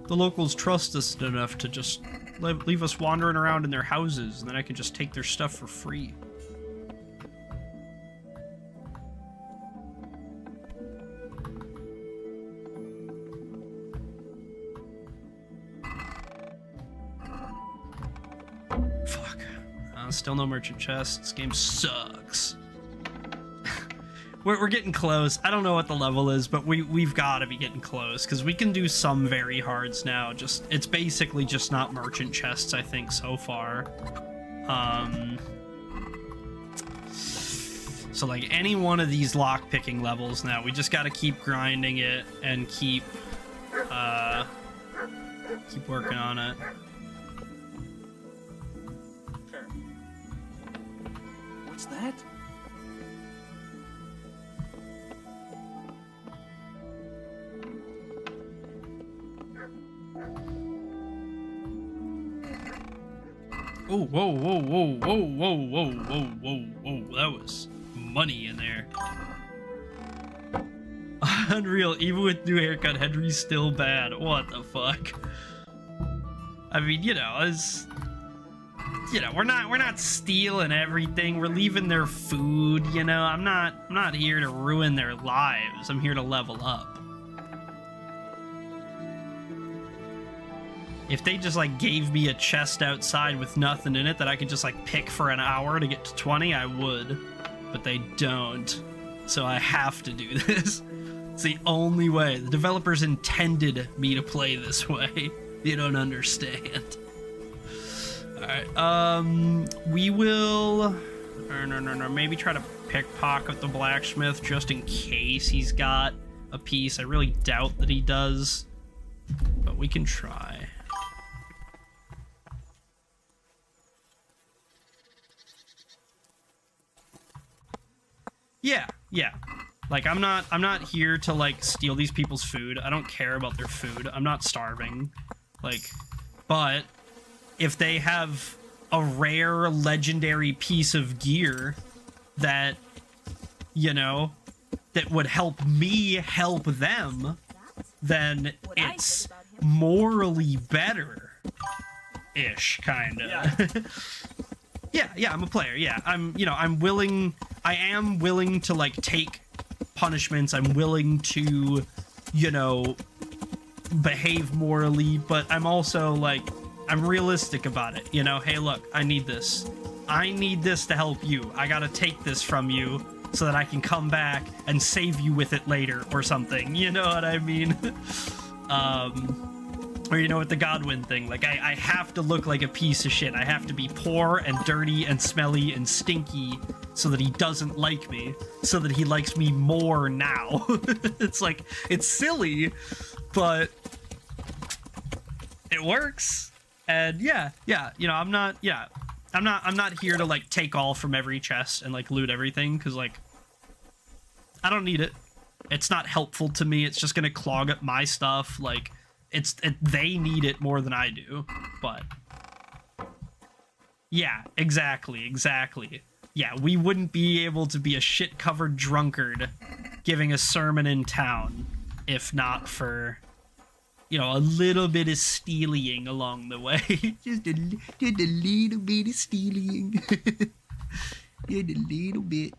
locals trust us enough to just leave us wandering around in their houses, and then I can just take their stuff for free. Fuck. Still no merchant chest. This game sucks. We're getting close. I don't know what the level is, but we've got to be getting close, because we can do some very hards now. It's basically just not merchant chests, I think, so far. So like any one of these lock-picking levels now, we just got to keep grinding it and keep working on it. Sure. What's that? Oh, whoa, whoa, whoa, whoa, whoa, whoa, whoa, whoa, whoa. That was money in there. Unreal. Even with new haircut, Henry's still bad. What the fuck? I mean, you know, we're not stealing everything. We're leaving their food, you know. I'm not here to ruin their lives. I'm here to level up. If they just like gave me a chest outside with nothing in it that I could just like pick for an hour to get to 20, I would. But they don't. So I have to do this. It's the only way. The developers intended me to play this way. You don't understand. Alright, we will... No. Maybe try to pickpocket the blacksmith just in case he's got a piece. I really doubt that he does. But we can try. Yeah. Like, I'm not here to, like, steal these people's food. I don't care about their food. I'm not starving. Like, but if they have a rare, legendary piece of gear that, you know, that would help me help them, then it's morally better-ish, kinda. Yeah, I'm a player. Yeah, I am willing to like take punishments. I'm willing to, you know, behave morally, but I'm also like, I'm realistic about it. You know, hey, look, I need this to help you. I gotta take this from you so that I can come back and save you with it later or something. You know what I mean? Or, you know, with the Godwin thing, like, I have to look like a piece of shit. I have to be poor and dirty and smelly and stinky so that he doesn't like me, so that he likes me more now. It's like, it's silly, but it works. And yeah, you know, I'm not here to, like, take all from every chest and, like, loot everything, because, like, I don't need it. It's not helpful to me. It's just gonna clog up my stuff. Like, they need it more than I do. But yeah, exactly. Yeah, we wouldn't be able to be a shit-covered drunkard giving a sermon in town if not for, you know, a little bit of stealing along the way. just a little bit of stealing. Just a little bit.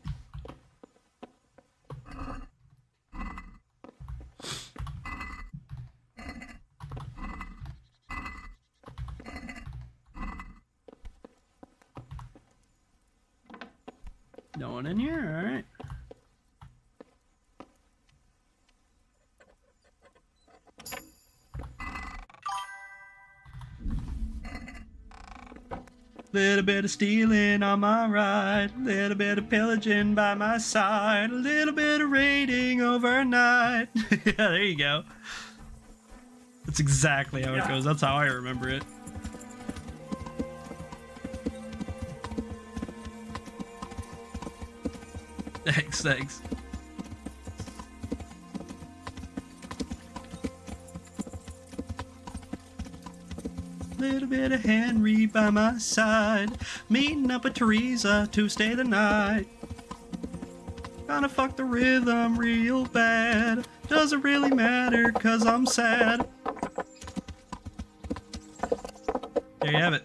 No one in here? Alright. Little bit of stealing on my right, little bit of pillaging by my side, a little bit of raiding overnight. Yeah, there you go. That's exactly how it goes. That's how I remember it. Thanks. Little bit of Henry by my side, meeting up with Teresa to stay the night. Gonna fuck the rhythm real bad, doesn't really matter cause I'm sad. There you have it.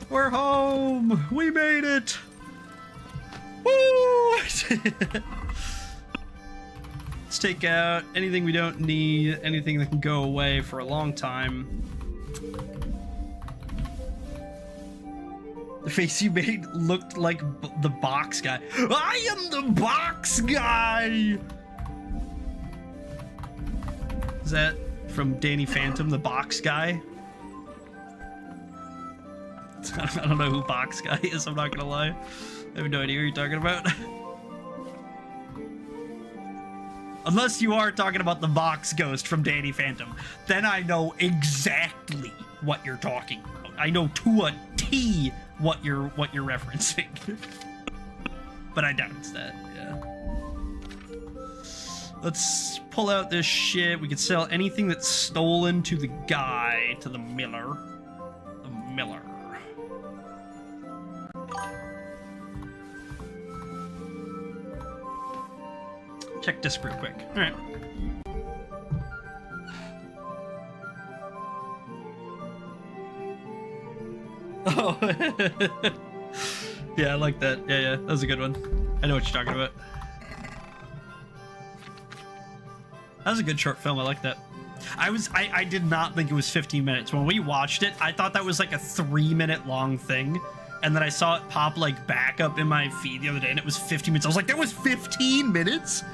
We're home! We made it! Woo! Let's take out anything we don't need, anything that can go away for a long time. The face you made looked like the box guy. I am the box guy! Is that from Danny Phantom, the box guy? I don't know who box guy is, I'm not gonna lie. I have no idea what you're talking about. Unless you are talking about the box ghost from Danny Phantom, then I know exactly what you're talking about. I know to a T what you're referencing. But I doubt it's that, yeah. Let's pull out this shit. We could sell anything that's stolen to the guy, to the miller. The miller. Check disc real quick. Alright. Oh. Yeah, I like that. Yeah, that was a good one. I know what you're talking about. That was a good short film. I like that. I did not think it was 15 minutes. When we watched it, I thought that was like a 3-minute long thing. And then I saw it pop like back up in my feed the other day and it was 15 minutes. I was like, that was 15 minutes?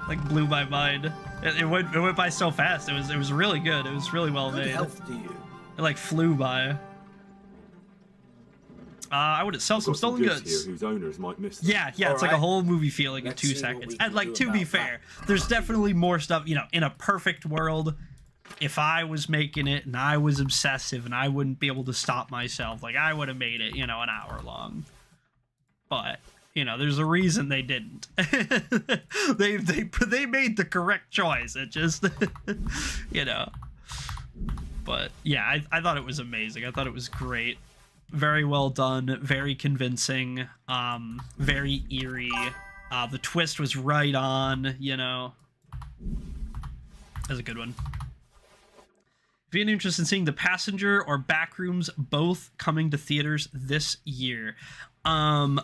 Like blew my mind. It went by so fast. It was really good. It was really well made. Good health to you. It like flew by. I would sell some stolen goods. Here whose owners might miss them. Yeah, it's like a whole movie feeling in 2 seconds. And like, to be fair, there's definitely more stuff, you know, in a perfect world, if I was making it and I was obsessive and I wouldn't be able to stop myself, like I would have made it, you know, an hour long. But, you know, there's a reason they didn't. they made the correct choice. It just, you know. But yeah, I thought it was amazing. I thought it was great. Very well done, very convincing, very eerie. The twist was right on, you know. That was a good one. If you have any interest in seeing The Passenger or Backrooms, both coming to theaters this year. I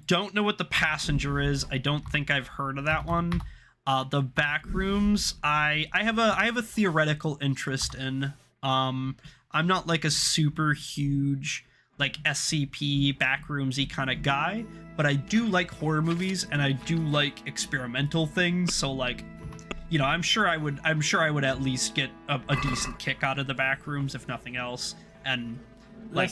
don't know what The Passenger is. I don't think I've heard of that one. The back rooms, I have a theoretical interest in. I'm not like a super huge like SCP backroomsy kind of guy, but I do like horror movies and I do like experimental things. So like, you know, I'm sure I would at least get a decent kick out of the back rooms, if nothing else. And like,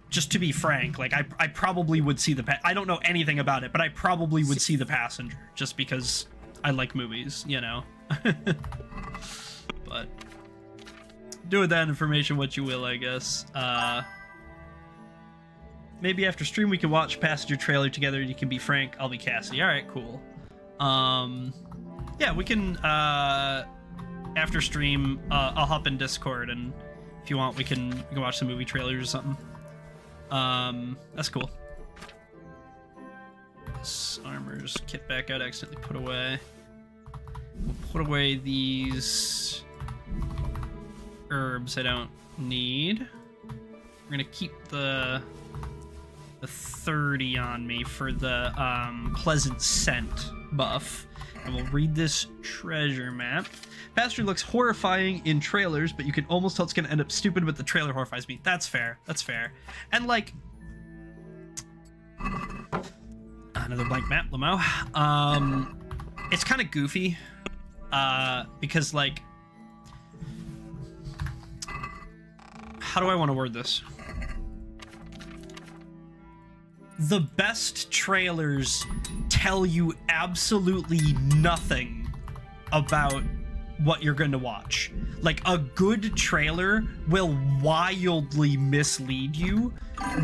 just to be frank, like I probably would see I don't know anything about it, but I probably would see The Passenger just because I like movies, you know. But do with that information what you will, I guess. Maybe after stream we can watch Passenger trailer together. You can be Frank, I'll be Cassie. All right, cool. Yeah, we can after stream. I'll hop in Discord, and if you want, we can watch some movie trailers or something. That's cool. This armor's kit back out, accidentally put away. We'll put away these herbs I don't need. We're gonna keep the 30 on me for the pleasant scent buff. And we'll read this treasure map. Passenger looks horrifying in trailers, but you can almost tell it's gonna end up stupid, but the trailer horrifies me. That's fair. That's fair. And like, another blank map, Lamo. It's kind of goofy, because like, how do I want to word this? The best trailers tell you absolutely nothing about what you're going to watch. Like, a good trailer will wildly mislead you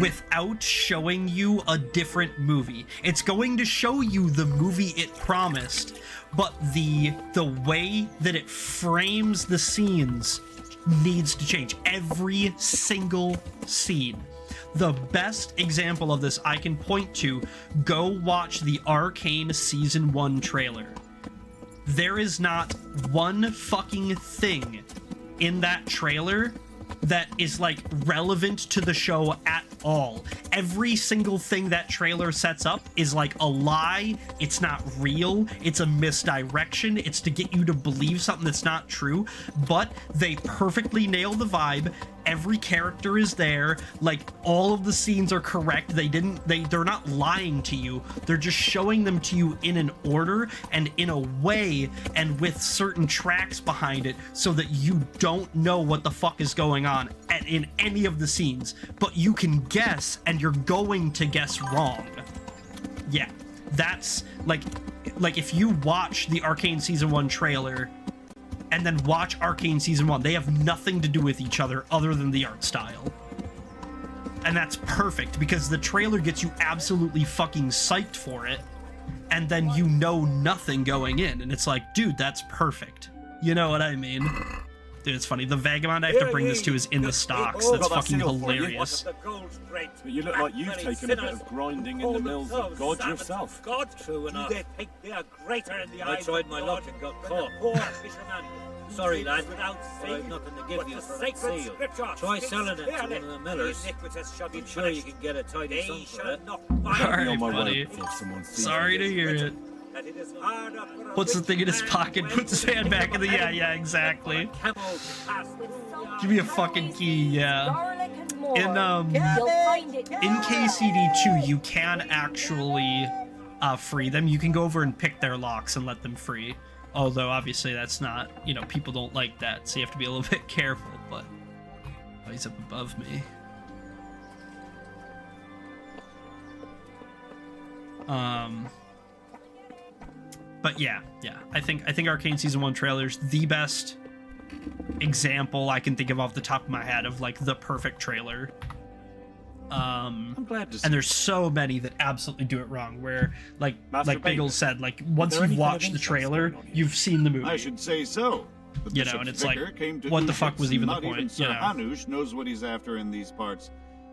without showing you a different movie. It's going to show you the movie it promised, but the way that it frames the scenes needs to change. Every single scene. The best example of this I can point to, go watch the Arcane Season 1 trailer. There is not one fucking thing in that trailer that is like relevant to the show at all. Every single thing that trailer sets up is like a lie. It's not real. It's a misdirection. It's to get you to believe something that's not true, but they perfectly nail the vibe. Every character is there. Like, all of the scenes are correct. They're not lying to you. They're just showing them to you in an order and in a way and with certain tracks behind it so that you don't know what the fuck is going on in any of the scenes, but you can guess, and you're going to guess wrong. Yeah, that's like if you watch the Arcane Season 1 trailer and then watch Arcane Season 1, they have nothing to do with each other other than the art style. And that's perfect, because the trailer gets you absolutely fucking psyched for it, and then you know nothing going in, and it's like, dude, that's perfect. You know what I mean? Dude, it's funny. The Vagabond I have to bring this to is in the stocks. That's fucking hilarious. But you look like you've taken a bit of grinding in the mills of God yourself. God, true enough. They think they are greater in the eyes. I tried my luck and got caught. Poor fisherman. Sorry, lad, but I've nothing to give you for a seal. Try selling it to one of the millers. I'm sure you can get a tidy sum for it. Alright, buddy. Sorry to hear it. Puts the thing in his pocket, puts his hand back in the... Yeah, exactly. Give me a fucking key, yeah. In KCD2, you can actually free them. You can go over and pick their locks and let them free. Although, obviously, that's not... You know, people don't like that, so you have to be a little bit careful, but... Oh, he's up above me. But yeah, I think Arcane Season 1 trailer's the best example I can think of off the top of my head of like the perfect trailer. I'm glad to see. And there's so many that absolutely do it wrong, where like Biggles said, like once you've watched the trailer, you've seen the movie. I should say so. The you know, and it's like, what the fuck was even the point? Even Sir Hanush knows what he's after in these parts.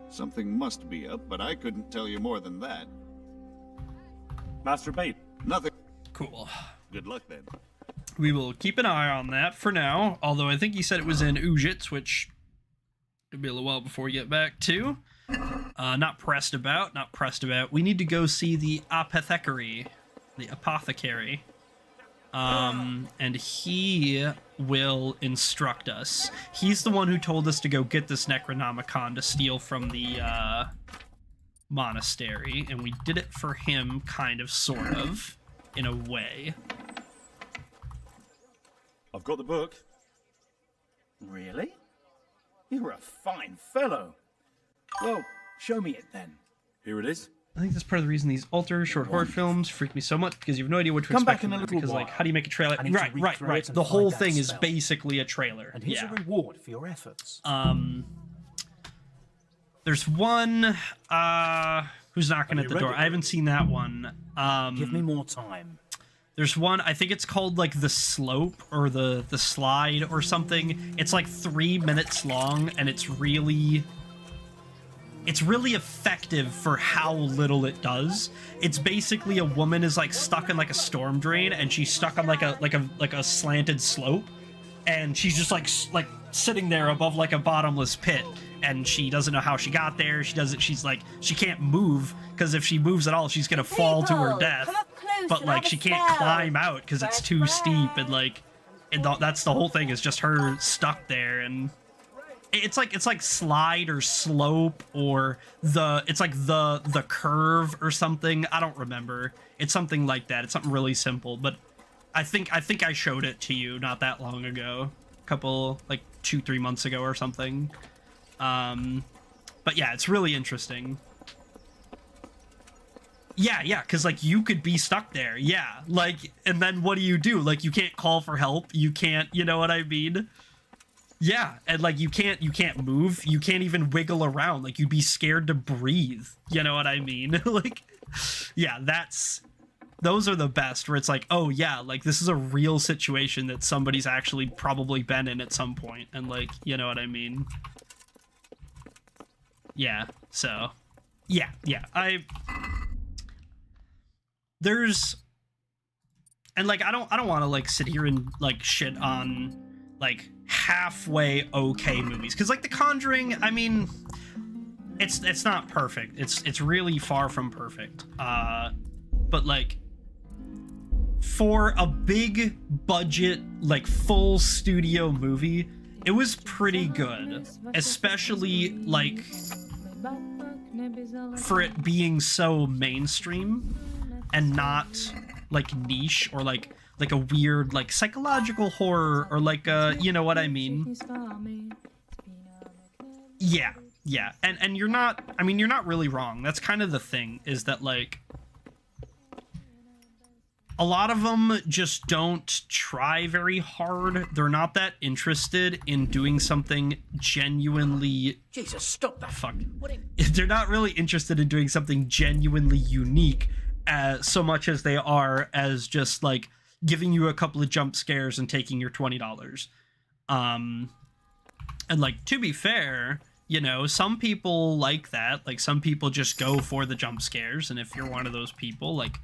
Something must be up, but I couldn't tell you more than that. Master Bait. Nothing. Cool. Good luck then. We will keep an eye on that for now, although I think he said it was in Ujits, which could be a little while before we get back to. Not pressed about. We need to go see the apothecary. The apothecary. And he will instruct us. He's the one who told us to go get this Necronomicon to steal from the monastery, and we did it for him, kind of, sort of, in a way. I've got the book. Really? You're a fine fellow. Well, show me it then. Here it is. I think that's part of the reason these alter short horror films freak me so much, because you have no idea what to Come expect back in from a them, little because, like, while. how do you make a trailer? I need to Right. recreate and The whole find that thing is spell. basically a trailer. And here's Yeah. a reward for your efforts. There's one, who's knocking at the door. I haven't seen that one. Give me more time. There's one, I think it's called, like, The Slope, or the Slide, or something. It's, like, 3 minutes long, and it's really effective for how little it does. It's basically a woman is, like, stuck in, like, a storm drain, and she's stuck on, like a slanted slope, and she's just, like sitting there above, like, a bottomless pit, and she doesn't know how she got there. She's like, she can't move, because if she moves at all, she's gonna fall to her death. But, like, she can't climb out because it's too steep, and, like, that's the whole thing, is just her stuck there. And it's like slide or slope, or it's like the curve or something. I don't remember. It's something like that. It's something really simple, but I think I showed it to you not that long ago, a couple, like, 2-3 months ago or something. But yeah, it's really interesting. Yeah, because, like, you could be stuck there. Yeah, like, and then what do? Like, you can't call for help. You can't, you know what I mean? Yeah, and, like, you can't move. You can't even wiggle around. Like, you'd be scared to breathe. You know what I mean? Like, yeah, those are the best, where it's like, oh, yeah, like, this is a real situation that somebody's actually probably been in at some point. And, like, you know what I mean? Yeah, so, yeah, and, like, I don't want to, like, sit here and, like, shit on, like, halfway okay movies, because, like, The Conjuring, I mean, it's not perfect. It's really far from perfect. But, like, for a big budget, like, full studio movie, it was pretty good, especially, like, for it being so mainstream and not, like, niche, or like a weird, like, psychological horror, or like you know what I mean? Yeah, and you're not, I mean, you're not really wrong. That's kind of the thing, is that, like, a lot of them just don't try very hard. They're not that interested in doing something genuinely... Jesus, stop that. Fuck. They're not really interested in doing something genuinely unique, so much as they are as just, like, giving you a couple of jump scares and taking your $20. And, like, to be fair, you know, some people like that. Like, some people just go for the jump scares, and if you're one of those people, like,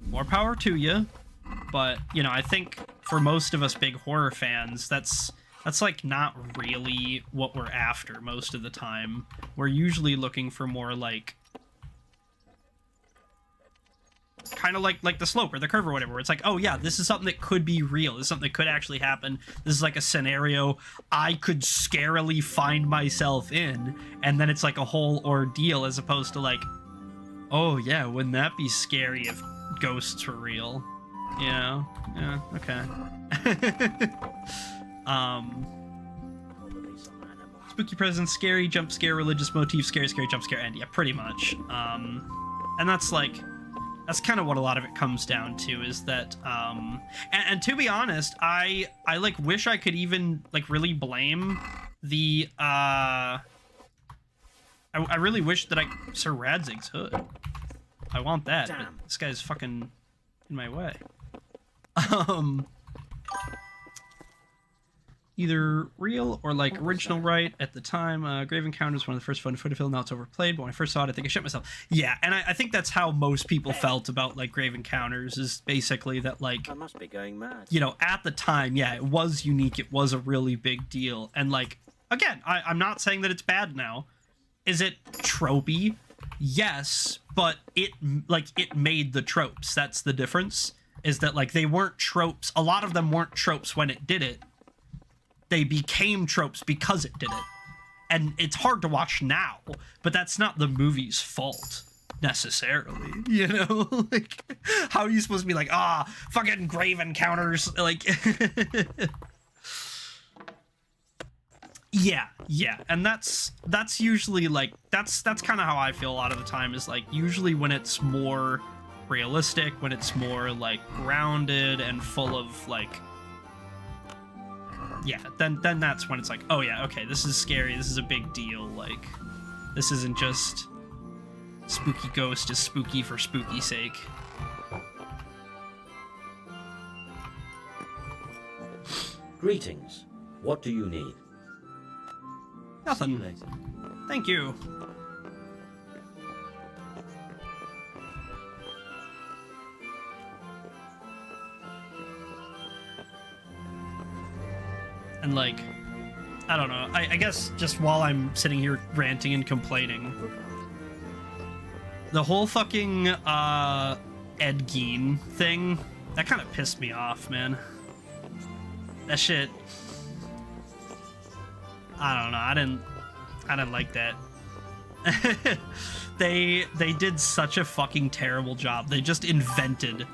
more power to you. But, you know, I think for most of us big horror fans, that's like not really what we're after most of the time. We're usually looking for more, like, kind of like The Slope or The Curve or whatever, where it's like, oh yeah, this is something that could be real. This is something that could actually happen. This is like a scenario I could scarily find myself in, and then it's like a whole ordeal, as opposed to, like, oh yeah, wouldn't that be scary if ghosts were real? You know? Yeah, okay. Spooky presence, scary jump scare, religious motif, scary jump scare, and yeah, pretty much. And that's, like, that's kind of what a lot of it comes down to, is that, and to be honest, I like, wish I could even, like, really blame the, I really wish that Sir Radzig's hood. I want that, but this guy's fucking in my way. Either real or, like, original right at the time. Grave Encounter was one of the first fun footage film. Now it's overplayed, but when I first saw it, I think I shit myself. Yeah, and I think that's how most people felt about, like, Grave Encounters, is basically that, like, I must be going mad. you know, at the time, yeah, it was unique. It was a really big deal. And, like, again, I'm not saying that it's bad now. Is it tropey? Yes, but it made the tropes. That's the difference. is that like they weren't tropes. A lot of them weren't tropes when it did it. They became tropes because it did it. And it's hard to watch now, but that's not the movie's fault necessarily, you know? Like, how are you supposed to be like, fucking grave encounters, like yeah, and that's usually like that's kind of how I feel a lot of the time, is like usually when it's more realistic, when it's more like grounded and full of like, yeah, then that's when it's like, oh yeah, okay, this is scary, this is a big deal, like this isn't just spooky ghost is spooky for spooky sake. Greetings. What do you need? Nothing. Thank you. And like, I don't know, I guess just while I'm sitting here ranting and complaining, the whole fucking Ed Gein thing, that kind of pissed me off, man. That shit, I don't know, I didn't like that. They did such a fucking terrible job. They just invented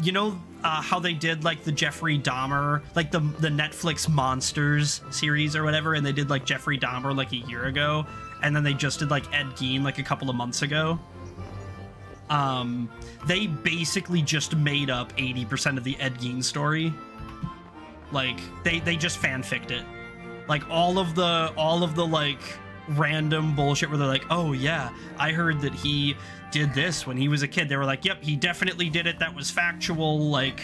you know how they did like the Jeffrey Dahmer, like the Netflix Monsters series or whatever, and they did like Jeffrey Dahmer like a year ago, and then they just did like Ed Gein like a couple of months ago. They basically just made up 80% of the Ed Gein story. Like they just fanficked it. Like all of the like random bullshit where they're like, oh yeah, I heard that he did this when he was a kid. They were like, yep, he definitely did it. That was factual, like,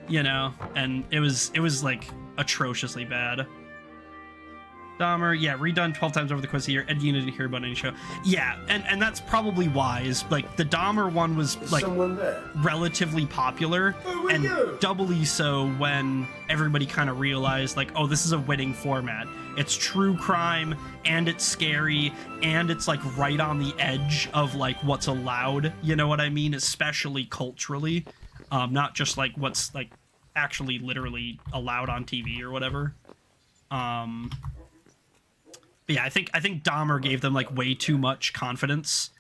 you know, and it was like atrociously bad. Dahmer, yeah, redone 12 times over the course of the year. Ed Gein didn't hear about any show. Yeah, and that's probably why, is like the Dahmer one was like relatively popular, and doubly so when everybody kind of realized like, oh, this is a winning format. It's true crime, and it's scary, and it's like right on the edge of like what's allowed, you know what I mean, especially culturally, not just like what's like actually literally allowed on TV or whatever. But yeah, I think Dahmer gave them like way too much confidence,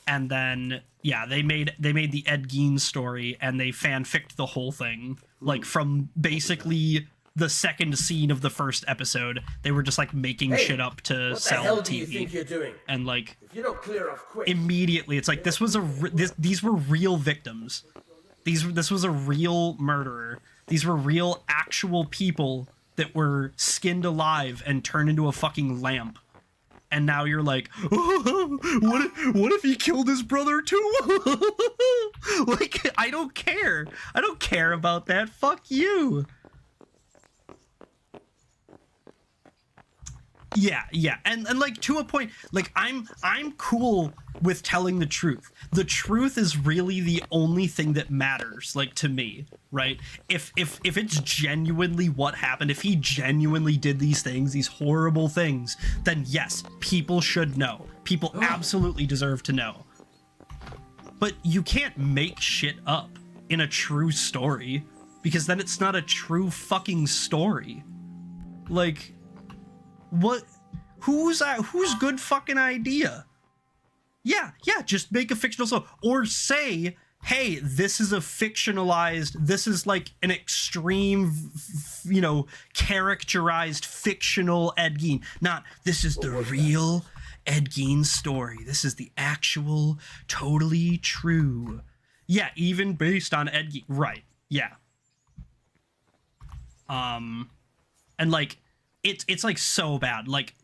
and then yeah, they made the Ed Gein story, and they fanficked the whole thing, like from basically the second scene of the first episode. They were just like making shit up to sell What the hell TV. do you think you're doing? And like If you don't clear off quick. immediately, it's like these were real victims. This was a real murderer. These were real actual people that were skinned alive and turned into a fucking lamp. And now you're like, oh, what if he killed his brother too? Like, I don't care. I don't care about that. Fuck you. Yeah. And like to a point, like I'm cool with telling the truth. The truth is really the only thing that matters, like to me, right? If it's genuinely what happened, if he genuinely did these things, these horrible things, then yes, people should know. People absolutely deserve to know. But you can't make shit up in a true story, because then it's not a true fucking story. Like, what? Whose good fucking idea? Yeah, just make a fictional story. Or say, hey, this is a fictionalized, this is like an extreme, you know, characterized fictional Ed Gein. Not, this is the real Ed Gein story. This is the actual, totally true. Yeah, even based on Ed Gein. Right, yeah. And like, it's like so bad. Like,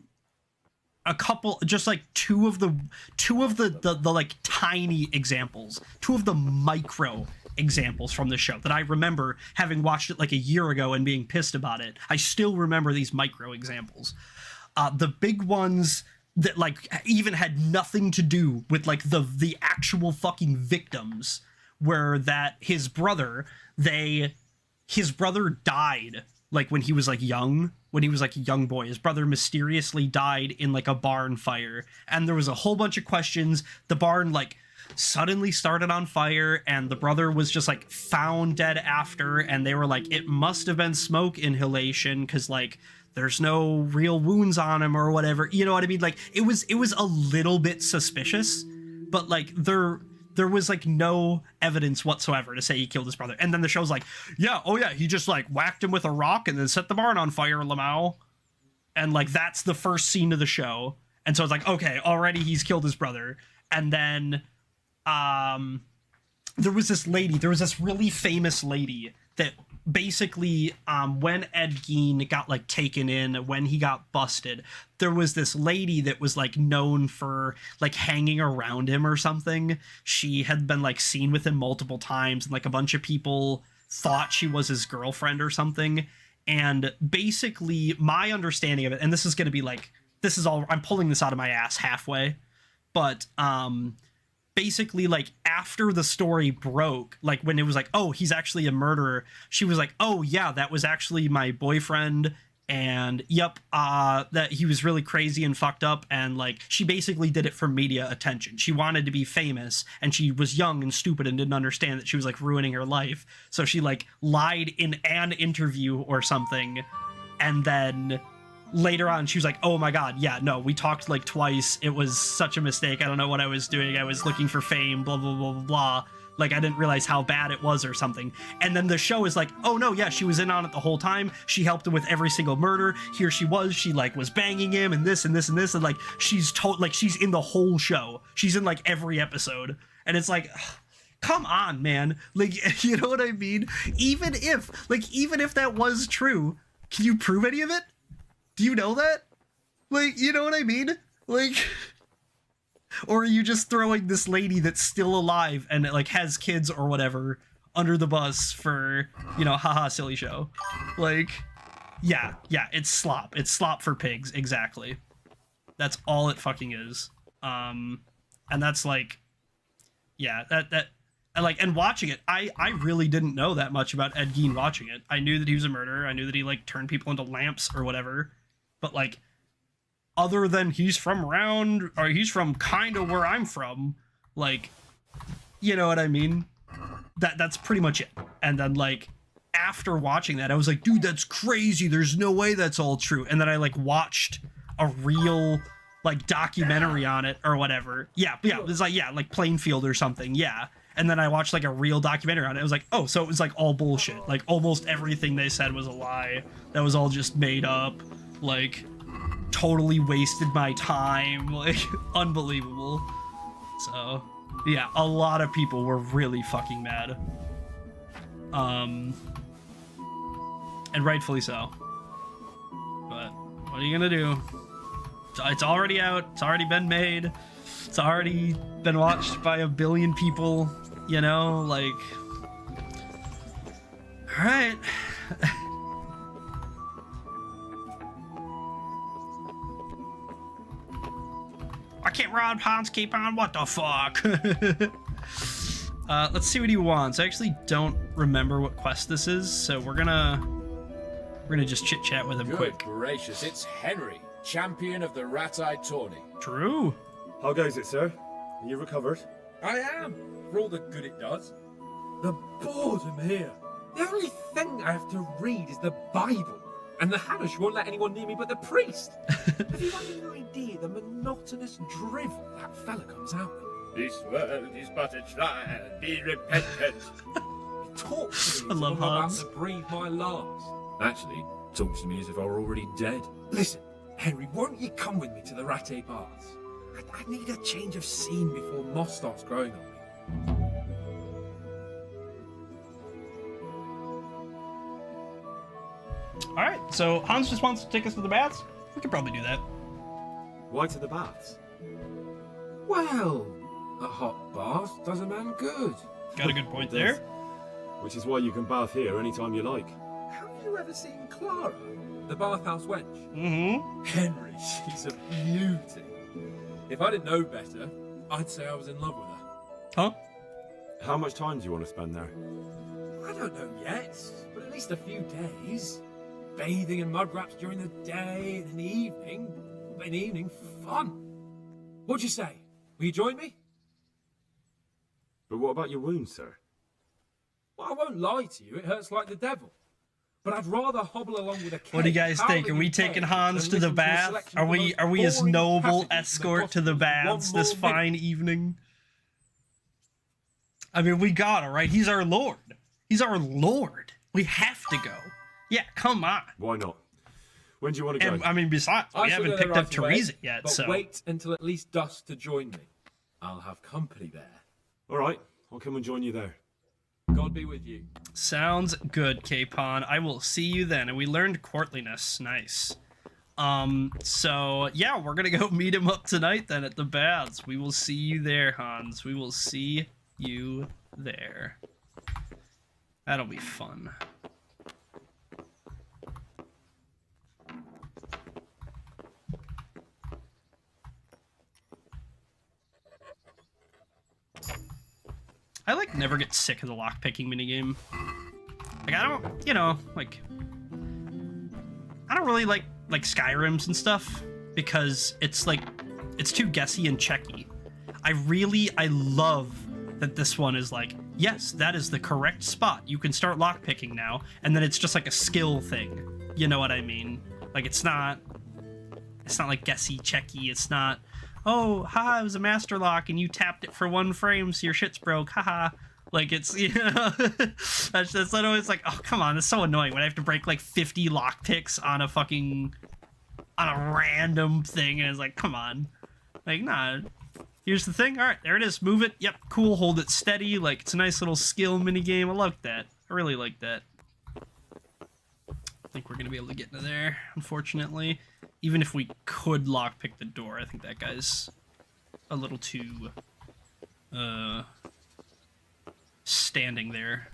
a couple, just like two of the like tiny examples, two of the micro examples from the show that I remember having watched it like a year ago and being pissed about it. I still remember these micro examples. The big ones that like even had nothing to do with like the actual fucking victims, were that his brother died like when he was like young. When he was like a young boy, his brother mysteriously died in like a barn fire, and there was a whole bunch of questions. The barn like suddenly started on fire, and the brother was just like found dead after, and they were like, it must have been smoke inhalation because like there's no real wounds on him or whatever. You know what I mean? Like it was a little bit suspicious, but like there was like no evidence whatsoever to say he killed his brother. And then the show's like, yeah, oh yeah, he just like whacked him with a rock and then set the barn on fire, Lamau. And like that's the first scene of the show. And so it's like, okay, already he's killed his brother. And then there was this really famous lady that basically when Ed Gein got like taken in, when he got busted, there was this lady that was like known for like hanging around him or something. She had been like seen with him multiple times, and like a bunch of people thought she was his girlfriend or something. And basically my understanding of it, and this is going to be like, this is all, I'm pulling this out of my ass halfway, but basically like after the story broke, like when it was like, oh, he's actually a murderer, she was like, oh yeah, that was actually my boyfriend, and yep, that he was really crazy and fucked up, and like she basically did it for media attention. She wanted to be famous, and she was young and stupid and didn't understand that she was like ruining her life, so she like lied in an interview or something, and then later on she was like, oh my god, yeah, no, we talked like twice, it was such a mistake, I don't know what I was doing, I was looking for fame, blah blah blah blah blah, like I didn't realize how bad it was or something. And then the show is like, oh no, yeah, she was in on it the whole time, she helped him with every single murder, here she was, she like was banging him and this and this and this, and like she's she's in the whole show, she's in like every episode, and it's like, come on, man, like, you know what I mean? Even if that was true, can you prove any of it? Do you know that? Like, you know what I mean? Like, or are you just throwing this lady that's still alive and like has kids or whatever under the bus for, you know, haha, silly show? Like, yeah, it's slop. It's slop for pigs, exactly. That's all it fucking is. And that's like, yeah, that like, and watching it, I really didn't know that much about Ed Gein watching it. I knew that he was a murderer. I knew that he like turned people into lamps or whatever. But like, other than he's from around, or he's from kind of where I'm from, like, you know what I mean? That's pretty much it. And then like, after watching that, I was like, dude, that's crazy. There's no way that's all true. And then I like watched a real like documentary on it or whatever. Yeah, it was like, yeah, like Plainfield or something. Yeah. And then I watched like a real documentary on it. It was like, oh, so it was like all bullshit. Like almost everything they said was a lie. That was all just made up. Like, totally wasted my time. Like, unbelievable. So, yeah, a lot of people were really fucking mad. And rightfully so. But what are you gonna do? It's already out. It's already been made. It's already been watched by a billion people. You know, like... Alright. I can't ride Hans keep on, what the fuck? Let's see what he wants. I actually don't remember what quest this is, so we're gonna just chit chat with him quick. Good gracious, it's Henry, champion of the rat-eyed tourney. True. How goes it, sir? Are you recovered? I am, for all the good it does. The boredom here. The only thing I have to read is the Bible. And the Hanish won't let anyone near me but the priest. Have you any idea the monotonous drivel that fella comes out with? This world is but a trial, be repentant. He talks to me as if I'm about to breathe my last. Actually, talks to me as if I were already dead. Listen, Henry, won't you come with me to the Ratte Baths? I need a change of scene before moss starts growing on me. Alright, so Hans just wants to take us to the baths? We could probably do that. Why to the baths? Well, a hot bath does a man good. Got a good point there. Which is why you can bath here anytime you like. Have you ever seen Clara, the bathhouse wench? Mm-hmm. Henry, she's a beauty. If I didn't know better, I'd say I was in love with her. Huh? How much time do you want to spend there? I don't know yet, but at least a few days. Bathing in mud wraps during the day, and in the evening, fun. What'd you say? Will you join me? But what about your wound, sir? Well, I won't lie to you, it hurts like the devil. But I'd rather hobble along with a What do you guys think? Are we taking Hans to the bath? Are we his noble escort to the baths this fine evening? I mean, we gotta, right? He's our lord. He's our lord. We have to go. Yeah, come on. Why not? When do you want to go? And, I mean, besides, we haven't picked up Teresa yet, but so... wait until at least dusk to join me. I'll have company there. All right, I'll come and join you there. God be with you. Sounds good, Capon. I will see you then. And we learned courtliness. Nice. So, yeah, we're gonna go meet him up tonight then at the baths. We will see you there, Hans. We will see you there. That'll be fun. I, like, never get sick of the lockpicking minigame. Like, I don't, you know, like... I don't really like Skyrims and stuff, because it's, like, it's too guessy and checky. I love that this one is like, yes, that is the correct spot. You can start lockpicking now, and then it's just, like, a skill thing. You know what I mean? Like, it's not like, guessy, checky. It's not... Oh, haha, it was a master lock and you tapped it for 1 frame so your shit's broke, haha. Like, it's, you know, that's always like, oh, come on, it's so annoying when I have to break, like, 50 lockpicks on a random thing, and it's like, come on. Like, nah, here's the thing, alright, there it is, move it, yep, cool, hold it steady, like, it's a nice little skill minigame, I like that, I really like that. I think we're gonna be able to get into there, unfortunately. Even if we could lockpick the door, I think that guy's a little too, standing there.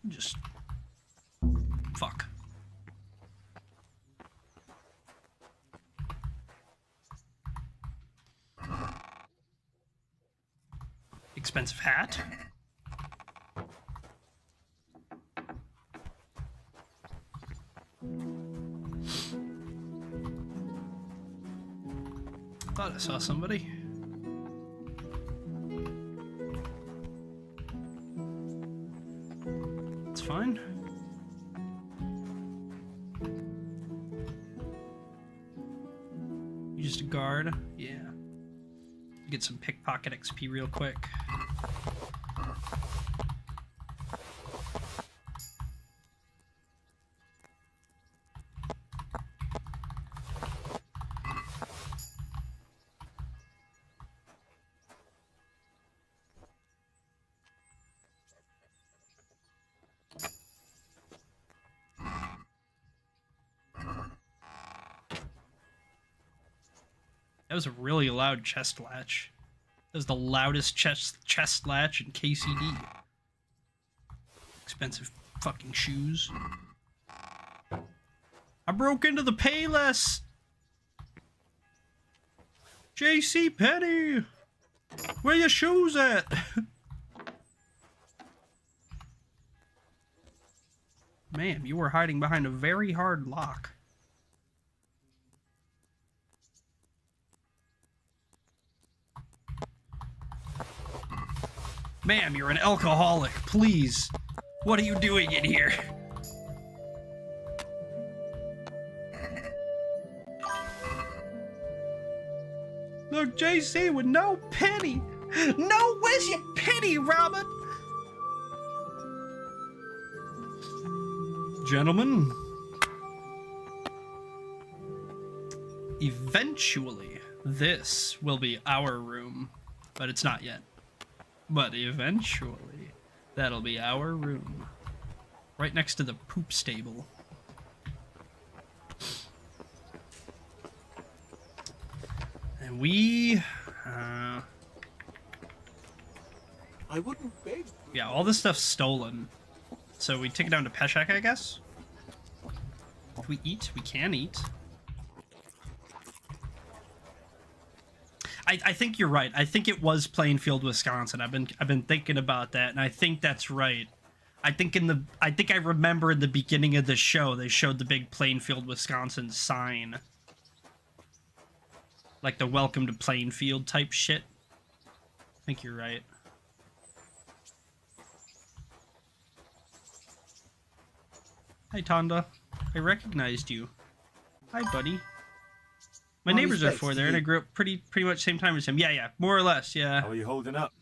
Just... fuck. Expensive hat. Thought I saw somebody. It's fine. You just a guard? Yeah. Get some pickpocket XP real quick. That was a really loud chest latch. That was the loudest chest latch in KCD. Expensive fucking shoes. I broke into the Payless! JC Penny! Where your shoes at? Ma'am, you were hiding behind a very hard lock. Ma'am, you're an alcoholic. Please. What are you doing in here? Look, JC with no pity. No, where's your pity, Robert? Gentlemen. Eventually, this will be our room. But it's not yet. But eventually, that'll be our room. Right next to the poop stable. And we... I wouldn't beg. Yeah, all this stuff's stolen. So we take it down to Peshek, I guess? If we eat, we can eat. I think you're right. I think it was Plainfield, Wisconsin. I've been thinking about that, and I think that's right. I think I remember in the beginning of the show they showed the big Plainfield, Wisconsin sign. Like the welcome to Plainfield type shit. I think you're right. Hi Tonda. I recognized you. Hi buddy. My neighbors are four there and I grew up pretty much same time as him. Yeah, more or less, yeah. How are you holding up?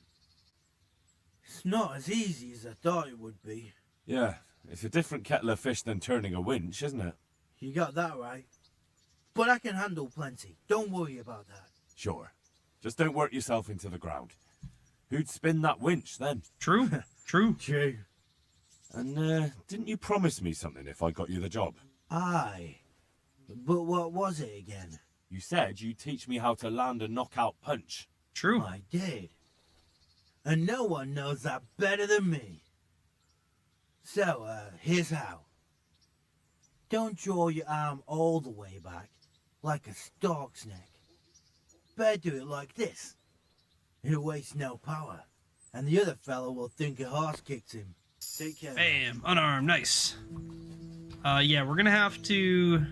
It's not as easy as I thought it would be. Yeah, it's a different kettle of fish than turning a winch, isn't it? You got that right. But I can handle plenty. Don't worry about that. Sure. Just don't work yourself into the ground. Who'd spin that winch then? True. True. True. And didn't you promise me something if I got you the job? Aye. But what was it again? You said you'd teach me how to land a knockout punch. True. I did. And no one knows that better than me. So, here's how. Don't draw your arm all the way back, like a stork's neck. Better do it like this. It'll waste no power, and the other fellow will think a horse kicked him. Take care. Bam! Unarmed, nice. Yeah, we're gonna have to...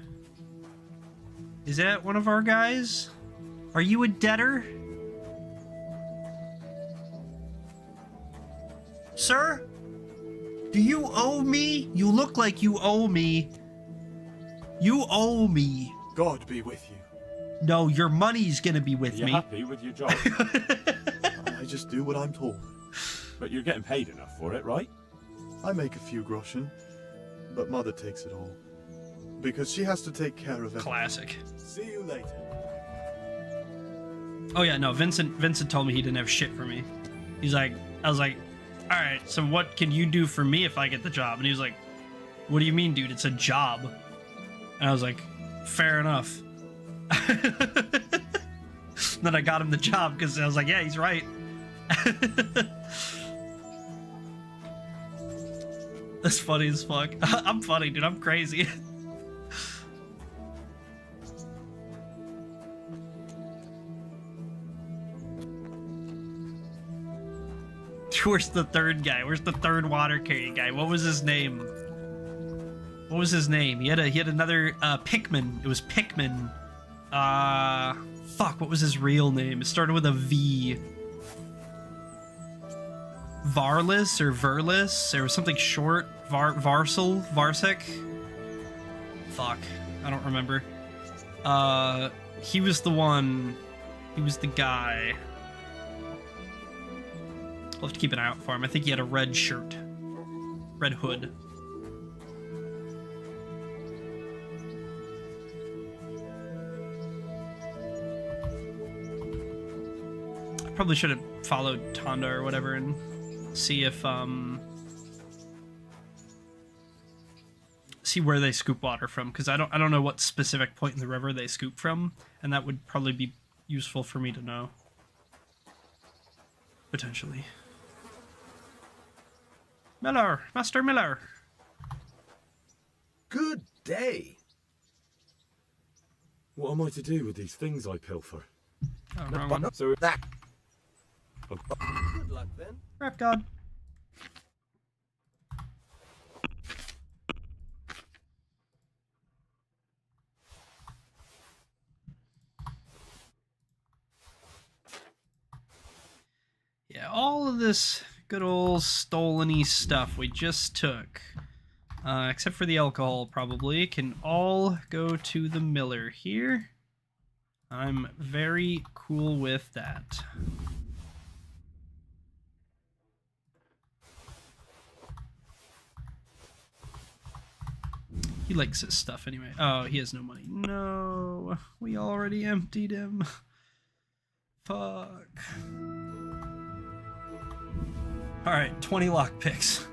Is that one of our guys? Are you a debtor? Sir? Do you owe me? You look like you owe me. You owe me. God be with you. No, your money's gonna be with Are you me. happy with your job? I just do what I'm told. But you're getting paid enough for it, right? I make a few groschen, but Mother takes it all. Because she has to take care of it. Classic. See you later. Oh yeah, no, Vincent told me he didn't have shit for me. He's like, I was like, all right, so what can you do for me if I get the job? And he was like, what do you mean, dude? It's a job. And I was like, fair enough. Then I got him the job because I was like, yeah, he's right. That's funny as fuck. I'm funny, dude. I'm crazy. Where's the third guy? Where's the third water carrying guy? What was his name? What was his name? He had another Pikmin. It was Pikmin. Fuck, what was his real name? It started with a V. Varlis or Verlis? There was something short. Varsek? Fuck, I don't remember. He was the one. He was the guy. I'll have to keep an eye out for him. I think he had a red shirt. Red hood. I probably should have followed Tonda or whatever and see if, see where they scoop water from, because I don't know what specific point in the river they scoop from, and that would probably be useful for me to know. Potentially. Miller! Master Miller! Good day! What am I to do with these things I pilfer? Oh, wrong one. So that. Good luck then. Rap God. Yeah, all of this good old stolen-y stuff we just took, except for the alcohol probably, can all go to the miller here. I'm very cool with that. He likes his stuff anyway. Oh, he has no money. No, we already emptied him. Fuck. All right, 20 lockpicks.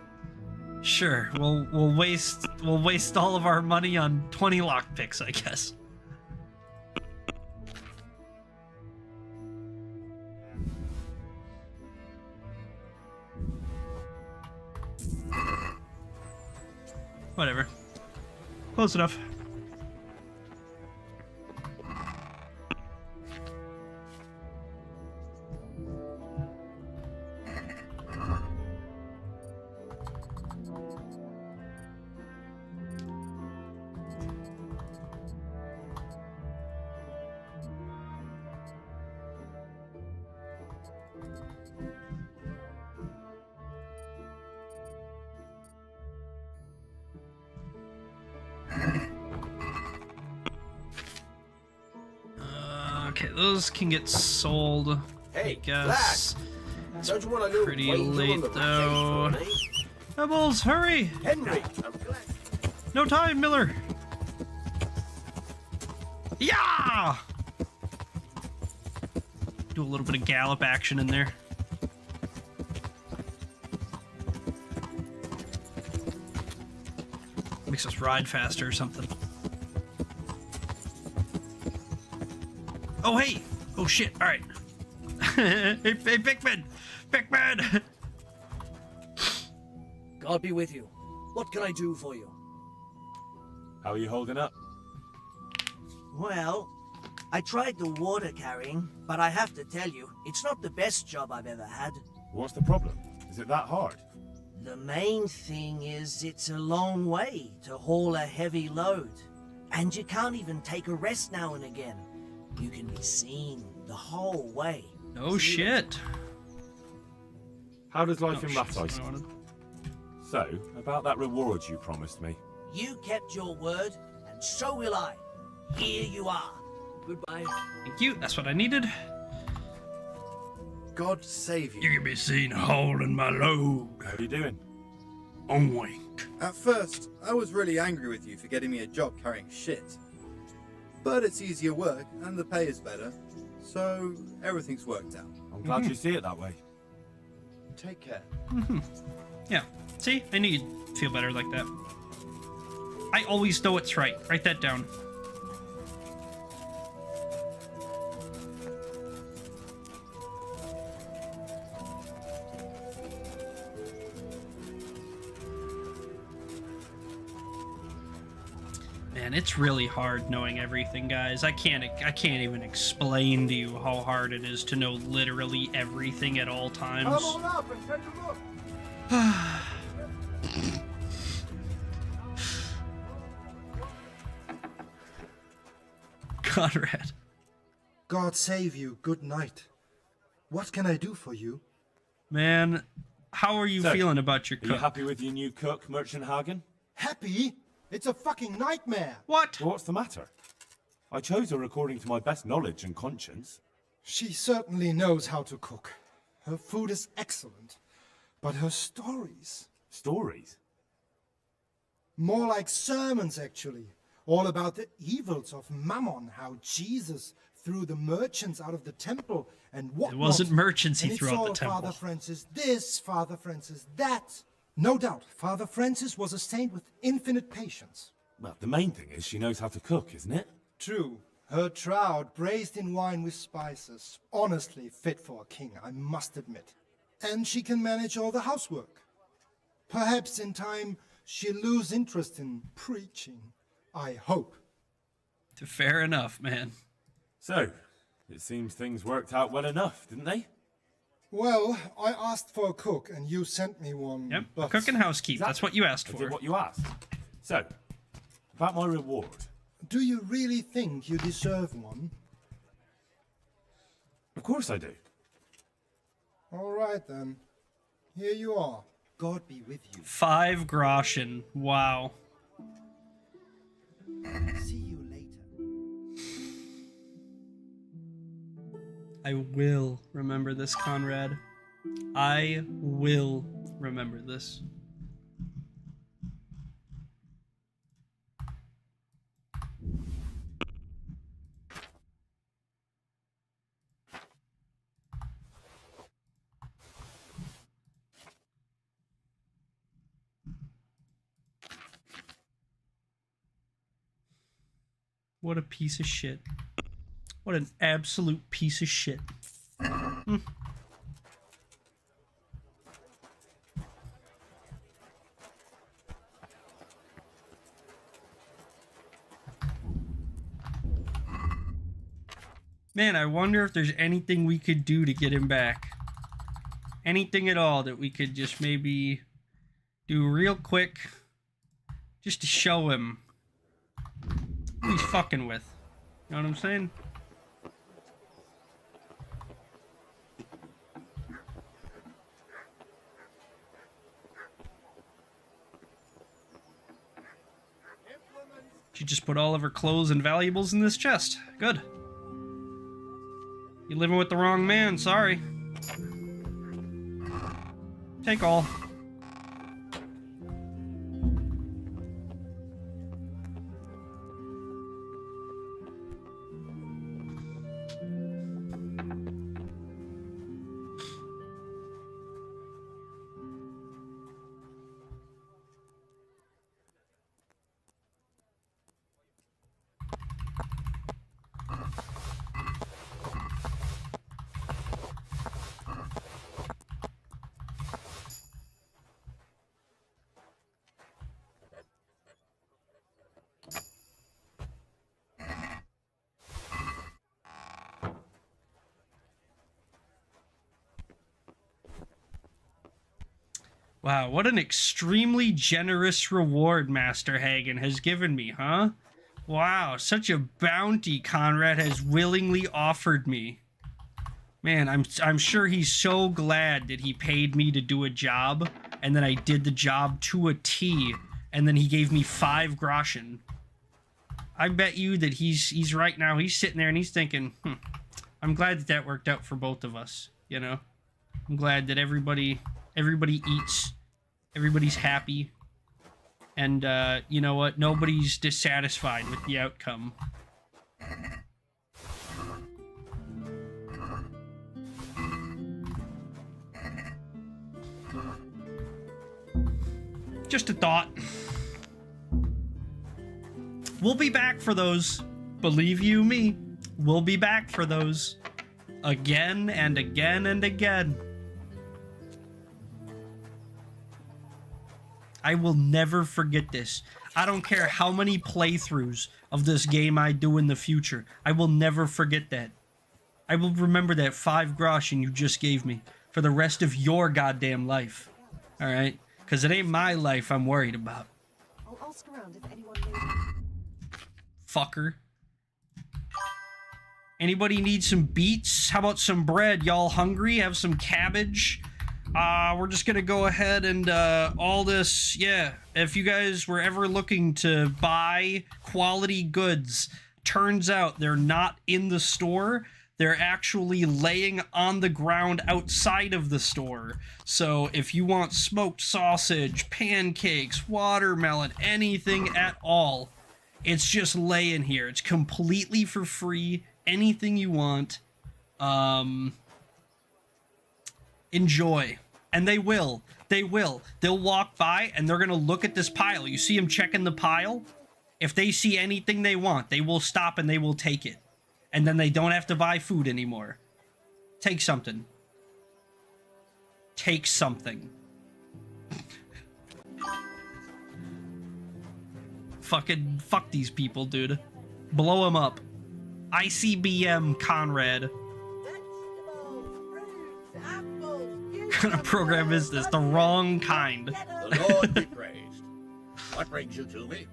Sure, we'll waste all of our money on 20 lockpicks, I guess. Whatever. Close enough. Alright, those can get sold. Hey, I guess. lad! Don't you want a little Pretty wave on late the though. back, eh? Pebbles, hurry! Henry, I'm glad. No time, Miller! Yeah! Do a little bit of gallop action in there. Makes us ride faster or something. Oh, hey! Oh, shit, alright. Hey, Pickman! Pickman! God be with you. What can I do for you? How are you holding up? Well, I tried the water carrying, but I have to tell you, it's not the best job I've ever had. What's the problem? Is it that hard? The main thing is it's a long way to haul a heavy load. And you can't even take a rest now and again. You can be seen the whole way. Oh shit. How does life Oh, in shit, Rathise? that's what I wanted. So, about that reward you promised me. You kept your word, and so will I. Here you are. Goodbye. Thank you, that's what I needed. God save you. You can be seen hauling my load. How are you doing? Oink. At first, I was really angry with you for getting me a job carrying shit. But it's easier work, and the pay is better, so everything's worked out. I'm glad you see it that way. Take care. Yeah, see? I knew you'd feel better like that. I always know it's right. Write that down. Man, it's really hard knowing everything, guys. I can't even explain to you how hard it is to know literally everything at all times. Come on up and take a look. Conrad. God save you. Good night. What can I do for you? Man, how are you feeling about your Are you cook? happy with your new cook, Merchant Hagen? Happy? It's a fucking nightmare. What? Well, what's the matter? I chose her according to my best knowledge and conscience. She certainly knows how to cook. Her food is excellent. But her stories... Stories? More like sermons, actually. All about the evils of Mammon, how Jesus threw the merchants out of the temple, and what. It wasn't merchants he and threw it's out the all temple. Father Francis this, Father Francis that. No doubt, Father Francis was a saint with infinite patience. Well, the main thing is she knows how to cook, isn't it? True. Her trout braised in wine with spices. Honestly fit for a king, I must admit. And she can manage all the housework. Perhaps in time she'll lose interest in preaching. I hope. Fair enough, man. So, it seems things worked out well enough, didn't they? Well, I asked for a cook and you sent me one. Yep, but... cook and housekeep. That's what you asked I for. did what you asked. So, about my reward. Do you really think you deserve one? Of course I do. All right then. Here you are. God be with you. 5 Groschen. Wow. See you later. I will remember this, Conrad. I will remember this. What a piece of shit. What an absolute piece of shit. Man, I wonder if there's anything we could do to get him back. Anything at all that we could just maybe do real quick just to show him who he's fucking with. You know what I'm saying? She just put all of her clothes and valuables in this chest. Good. You living with the wrong man, sorry. Take all. Wow, what an extremely generous reward Master Hagen has given me, huh? Wow, such a bounty Conrad has willingly offered me. Man, I'm sure he's so glad that he paid me to do a job, and then I did the job to a T, and then he gave me 5 Groschen. I bet you that he's right now, he's sitting there and he's thinking, I'm glad that that worked out for both of us, you know? I'm glad that everybody eats, everybody's happy, and you know what, nobody's dissatisfied with the outcome. Just a thought. We'll be back for those. Believe you me, we'll be back for those. Again and again and again. I will never forget this. I don't care how many playthroughs of this game I do in the future. I will never forget that. I will remember that 5 Groschen you just gave me for the rest of your goddamn life. Alright? Because it ain't my life I'm worried about. I'll ask around if anyone knows. Fucker. Anybody need some beets? How about some bread? Y'all hungry? Have some cabbage? We're just gonna go ahead and all this, yeah, if you guys were ever looking to buy quality goods, turns out they're not in the store. They're actually laying on the ground outside of the store. So if you want smoked sausage, pancakes, watermelon, anything at all, it's just laying here. It's completely for free. Anything you want. Enjoy. And they will. They will. They'll walk by and they're going to look at this pile. You see them checking the pile? If they see anything they want, they will stop and they will take it. And then they don't have to buy food anymore. Take something. Take something. Fuck these people, dude. Blow them up. ICBM Conrad. What kind of program is this? The wrong kind. The Lord be praised. What brings you to me?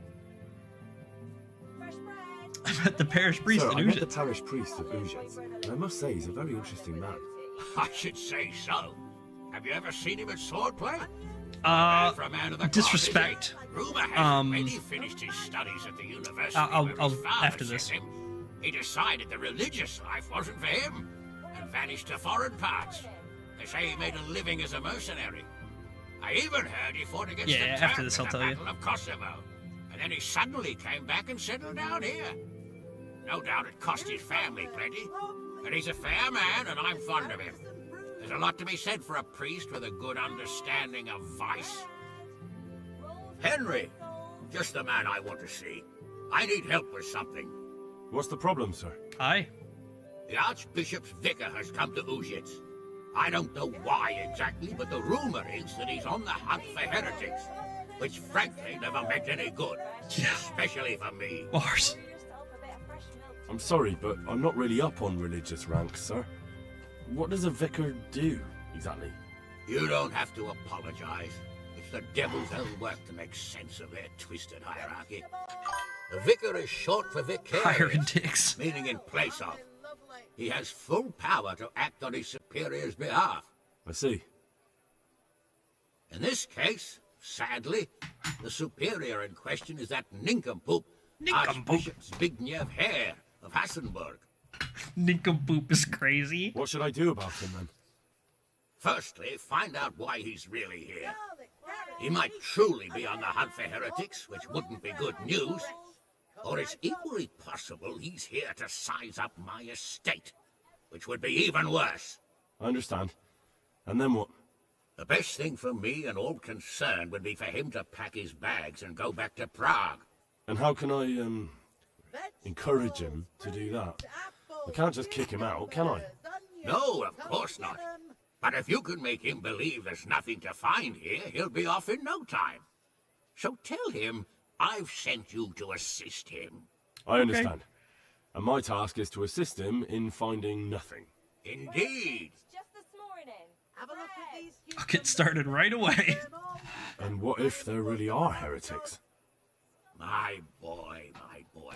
I met the parish priest Sir, in I met the Uzhitz. parish priest of Uzhitz, and I must say he's a very interesting man. I should say so. Have you ever seen him at swordplay? For a man of the Disrespect. cloth, rumor has it when he finished his studies at the university I'll where his father after this. sent him, he decided the religious life wasn't for him and vanished to foreign parts. They say he made a living as a mercenary. I even heard he fought against Yeah, the after Turks this I'll in the tell you. Battle of Kosovo. And then he suddenly came back and settled down here. No doubt it cost his family plenty, but he's a fair man and I'm fond of him. There's a lot to be said for a priest with a good understanding of vice. Henry, just the man I want to see. I need help with something. What's the problem, sir? Aye. The Archbishop's vicar has come to Uzhitz. I don't know why exactly, but the rumor is that he's on the hunt for heretics, which frankly never meant any good, especially for me. Bars. I'm sorry, but I'm not really up on religious ranks, sir. What does a vicar do, exactly? You don't have to apologize. It's the devil's own work to make sense of their twisted hierarchy. The vicar is short for vicarious, Heretics. meaning in place of. He has full power to act on his superior's behalf. I see. In this case, sadly, the superior in question is that nincompoop, Archbishop Zbigniew Hare of Hassenburg. Nincompoop is crazy. What should I do about him then? Firstly, find out why he's really here. He might truly be on the hunt for heretics, which wouldn't be good news. Or it's equally possible he's here to size up my estate, which would be even worse. I understand. And then what? The best thing for me and all concerned would be for him to pack his bags and go back to Prague. And how can I, encourage him to do that? I can't just kick him out, can I? No, of course not. But if you can make him believe there's nothing to find here, he'll be off in no time. So tell him I've sent you to assist him. I understand. And my task is to assist him in finding nothing. Indeed. I'll get started right away. And what if there really are heretics? My boy,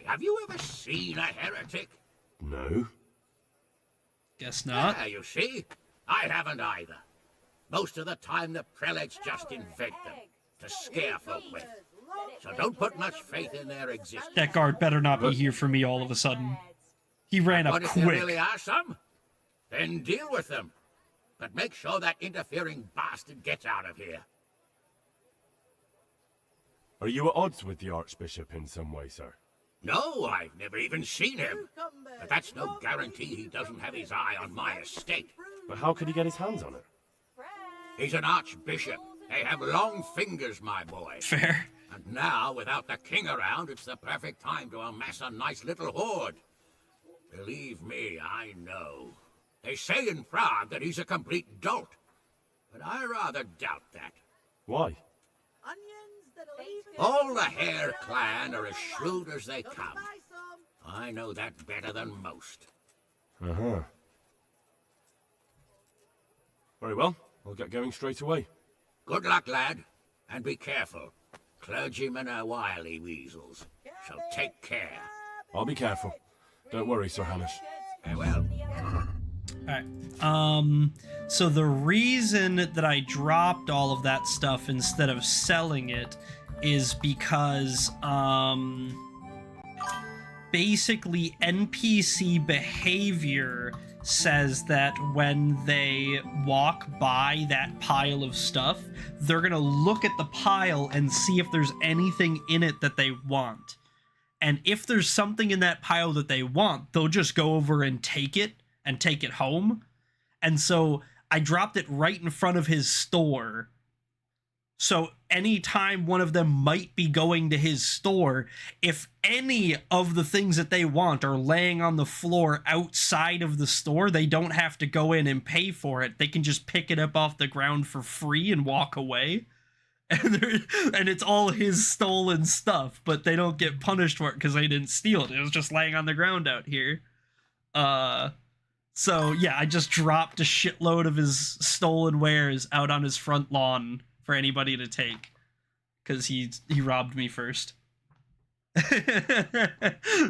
have you ever seen a heretic? No. Guess not. Yeah, you see? I haven't either. Most of the time the prelates just invent them to scare folk with. So don't put much faith in their existence. That guard better not be here for me all of a sudden. He ran up But if there quick. really are some, then deal with them. But make sure that interfering bastard gets out of here. Are you at odds with the Archbishop in some way, sir? No, I've never even seen him. But that's no guarantee he doesn't have his eye on my estate. But how could he get his hands on it? He's an archbishop. They have long fingers, my boy. Fair. And now, without the king around, it's the perfect time to amass a nice little hoard. Believe me, I know. They say in Prague that he's a complete dolt. But I rather doubt that. Why? All the Hare clan are as shrewd as they come. I know that better than most. Uh-huh. Very well. I'll get going straight away. Good luck, lad. And be careful. Clergymen are wily weasels. So take care. I'll be careful. Don't worry, Sir Hamish. Farewell. Alright. So the reason that I dropped all of that stuff instead of selling it is because, basically NPC behavior says that when they walk by that pile of stuff, they're gonna look at the pile and see if there's anything in it that they want. And if there's something in that pile that they want, they'll just go over and take it home. And so I dropped it right in front of his store. So anytime one of them might be going to his store, if any of the things that they want are laying on the floor outside of the store, they don't have to go in and pay for it. They can just pick it up off the ground for free and walk away. And it's all his stolen stuff, but they don't get punished for it because they didn't steal it. It was just laying on the ground out here. So yeah, I just dropped a shitload of his stolen wares out on his front lawn for anybody to take, because he robbed me first.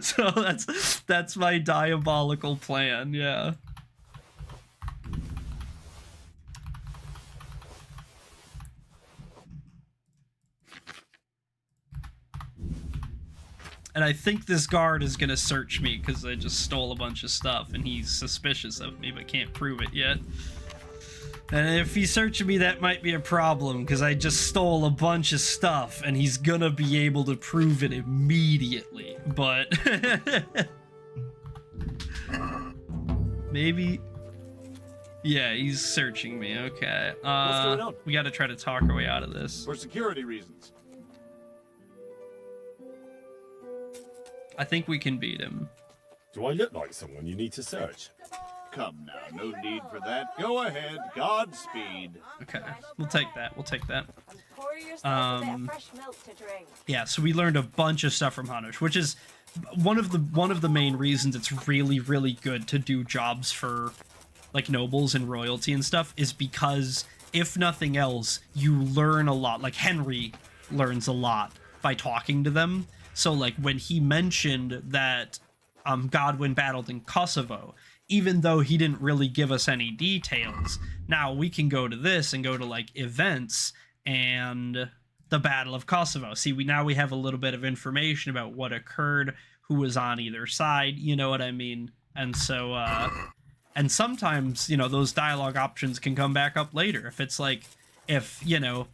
So that's my diabolical plan. Yeah. And I think this guard is gonna search me because I just stole a bunch of stuff and he's suspicious of me but can't prove it yet. And if he's searching me, that might be a problem because I just stole a bunch of stuff and he's gonna be able to prove it immediately. But maybe. Yeah, he's searching me. Okay. What's going on? We gotta try to talk our way out of this. For security reasons. I think we can beat him. Do I look like someone you need to search? Come now, no need for that. Go ahead, Godspeed. Okay, we'll take that. We'll take that. Pour yourself a bit of fresh milk to drink. Yeah, so we learned a bunch of stuff from Hanush, which is one of the main reasons it's really, really good to do jobs for like nobles and royalty and stuff, is because if nothing else, you learn a lot. Like Henry learns a lot by talking to them. So like when he mentioned that Godwin battled in Kosovo, even though he didn't really give us any details, now we can go to this and go to like events and the Battle of Kosovo. See, now we have a little bit of information about what occurred, who was on either side, you know what I mean? And so, and sometimes, you know, those dialogue options can come back up later. If it's like, if, you know,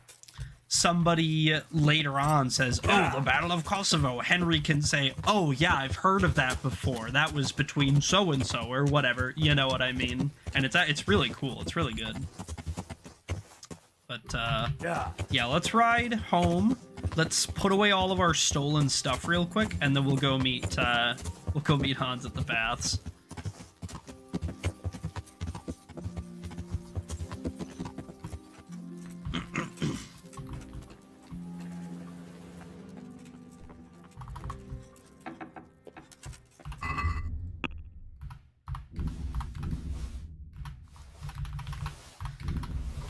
somebody later on says, oh, the Battle of Kosovo, Henry can say, oh, yeah, I've heard of that before. That was between so-and-so or whatever. You know what I mean? And it's really cool. It's really good. But, yeah, let's ride home. Let's put away all of our stolen stuff real quick, and then we'll go meet Hans at the baths.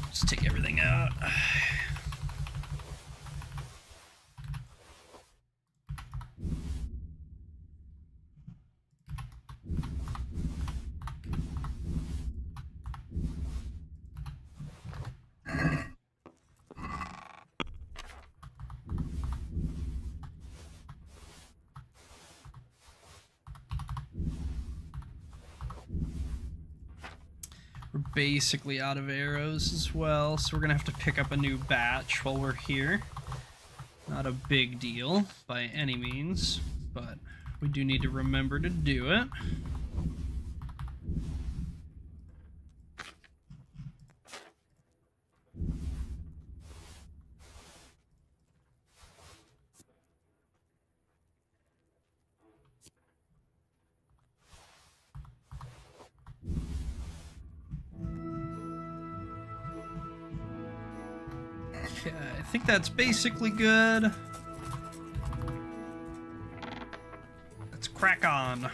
Just take everything out. We're basically out of arrows as well, so we're gonna have to pick up a new batch while we're here. Not a big deal by any means, but we do need to remember to do it. Okay, I think that's basically good. Let's crack on.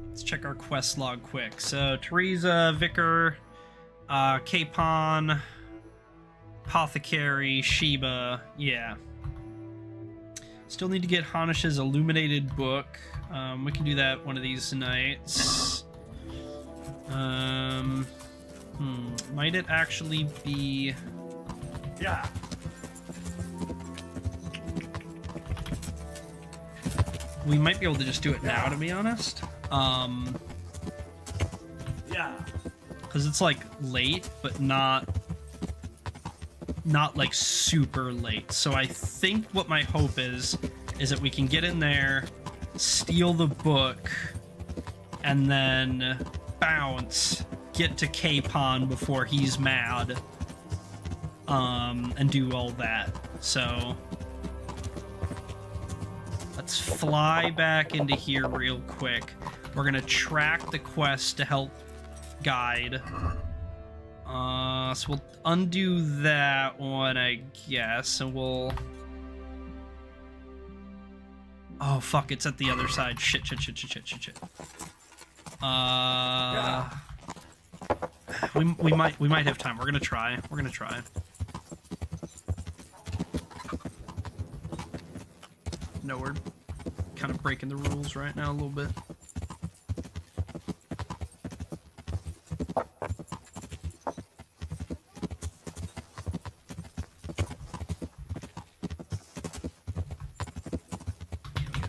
Let's check our quest log quick. So, Teresa, Vicar, Capon, Apothecary, Sheba, yeah. Still need to get Hanish's illuminated book. We can do that one of these nights. Might it actually be... Yeah. We might be able to just do it now, to be honest. Yeah. Because it's like late, but not like super late. So I think what my hope is that we can get in there, steal the book, and then bounce, get to Capon before he's mad, and do all that. So let's fly back into here real quick. We're gonna track the quest to help guide. So we'll undo that one, I guess, and we'll... Oh, fuck, it's at the other side. Shit. We might have time. We're gonna try. No, we're kind of breaking the rules right now a little bit.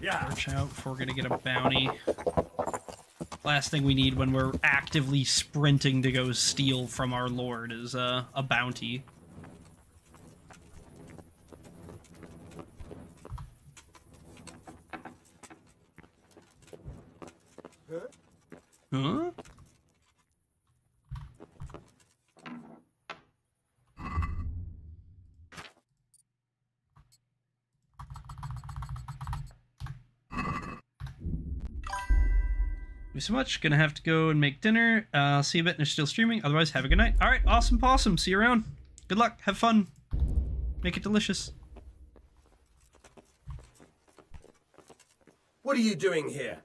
Watch out before we're gonna get a bounty. Last thing we need when we're actively sprinting to go steal from our lord is a bounty. Huh? Thank you so much. Gonna have to go and make dinner. See you a bit and you're still streaming. Otherwise, have a good night. Alright, awesome possum. See you around. Good luck. Have fun. Make it delicious. What are you doing here?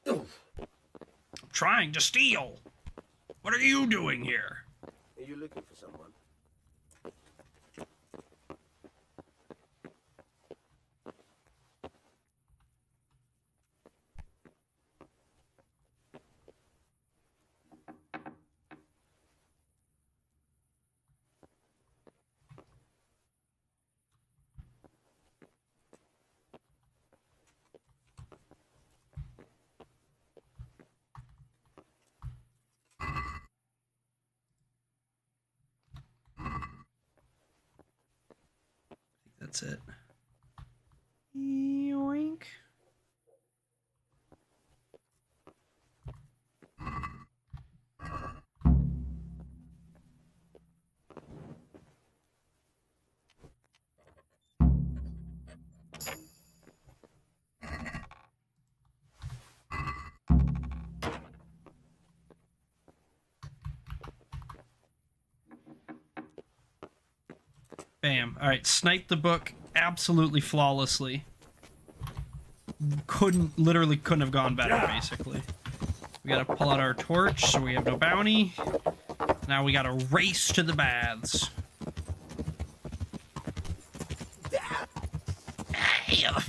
I'm trying to steal. What are you doing here? Are you looking for someone? that's it. Yoink. Bam. Alright, snipe the book absolutely flawlessly. Literally couldn't have gone better, basically. We gotta pull out our torch so we have no bounty. Now we gotta race to the baths. Damn!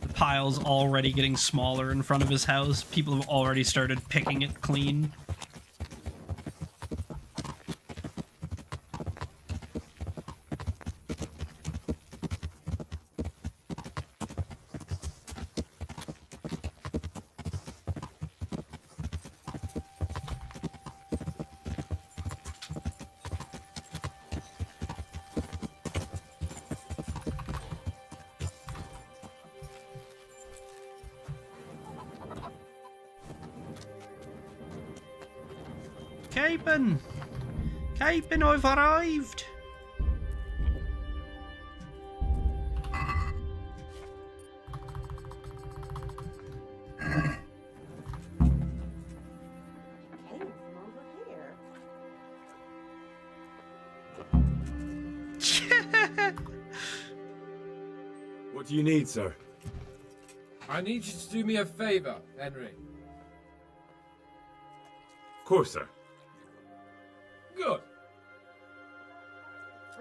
The pile's already getting smaller in front of his house. People have already started picking it clean. Capon! Capon, I've arrived! What do you need, sir? I need you to do me a favor, Henry. Of course, sir. Good.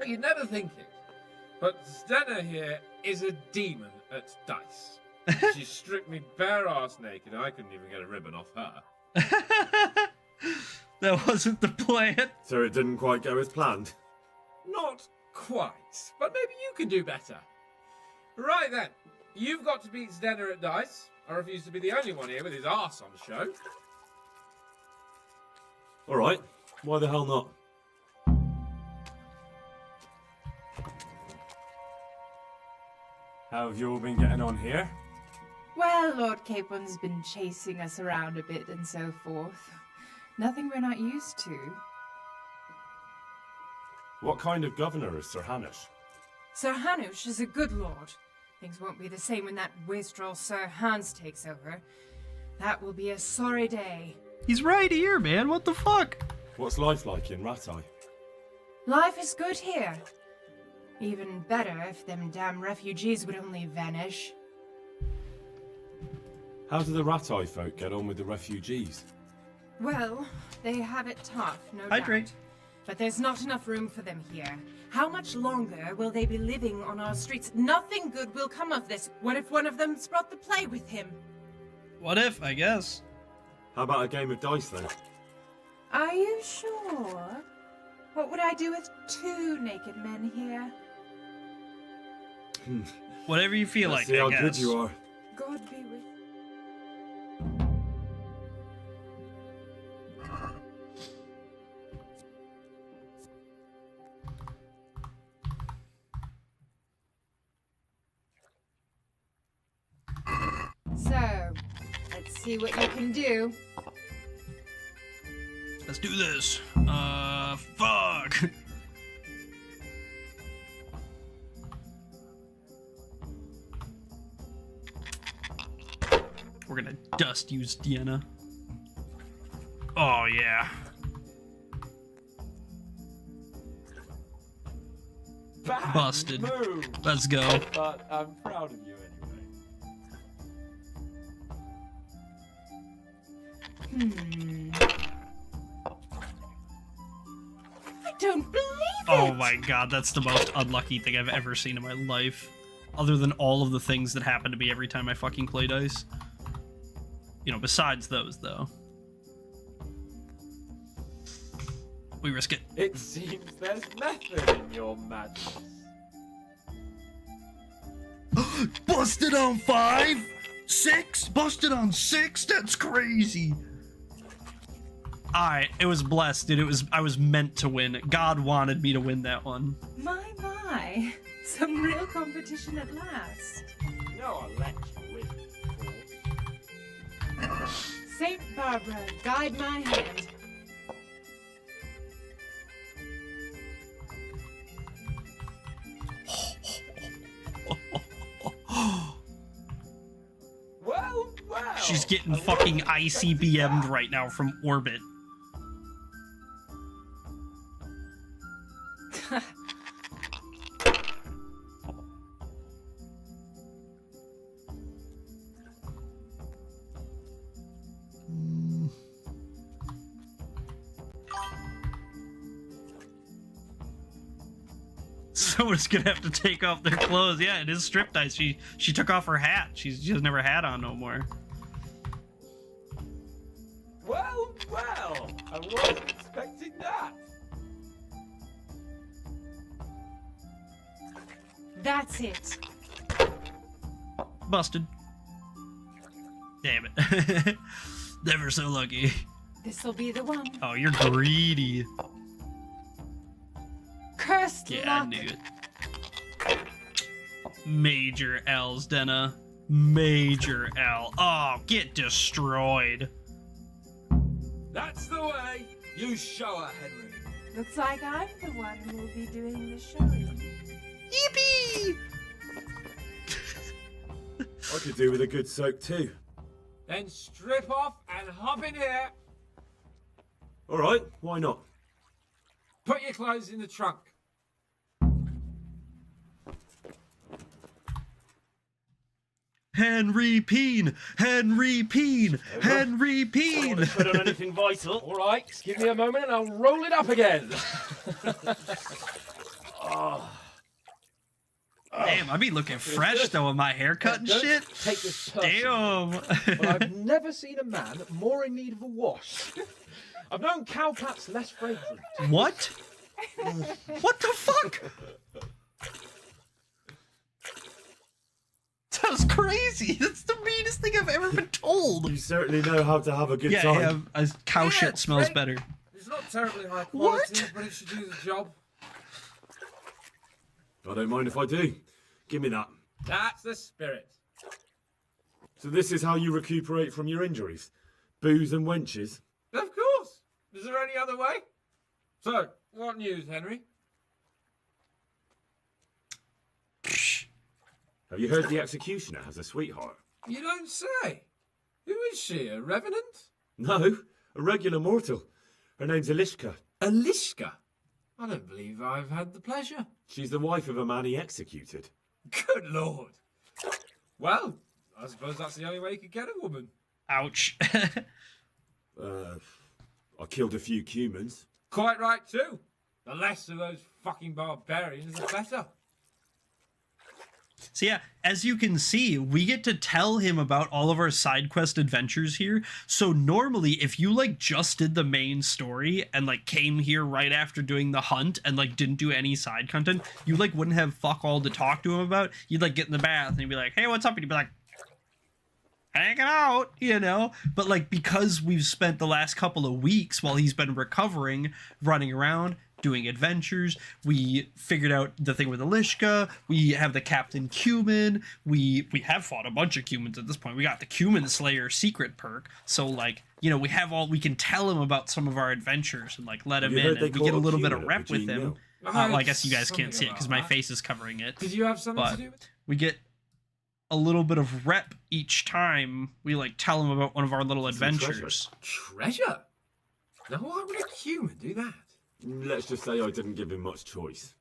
You'd never think it, but Stenna here is a demon at dice. She's stripped me bare ass naked, and I couldn't even get a ribbon off her. That wasn't the plan. So it didn't quite go as planned? Not quite, but maybe you can do better. Right then, you've got to beat Stenna at dice. I refuse to be the only one here with his arse on show. Alright, why the hell not? How have you all been getting on here? Well, Lord Capon's been chasing us around a bit and so forth. Nothing we're not used to. What kind of governor is Sir Hanush? Sir Hanush is a good lord. Things won't be the same when that wastrel Sir Hans takes over. That will be a sorry day. He's right here, man. What the fuck? What's life like in Rattay? Life is good here. Even better if them damn refugees would only vanish. How do the Rattay folk get on with the refugees? Well, they have it tough, no Hydrate. doubt. But there's not enough room for them here. How much longer will they be living on our streets? Nothing good will come of this. What if one of them's brought the plague with him? What if, I guess? How about a game of dice then? Are you sure? What would I do with two naked men here? Whatever you feel Let's like, see how I guess. good you are. God be with So, let's see what you can do. Let's do this. Fuck. We're gonna dust use Deanna. Oh, yeah. Bad Busted. move. Let's go. But I'm proud of you anyway. I don't believe it! Oh my god, that's the most unlucky thing I've ever seen in my life. Other than all of the things that happen to me every time I fucking play dice. You know, besides those, though. We risk it. It seems there's method in your madness. Busted on 5? 6? Busted on 6? That's crazy. Alright, it was blessed, dude. I was meant to win. God wanted me to win that one. My. Some real competition at last. No, I'll let you win. Saint Barbara, guide my hand. Well. She's getting fucking ICBM'd right now from orbit. Someone's gonna have to take off their clothes. Yeah, it is strip dice. She took off her hat. She doesn't have her hat on no more. Well. I wasn't expecting that. That's it. Busted. Damn it. Never so lucky. This'll be the one. Oh, you're greedy. Cursed Yeah, luck. I knew it. Major L's, Denna. Major L. Oh, get destroyed. That's the way. You show her, Henry. Looks like I'm the one who will be doing the showing. Yippee! I could do with a good soak too. Then strip off and hop in here. All right, why not? Put your clothes in the trunk. Henry Peen! Henry Peen! Henry Peen! Put on anything vital. All right, just give me a moment and I'll roll it up again. Damn, I be looking fresh though with my haircut and shit. Take this personally. Damn. But I've never seen a man more in need of a wash. I've known cowpats less fragrant. What? What the fuck? That was crazy. That's the meanest thing I've ever been told. You certainly know how to have a good time. Yeah, cow shit smells better. It's not terribly high quality, but it should do the job. I don't mind if I do. Give me that. That's the spirit. So this is how you recuperate from your injuries? Booze and wenches? Of course. Is there any other way? So, what news, Henry? Have you heard the executioner has a sweetheart? You don't say. Who is she, a revenant? No, a regular mortal. Her name's Elishka. Elishka? I don't believe I've had the pleasure. She's the wife of a man he executed. Good lord. Well, I suppose that's the only way you could get a woman. Ouch. I killed a few humans. Quite right, too. The less of those fucking barbarians, the better. So yeah, as you can see, we get to tell him about all of our side quest adventures here. So normally, if you like just did the main story and like came here right after doing the hunt and like didn't do any side content, you like wouldn't have fuck all to talk to him about. You'd like get in the bath and you'd be like, hey, what's up? And you'd be like, hanging out, you know? But like, because we've spent the last couple of weeks while he's been recovering, running around, doing adventures, we figured out the thing with Elishka, we have the Captain Cumin, we have fought a bunch of Cumins at this point. We got the Cumin Slayer secret perk, so like, you know, we can tell him about some of our adventures and like let him in, and we get a little bit of rep with him. Well, I guess you guys can't see it because my face is covering it. Did you have something to do with it? We get a little bit of rep each time we like tell him about one of our little adventures. Treasure? Now why would a human do that? Let's just say I didn't give him much choice.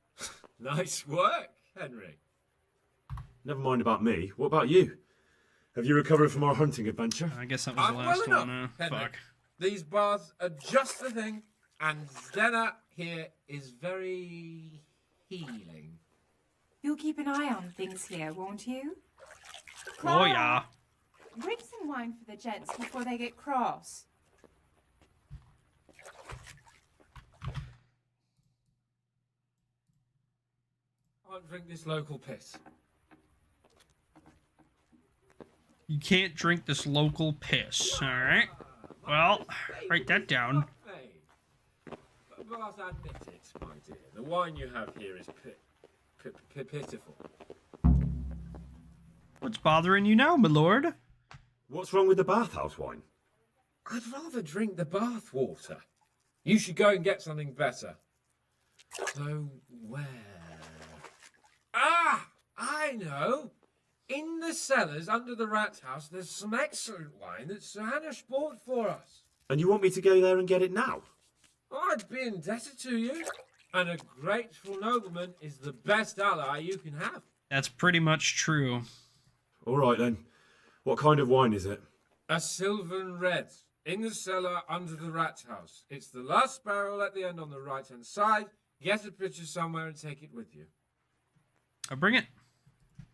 Nice work, Henry. Never mind about me. What about you? Have you recovered from our hunting adventure? I guess that was the last well one. enough, Henry. Fuck. These baths are just the thing, and Zdenna here is very healing. You'll keep an eye on things here, won't you? Oh yeah. Bring some wine for the gents before they get cross. I won't drink this local piss. You can't drink this local piss, alright? Well, write that down. must admit it, my dear. The wine you have here is pitiful. What's bothering you now, my lord? What's wrong with the bathhouse wine? I'd rather drink the bath water. You should go and get something better. Though where? Ah! I know! In the cellars under the rat house, there's some excellent wine that Sir Hanush bought for us. And you want me to go there and get it now? I'd be indebted to you. And a grateful nobleman is the best ally you can have. That's pretty much true. All right then. What kind of wine is it? A Sylvan Red. In the cellar under the rat house. It's the last barrel at the end on the right-hand side. Get a pitcher somewhere and take it with you. I'll bring it.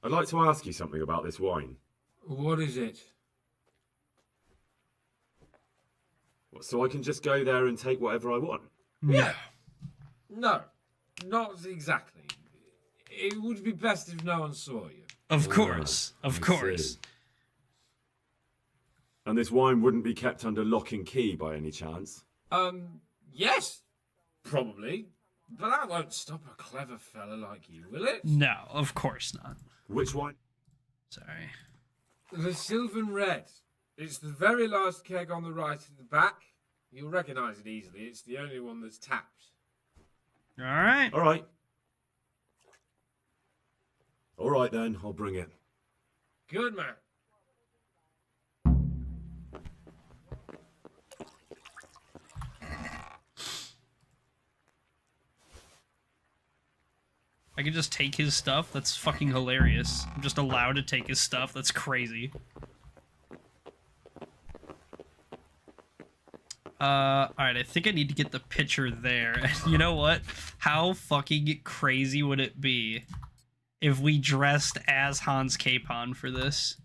I'd like to ask you something about this wine. What is it? So I can just go there and take whatever I want? Yeah. No, not exactly. It would be best if no one saw you. Of course. Of I course. see. And this wine wouldn't be kept under lock and key by any chance? Yes. Probably. But that won't stop a clever fella like you, will it? No, of course not. Which wine? Sorry. The Sylvan Red. It's the very last keg on the right at the back. You'll recognise it easily. It's the only one that's tapped. All right. All right. All right then, I'll bring it. Good man. I can just take his stuff? That's fucking hilarious. I'm just allowed to take his stuff? That's crazy. Alright, I think I need to get the picture there. And you know what? How fucking crazy would it be if we dressed as Hans Capon for this?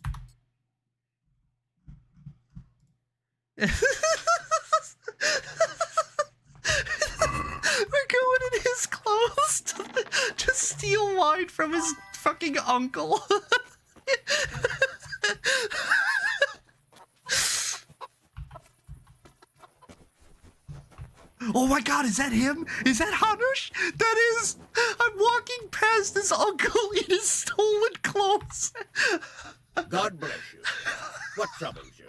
We're going in his clothes to steal wine from his fucking uncle. Oh my god, is that him? Is that Hanush? That is! I'm walking past his uncle in his stolen clothes. God bless you. What troubles you?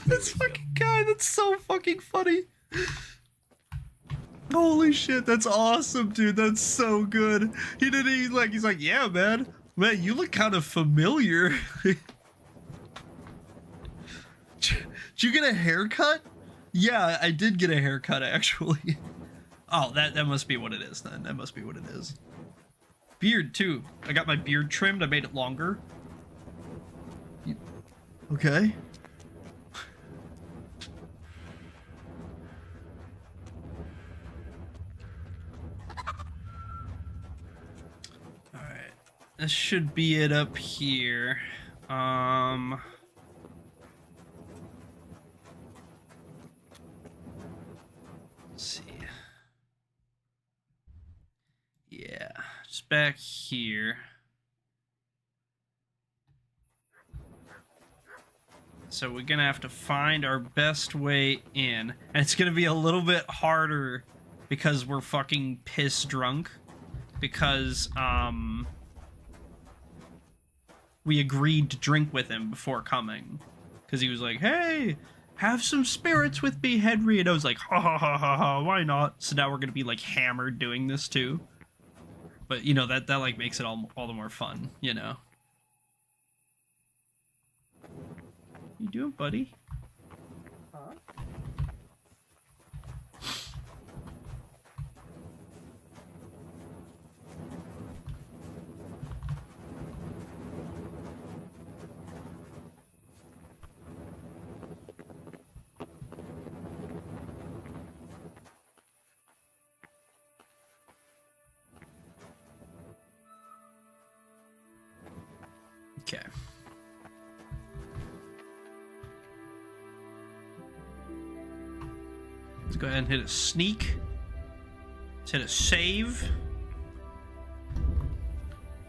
This fucking guy, that's so fucking funny. Holy shit, that's awesome, dude. That's so good. He didn't even like, he's like, yeah, man. Man, you look kind of familiar. Did you get a haircut? Yeah, I did get a haircut, actually. Oh, that must be what it is, then. That must be what it is. Beard, too. I got my beard trimmed. I made it longer. Okay. Alright. This should be it up here. Let's see. Yeah, just back here. So we're gonna have to find our best way in. And it's gonna be a little bit harder because we're fucking piss drunk. Because, we agreed to drink with him before coming. Because he was like, hey, have some spirits with me, Henry. And I was like, ha ha ha ha ha, why not? So now we're gonna be like hammered doing this too. But you know, that like makes it all the more fun, you know. You doing, buddy? Huh? Okay. Let's go ahead and hit a sneak. Let's hit a save.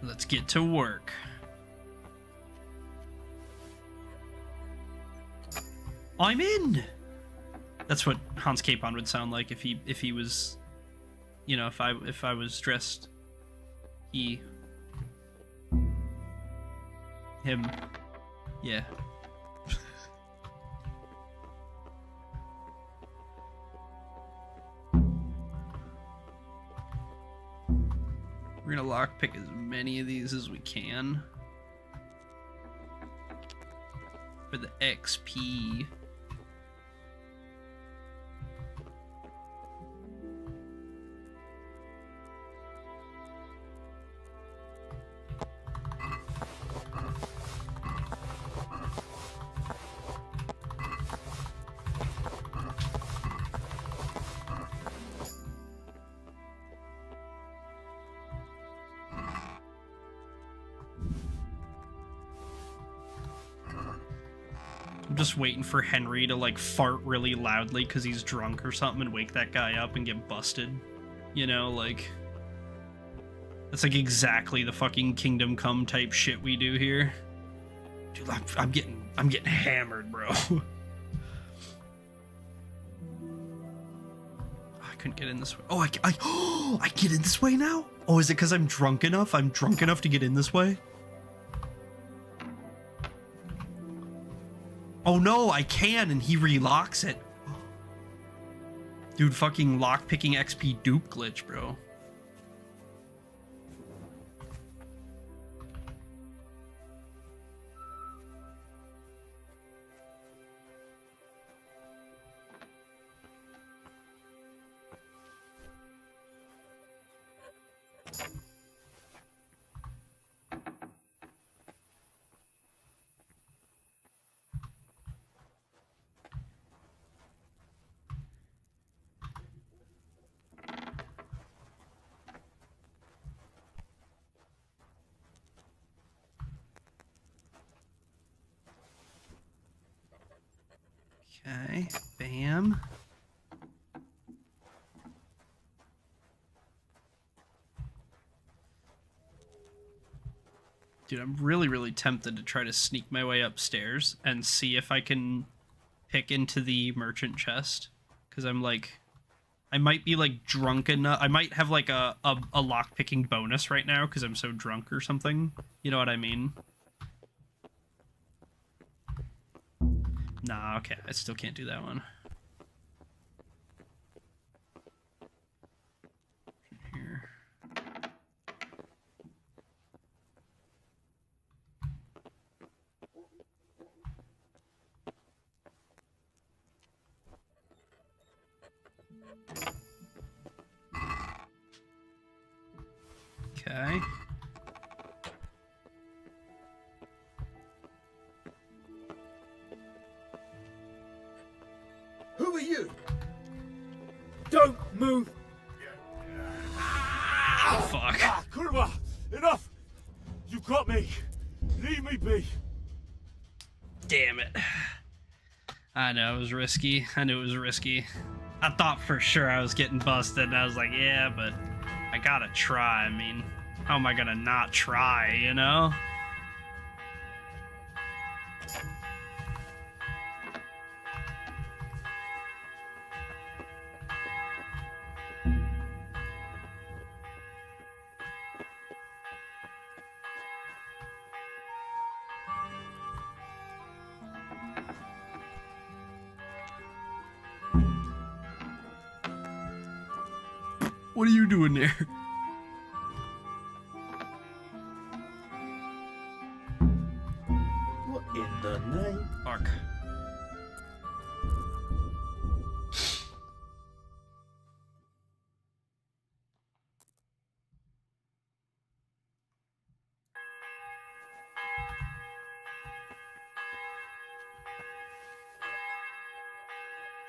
Let's get to work. I'm in. That's what Hans Capon would sound like if he was, you know, if I was dressed him. Yeah. We're gonna lockpick as many of these as we can for the XP. I'm just waiting for Henry to like fart really loudly because he's drunk or something and wake that guy up and get busted. You know, like that's like exactly the fucking Kingdom Come type shit we do here. Dude, I'm getting hammered, bro. I couldn't get in this way. Oh, I get in this way now? Oh, is it because I'm drunk enough? I'm drunk enough to get in this way? Oh no, I can, and he relocks it. Dude, fucking lockpicking XP dupe glitch, bro. Okay, bam. Dude, I'm really tempted to try to sneak my way upstairs and see if I can pick into the merchant chest. Because I'm like, I might be like drunk enough. I might have like a lockpicking bonus right now because I'm so drunk or something. You know what I mean? Nah, okay, I still can't do that one. Here. Okay. Who are you? Don't move! Oh, fuck. Ah, Kurwa! Enough! You got me! Leave me be! Damn it. I know it was risky. I knew it was risky. I thought for sure I was getting busted, and I was like, yeah, but I gotta try. I mean, how am I gonna not try, you know? What are you doing there? What in the name? Fuck.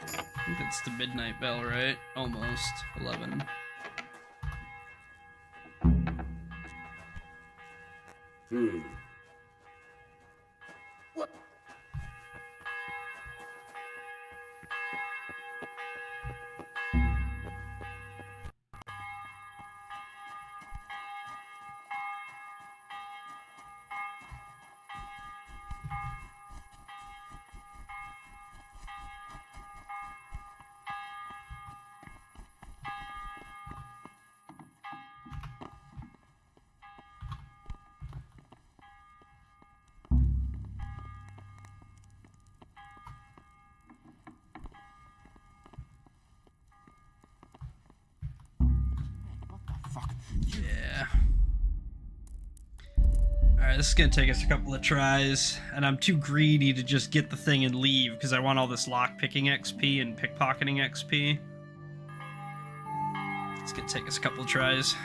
I think that's the midnight bell, right? Almost 11. What? Yeah. Alright, this is gonna take us a couple of tries, and I'm too greedy to just get the thing and leave, because I want all this lockpicking XP and pickpocketing XP. It's gonna take us a couple of tries.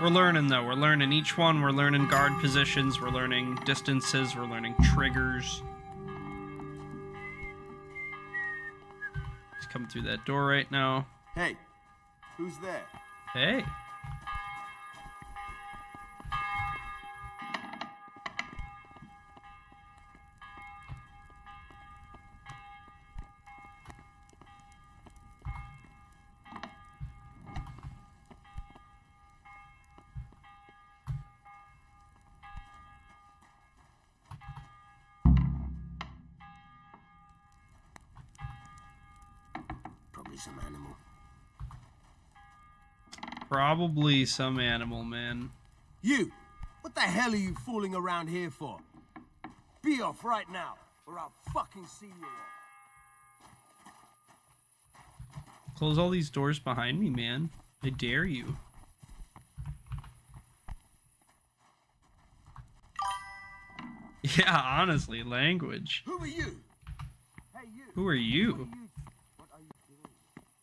We're learning, though. We're learning each one. We're learning guard positions. We're learning distances. We're learning triggers. He's coming through that door right now. Hey, who's there? Hey. Probably some animal. Probably some animal, man. You! What the hell are you fooling around here for? Be off right now, or I'll fucking see you all. Close all these doors behind me, man. I dare you. Yeah, honestly, language. Who are you? Hey, you. Who are you? What are you doing?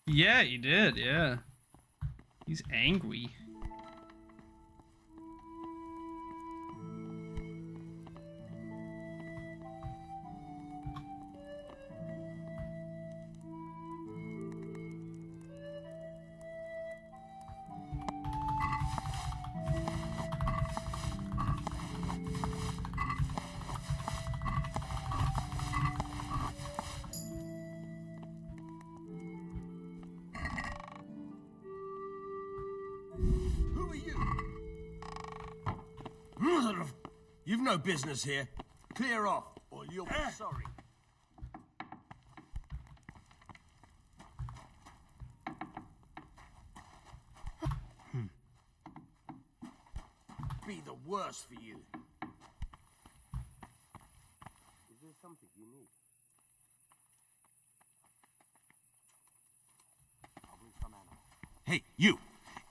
Yeah, you did, yeah. He's angry. Who are you? You've no business here. Clear off, or you'll be sorry. Be the worse for you. Is there something you need? Probably some animal. Hey, you!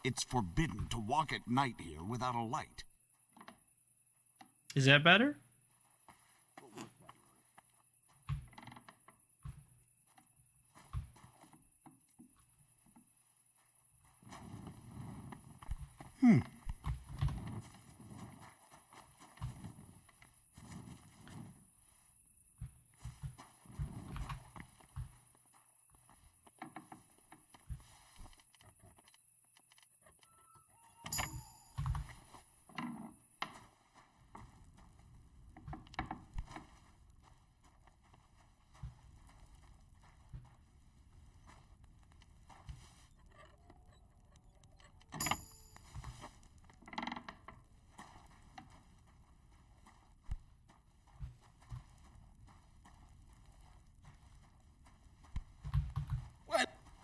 It's forbidden to walk at night here without a light. Is that better?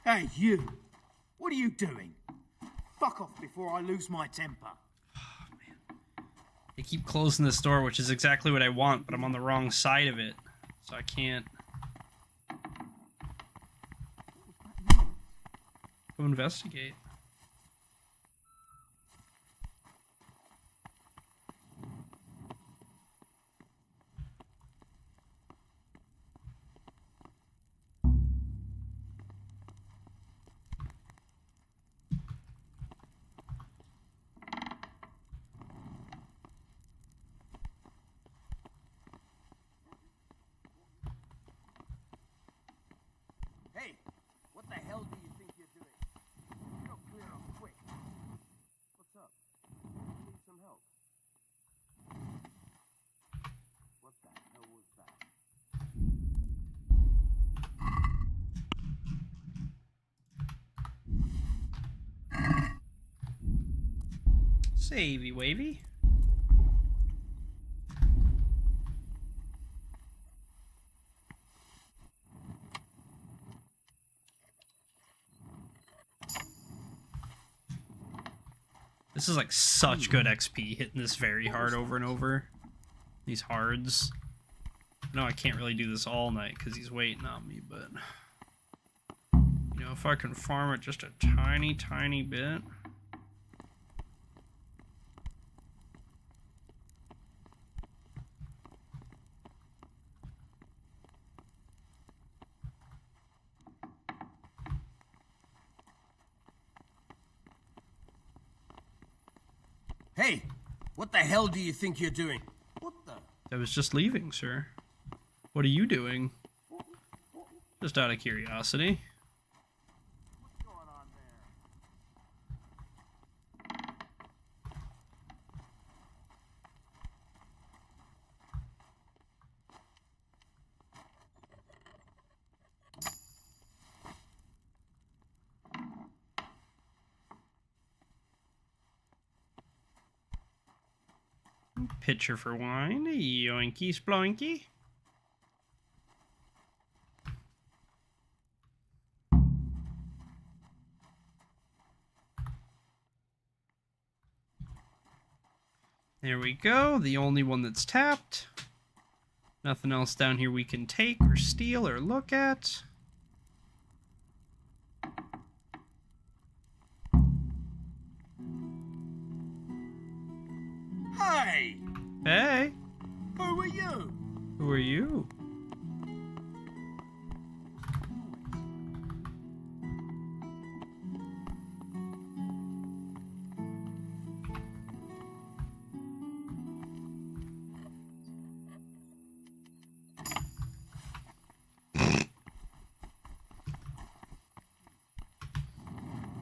Hey, you! What are you doing? Fuck off before I lose my temper. They keep closing this door, which is exactly what I want, but I'm on the wrong side of it, so I can't go investigate. Hey, what the hell do you think you're doing? You don't clear up quick. What's up? You need some help? What the hell was that? Savey wavy. This is like such good XP, hitting this very hard over and over. These hards. No, I can't really do this all night because he's waiting on me, but you know, if I can farm it just a tiny bit. Hey, what the hell do you think you're doing? What the? I was just leaving, sir. What are you doing? Just out of curiosity. Pitcher for wine, yoinky sploinky. There we go, the only one that's tapped. Nothing else down here we can take or steal or look at. Hey! Hey! Who are you? Who are you?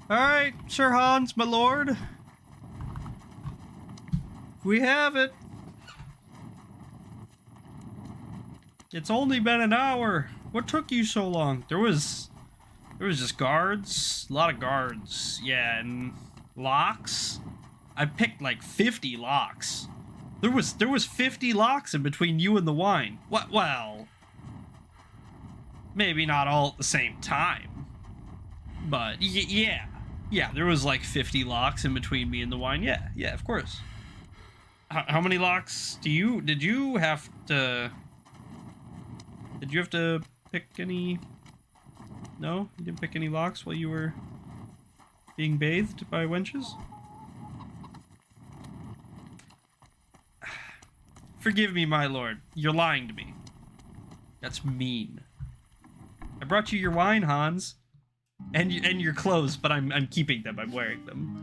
Alright, Sir Hans, my lord. We have it. It's only been an hour. What took you so long? There was just guards, a lot of guards. Yeah, and locks. I picked like 50 locks. There was 50 locks in between you and the wine. What? Well, maybe not all at the same time, but yeah, there was like 50 locks in between me and the wine. Yeah, of course. How many locks did you have to pick any? No, you didn't pick any locks while you were being bathed by wenches? Forgive me, my lord. You're lying to me. That's mean. I brought you your wine, Hans, and your clothes, but I'm keeping them. I'm wearing them.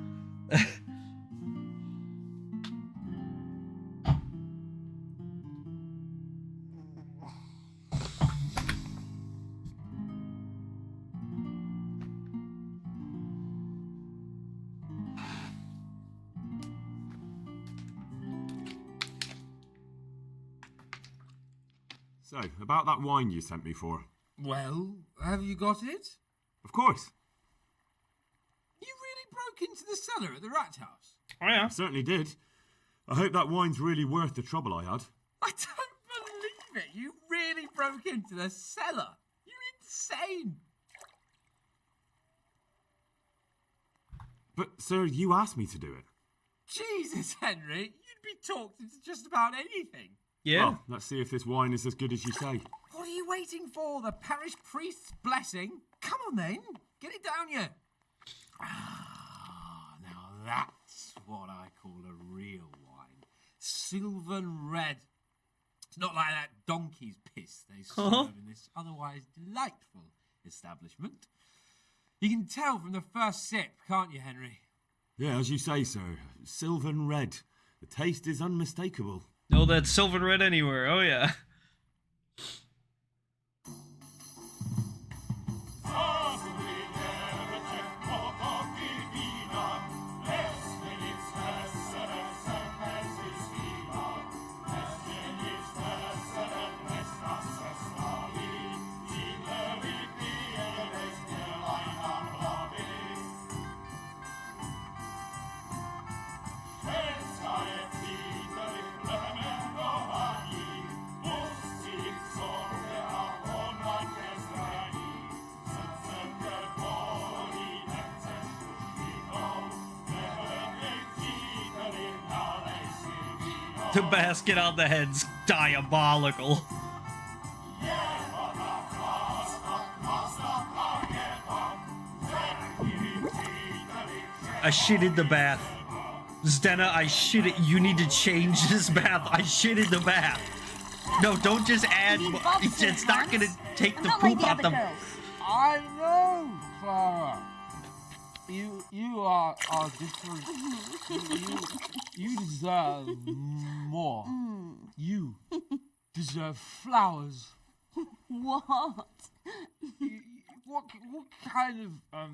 So, about that wine you sent me for. Well, have you got it? Of course. You really broke into the cellar at the rat house? Oh yeah. I certainly did. I hope that wine's really worth the trouble I had. I don't believe it. You really broke into the cellar. You're insane. But, sir, you asked me to do it. Jesus, Henry. You'd be talked into just about anything. Yeah. Well, let's see if this wine is as good as you say. What are you waiting for? The parish priest's blessing? Come on then, get it down you. Ah, now that's what I call a real wine. Sylvan red. It's not like that donkey's piss they serve in this otherwise delightful establishment. You can tell from the first sip, can't you, Henry? Yeah, as you say, sir. Sylvan red. The taste is unmistakable. No, that's Sylvan red anywhere. Oh yeah. The basket on the head's diabolical. I shit in the bath. Stena, I shit it. You need to change this bath. I shit in the bath. No, don't just add. It's not gonna take the poop out the. I know, Clara. You are different. You deserve more. You deserve flowers. What? What kind of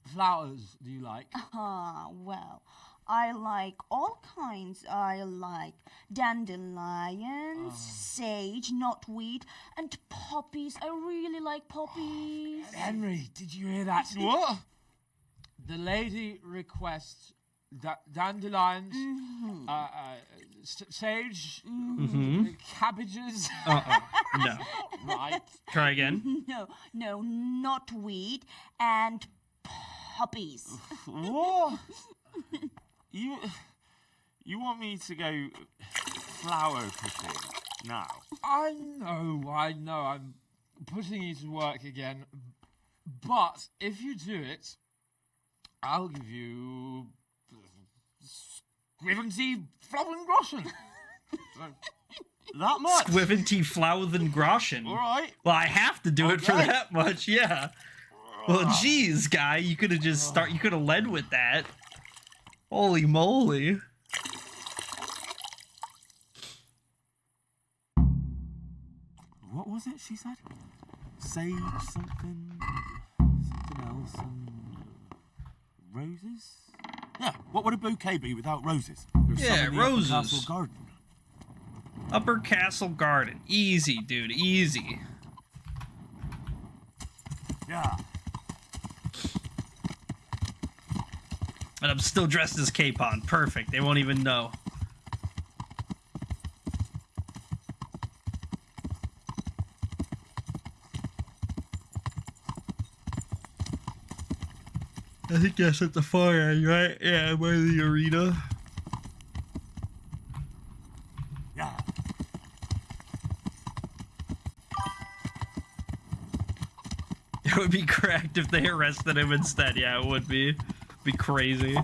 flowers do you like? Well, I like all kinds. I like dandelions, sage, knotweed, and poppies. I really like poppies. Henry, did you hear that? What? The lady requests dandelions, sage, cabbages. No. Right. Try again. No, knotweed and poppies. What? You want me to go flower picking now? I know. I'm putting you to work again. But if you do it, I'll give you 70 flowen Groschen. That much? 70 flowen Groschen. All right. Well, I have to do it for that much, yeah. Well, geez, guy, you could have just you could have led with that. Holy moly. What was it she said? Sage something else, and roses? Yeah, what would a bouquet be without roses? There's some in the roses. Upper Castle Garden. Upper Castle Garden. Easy, dude, easy. Yeah. And I'm still dressed as Capon. Perfect. They won't even know. I think that's at the far end, right? Yeah, by the arena. Yeah. It would be cracked if they arrested him instead. Yeah, it would be. Be crazy.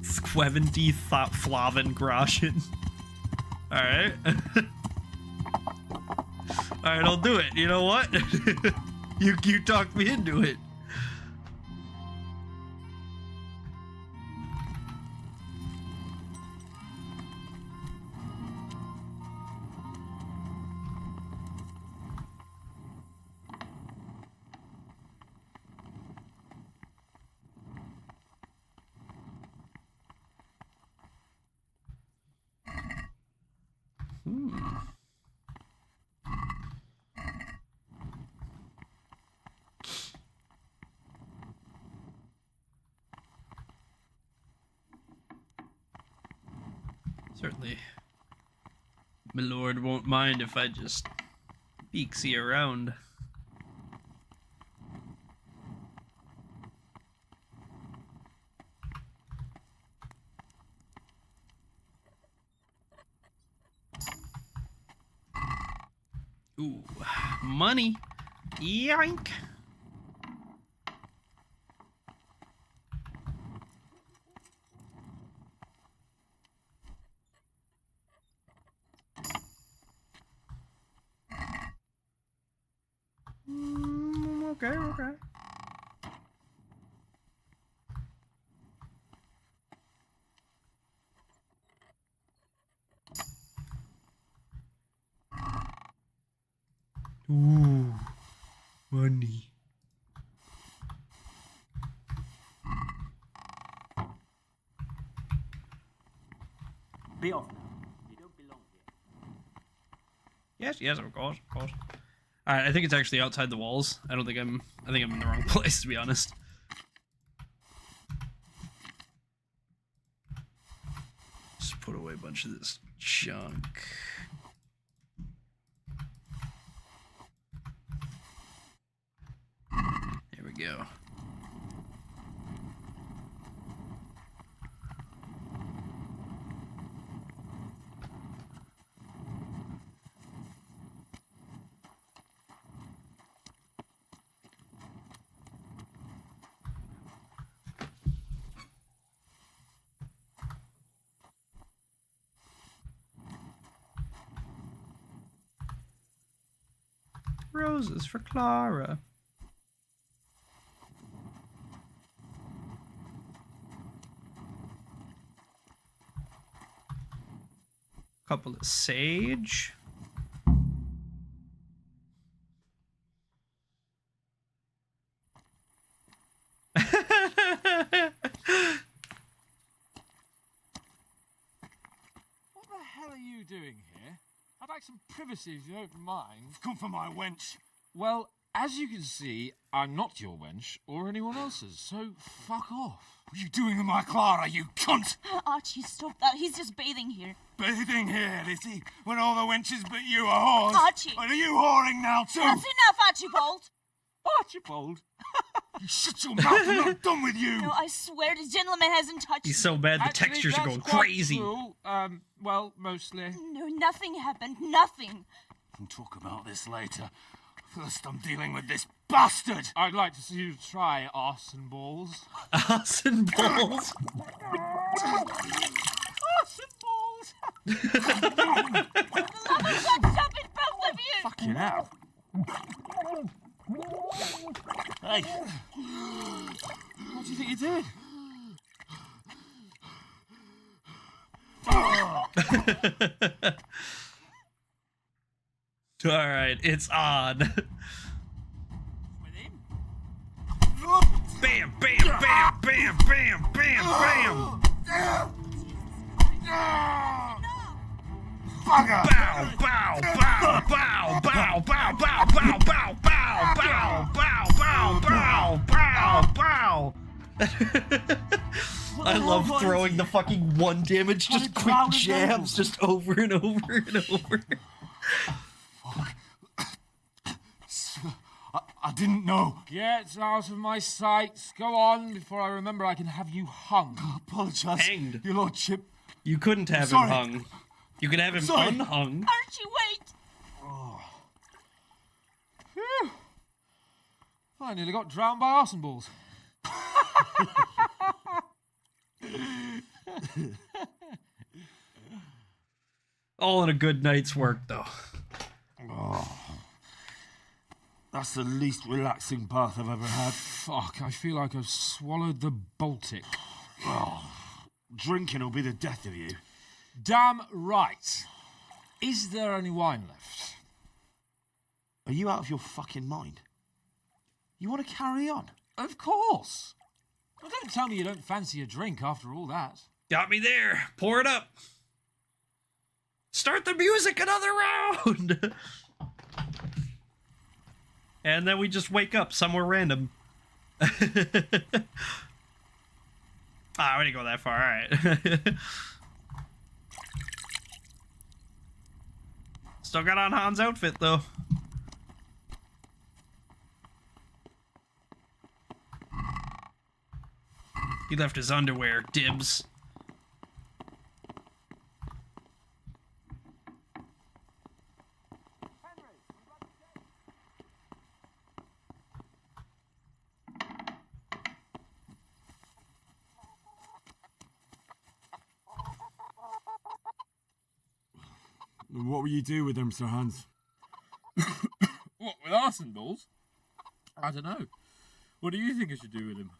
70 flowen Groschen. Alright. Alright, I'll do it. You know what? you talked me into it. Certainly, my lord won't mind if I just peeksy around. Ooh, money. Yoink. Okay. Ooh, money. Be off now. You don't belong here. Yes, of course. Alright, I think it's actually outside the walls. I think I'm in the wrong place, to be honest. Just put away a bunch of this junk. There we go. Roses for Clara. Couple of sage. What the hell are you doing here? I'd like some privacy if you don't mind. Come for my wench. Well, as you can see, I'm not your wench or anyone else's, so fuck off. What are you doing with my Clara, you cunt? Archie, stop that. He's just bathing here. Bathing here, is he? When all the wenches but you are whores? Archie! Are you whoring now, too? That's enough, Archibald! Archibald? You shut your mouth, I'm not done with you! No, I swear the gentleman hasn't touched He's me. so bad the Actually, textures are that's going quite crazy. true. Well, mostly. No, nothing happened. Nothing. We'll talk about this later. First, I'm dealing with this bastard! I'd like to see you try arse and balls. Arse and balls? Arse and balls! Stop it, both of you! Fucking hell. Hey! What do you think you're doing? Alright, it's on. Bam, bam, bam, bam, bam, bam, bam! Bugger! Bow, bow, bow, bow, bow, bow, bow, bow, bow, bow, bow, bow, bow, bow, bow, bow. I love throwing the fucking one damage, just quick jabs, just over and over and over. I didn't know. Get out of my sight. Go on before I remember I can have you hung. I apologise, Hanged. Your Lordship. You couldn't have him hung. You could have him unhung. Archie, wait! Phew. I nearly got drowned by arse and balls. All in a good night's work, though. Oh. That's the least relaxing bath I've ever had. Fuck, I feel like I've swallowed the Baltic. Oh. Drinking will be the death of you. Damn right. Is there any wine left? Are you out of your fucking mind? You want to carry on? Of course. Well, don't tell me you don't fancy a drink after all that. Got me there. Pour it up. Start the music another round. And then we just wake up somewhere random. I didn't go that far. All right. Still got on Han's outfit, though. He left his underwear. Dibs. What will you do with them, Sir Hans? What, with arse and balls? I don't know. What do you think I should do with him?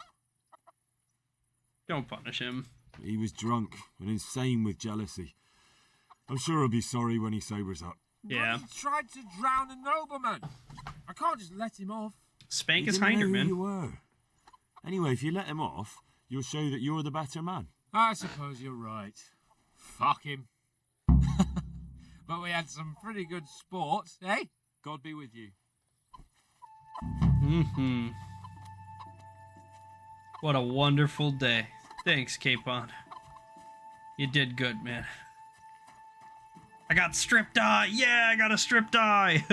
Don't punish him. He was drunk and insane with jealousy. I'm sure he'll be sorry when he sobers up. Yeah. But he tried to drown a nobleman. I can't just let him off. Spank his He didn't hinder, know who man. you were. Anyway, if you let him off, you'll show that you're the better man. I suppose you're right. Fuck him. But we had some pretty good sport, eh? God be with you. Mm-hmm. What a wonderful day. Thanks, Capon. You did good, man. I got stripped eye! Yeah, I got a stripped eye!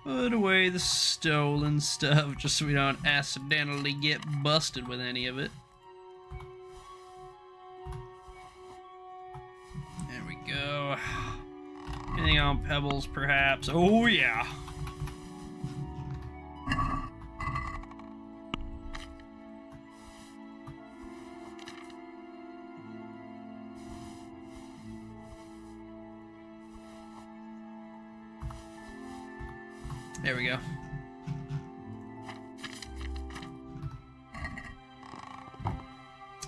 Put away the stolen stuff just so we don't accidentally get busted with any of it. There we go. Anything on pebbles, perhaps? Oh, yeah. There we go.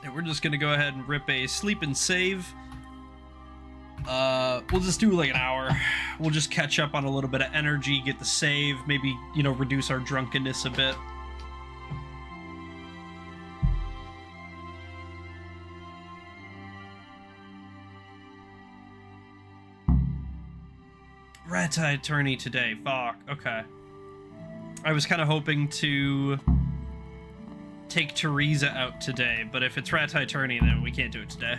And we're just gonna go ahead and rip a sleep and save. We'll just do like an hour. We'll just catch up on a little bit of energy, get the save, maybe, you know, reduce our drunkenness a bit. Rat-eye attorney today. Fuck. Okay. I was kind of hoping to take Teresa out today, but if it's rat-eye attorney, then we can't do it today.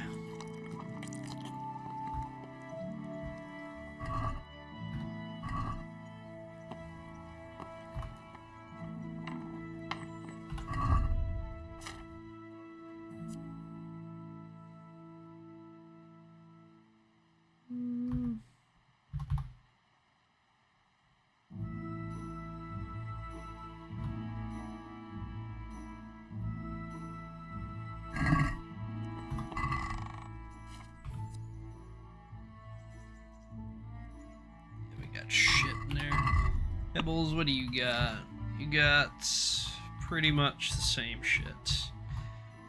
Pebbles, what do you got? You got pretty much the same shit.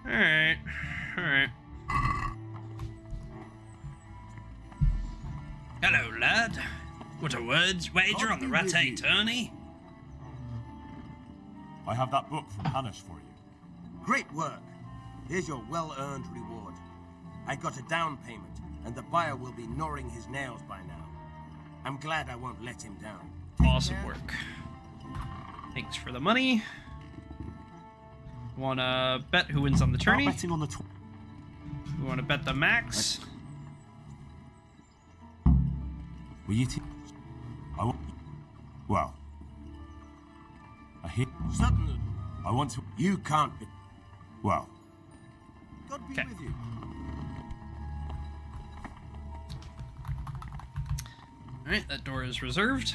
Alright. Alright. Hello, lad. What a wager on the rat-eye attorney? I have that book from Hanish for you. Great work. Here's your well-earned reward. I got a down payment, and the buyer will be gnawing his nails by now. I'm glad I won't let him down. Awesome work. Thanks for the money. Wanna bet who wins on the tourney? Betting on the We wanna bet the max? Will you I want... Well... I hear... Certainly. I want to... You can't be... Well... God be with you. Alright, that door is reserved.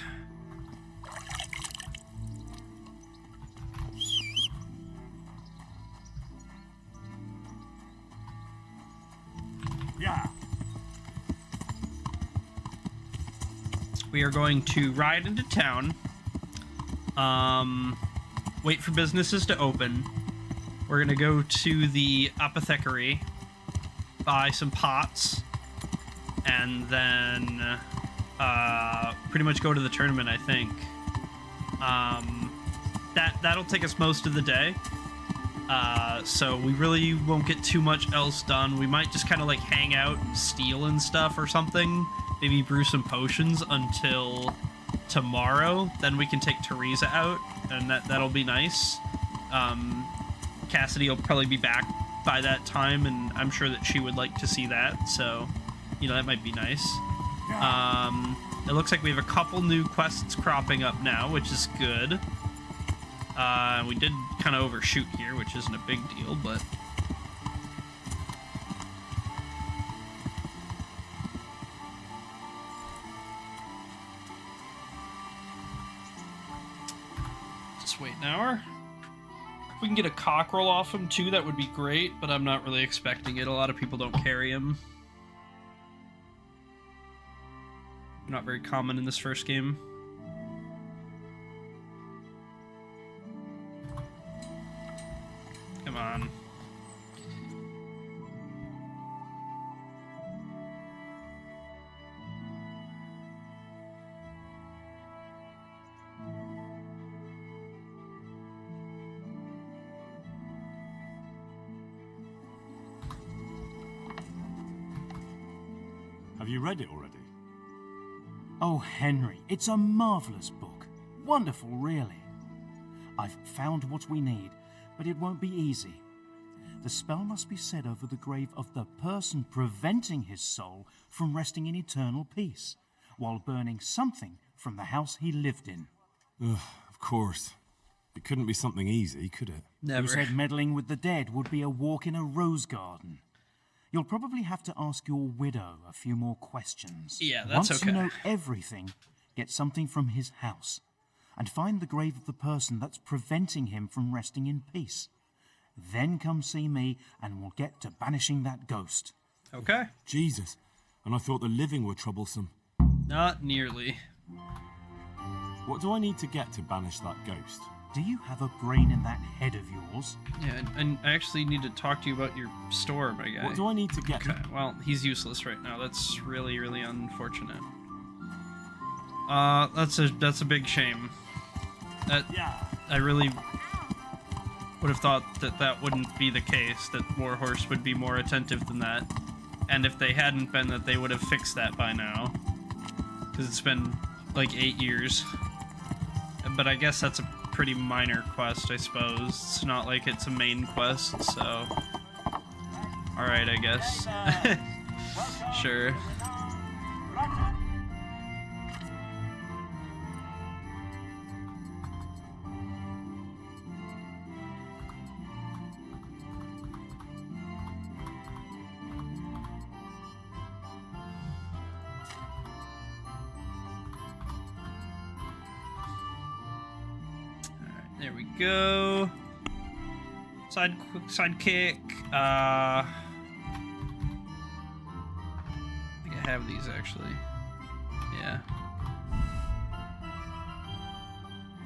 Yeah. We are going to ride into town. Wait for businesses to open. We're gonna go to the apothecary, buy some pots, and then pretty much go to the tournament, I think. That'll take us most of the day. So we really won't get too much else done. We might just kind of like hang out and steal and stuff or something. Maybe brew some potions until tomorrow. Then we can take Teresa out, and that'll be nice. Cassidy will probably be back by that time, and I'm sure that she would like to see that. So, you know, that might be nice. It looks like we have a couple new quests cropping up now, which is good. We did kind of overshoot here, which isn't a big deal, but... Just wait an hour. If we can get a cockerel off him too, that would be great, but I'm not really expecting it. A lot of people don't carry him. Not very common in this first game. Come on. Have you read it already? Oh, Henry, it's a marvellous book. Wonderful, really. I've found what we need, but it won't be easy. The spell must be said over the grave of the person preventing his soul from resting in eternal peace, while burning something from the house he lived in. Ugh, of course. It couldn't be something easy, could it? Never. Who said meddling with the dead would be a walk in a rose garden? You'll probably have to ask your widow a few more questions. Yeah, that's Once okay. you know everything, get something from his house, and find the grave of the person that's preventing him from resting in peace. Then come see me, and we'll get to banishing that ghost. Okay. Jesus. And I thought the living were troublesome. Not nearly. What do I need to get to banish that ghost? Do you have a brain in that head of yours? Yeah, and I actually need to talk to you about your store, my guy. What do I need to get? Okay, well, he's useless right now. That's really, really unfortunate. That's a big shame. I really would have thought that that wouldn't be the case, that Warhorse would be more attentive than that. And if they hadn't been, that they would have fixed that by now. Because it's been like 8 years. But I guess that's a pretty minor quest, I suppose. It's not like it's a main quest, so... Alright, I guess. Sure. There we go. Sidekick. I think I have these actually. Yeah.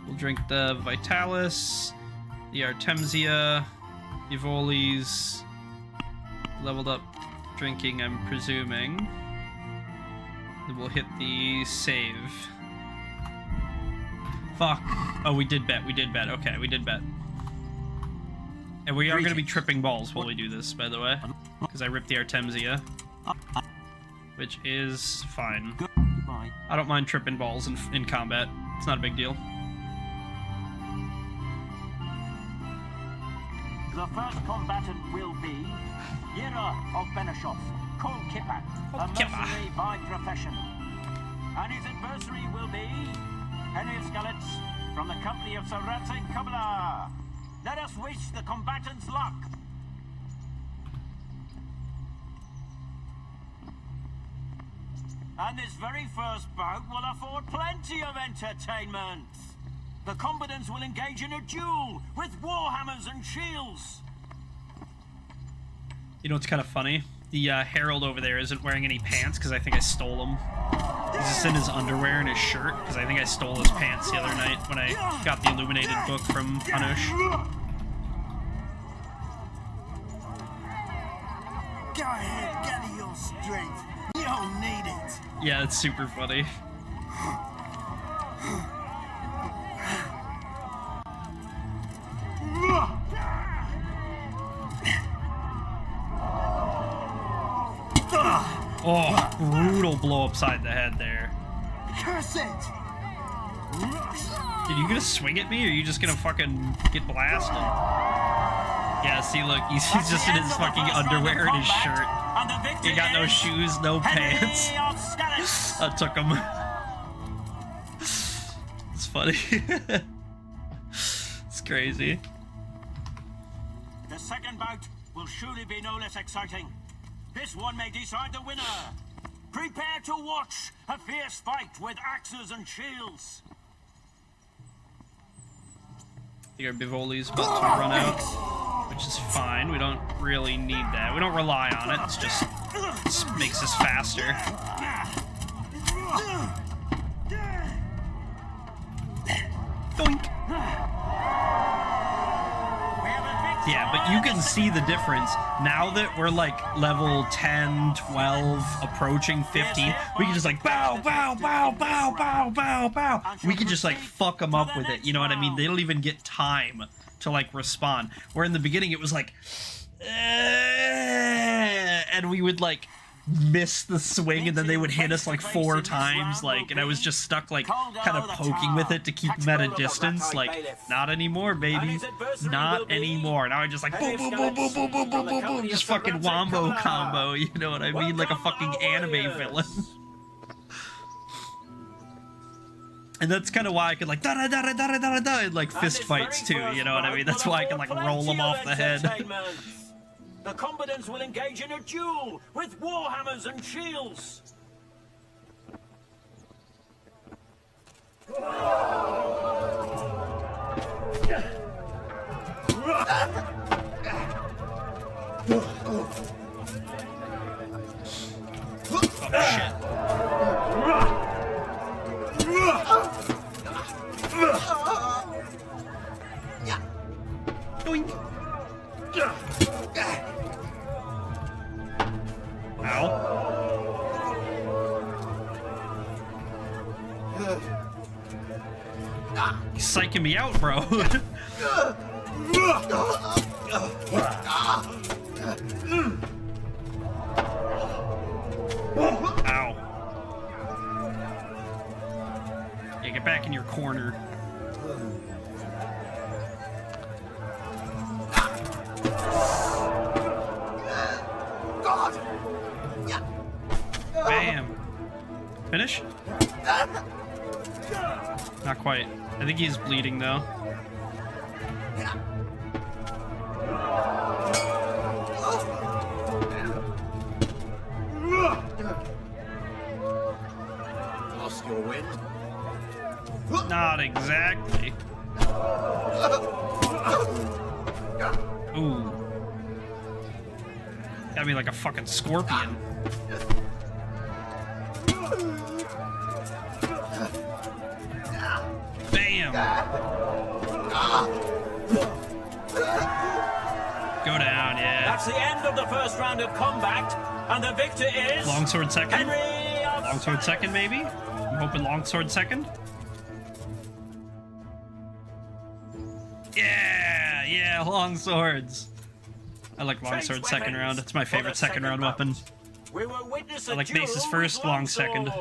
We'll drink the Vitalis, the Artemisia, Evolis. Leveled up drinking, I'm presuming. Then we'll hit the save. Fuck. Oh, we did bet. Okay, we did bet. And we are going to be tripping balls while we do this, by the way. Because I ripped the Artemisia. Which is fine. Goodbye. I don't mind tripping balls in combat. It's not a big deal. The first combatant will be Yira of Benishov, called Kippa, a mercenary by profession. And his adversary will be Henry of Skalitz from the company of Sir Ratsing Kubla. Let us wish the combatants luck. And this very first bout will afford plenty of entertainment. The combatants will engage in a duel with warhammers and shields. You know what's kind of funny? The Herald over there isn't wearing any pants because I think I stole them. He's just in his underwear and his shirt because I think I stole his pants the other night when I got the illuminated book from Anush. Go ahead, gather your strength. You don't need it. Yeah, it's super funny. Oh, brutal blow upside the head there. Curse it! Dude, you gonna swing at me or are you just gonna fucking get blasted? Yeah, see, look, he's just in his fucking underwear and his shirt. He got no shoes, no pants. That took him. It's funny. It's crazy. The second bout will surely be no less exciting. This one may decide the winner. Prepare to watch a fierce fight with axes and shields. I think our Bivoli's about to run out, which is fine. We don't really need that. We don't rely on it. It's just makes us faster. Doink. Yeah, but you can see the difference. Now that we're like level 10, 12, approaching 15, we can just like bow, bow, bow, bow, bow, bow, bow. We can just like fuck them up with it. You know what I mean? They don't even get time to like respond. Where in the beginning it was like, and we would like miss the swing and then they would hit us like 4 times, like, and I was just stuck like kind of poking with it to keep them at a distance. Like, not anymore, baby, not anymore. Now I just like boom, boom, boom, boom, boom, boom, boom, boom, boom, just fucking wombo combo. You know what I mean? Like a fucking anime villain. And that's kind of why I could like da-da-da-da-da-da-da and like fist fights too, you know what I mean? That's why I can like roll them off the head. The combatants will engage in a duel with warhammers and shields. He's psyching me out, bro. Ow. Yeah, get back in your corner. Bam. Finish? Not quite. I think he's bleeding though. Lost your wind? Not exactly. Ooh. Got me like a fucking scorpion. Bam! Go down, yeah. That's the end of the first round of combat, and the victor is... Longsword second? Henry of Longsword second, maybe? I'm hoping longsword second. Yeah, longswords. I like longsword second round. It's my favorite second round weapon. We will witness I like maces first, long second.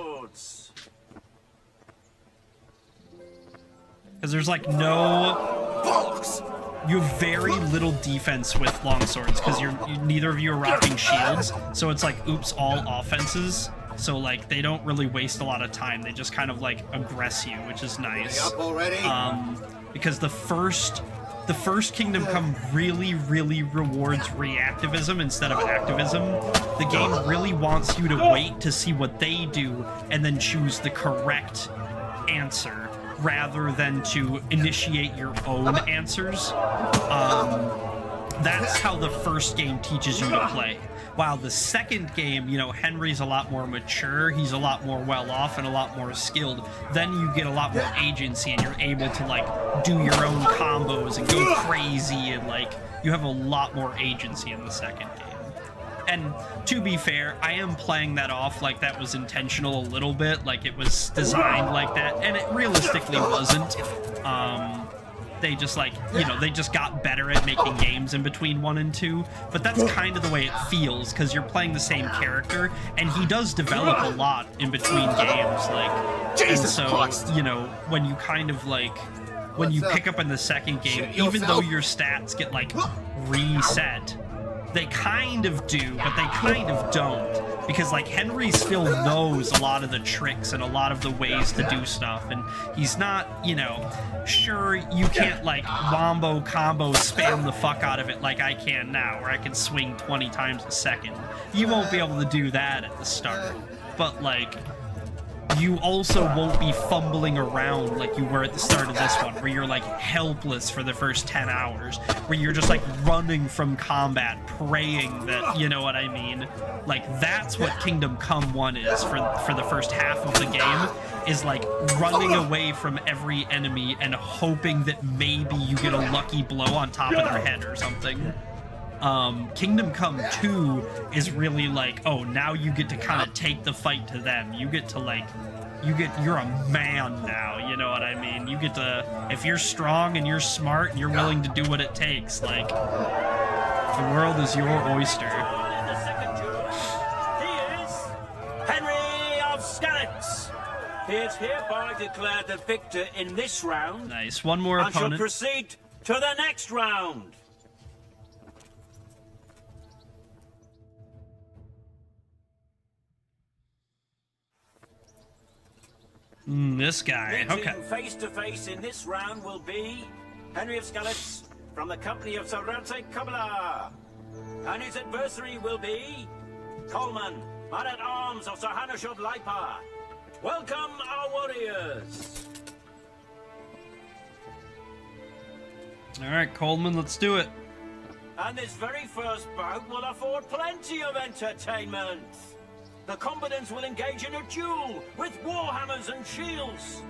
Because there's like no... You have very little defense with longswords because neither of you are rocking shields. So it's like, oops, all offenses. So like they don't really waste a lot of time. They just kind of like aggress you, which is nice. Up already? Because the first Kingdom Come really rewards reactivism instead of activism. The game really wants you to wait to see what they do and then choose the correct answer rather than to initiate your own answers. That's how the first game teaches you to play. While the second game, you know, Henry's a lot more mature, he's a lot more well-off and a lot more skilled. Then you get a lot more agency and you're able to, like, do your own combos and go crazy and, like, you have a lot more agency in the second game. And to be fair, I am playing that off like that was intentional a little bit, like it was designed like that, and it realistically wasn't. They just like, you know, they just got better at making games in between 1 and 2, but that's kind of the way it feels, because you're playing the same character, and he does develop a lot in between games, like, and so, you know, when you kind of like, when you pick up in the second game, even though your stats get like reset, they kind of do, but they kind of don't. Because, like, Henry still knows a lot of the tricks and a lot of the ways to do stuff. And he's not, you know, sure, you can't, like, wombo combo spam the fuck out of it like I can now, where I can swing 20 times a second. You won't be able to do that at the start. But, like, you also won't be fumbling around like you were at the start of this one, where you're like helpless for the first 10 hours, where you're just like running from combat, praying that, you know what I mean? Like, that's what Kingdom Come 1 is for the first half of the game, is like running away from every enemy and hoping that maybe you get a lucky blow on top of their head or something. Kingdom Come 2 is really like, oh, now you get to kind of take the fight to them. You get to like, you're a man now, you know what I mean? You get to, if you're strong and you're smart and you're willing to do what it takes, like, the world is your oyster. He is Henry of Skalitz. He is hereby declared the victor in this round. Nice, one more opponent. And shall proceed to the next round. This guy, okay. Face to face in this round will be Henry of Skalitz from the company of Sir Radzik Kubla. And his adversary will be Coleman, man-at-arms of Sir Hanush of Laipa. Welcome, our warriors. All right, Coleman, let's do it. And this very first bout will afford plenty of entertainment. The combatants will engage in a duel with warhammers and shields.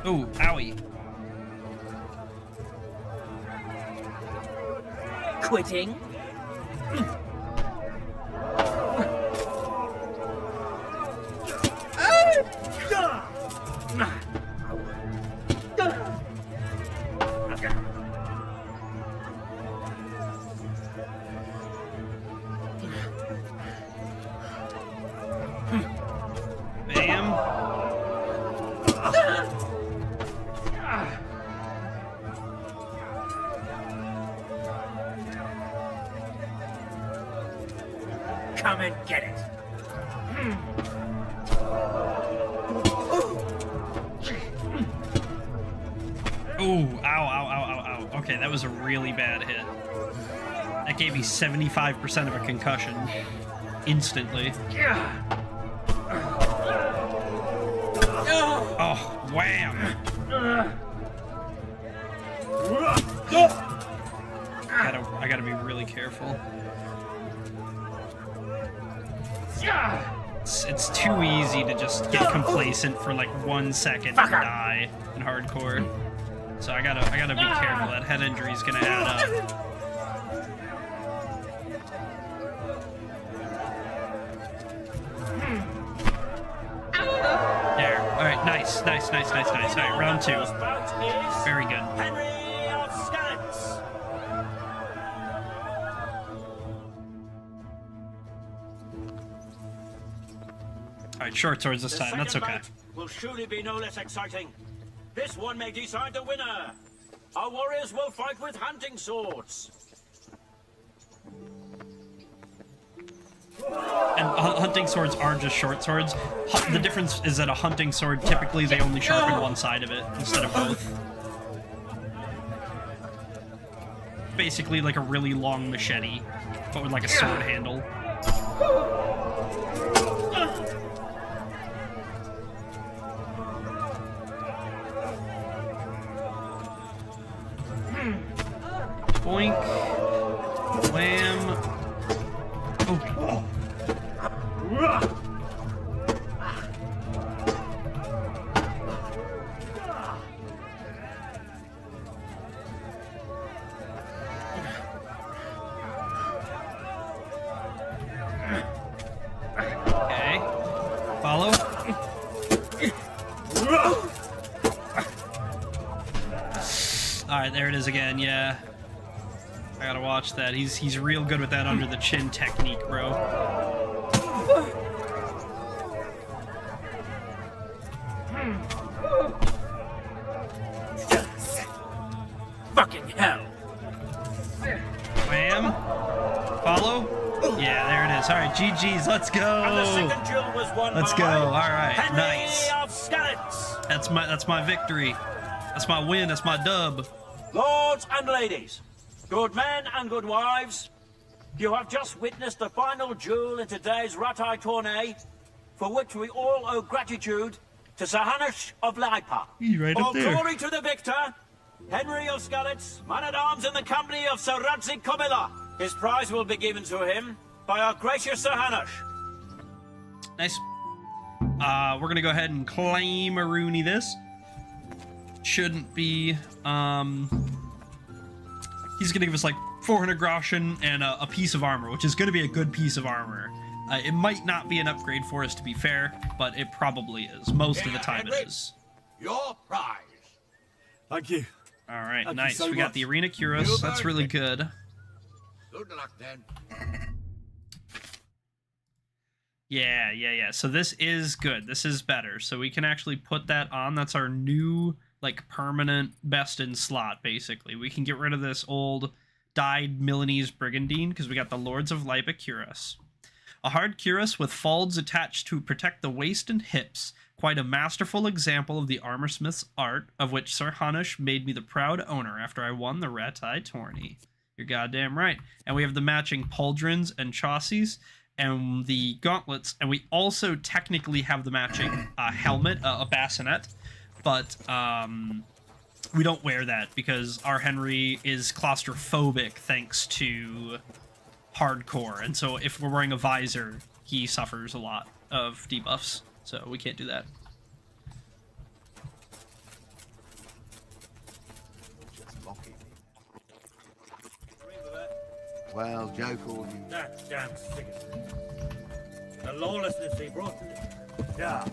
Oh, owie. Quitting? Bam. Come and get it. Ooh, ow, ow, ow, ow, ow. Okay, that was a really bad hit. That gave me 75% of a concussion. Instantly. Oh, wham! I gotta be really careful. It's too easy to just get complacent for like 1 second and die in hardcore. So I gotta be careful. That head injury is gonna add up. There. All right. Nice. All right. Round 2. Very good. Henry of Skalitz. All right. Short swords this time. That's okay. Will surely be no less exciting. This one may decide the winner. Our warriors will fight with hunting swords. And hunting swords aren't just short swords. The difference is that a hunting sword, typically they only sharpen one side of it instead of both. Basically like a really long machete, but with like a sword handle. Boink. Wham. Oh. Okay. Follow. Alright, there it is again, yeah. I gotta watch that. He's real good with that under the chin technique, bro. Fucking hell. Wham. Follow. Yeah, there it is. All right, GG's. Let's go. And the second duel was won Let's by go. All right, Henry nice. of Skalitz. That's my victory. That's my win. That's my dub. Lords and ladies, good men and good wives, you have just witnessed the final duel in today's Ratai tourney, for which we all owe gratitude to Sir Hanush of Laipa. Right up All there. glory to the victor, Henry of Skalitz, man-at-arms in the company of Sir Radzik Kubla. His prize will be given to him by our gracious Sir Hanush. Nice. We're gonna go ahead and claim a Rooney this. Shouldn't be, he's gonna give us like 400 Groschen and a piece of armor, which is gonna be a good piece of armor. It might not be an upgrade for us, to be fair, but it probably is. Most of the time it is. Your prize. Thank you. All right, Thank you nice. so We got much. the Arena Cuirass. That's really good. Good luck then. Yeah. So this is good. This is better. So we can actually put that on. That's our new like, permanent best in slot, basically. We can get rid of this old dyed Milanese brigandine, because we got the Lords of Lipa cuirass. A hard cuirass with folds attached to protect the waist and hips. Quite a masterful example of the armorsmith's art, of which Sir Hanush made me the proud owner after I won the Ratai tourney. You're goddamn right. And we have the matching pauldrons and chaussées, and the gauntlets, and we also technically have the matching helmet, a bassinet, but we don't wear that because our Henry is claustrophobic thanks to hardcore, and so if we're wearing a visor, he suffers a lot of debuffs, so we can't do that. Well, Joe called you. That's damn sick of it. The lawlessness he brought to this. Yeah.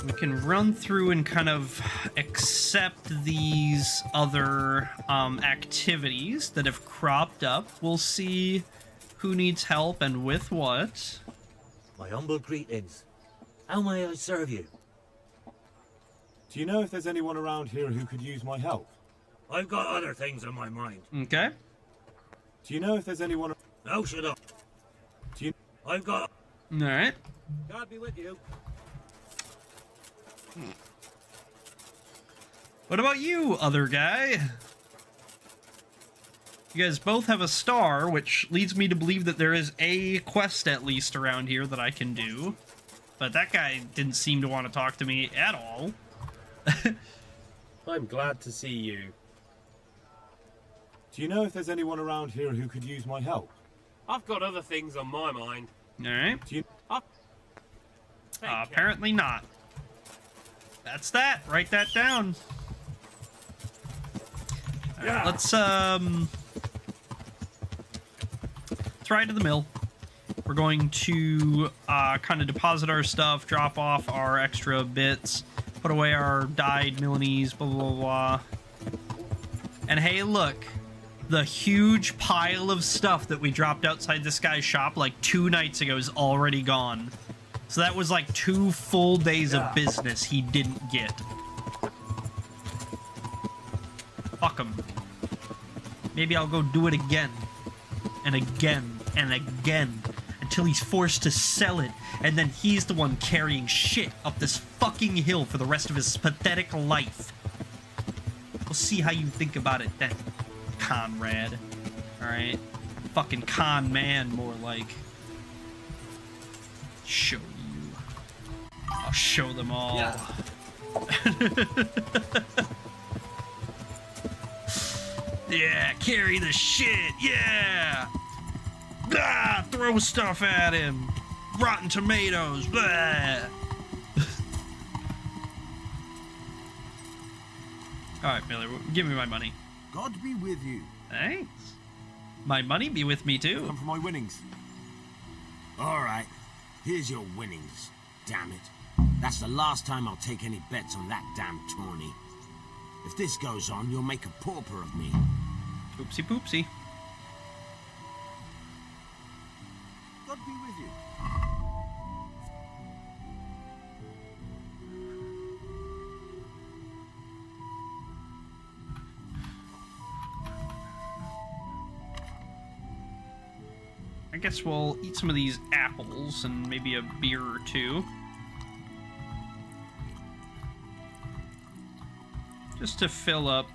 We can run through and kind of accept these other activities that have cropped up. We'll see who needs help and with what. My humble greetings. How may I serve you? Do you know if there's anyone around here who could use my help? I've got other things on my mind. Okay. Do you know if there's anyone... No, shut up. Do you... I've got... Alright. God be with you. What about you, other guy? You guys both have a star, which leads me to believe that there is a quest at least around here that I can do. But that guy didn't seem to want to talk to me at all. I'm glad to see you. Do you know if there's anyone around here who could use my help? I've got other things on my mind. Alright. Do you... Apparently not. That's that. Write that down. All right, let's ride to the mill. We're going to kind of deposit our stuff, drop off our extra bits, put away our dyed Milanese, blah, blah, blah, blah. And hey, look, the huge pile of stuff that we dropped outside this guy's shop like 2 nights ago is already gone. So that was like 2 full days of business he didn't get. Fuck him. Maybe I'll go do it again. And again. And again. Until he's forced to sell it. And then he's the one carrying shit up this fucking hill for the rest of his pathetic life. We'll see how you think about it then, Conrad. Alright? Fucking con man, more like. Show you. I'll show them all. Yeah. Yeah, carry the shit, yeah! Blah, throw stuff at him! Rotten tomatoes, blah! Alright, Miller, give me my money. God be with you. Thanks. My money be with me too. Come for my winnings. Alright, here's your winnings, damn it. That's the last time I'll take any bets on that damn tourney. If this goes on, you'll make a pauper of me. Oopsie poopsie. God be with you. I guess we'll eat some of these apples and maybe a beer or two. Just to fill up.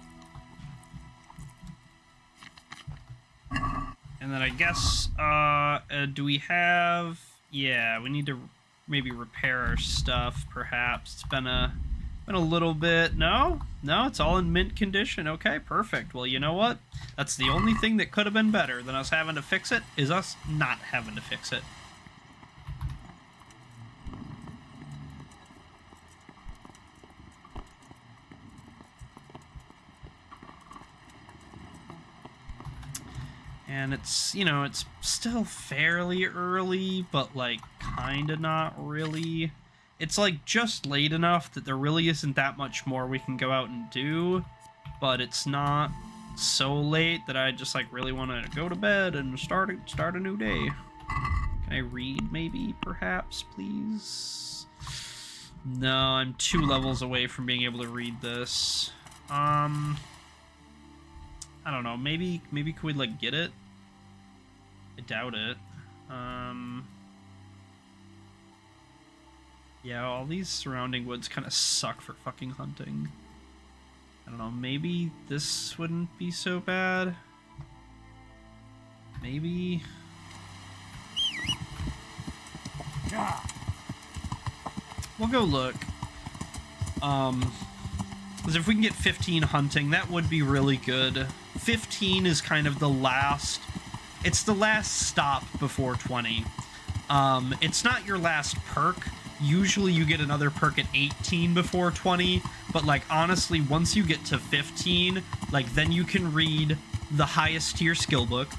And then I guess, do we have... Yeah, we need to maybe repair our stuff, perhaps. It's been a little bit... No, it's all in mint condition. Okay, perfect. Well, you know what? That's the only thing that could have been better than us having to fix it, is us not having to fix it. And it's, you know, it's still fairly early, but, like, kinda not really. It's, like, just late enough that there really isn't that much more we can go out and do, but it's not so late that I just, like, really want to go to bed and start a new day. Can I read, maybe, perhaps, please? No, I'm 2 levels away from being able to read this. I don't know, maybe could we, like, get it? I doubt it. Yeah, all these surrounding woods kind of suck for fucking hunting. I don't know, maybe this wouldn't be so bad? Maybe... We'll go look. Because if we can get 15 hunting, that would be really good. 15 is kind of the last... It's the last stop before 20. It's not your last perk. Usually you get another perk at 18 before 20, but, like, honestly, once you get to 15, like, then you can read the highest tier skill book,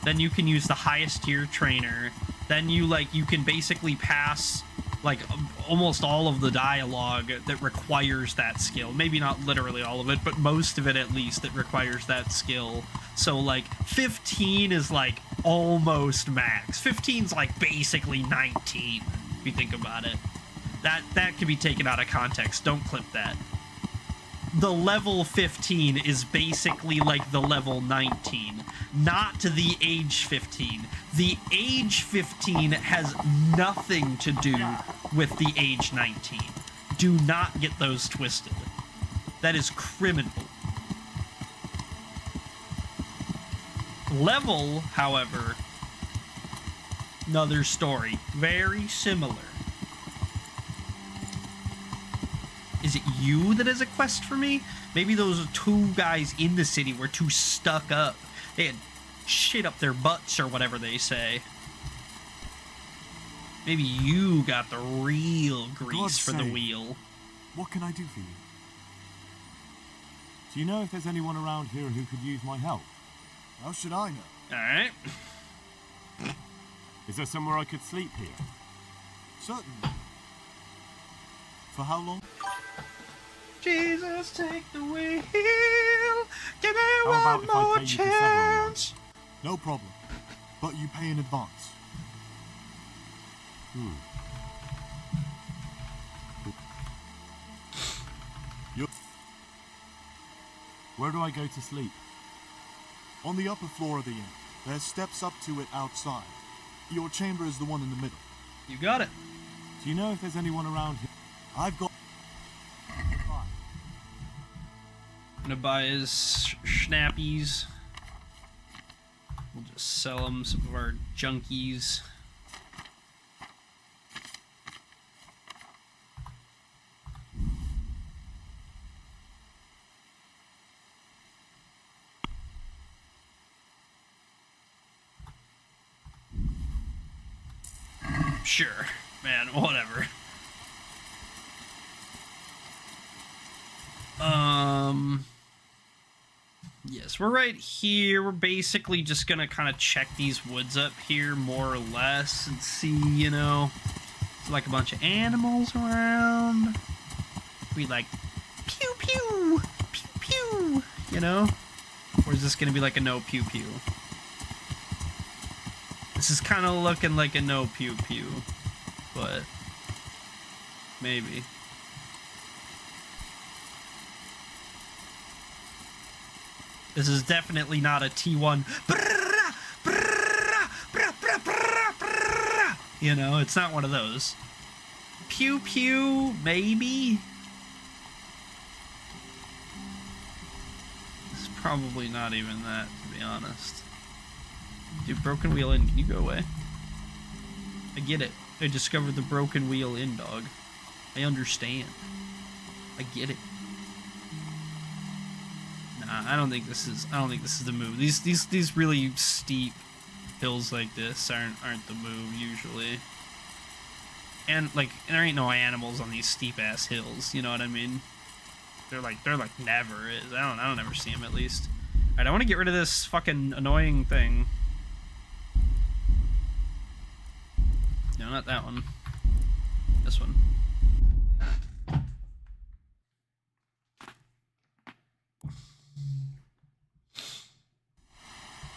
then you can use the highest tier trainer, then you can basically pass, like, almost all of the dialogue that requires that skill. Maybe not literally all of it, but most of it at least that requires that skill. So, like, 15 is, like, almost max. 15's, like, basically 19, if you think about it. That can be taken out of context. Don't clip that. The level 15 is basically like the level 19, not the age 15. The age 15 has nothing to do with the age 19. Do not get those twisted. That is criminal. Level, however, another story. Very similar. Is it you that has a quest for me? Maybe those 2 guys in the city were too stuck up. They had shit up their butts or whatever they say. Maybe you got the real grease for the wheel. What can I do for you? Do you know if there's anyone around here who could use my help? How should I know? Alright. Is there somewhere I could sleep here? Certainly. For how long? Jesus, take the wheel. Give me How one about if I more pay you for several chance. No problem. But you pay in advance. Where do I go to sleep? On the upper floor of the inn. There's steps up to it outside. Your chamber is the one in the middle. You got it. Do you know if there's anyone around here? I've got... Gonna buy his schnappies. We'll just sell him some of our junkies. Sure, man, whatever. Yes, we're right here. We're basically just gonna kind of check these woods up here, more or less, and see, you know, it's like a bunch of animals around. We like, pew pew, pew pew, you know? Or is this gonna be like a no pew pew? This is kind of looking like a no pew pew, but maybe. This is definitely not a T1. You know, it's not one of those. Pew pew, maybe? It's probably not even that, to be honest. Dude, Broken Wheel Inn, can you go away? I get it. I discovered the Broken Wheel Inn, dog. I understand. I get it. Nah, I don't think this is the move. These really steep hills like this aren't the move usually. And like there ain't no animals on these steep ass hills, you know what I mean? They're like never is. I don't ever see them at least. Alright, I want to get rid of this fucking annoying thing. No, not that one. This one.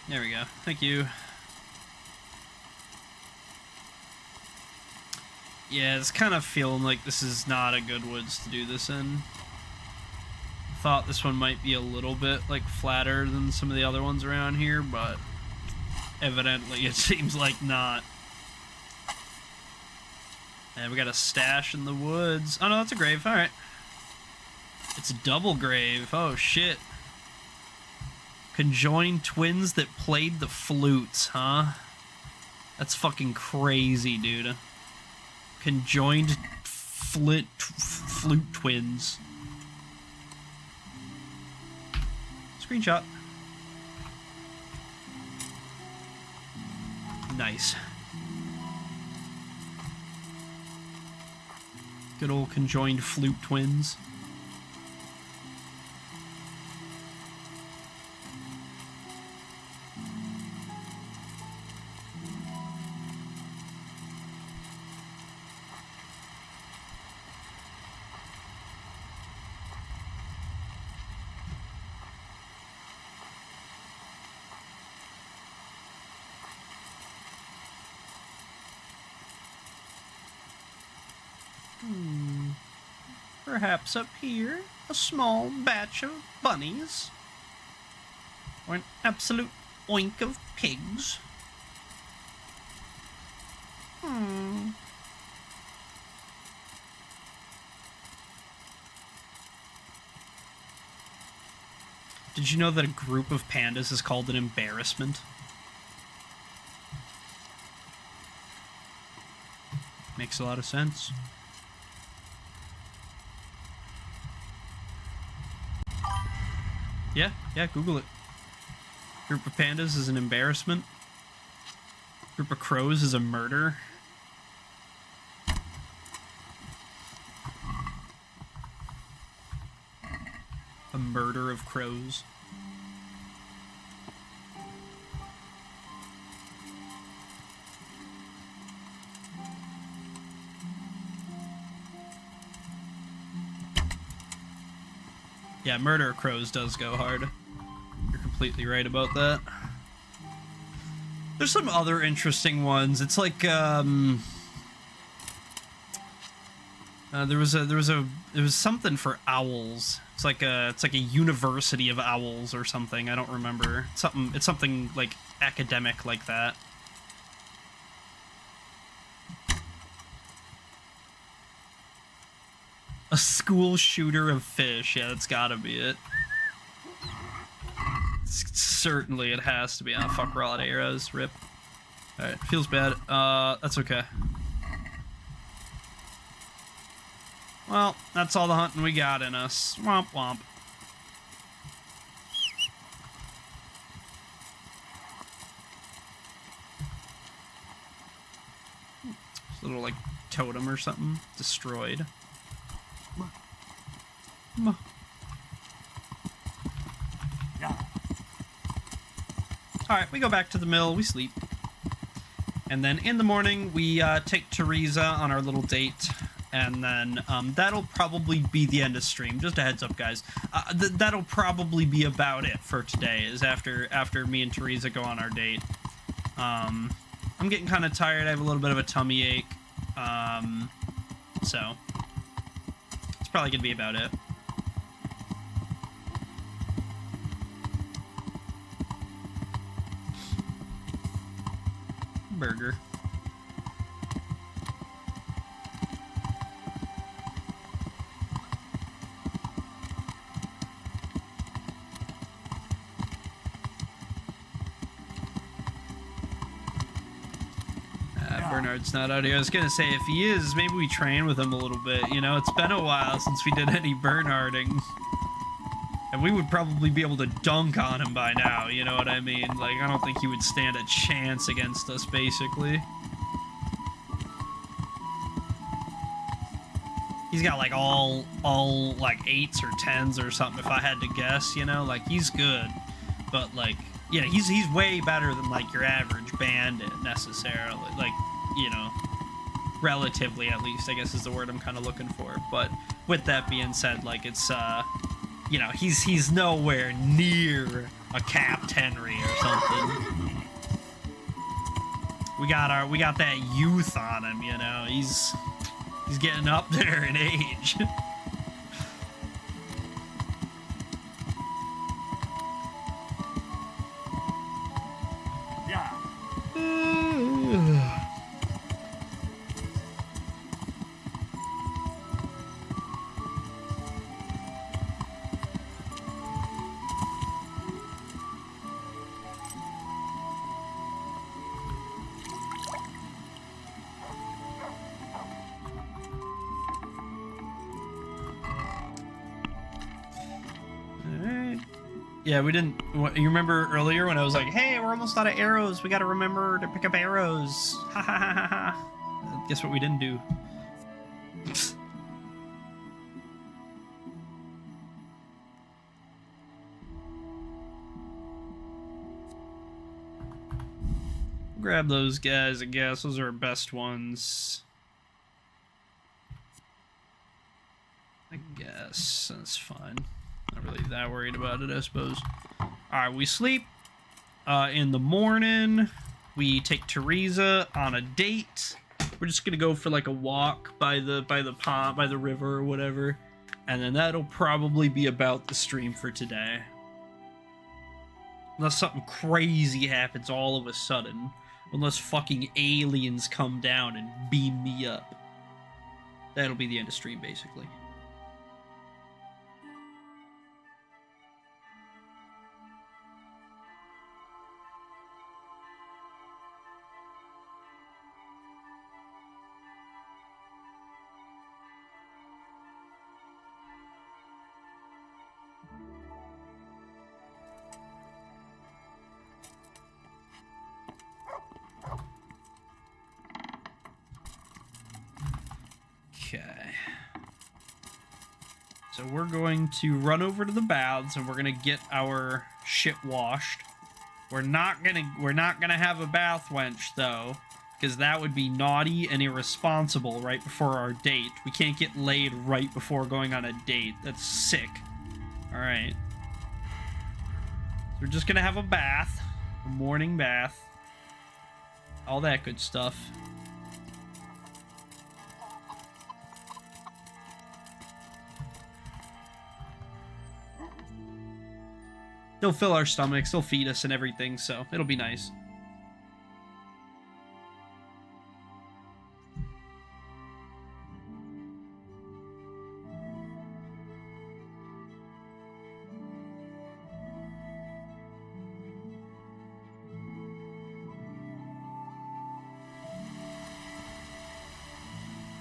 There we go. Thank you. Yeah, it's kind of feeling like this is not a good woods to do this in. Thought this one might be a little bit, like, flatter than some of the other ones around here, but evidently it seems like not. And we got a stash in the woods. Oh no, that's a grave. Alright. It's a double grave. Oh shit. Conjoined twins that played the flutes, huh? That's fucking crazy, dude. Conjoined flute twins. Screenshot. Nice. Good old conjoined flute twins. Perhaps up here, a small batch of bunnies. Or an absolute oink of pigs. Did you know that a group of pandas is called an embarrassment? Makes a lot of sense. Yeah, Google it. Group of pandas is an embarrassment. Group of crows is a murder. A murder of crows. Yeah, murder of crows does go hard. You're completely right about that. There's some other interesting ones. It's like there was something for owls. It's like a university of owls or something. I don't remember. It's something like academic like that. A school shooter of fish. Yeah, that's gotta be it. Certainly it has to be. Ah, fuck, we're all out of arrows. Rip. Alright, feels bad. That's okay. Well, that's all the hunting we got in us. Womp womp. This little, like, totem or something. Destroyed. Alright, we go back to the mill, we sleep. And then in the morning, we take Teresa on our little date. And then that'll probably be the end of stream. Just a heads up, guys. That'll probably be about it for today, is after me and Teresa go on our date. I'm getting kind of tired. I have a little bit of a tummy ache. So it's probably going to be about it. Burger. Bernard's not out here. I was gonna say, if he is, maybe we train with him a little bit. You know, it's been a while since we did any Bernarding. And we would probably be able to dunk on him by now, you know what I mean? Like, I don't think he would stand a chance against us, basically. He's got, like, all like, 8s or 10s or something, if I had to guess, you know? Like, he's good. But, like, you know, he's way better than, like, your average bandit, necessarily. Like, you know, relatively, at least, I guess is the word I'm kind of looking for. But with that being said, like, it's, you know, he's nowhere near a Capt Henry or something. We got that youth on him, you know. He's He's getting up there in age. Yeah. Alright. Yeah, we didn't... You remember earlier when I was like, hey, we're almost out of arrows. We gotta remember to pick up arrows. Ha ha ha ha ha. Guess what we didn't do? Grab those guys, I guess. Those are our best ones. I guess. That's fine. Not really that worried about it, I suppose. Alright, we sleep. In the morning, we take Teresa on a date. We're just gonna go for like a walk by the pond, by the river or whatever. And then that'll probably be about the stream for today. Unless something crazy happens all of a sudden. Unless fucking aliens come down and beam me up. That'll be the end of stream, basically. So we're going to run over to the baths and we're gonna get our shit washed. We're not gonna have a bath wench though, because that would be naughty and irresponsible right before our date. We can't get laid right before going on a date. That's sick. Alright. So we're just gonna have a bath. A morning bath. All that good stuff. They'll fill our stomachs, they'll feed us and everything, so it'll be nice.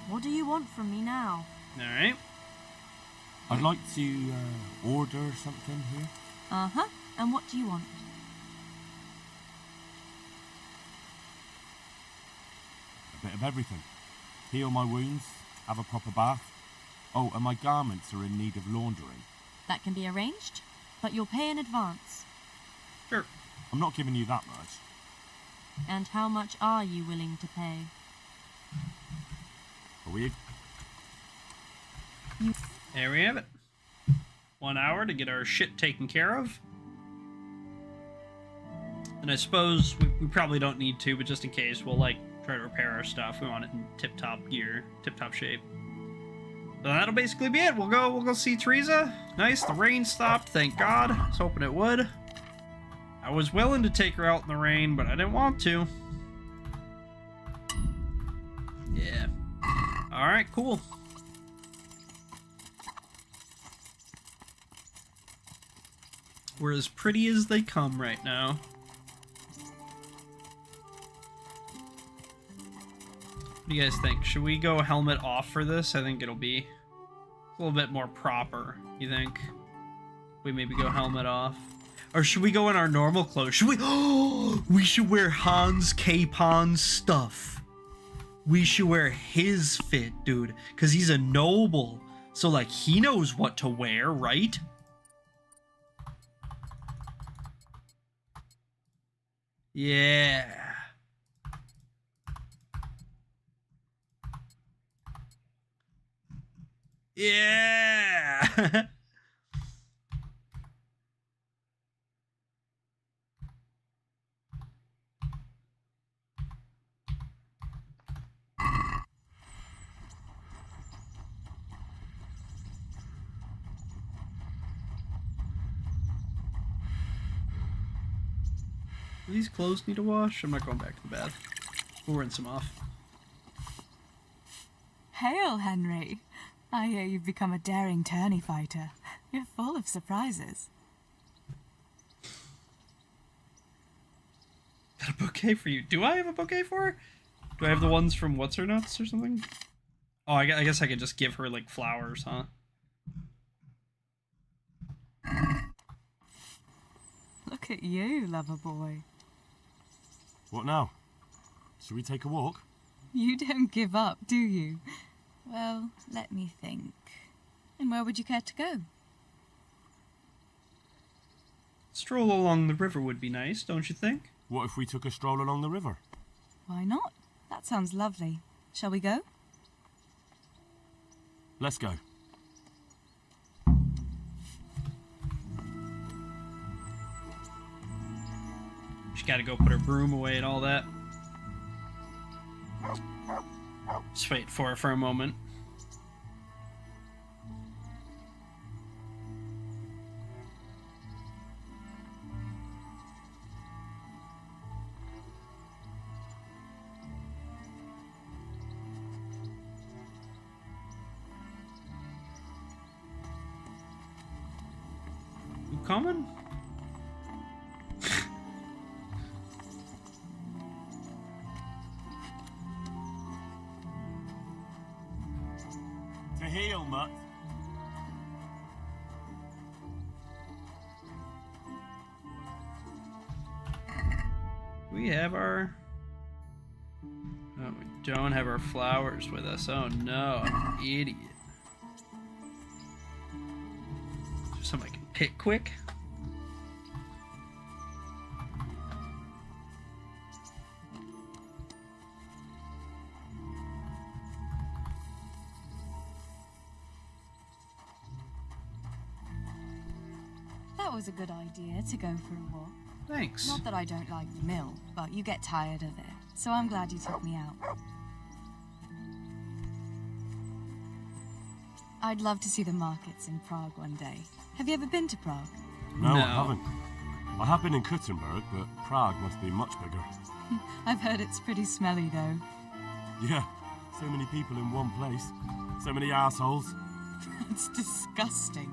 What do you want from me now? Alright. I'd like to order something here. Uh-huh. And what do you want? A bit of everything. Heal my wounds, have a proper bath. Oh, and my garments are in need of laundering. That can be arranged, but you'll pay in advance. Sure. I'm not giving you that much. And how much are you willing to pay? A wig? There we have it. 1 hour to get our shit taken care of. And I suppose we probably don't need to, but just in case, we'll like try to repair our stuff. We want it in tip-top gear, tip-top shape. So that'll basically be it. We'll go see Teresa. Nice, the rain stopped, thank God. I was hoping it would. I was willing to take her out in the rain, but I didn't want to. Yeah. Alright, cool. We're as pretty as they come right now. What do you guys think? Should we go helmet off for this? I think it'll be a little bit more proper, you think? We maybe go helmet off. Or should we go in our normal clothes? Should we? Oh, we should wear Hans Capon's stuff. We should wear his fit, dude. Because he's a noble. So, like, he knows what to wear, right? Yeah. Yeah. Do these clothes need to wash? I'm not going back to the bath. We'll rinse them off. Hail, Henry. I hear you've become a daring tourney fighter. You're full of surprises. Got a bouquet for you. Do I have a bouquet for her? Do I have the ones from What's Her Nuts or something? Oh, I guess I could just give her, like, flowers, huh? Look at you, lover boy. What now? Should we take a walk? You don't give up, do you? Well, let me think. And where would you care to go? Stroll along the river would be nice, don't you think? What if we took a stroll along the river? Why not? That sounds lovely. Shall we go? Let's go. She gotta go put her broom away and all that. Just wait for her for a moment. You coming? To heal, Mutt. We have our... Oh, we don't have our flowers with us. Oh no, I'm an idiot. Is there something I can pick quick? That was a good idea to go for a walk. Thanks. Not that I don't like the mill, but you get tired of it. So I'm glad you took me out. I'd love to see the markets in Prague one day. Have you ever been to Prague? No, I haven't. I have been in Kuttenberg, but Prague must be much bigger. I've heard it's pretty smelly, though. Yeah, so many people in one place. So many assholes. It's disgusting.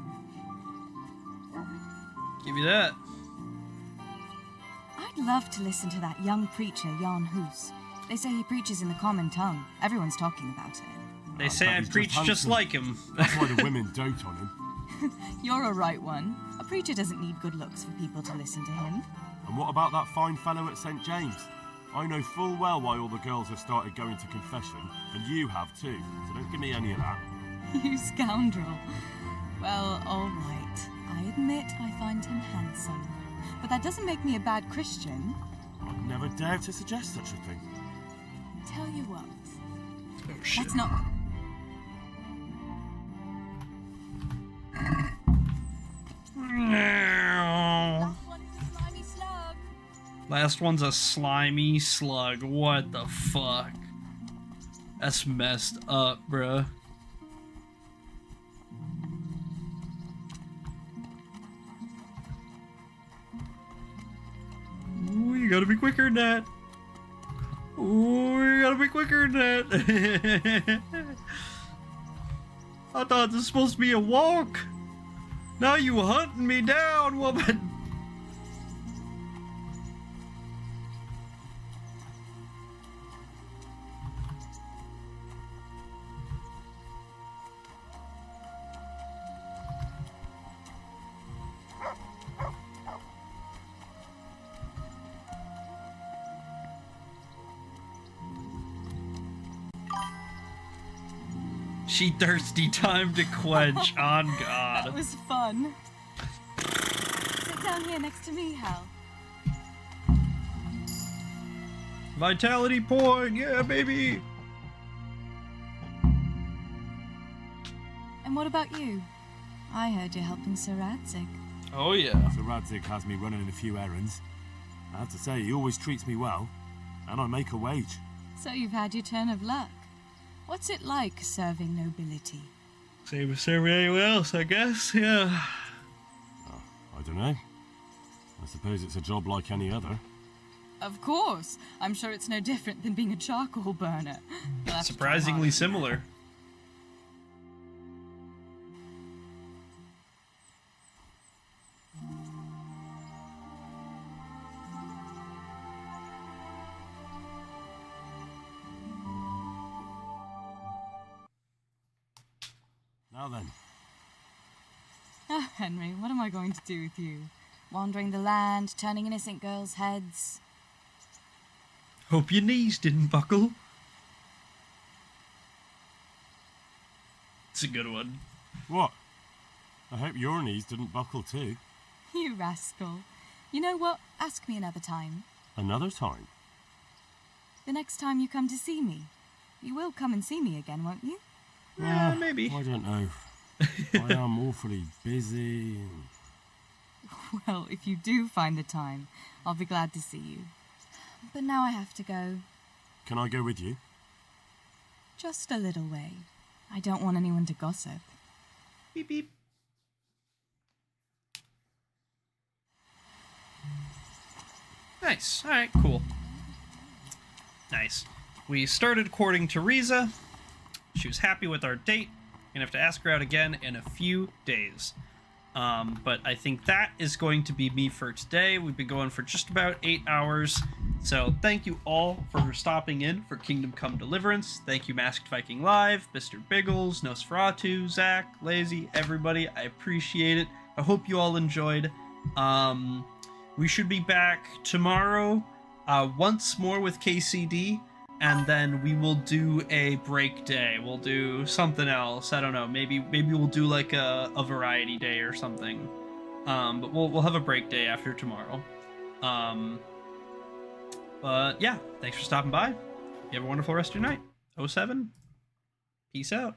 Give you that. I'd love to listen to that young preacher, Jan Hus. They say he preaches in the common tongue. Everyone's talking about it. They say I preach just like him. That's why the women dote on him. You're a right one. A preacher doesn't need good looks for people to listen to him. And what about that fine fellow at St. James? I know full well why all the girls have started going to confession, and you have too, so don't give me any of that. You scoundrel. Well, all right. I admit I find him handsome. But that doesn't make me a bad Christian. I'd never dare to suggest such a thing. Tell you what. Oh, shit. Let's not... Last one's a slimy slug. What the fuck? That's messed up, bruh. Ooh, you gotta be quicker than that. Ooh, you gotta be quicker than that. I thought this was supposed to be a walk. Now you hunting me down, woman. She thirsty, time to quench. On God. That was fun. Sit down here next to me, Hal. Vitality point, yeah, baby. And what about you? I heard you're helping Sir Radzig. Oh yeah. Sir Radzig has me running a few errands. I have to say, he always treats me well, and I make a wage. So you've had your turn of luck. What's it like serving nobility? Same as serving anyone else, I guess, yeah. I don't know. I suppose it's a job like any other. Of course. I'm sure it's no different than being a charcoal burner. You'll have to try Surprisingly harder. similar. Now then. Ah, Henry, what am I going to do with you? Wandering the land, turning innocent girls' heads. Hope your knees didn't buckle. It's a good one. What? I hope your knees didn't buckle too. You rascal. You know what? Ask me another time. Another time? The next time you come to see me. You will come and see me again, won't you? Yeah, maybe. I don't know. I am awfully busy. Well, if you do find the time, I'll be glad to see you. But now I have to go. Can I go with you? Just a little way. I don't want anyone to gossip. Beep beep. Nice. Alright, cool. Nice. We started courting Teresa. She was happy with our date. Gonna have to ask her out again in a few days. But I think that is going to be me for today. We've been going for just about 8 hours. So thank you all for stopping in for Kingdom Come Deliverance. Thank you Masked Viking Live, Mr. Biggles, Nosferatu, Zach, Lazy, everybody. I appreciate it. I hope you all enjoyed. We should be back tomorrow once more with KCD. And then we will do a break day. We'll do something else. I don't know. Maybe we'll do like a variety day or something. But we'll have a break day after tomorrow. But yeah, thanks for stopping by. You have a wonderful rest of your night. 07. Peace out.